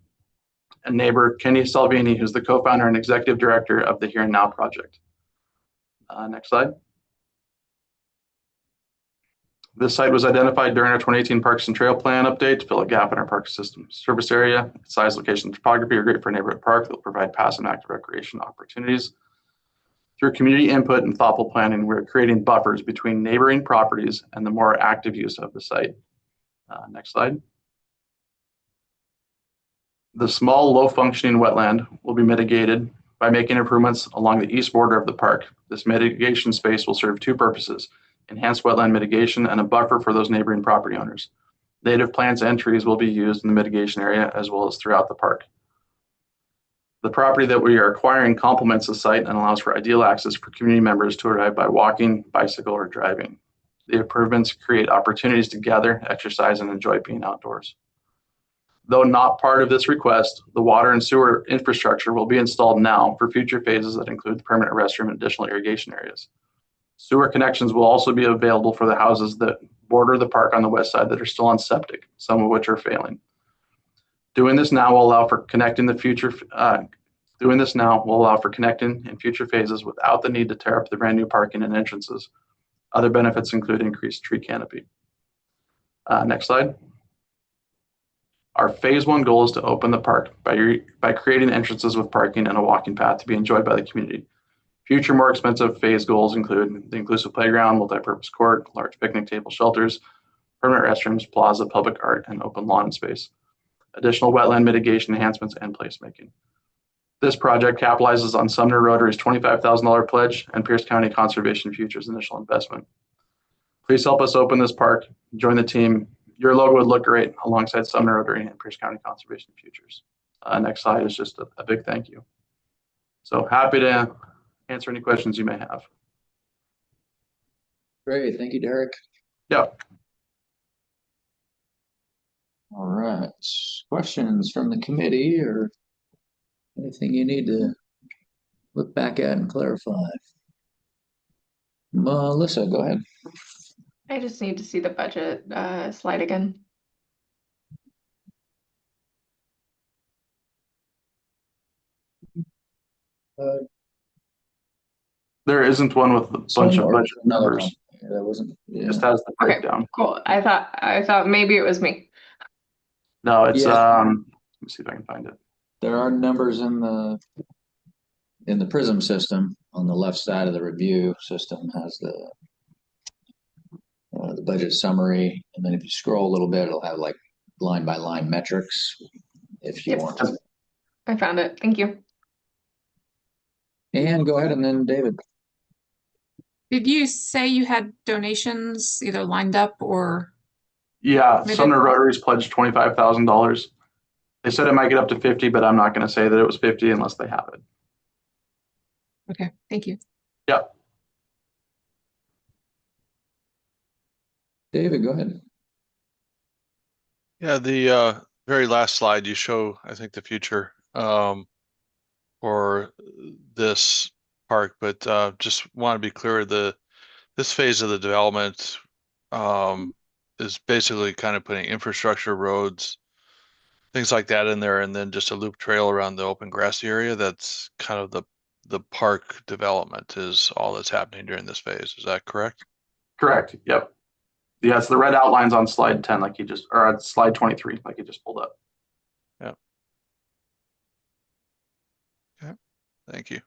Speaker 21: and neighbor, Kenny Salvini, who's the co-founder and executive director of the Here and Now project. Next slide. This site was identified during our 2018 Parks and Trail Plan update to fill a gap in our park system service area. Its size, location, and topography are great for a neighborhood park that will provide passive and active recreation opportunities. Through community input and thoughtful planning, we're creating buffers between neighboring properties and the more active use of the site. Next slide. The small, low-functioning wetland will be mitigated by making improvements along the east border of the park. This mitigation space will serve two purposes: enhanced wetland mitigation and a buffer for those neighboring property owners. Native plants and trees will be used in the mitigation area as well as throughout the park. The property that we are acquiring complements the site and allows for ideal access for community members to arrive by walking, bicycle, or driving. The improvements create opportunities to gather, exercise, and enjoy being outdoors. Though not part of this request, the water and sewer infrastructure will be installed now for future phases that include the permanent restroom and additional irrigation areas. Sewer connections will also be available for the houses that border the park on the west side that are still on septic, some of which are failing. Doing this now will allow for connecting in future phases without the need to tear up the brand new parking and entrances. Other benefits include increased tree canopy. Next slide. Our phase one goal is to open the park by creating entrances with parking and a walking path to be enjoyed by the community. Future more expensive phase goals include the inclusive playground, multi-purpose court, large picnic table shelters, permanent restrooms, plaza, public art, and open lawn space. Additional wetland mitigation enhancements and placemaking. This project capitalizes on Sumner Rotary's $25,000 pledge and Pierce County Conservation Futures initial investment. Please help us open this park. Join the team. Your logo would look great alongside Sumner Rotary and Pierce County Conservation Futures. Next slide is just a big thank you. So happy to answer any questions you may have.
Speaker 1: Great, thank you, Derek.
Speaker 21: Yeah.
Speaker 1: All right, questions from the committee or anything you need to look back at and clarify? Melissa, go ahead.
Speaker 2: I just need to see the budget slide again.
Speaker 21: There isn't one with a bunch of budget numbers.
Speaker 1: Yeah, that wasn't. Yeah.
Speaker 21: Just has the breakdown.
Speaker 2: Okay, cool. I thought maybe it was me.
Speaker 21: No, it's
Speaker 1: Yeah.
Speaker 21: let me see if I can find it.
Speaker 1: There are numbers in the Prism system on the left side of the review system has the budget summary, and then if you scroll a little bit, it'll have like line by line metrics if you want to.
Speaker 2: I found it. Thank you.
Speaker 1: And go ahead, and then David.
Speaker 3: Did you say you had donations either lined up or?
Speaker 21: Yeah, Sumner Rotary's pledged $25,000. They said it might get up to 50, but I'm not going to say that it was 50 unless they have it.
Speaker 3: Okay, thank you.
Speaker 21: Yeah.
Speaker 1: David, go ahead.
Speaker 7: Yeah, the very last slide you show, I think, the future for this park, but just want to be clear, this phase of the development is basically kind of putting infrastructure, roads, things like that in there, and then just a loop trail around the open grassy area. That's kind of the park development is all that's happening during this phase. Is that correct?
Speaker 21: Correct. Yep. Yes, the red outlines on slide 10, like you just, or on slide 23, like you just pulled up.
Speaker 7: Yeah. Okay. Thank you.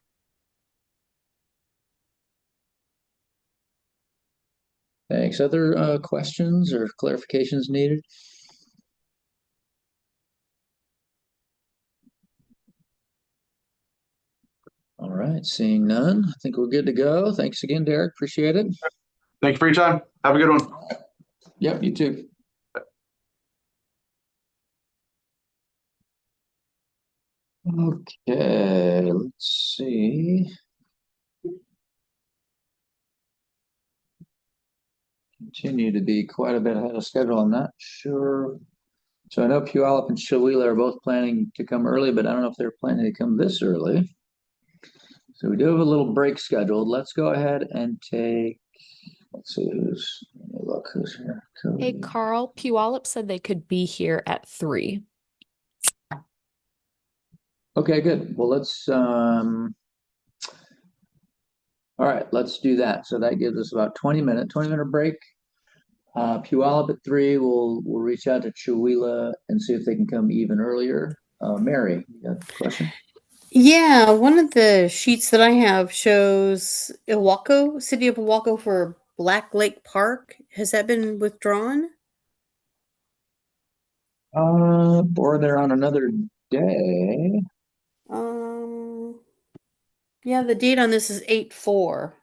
Speaker 1: Thanks. Other questions or clarifications needed? All right, seeing none, I think we're good to go. Thanks again, Derek. Appreciate it.
Speaker 21: Thank you for your time. Have a good one.
Speaker 1: Yep, you too. Okay, let's see. Continue to be quite a bit ahead of schedule. I'm not sure. So I know Puyallup and Shawila are both planning to come early, but I don't know if they're planning to come this early. So we do have a little break scheduled. Let's go ahead and take, let's see who's, let me look who's here.
Speaker 6: Hey,
Speaker 1: Cody.
Speaker 6: Carl, Puyallup said they could be here at 3.
Speaker 1: Okay, good. Well, all right, let's do that. So that gives us about 20 minute break. Puyallup at 3, we'll reach out to Chihuahua and see if they can come even earlier. Mary, you got a question?
Speaker 4: Yeah, one of the sheets that I have shows Ilwaco, City of Ilwaco for Black Lake Park. Has that been withdrawn?
Speaker 1: Or they're on another day.
Speaker 4: Yeah, the date on this is 8/4.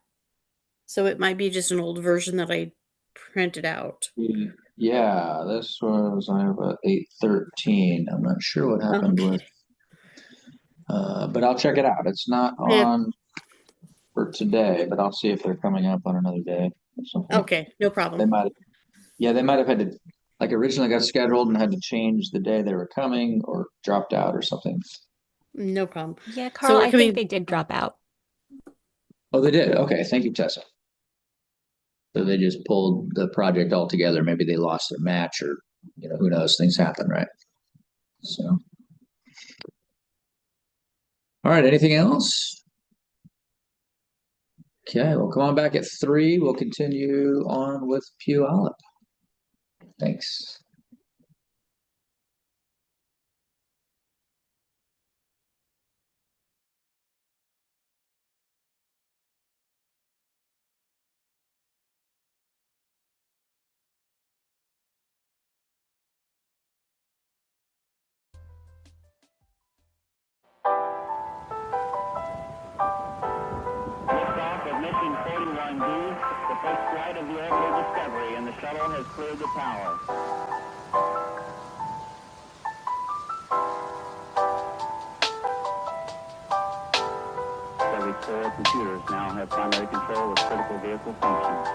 Speaker 4: So it might be just an old version that I printed out.
Speaker 1: Yeah, this was, I have a 8/13. I'm not sure what happened with, but I'll check it out. It's not
Speaker 4: Yeah.
Speaker 1: on for today, but I'll see if they're coming up on another day or something.
Speaker 4: Okay, no problem.
Speaker 1: They might have had to, like originally got scheduled and had to change the day they were coming or dropped out or something.
Speaker 4: No problem.
Speaker 6: Yeah, Carl, I think they did drop out.
Speaker 1: Oh, they did? Okay, thank you, Tessa. So they just pulled the project altogether. Maybe they lost their match or, who knows, things happen, right? So. All right, anything else? Okay, we'll come on back at 3. We'll continue on with Puyallup. Thanks.
Speaker 16: Liftoff of mission 41B, the first flight of the orbital Discovery, and the shuttle has cleared the tower. Every 4 computers now have primary control of critical vehicle functions.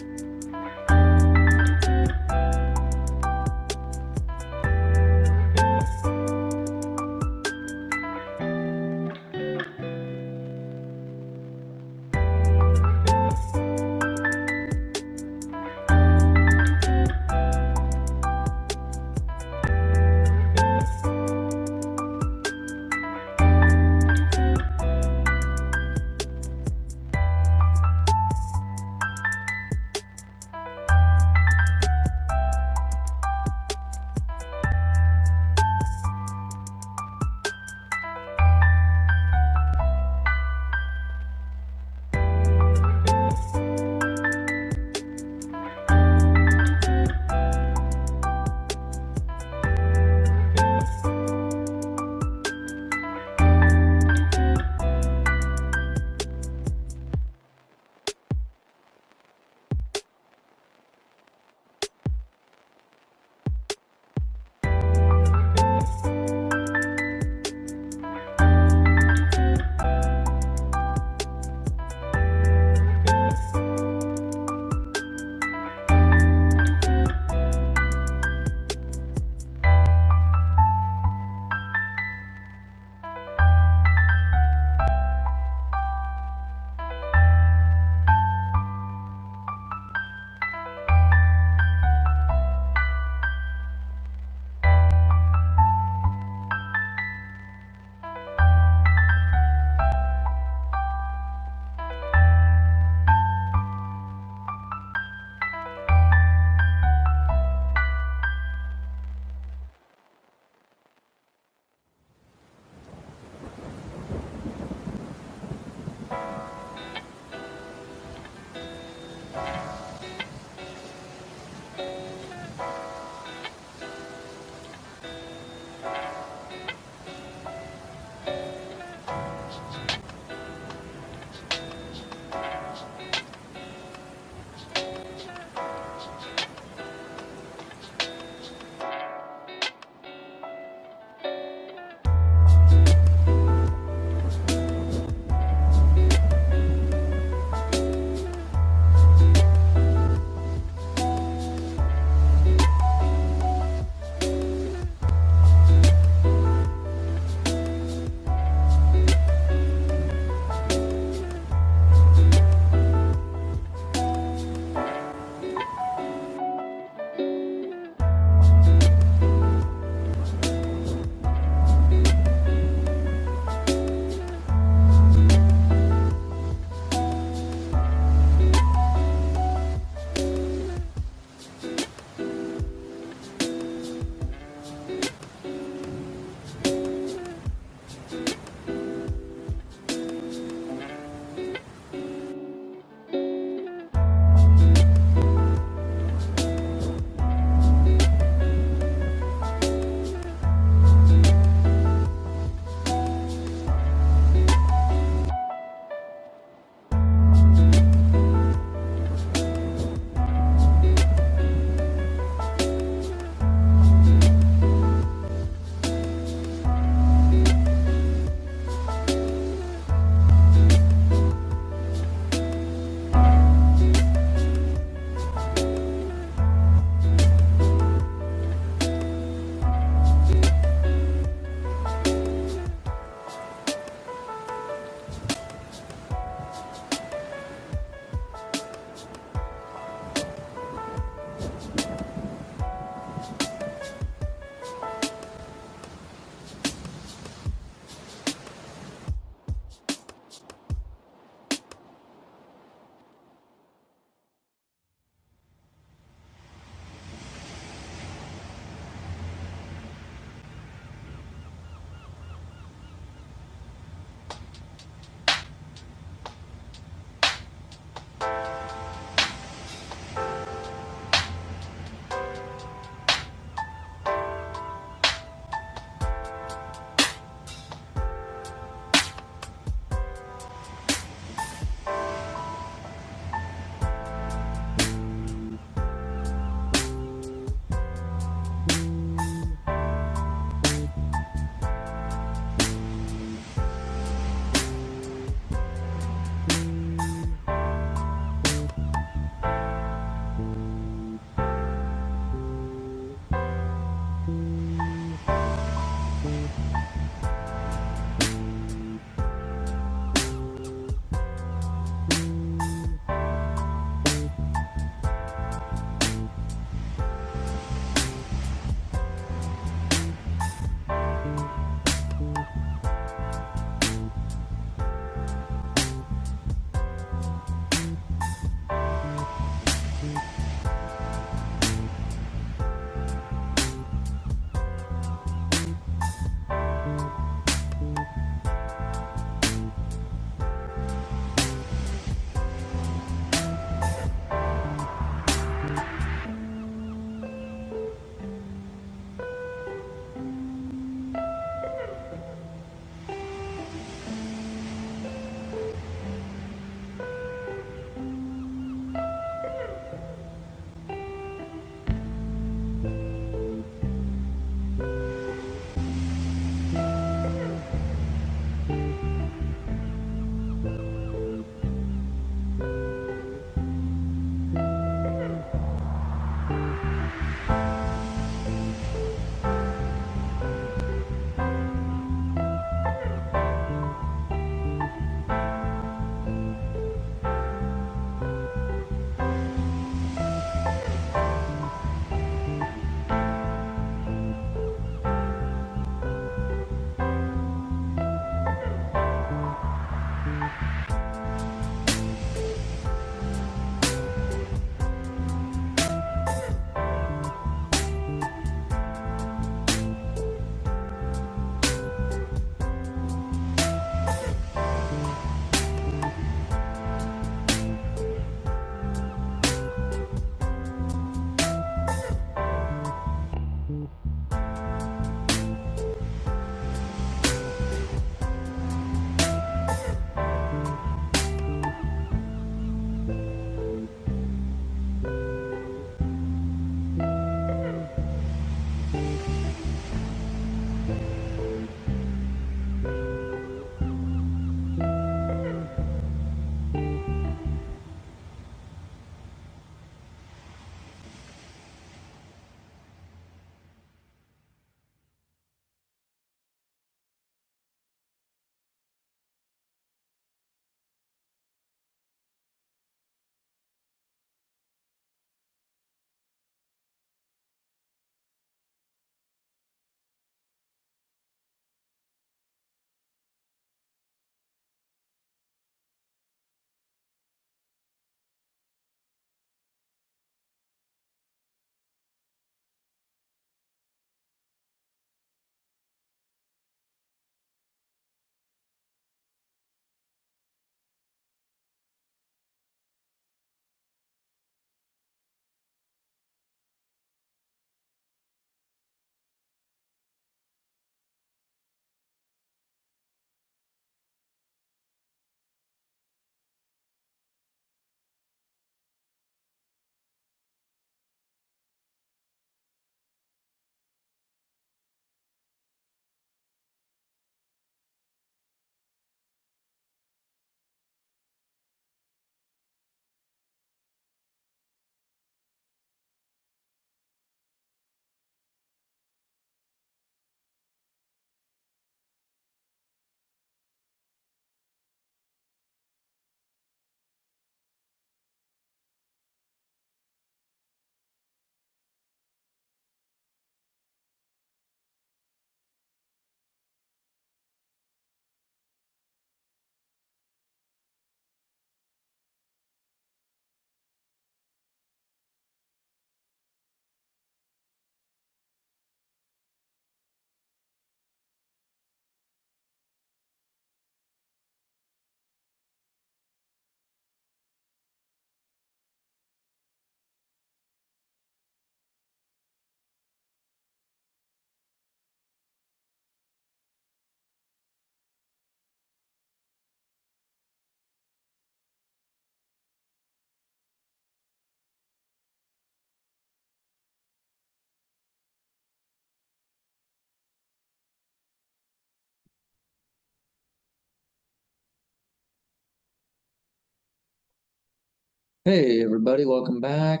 Speaker 1: Hey, everybody, welcome back.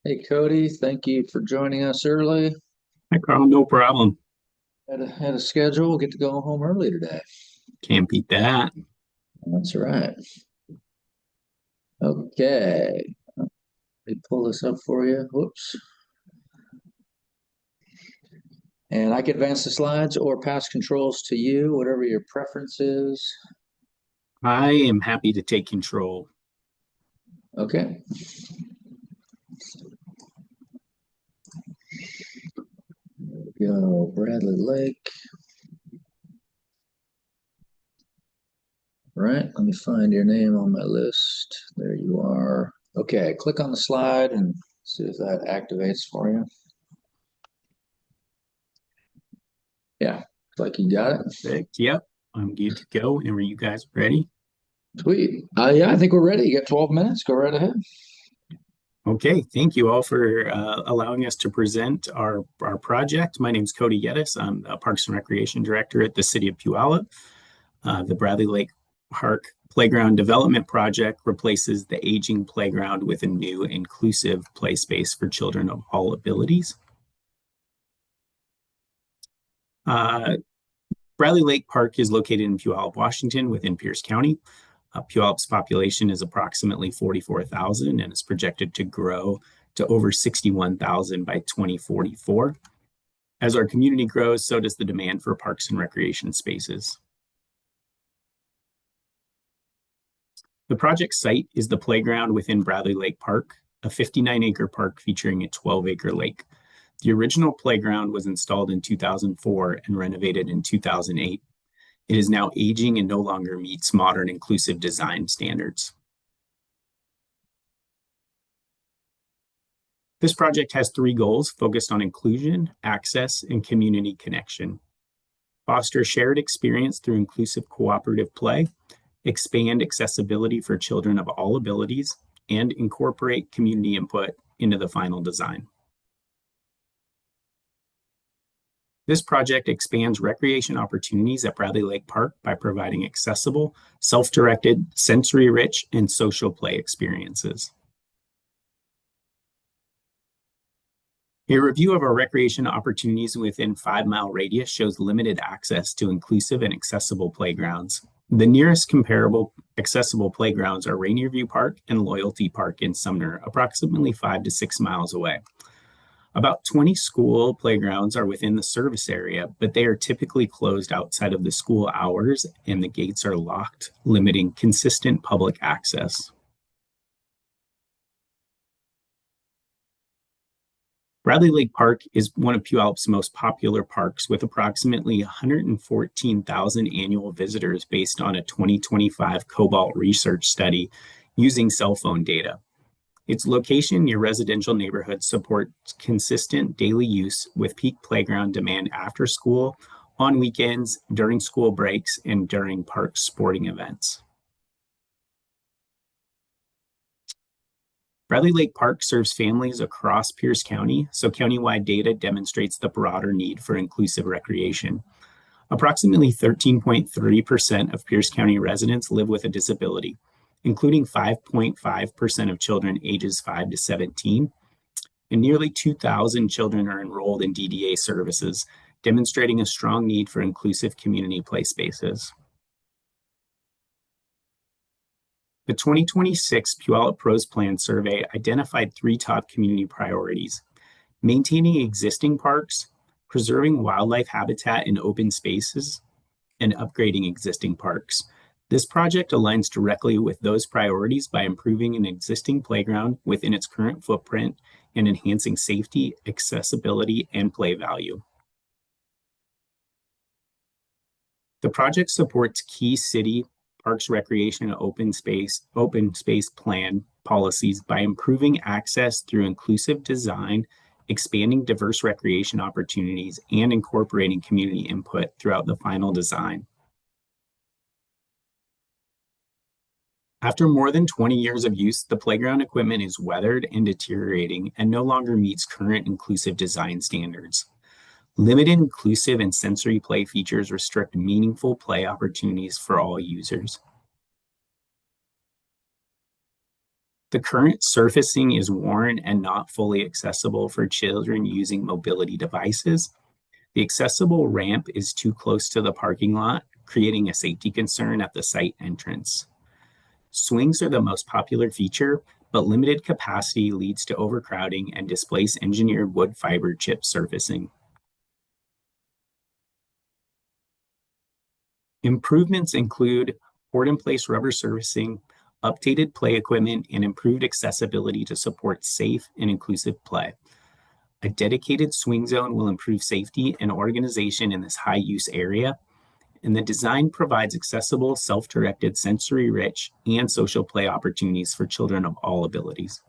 Speaker 1: Hey, Cody, thank you for joining us early.
Speaker 5: Hi, Carl. No problem.
Speaker 1: Had a schedule. Get to go home early today.
Speaker 5: Can't beat that.
Speaker 1: That's right. Okay. Let me pull this up for you. Whoops. And I can advance the slides or pass controls to you, whatever your preference is.
Speaker 5: I am happy to take control.
Speaker 1: Okay. There we go, Bradley Lake. Right, let me find your name on my list. There you are. Okay, click on the slide and see if that activates for you. Yeah, looks like you got it.
Speaker 5: Perfect. Yep, I'm good to go. Whenever you guys are ready.
Speaker 1: Sweet. Yeah, I think we're ready. You got 12 minutes. Go right ahead.
Speaker 5: Okay, thank you all for allowing us to present our project. My name is Cody Geddes. I'm a Parks and Recreation Director at the City of Puyallup. The Bradley Lake Park Playground Development Project replaces the aging playground with a new inclusive play space for children of all abilities. Bradley Lake Park is located in Puyallup, Washington, within Pierce County. Puyallup's population is approximately 44,000 and is projected to grow to over 61,000 by 2044. As our community grows, so does the demand for parks and recreation spaces. The project site is the playground within Bradley Lake Park, a 59-acre park featuring a 12-acre lake. The original playground was installed in 2004 and renovated in 2008. It is now aging and no longer meets modern inclusive design standards. This project has 3 goals focused on inclusion, access, and community connection. Foster shared experience through inclusive cooperative play, expand accessibility for children of all abilities, and incorporate community input into the final design. This project expands recreation opportunities at Bradley Lake Park by providing accessible, self-directed, sensory-rich, and social play experiences. A review of our recreation opportunities within 5-mile radius shows limited access to inclusive and accessible playgrounds. The nearest comparable accessible playgrounds are Rainier View Park and Loyalty Park in Sumner, approximately 5 to 6 miles away. About 20 school playgrounds are within the service area, but they are typically closed outside of the school hours and the gates are locked, limiting consistent public access. Bradley Lake Park is one of Puyallup's most popular parks with approximately 114,000 annual visitors based on a 2025 Cobalt research study using cell phone data. Its location near residential neighborhoods supports consistent daily use with peak playground demand after school, on weekends, during school breaks, and during park sporting events. Bradley Lake Park serves families across Pierce County, so countywide data demonstrates the broader need for inclusive recreation. Approximately 13.3% of Pierce County residents live with a disability, including 5.5% of children ages 5 to 17, and nearly 2,000 children are enrolled in DDA services, demonstrating a strong need for inclusive community play spaces. The 2026 Puyallup Pros Plan survey identified 3 top community priorities: maintaining existing parks, preserving wildlife habitat and open spaces, and upgrading existing parks. This project aligns directly with those priorities by improving an existing playground within its current footprint and enhancing safety, accessibility, and play value. The project supports key city parks, recreation, and open space plan policies by improving access through inclusive design, expanding diverse recreation opportunities, and incorporating community input throughout the final design. After more than 20 years of use, the playground equipment is weathered and deteriorating and no longer meets current inclusive design standards. Limited inclusive and sensory play features restrict meaningful play opportunities for all users. The current surfacing is worn and not fully accessible for children using mobility devices. The accessible ramp is too close to the parking lot, creating a safety concern at the site entrance. Swings are the most popular feature, but limited capacity leads to overcrowding and displace engineered wood fiber chip surfacing. Improvements include poured-in-place rubber surfacing, updated play equipment, and improved accessibility to support safe and inclusive play. A dedicated swing zone will improve safety and organization in this high-use area, and the design provides accessible, self-directed, sensory-rich, and social play opportunities for children of all abilities.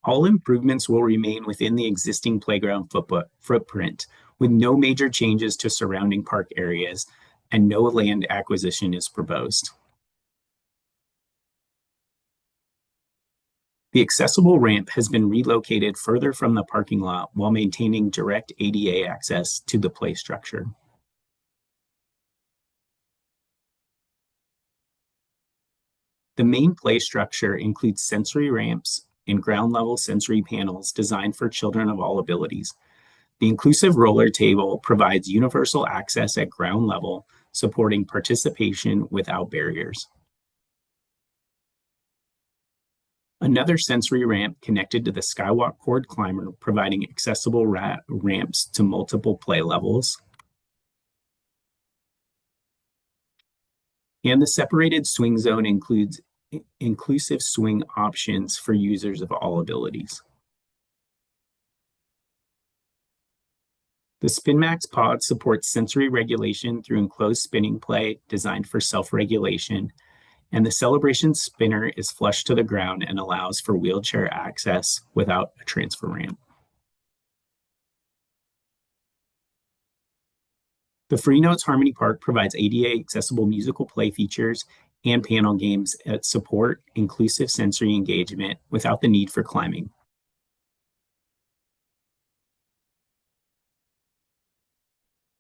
Speaker 5: All improvements will remain within the existing playground footprint, with no major changes to surrounding park areas, and no land acquisition is proposed. The accessible ramp has been relocated further from the parking lot while maintaining direct ADA access to the play structure. The main play structure includes sensory ramps and ground level sensory panels designed for children of all abilities. The inclusive roller table provides universal access at ground level, supporting participation without barriers. Another sensory ramp connected to the Skywalk cord climber, providing accessible ramps to multiple play levels. And the separated swing zone includes inclusive swing options for users of all abilities. The SpinMax pod supports sensory regulation through enclosed spinning play designed for self-regulation, and the Celebration spinner is flush to the ground and allows for wheelchair access without a transfer ramp. The Free Notes Harmony Park provides ADA accessible musical play features and panel games that support inclusive sensory engagement without the need for climbing.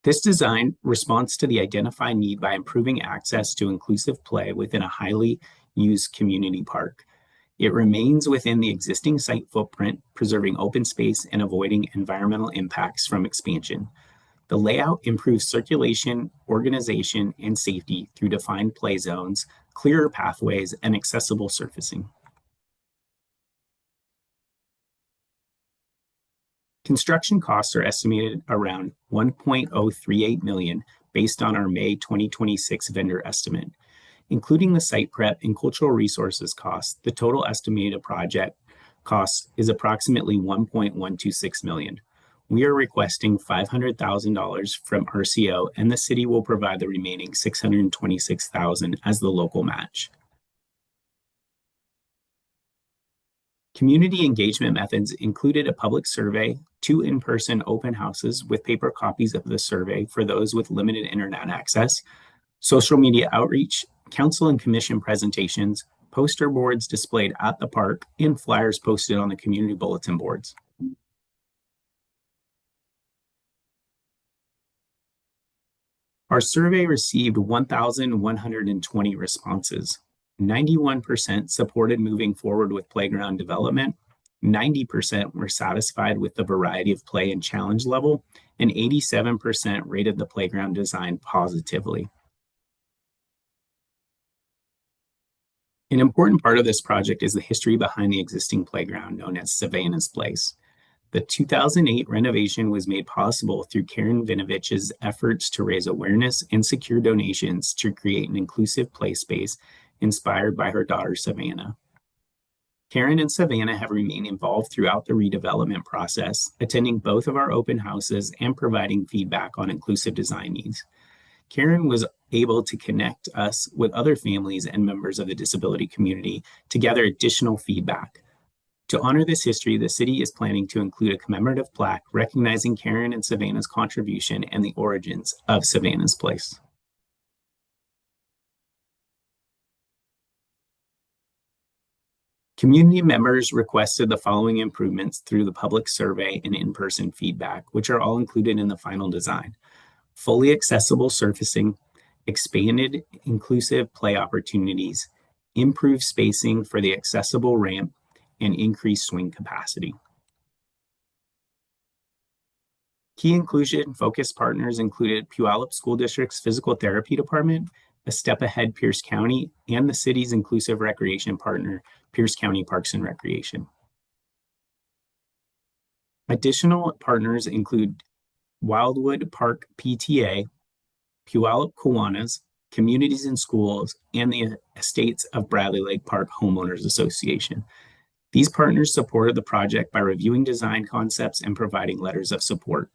Speaker 5: This design responds to the identified need by improving access to inclusive play within a highly used community park. It remains within the existing site footprint, preserving open space and avoiding environmental impacts from expansion. The layout improves circulation, organization, and safety through defined play zones, clearer pathways, and accessible surfacing. Construction costs are estimated around $1.038 million based on our May 2026 vendor estimate. Including the site prep and cultural resources costs, the total estimated project cost is approximately $1.126 million. We are requesting $500,000 from RCO, and the city will provide the remaining $626,000 as the local match. Community engagement methods included a public survey, 2 in-person open houses with paper copies of the survey for those with limited internet access, social media outreach, council and commission presentations, poster boards displayed at the park, and flyers posted on the community bulletin boards. Our survey received 1,120 responses. 91% supported moving forward with playground development, 90% were satisfied with the variety of play and challenge level, and 87% rated the playground design positively. An important part of this project is the history behind the existing playground known as Savannah's Place. The 2008 renovation was made possible through Karen Vinovich's efforts to raise awareness and secure donations to create an inclusive play space inspired by her daughter, Savannah. Karen and Savannah have remained involved throughout the redevelopment process, attending both of our open houses and providing feedback on inclusive design needs. Karen was able to connect us with other families and members of the disability community to gather additional feedback. To honor this history, the city is planning to include a commemorative plaque recognizing Karen and Savannah's contribution and the origins of Savannah's Place. Community members requested the following improvements through the public survey and in-person feedback, which are all included in the final design. Fully accessible surfacing, expanded inclusive play opportunities, improved spacing for the accessible ramp, and increased swing capacity. Key inclusion focused partners included Puyallup School District's Physical Therapy Department, A Step Ahead Pierce County, and the city's inclusive recreation partner, Pierce County Parks and Recreation. Additional partners include Wildwood Park PTA, Puyallup Kiwanis, Communities in Schools, and the Estates of Bradley Lake Park Homeowners Association. These partners supported the project by reviewing design concepts and providing letters of support.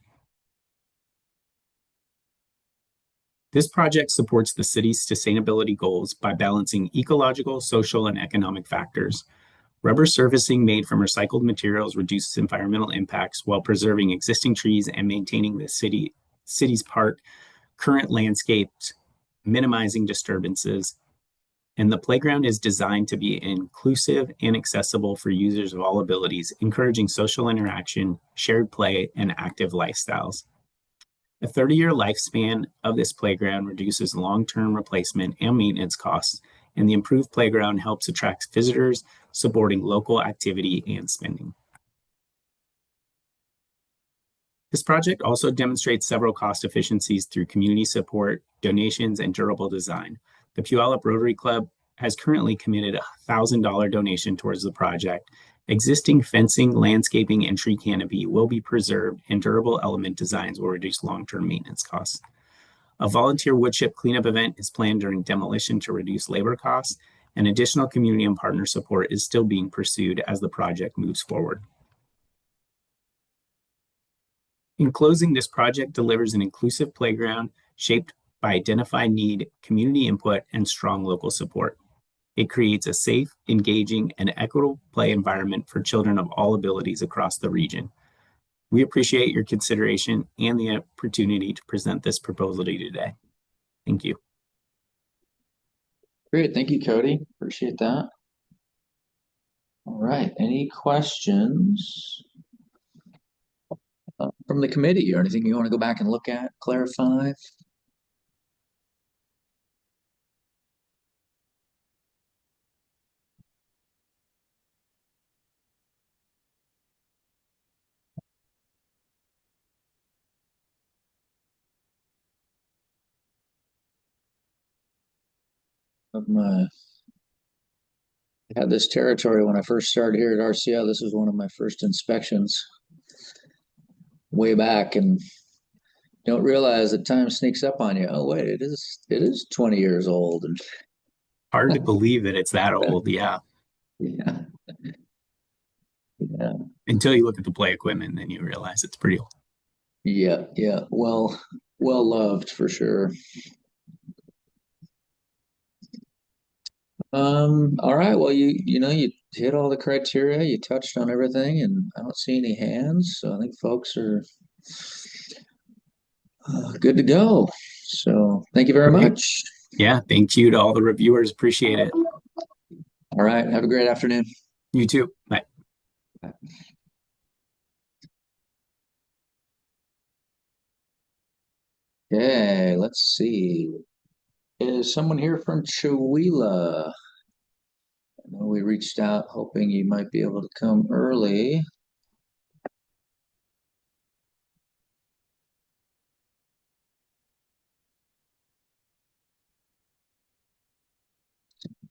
Speaker 5: This project supports the city's sustainability goals by balancing ecological, social, and economic factors. Rubber surfacing made from recycled materials reduces environmental impacts while preserving existing trees and maintaining the city's park current landscapes, minimizing disturbances. And the playground is designed to be inclusive and accessible for users of all abilities, encouraging social interaction, shared play, and active lifestyles. A 30-year lifespan of this playground reduces long-term replacement and maintenance costs, and the improved playground helps attract visitors, supporting local activity and spending. This project also demonstrates several cost efficiencies through community support, donations, and durable design. The Puyallup Rotary Club has currently committed a $1,000 donation towards the project. Existing fencing, landscaping, and tree canopy will be preserved, and durable element designs will reduce long-term maintenance costs. A volunteer woodchip cleanup event is planned during demolition to reduce labor costs, and additional community and partner support is still being pursued as the project moves forward. In closing, this project delivers an inclusive playground shaped by identified need, community input, and strong local support. It creates a safe, engaging, and equitable play environment for children of all abilities across the region. We appreciate your consideration and the opportunity to present this proposal to you today. Thank you.
Speaker 1: Great, thank you, Cody. Appreciate that. All right, any questions from the committee or anything you want to go back and look at, clarify? I had this territory when I first started here at RCO. This was one of my first inspections way back, and don't realize that time sneaks up on you. Oh wait, it is 20 years old. And
Speaker 5: hard to believe that it's that old. Yeah.
Speaker 1: Yeah. Yeah.
Speaker 5: Until you look at the play equipment, then you realize it's pretty old.
Speaker 1: Yeah, yeah. Well loved for sure. All right. Well, you hit all the criteria, you touched on everything, and I don't see any hands, so I think folks are good to go. So thank you very much.
Speaker 5: Yeah, thank you to all the reviewers. Appreciate it.
Speaker 1: All right. Have a great afternoon.
Speaker 5: You too. Bye.
Speaker 1: Bye. Okay, let's see. Is someone here from Chewelah? I know we reached out hoping you might be able to come early.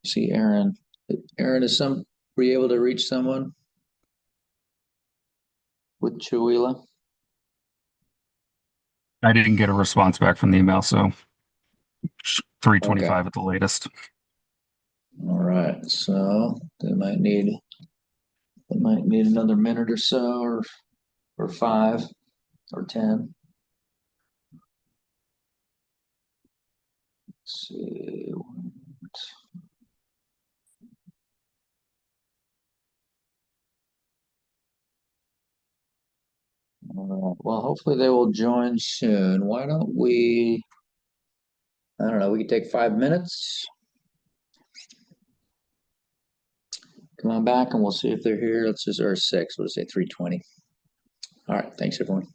Speaker 1: See Aaron. Aaron, were you able to reach someone with Chewelah?
Speaker 8: I didn't get a response back from the email, so 3:25 at the latest.
Speaker 1: All right, so they might need another minute or so, or 5 or 10. Let's see. All right. Well, hopefully they will join soon. Why don't we, I don't know, we could take 5 minutes. Come on back and we'll see if they're here. Let's just, or 6, we'll say 3:20. All right, thanks everyone.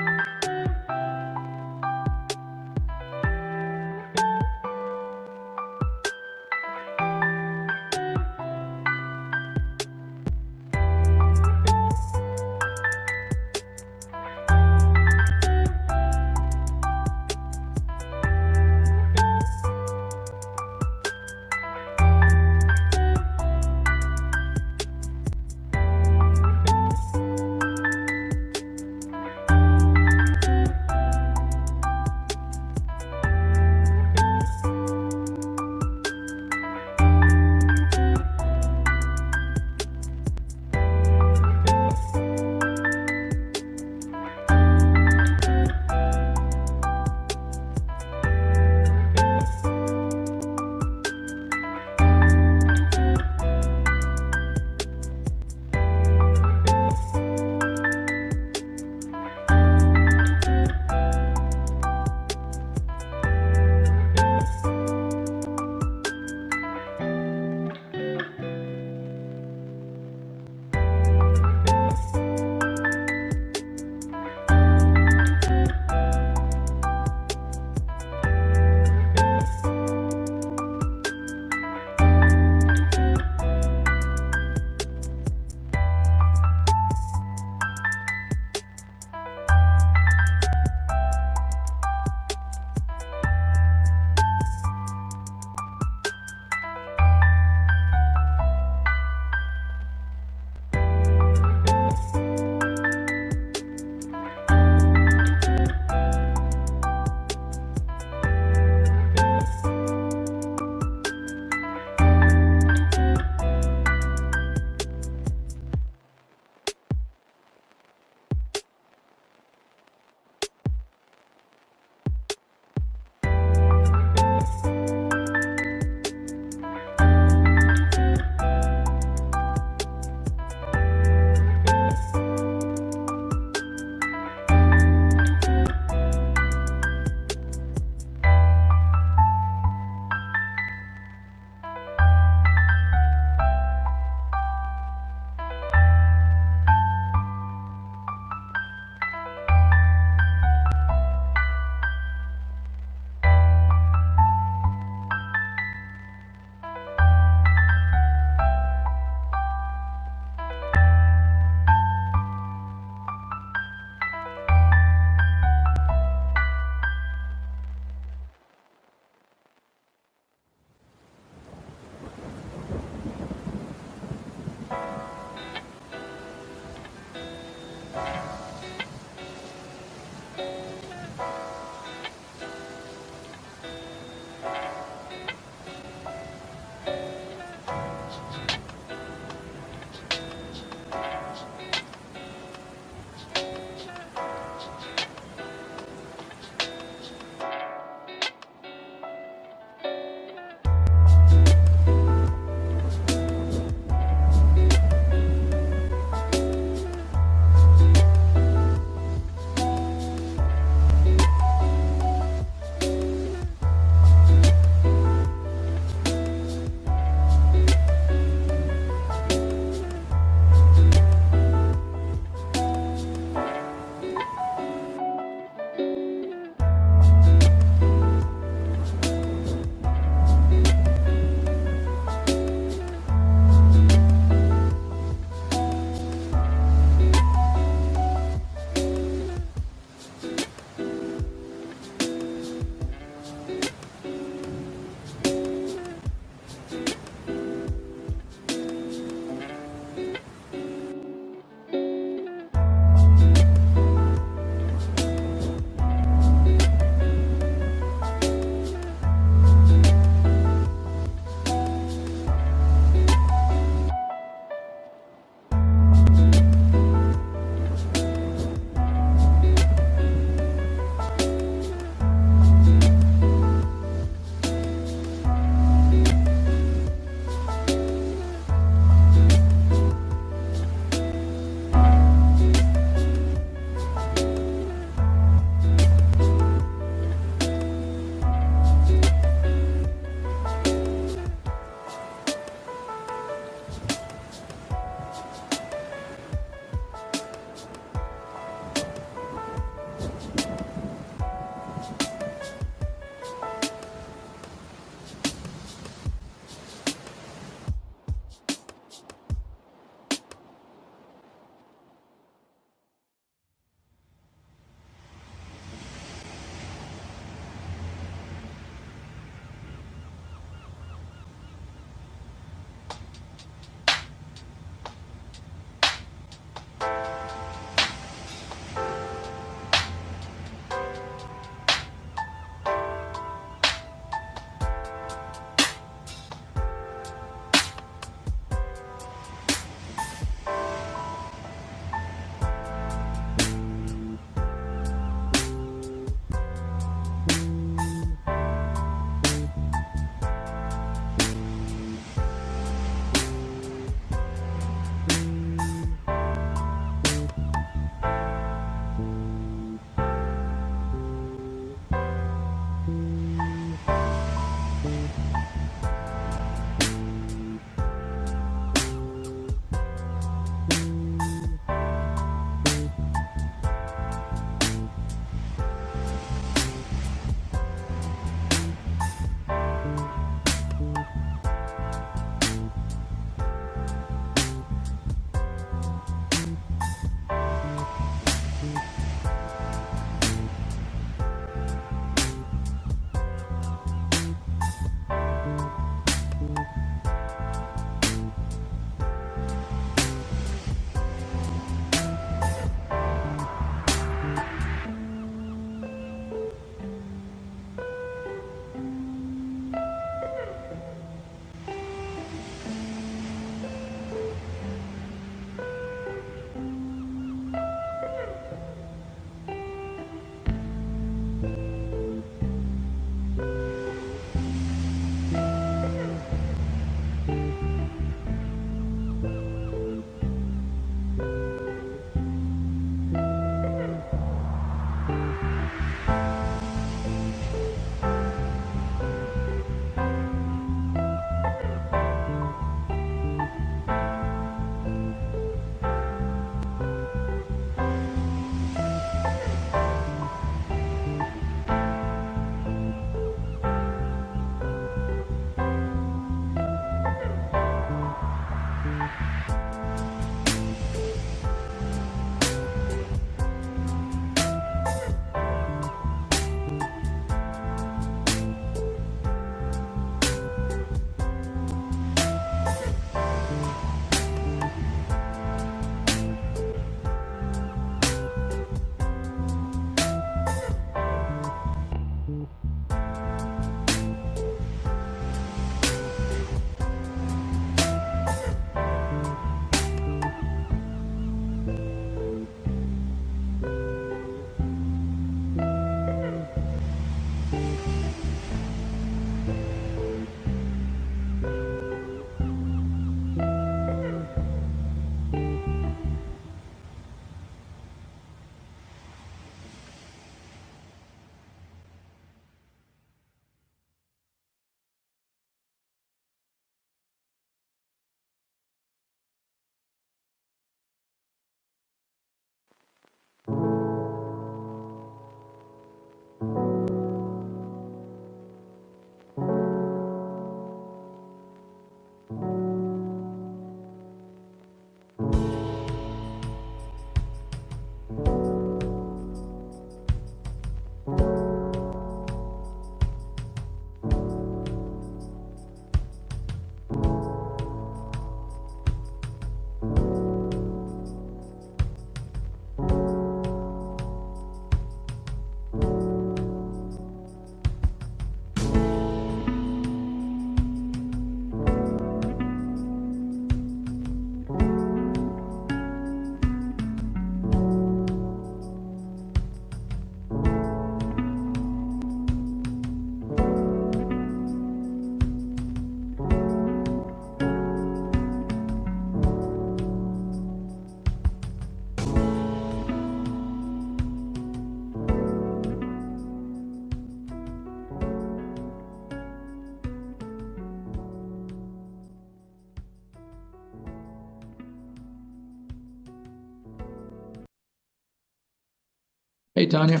Speaker 1: Hey, Tanya.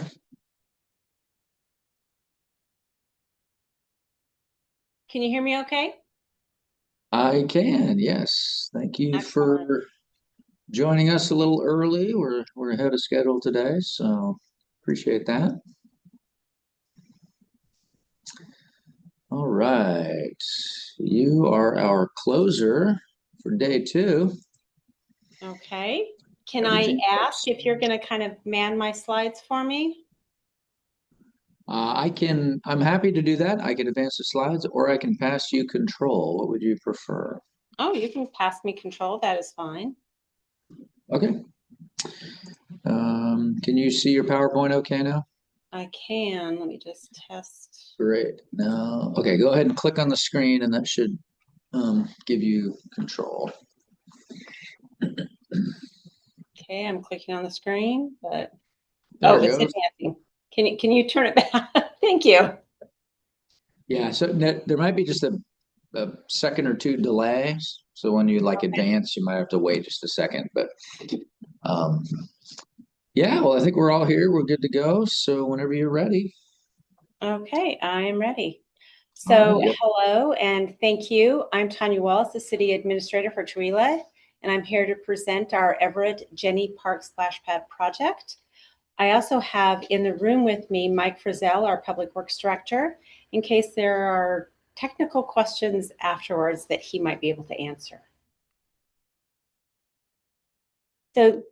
Speaker 10: Can you hear me okay?
Speaker 1: I can, yes. Thank you for joining us a little early. We're ahead of schedule today, so appreciate that. All right. You are our closer for day 2.
Speaker 10: Okay. Can I ask if you're going to kind of man my slides for me?
Speaker 1: I'm happy to do that. I can advance the slides or I can pass you control. What would you prefer?
Speaker 10: Oh, you can pass me control. That is fine.
Speaker 1: Okay. Can you see your PowerPoint okay now?
Speaker 10: I can. Let me just test.
Speaker 1: Great. Now, okay, go ahead and click on the screen and that should give you control.
Speaker 10: Okay, I'm clicking on the screen, but
Speaker 1: There
Speaker 10: oh,
Speaker 1: it
Speaker 10: it's
Speaker 1: goes.
Speaker 10: advancing. Can you turn it back? Thank you.
Speaker 1: Yeah, so there might be just a second or two delay. So when you advance, you might have to wait just a second. But yeah, well, I think we're all here. We're good to go. So whenever you're ready.
Speaker 10: Okay, I am ready. So hello and thank you. I'm Tanya Wallace, the City Administrator for Tooele, and I'm here to present our Everett Jenny Park Splash Pad project. I also have in the room with me Mike Frizzell, our Public Works Director, in case there are technical questions afterwards that he might be able to answer. So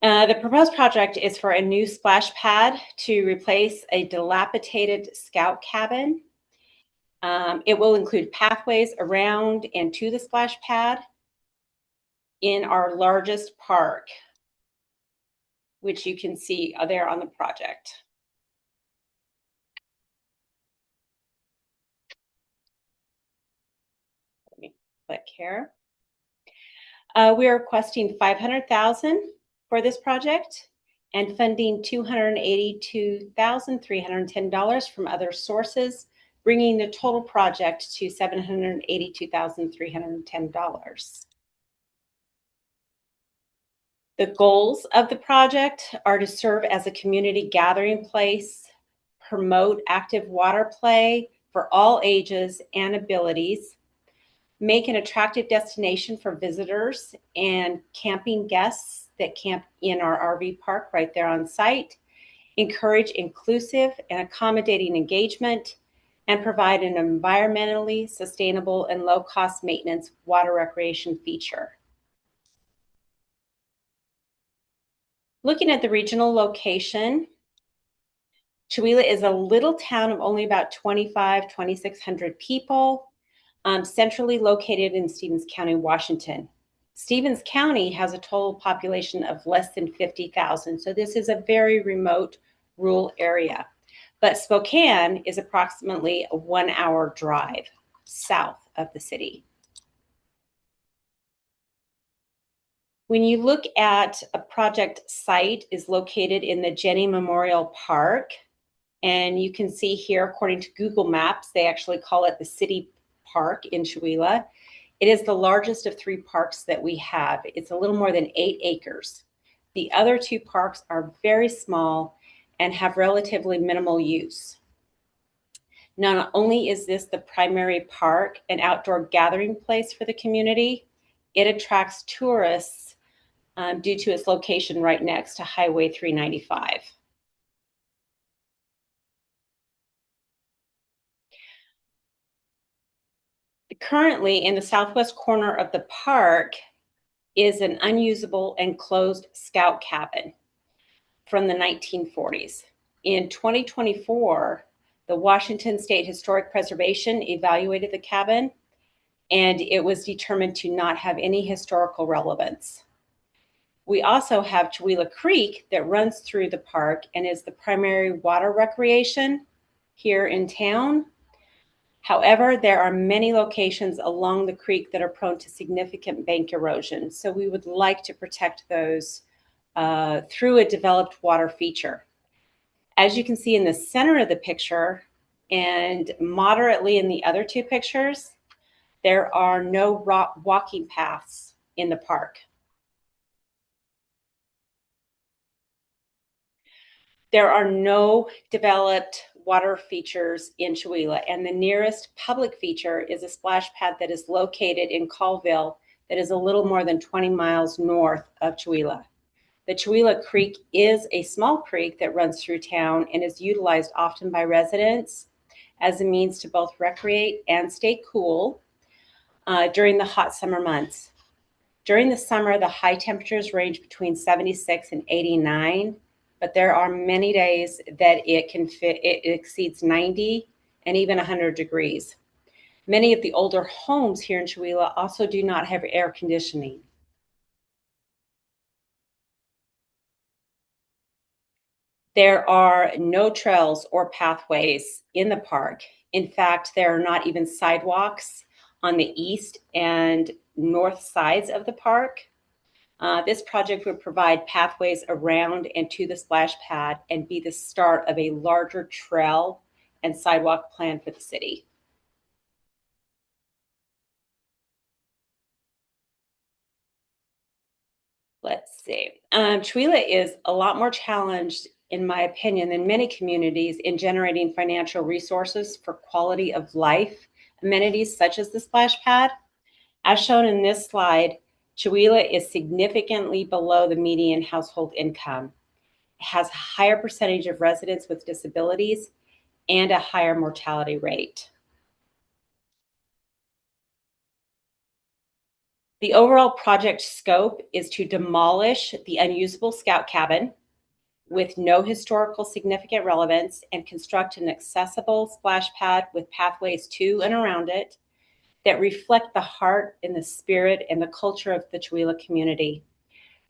Speaker 10: the proposed project is for a new splash pad to replace a dilapidated scout cabin. It will include pathways around and to the splash pad in our largest park, which you can see there on the project. Let me click here. We are requesting $500,000 for this project and funding $282,310 from other sources, bringing the total project to $782,310. The goals of the project are to serve as a community gathering place, promote active water play for all ages and abilities, make an attractive destination for visitors and camping guests that camp in our RV park right there on site, encourage inclusive and accommodating engagement, and provide an environmentally sustainable and low-cost maintenance water recreation feature. Looking at the regional location, Tooele is a little town of only about 2,600 people, centrally located in Stevens County, Washington. Stevens County has a total population of less than 50,000, so this is a very remote rural area. But Spokane is approximately a 1-hour drive south of the city. When you look at a project site is located in the Jenny Memorial Park, and you can see here, according to Google Maps, they actually call it the City Park in Tooele. It is the largest of 3 parks that we have. It's a little more than 8 acres. The other 2 parks are very small and have relatively minimal use. Not only is this the primary park and outdoor gathering place for the community, it attracts tourists due to its location right next to Highway 395. Currently, in the southwest corner of the park is an unusable and closed scout cabin from the 1940s. In 2024, the Washington State Historic Preservation evaluated the cabin, and it was determined to not have any historical relevance. We also have Chihuahua Creek that runs through the park and is the primary water recreation here in town. However, there are many locations along the creek that are prone to significant bank erosion, so we would like to protect those through a developed water feature. As you can see in the center of the picture and moderately in the other two pictures, there are no walking paths in the park. There are no developed water features in Chihuahua, and the nearest public feature is a splash pad that is located in Colville that is a little more than 20 miles north of Chihuahua. The Chihuahua Creek is a small creek that runs through town and is utilized often by residents as a means to both recreate and stay cool during the hot summer months. During the summer, the high temperatures range between 76 and 89, but there are many days that it exceeds 90 and even 100 degrees. Many of the older homes here in Chihuahua also do not have air conditioning. There are no trails or pathways in the park. In fact, there are not even sidewalks on the east and north sides of the park. This project would provide pathways around and to the splash pad and be the start of a larger trail and sidewalk plan for the city. Let's see. Chihuahua is a lot more challenged, in my opinion, than many communities in generating financial resources for quality of life amenities such as the splash pad. As shown in this slide, Chihuahua is significantly below the median household income. It has a higher percentage of residents with disabilities and a higher mortality rate. The overall project scope is to demolish the unusable scout cabin with no historical significant relevance and construct an accessible splash pad with pathways to and around it that reflect the heart and the spirit and the culture of the Chihuahua community.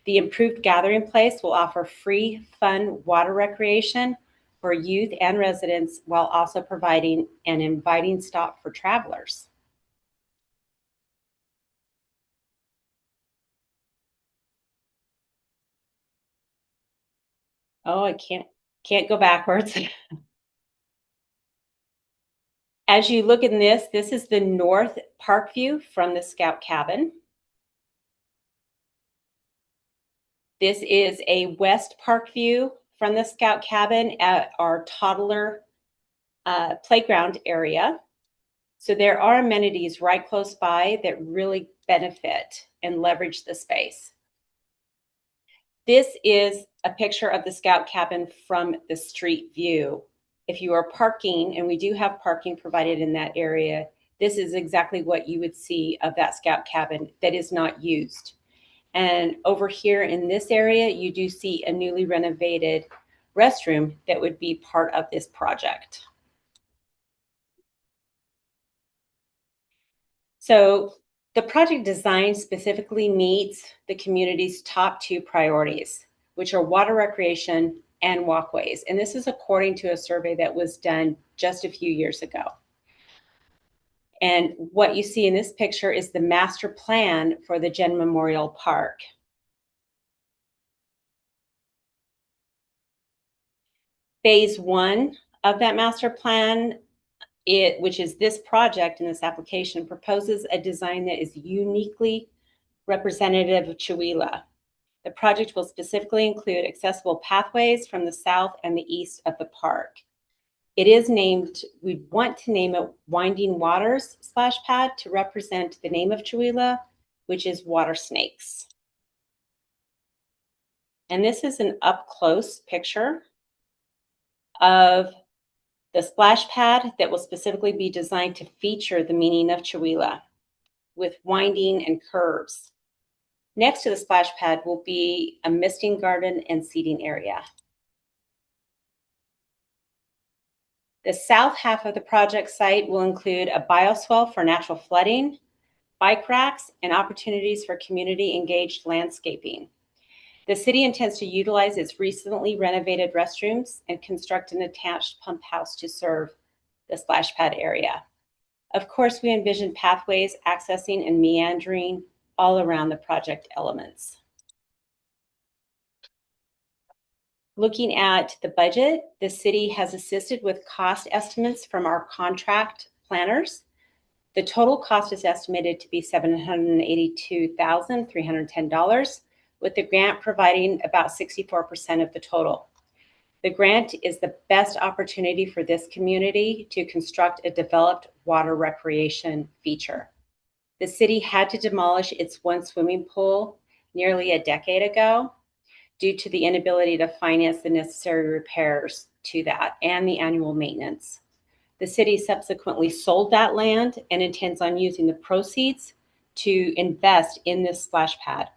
Speaker 10: The improved gathering place will offer free, fun water recreation for youth and residents while also providing an inviting stop for travelers. Oh, I can't go backwards. As you look in this is the north park view from the scout cabin. This is a west park view from the scout cabin at our toddler playground area. So there are amenities right close by that really benefit and leverage the space. This is a picture of the scout cabin from the street view. If you are parking, and we do have parking provided in that area, this is exactly what you would see of that scout cabin that is not used. And over here in this area, you do see a newly renovated restroom that would be part of this project. So the project design specifically meets the community's top two priorities, which are water recreation and walkways. And this is according to a survey that was done just a few years ago. And what you see in this picture is the master plan for the Jen Memorial Park. Phase 1 of that master plan, which is this project and this application, proposes a design that is uniquely representative of Chihuahua. The project will specifically include accessible pathways from the south and the east of the park. It is named, we want to name it Winding Waters Splash Pad to represent the name of Chihuahua, which is water snakes. And this is an up-close picture of the splash pad that will specifically be designed to feature the meaning of Chewelah with winding and curves. Next to the splash pad will be a misting garden and seating area. The south half of the project site will include a bioswale for natural flooding, bike racks, and opportunities for community-engaged landscaping. The city intends to utilize its recently renovated restrooms and construct an attached pump house to serve the splash pad area. Of course, we envision pathways accessing and meandering all around the project elements. Looking at the budget, the city has assisted with cost estimates from our contract planners. The total cost is estimated to be $782,310, with the grant providing about 64% of the total. The grant is the best opportunity for this community to construct a developed water recreation feature. The city had to demolish its one swimming pool nearly a decade ago due to the inability to finance the necessary repairs to that and the annual maintenance. The city subsequently sold that land and intends on using the proceeds to invest in this splash pad.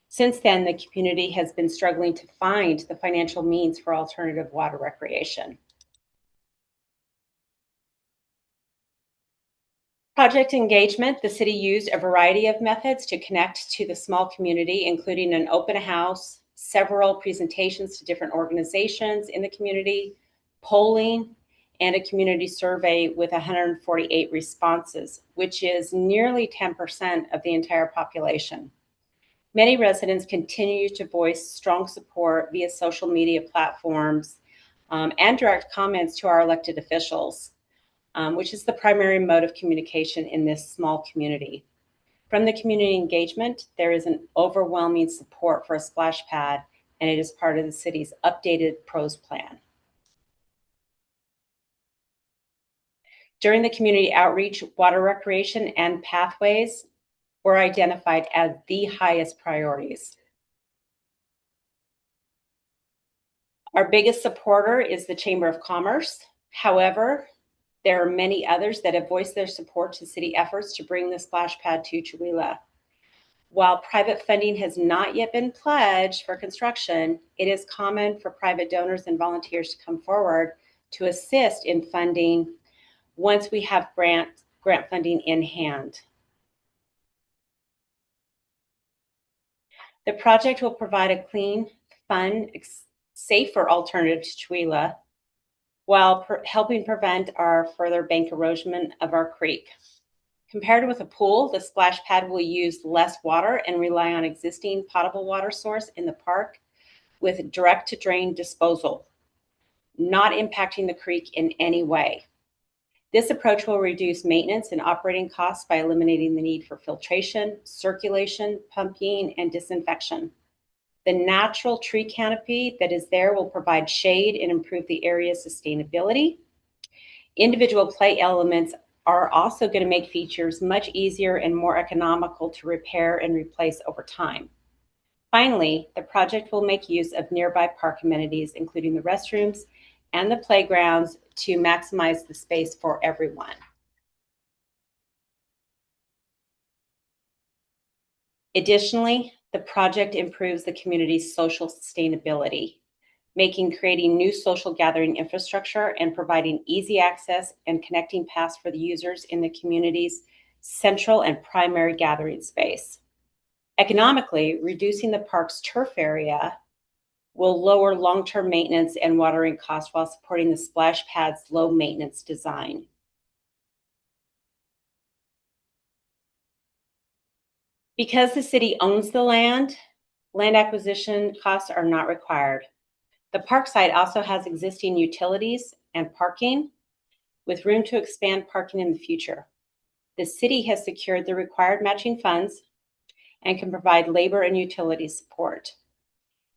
Speaker 10: Since then, the community has been struggling to find the financial means for alternative water recreation. Project engagement, the city used a variety of methods to connect to the small community, including an open house, several presentations to different organizations in the community, polling, and a community survey with 148 responses, which is nearly 10% of the entire population. Many residents continue to voice strong support via social media platforms and direct comments to our elected officials, which is the primary mode of communication in this small community. From the community engagement, there is an overwhelming support for a splash pad, and it is part of the city's updated PROS plan. During the community outreach, water recreation and pathways were identified as the highest priorities. Our biggest supporter is the Chamber of Commerce. However, there are many others that have voiced their support to city efforts to bring the splash pad to Chewelah. While private funding has not yet been pledged for construction, it is common for private donors and volunteers to come forward to assist in funding once we have grant funding in hand. The project will provide a clean, fun, safer alternative to Chewelah while helping prevent our further bank erosion of our creek. Compared with a pool, the splash pad will use less water and rely on existing potable water source in the park with direct-to-drain disposal, not impacting the creek in any way. This approach will reduce maintenance and operating costs by eliminating the need for filtration, circulation, pumping, and disinfection. The natural tree canopy that is there will provide shade and improve the area's sustainability. Individual play elements are also going to make features much easier and more economical to repair and replace over time. Finally, the project will make use of nearby park amenities, including the restrooms and the playgrounds, to maximize the space for everyone. Additionally, the project improves the community's social sustainability, creating new social gathering infrastructure and providing easy access and connecting paths for the users in the community's central and primary gathering space. Economically, reducing the park's turf area will lower long-term maintenance and watering costs while supporting the splash pad's low maintenance design. Because the city owns the land acquisition costs are not required. The park site also has existing utilities and parking with room to expand parking in the future. The city has secured the required matching funds and can provide labor and utility support.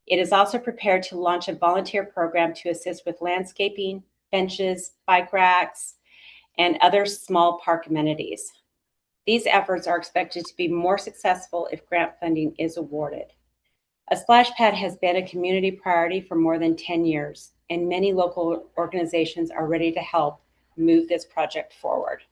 Speaker 10: It is also prepared to launch a volunteer program to assist with landscaping, benches, bike racks, and other small park amenities. These efforts are expected to be more successful if grant funding is awarded. A splash pad has been a community priority for more than 10 years, and many local organizations are ready to help move this project forward.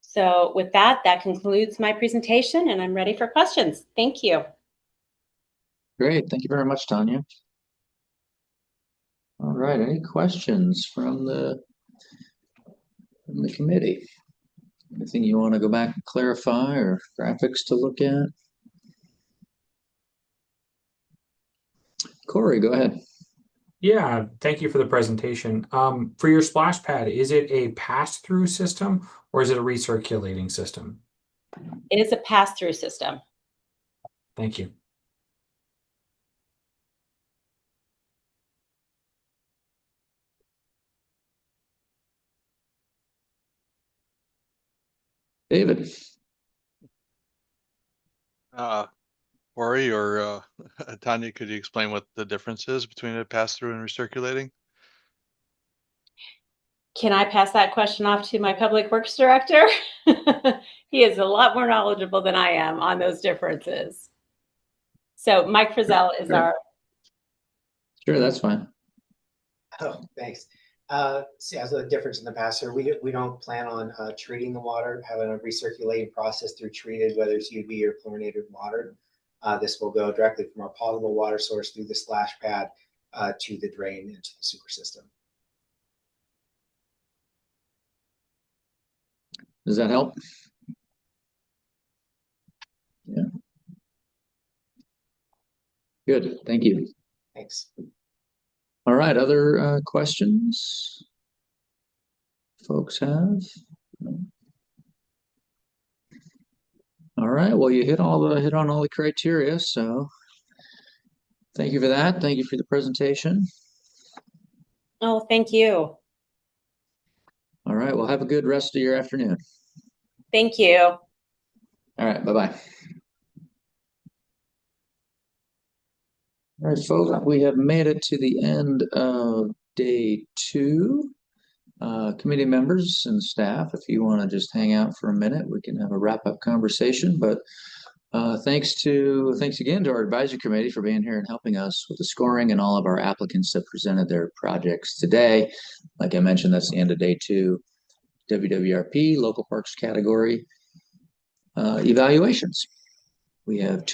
Speaker 10: So with that, that concludes my presentation, and I'm ready for questions. Thank you.
Speaker 1: Great. Thank you very much, Tanya. All right. Any questions from the committee? Anything you want to go back and clarify or graphics to look at? Corey, go ahead.
Speaker 9: Yeah, thank you for the presentation. For your splash pad, is it a pass-through system or is it a recirculating system?
Speaker 10: It is a pass-through system.
Speaker 9: Thank you.
Speaker 1: David.
Speaker 7: Corey or Tanya, could you explain what the difference is between a pass-through and recirculating?
Speaker 10: Can I pass that question off to my public works director? He is a lot more knowledgeable than I am on those differences. So Mike Frizzell is
Speaker 1: Sure.
Speaker 10: our.
Speaker 1: Sure, that's fine.
Speaker 22: Oh, thanks. So yeah, so the difference in the pass-through, we don't plan on treating the water, having a recirculating process through treated, whether it's UV or chlorinated water. This will go directly from our potable water source through the splash pad to the drain into the sewer system.
Speaker 1: Does that help? Yeah. Good. Thank you.
Speaker 22: Thanks.
Speaker 1: All right. Other questions folks have? All right. Well, you hit on all the criteria. So thank you for that. Thank you for the presentation.
Speaker 10: Oh, thank you.
Speaker 1: All right. Well, have a good rest of your afternoon.
Speaker 10: Thank you.
Speaker 1: All right. Bye-bye. All right, folks, we have made it to the end of day 2. Committee members and staff, if you want to just hang out for a minute, we can have a wrap-up conversation. But thanks again to our advisory committee for being here and helping us with the scoring and all of our applicants that presented their projects today. Like I mentioned, that's the end of day 2, WWRP, local parks category evaluations. We have 2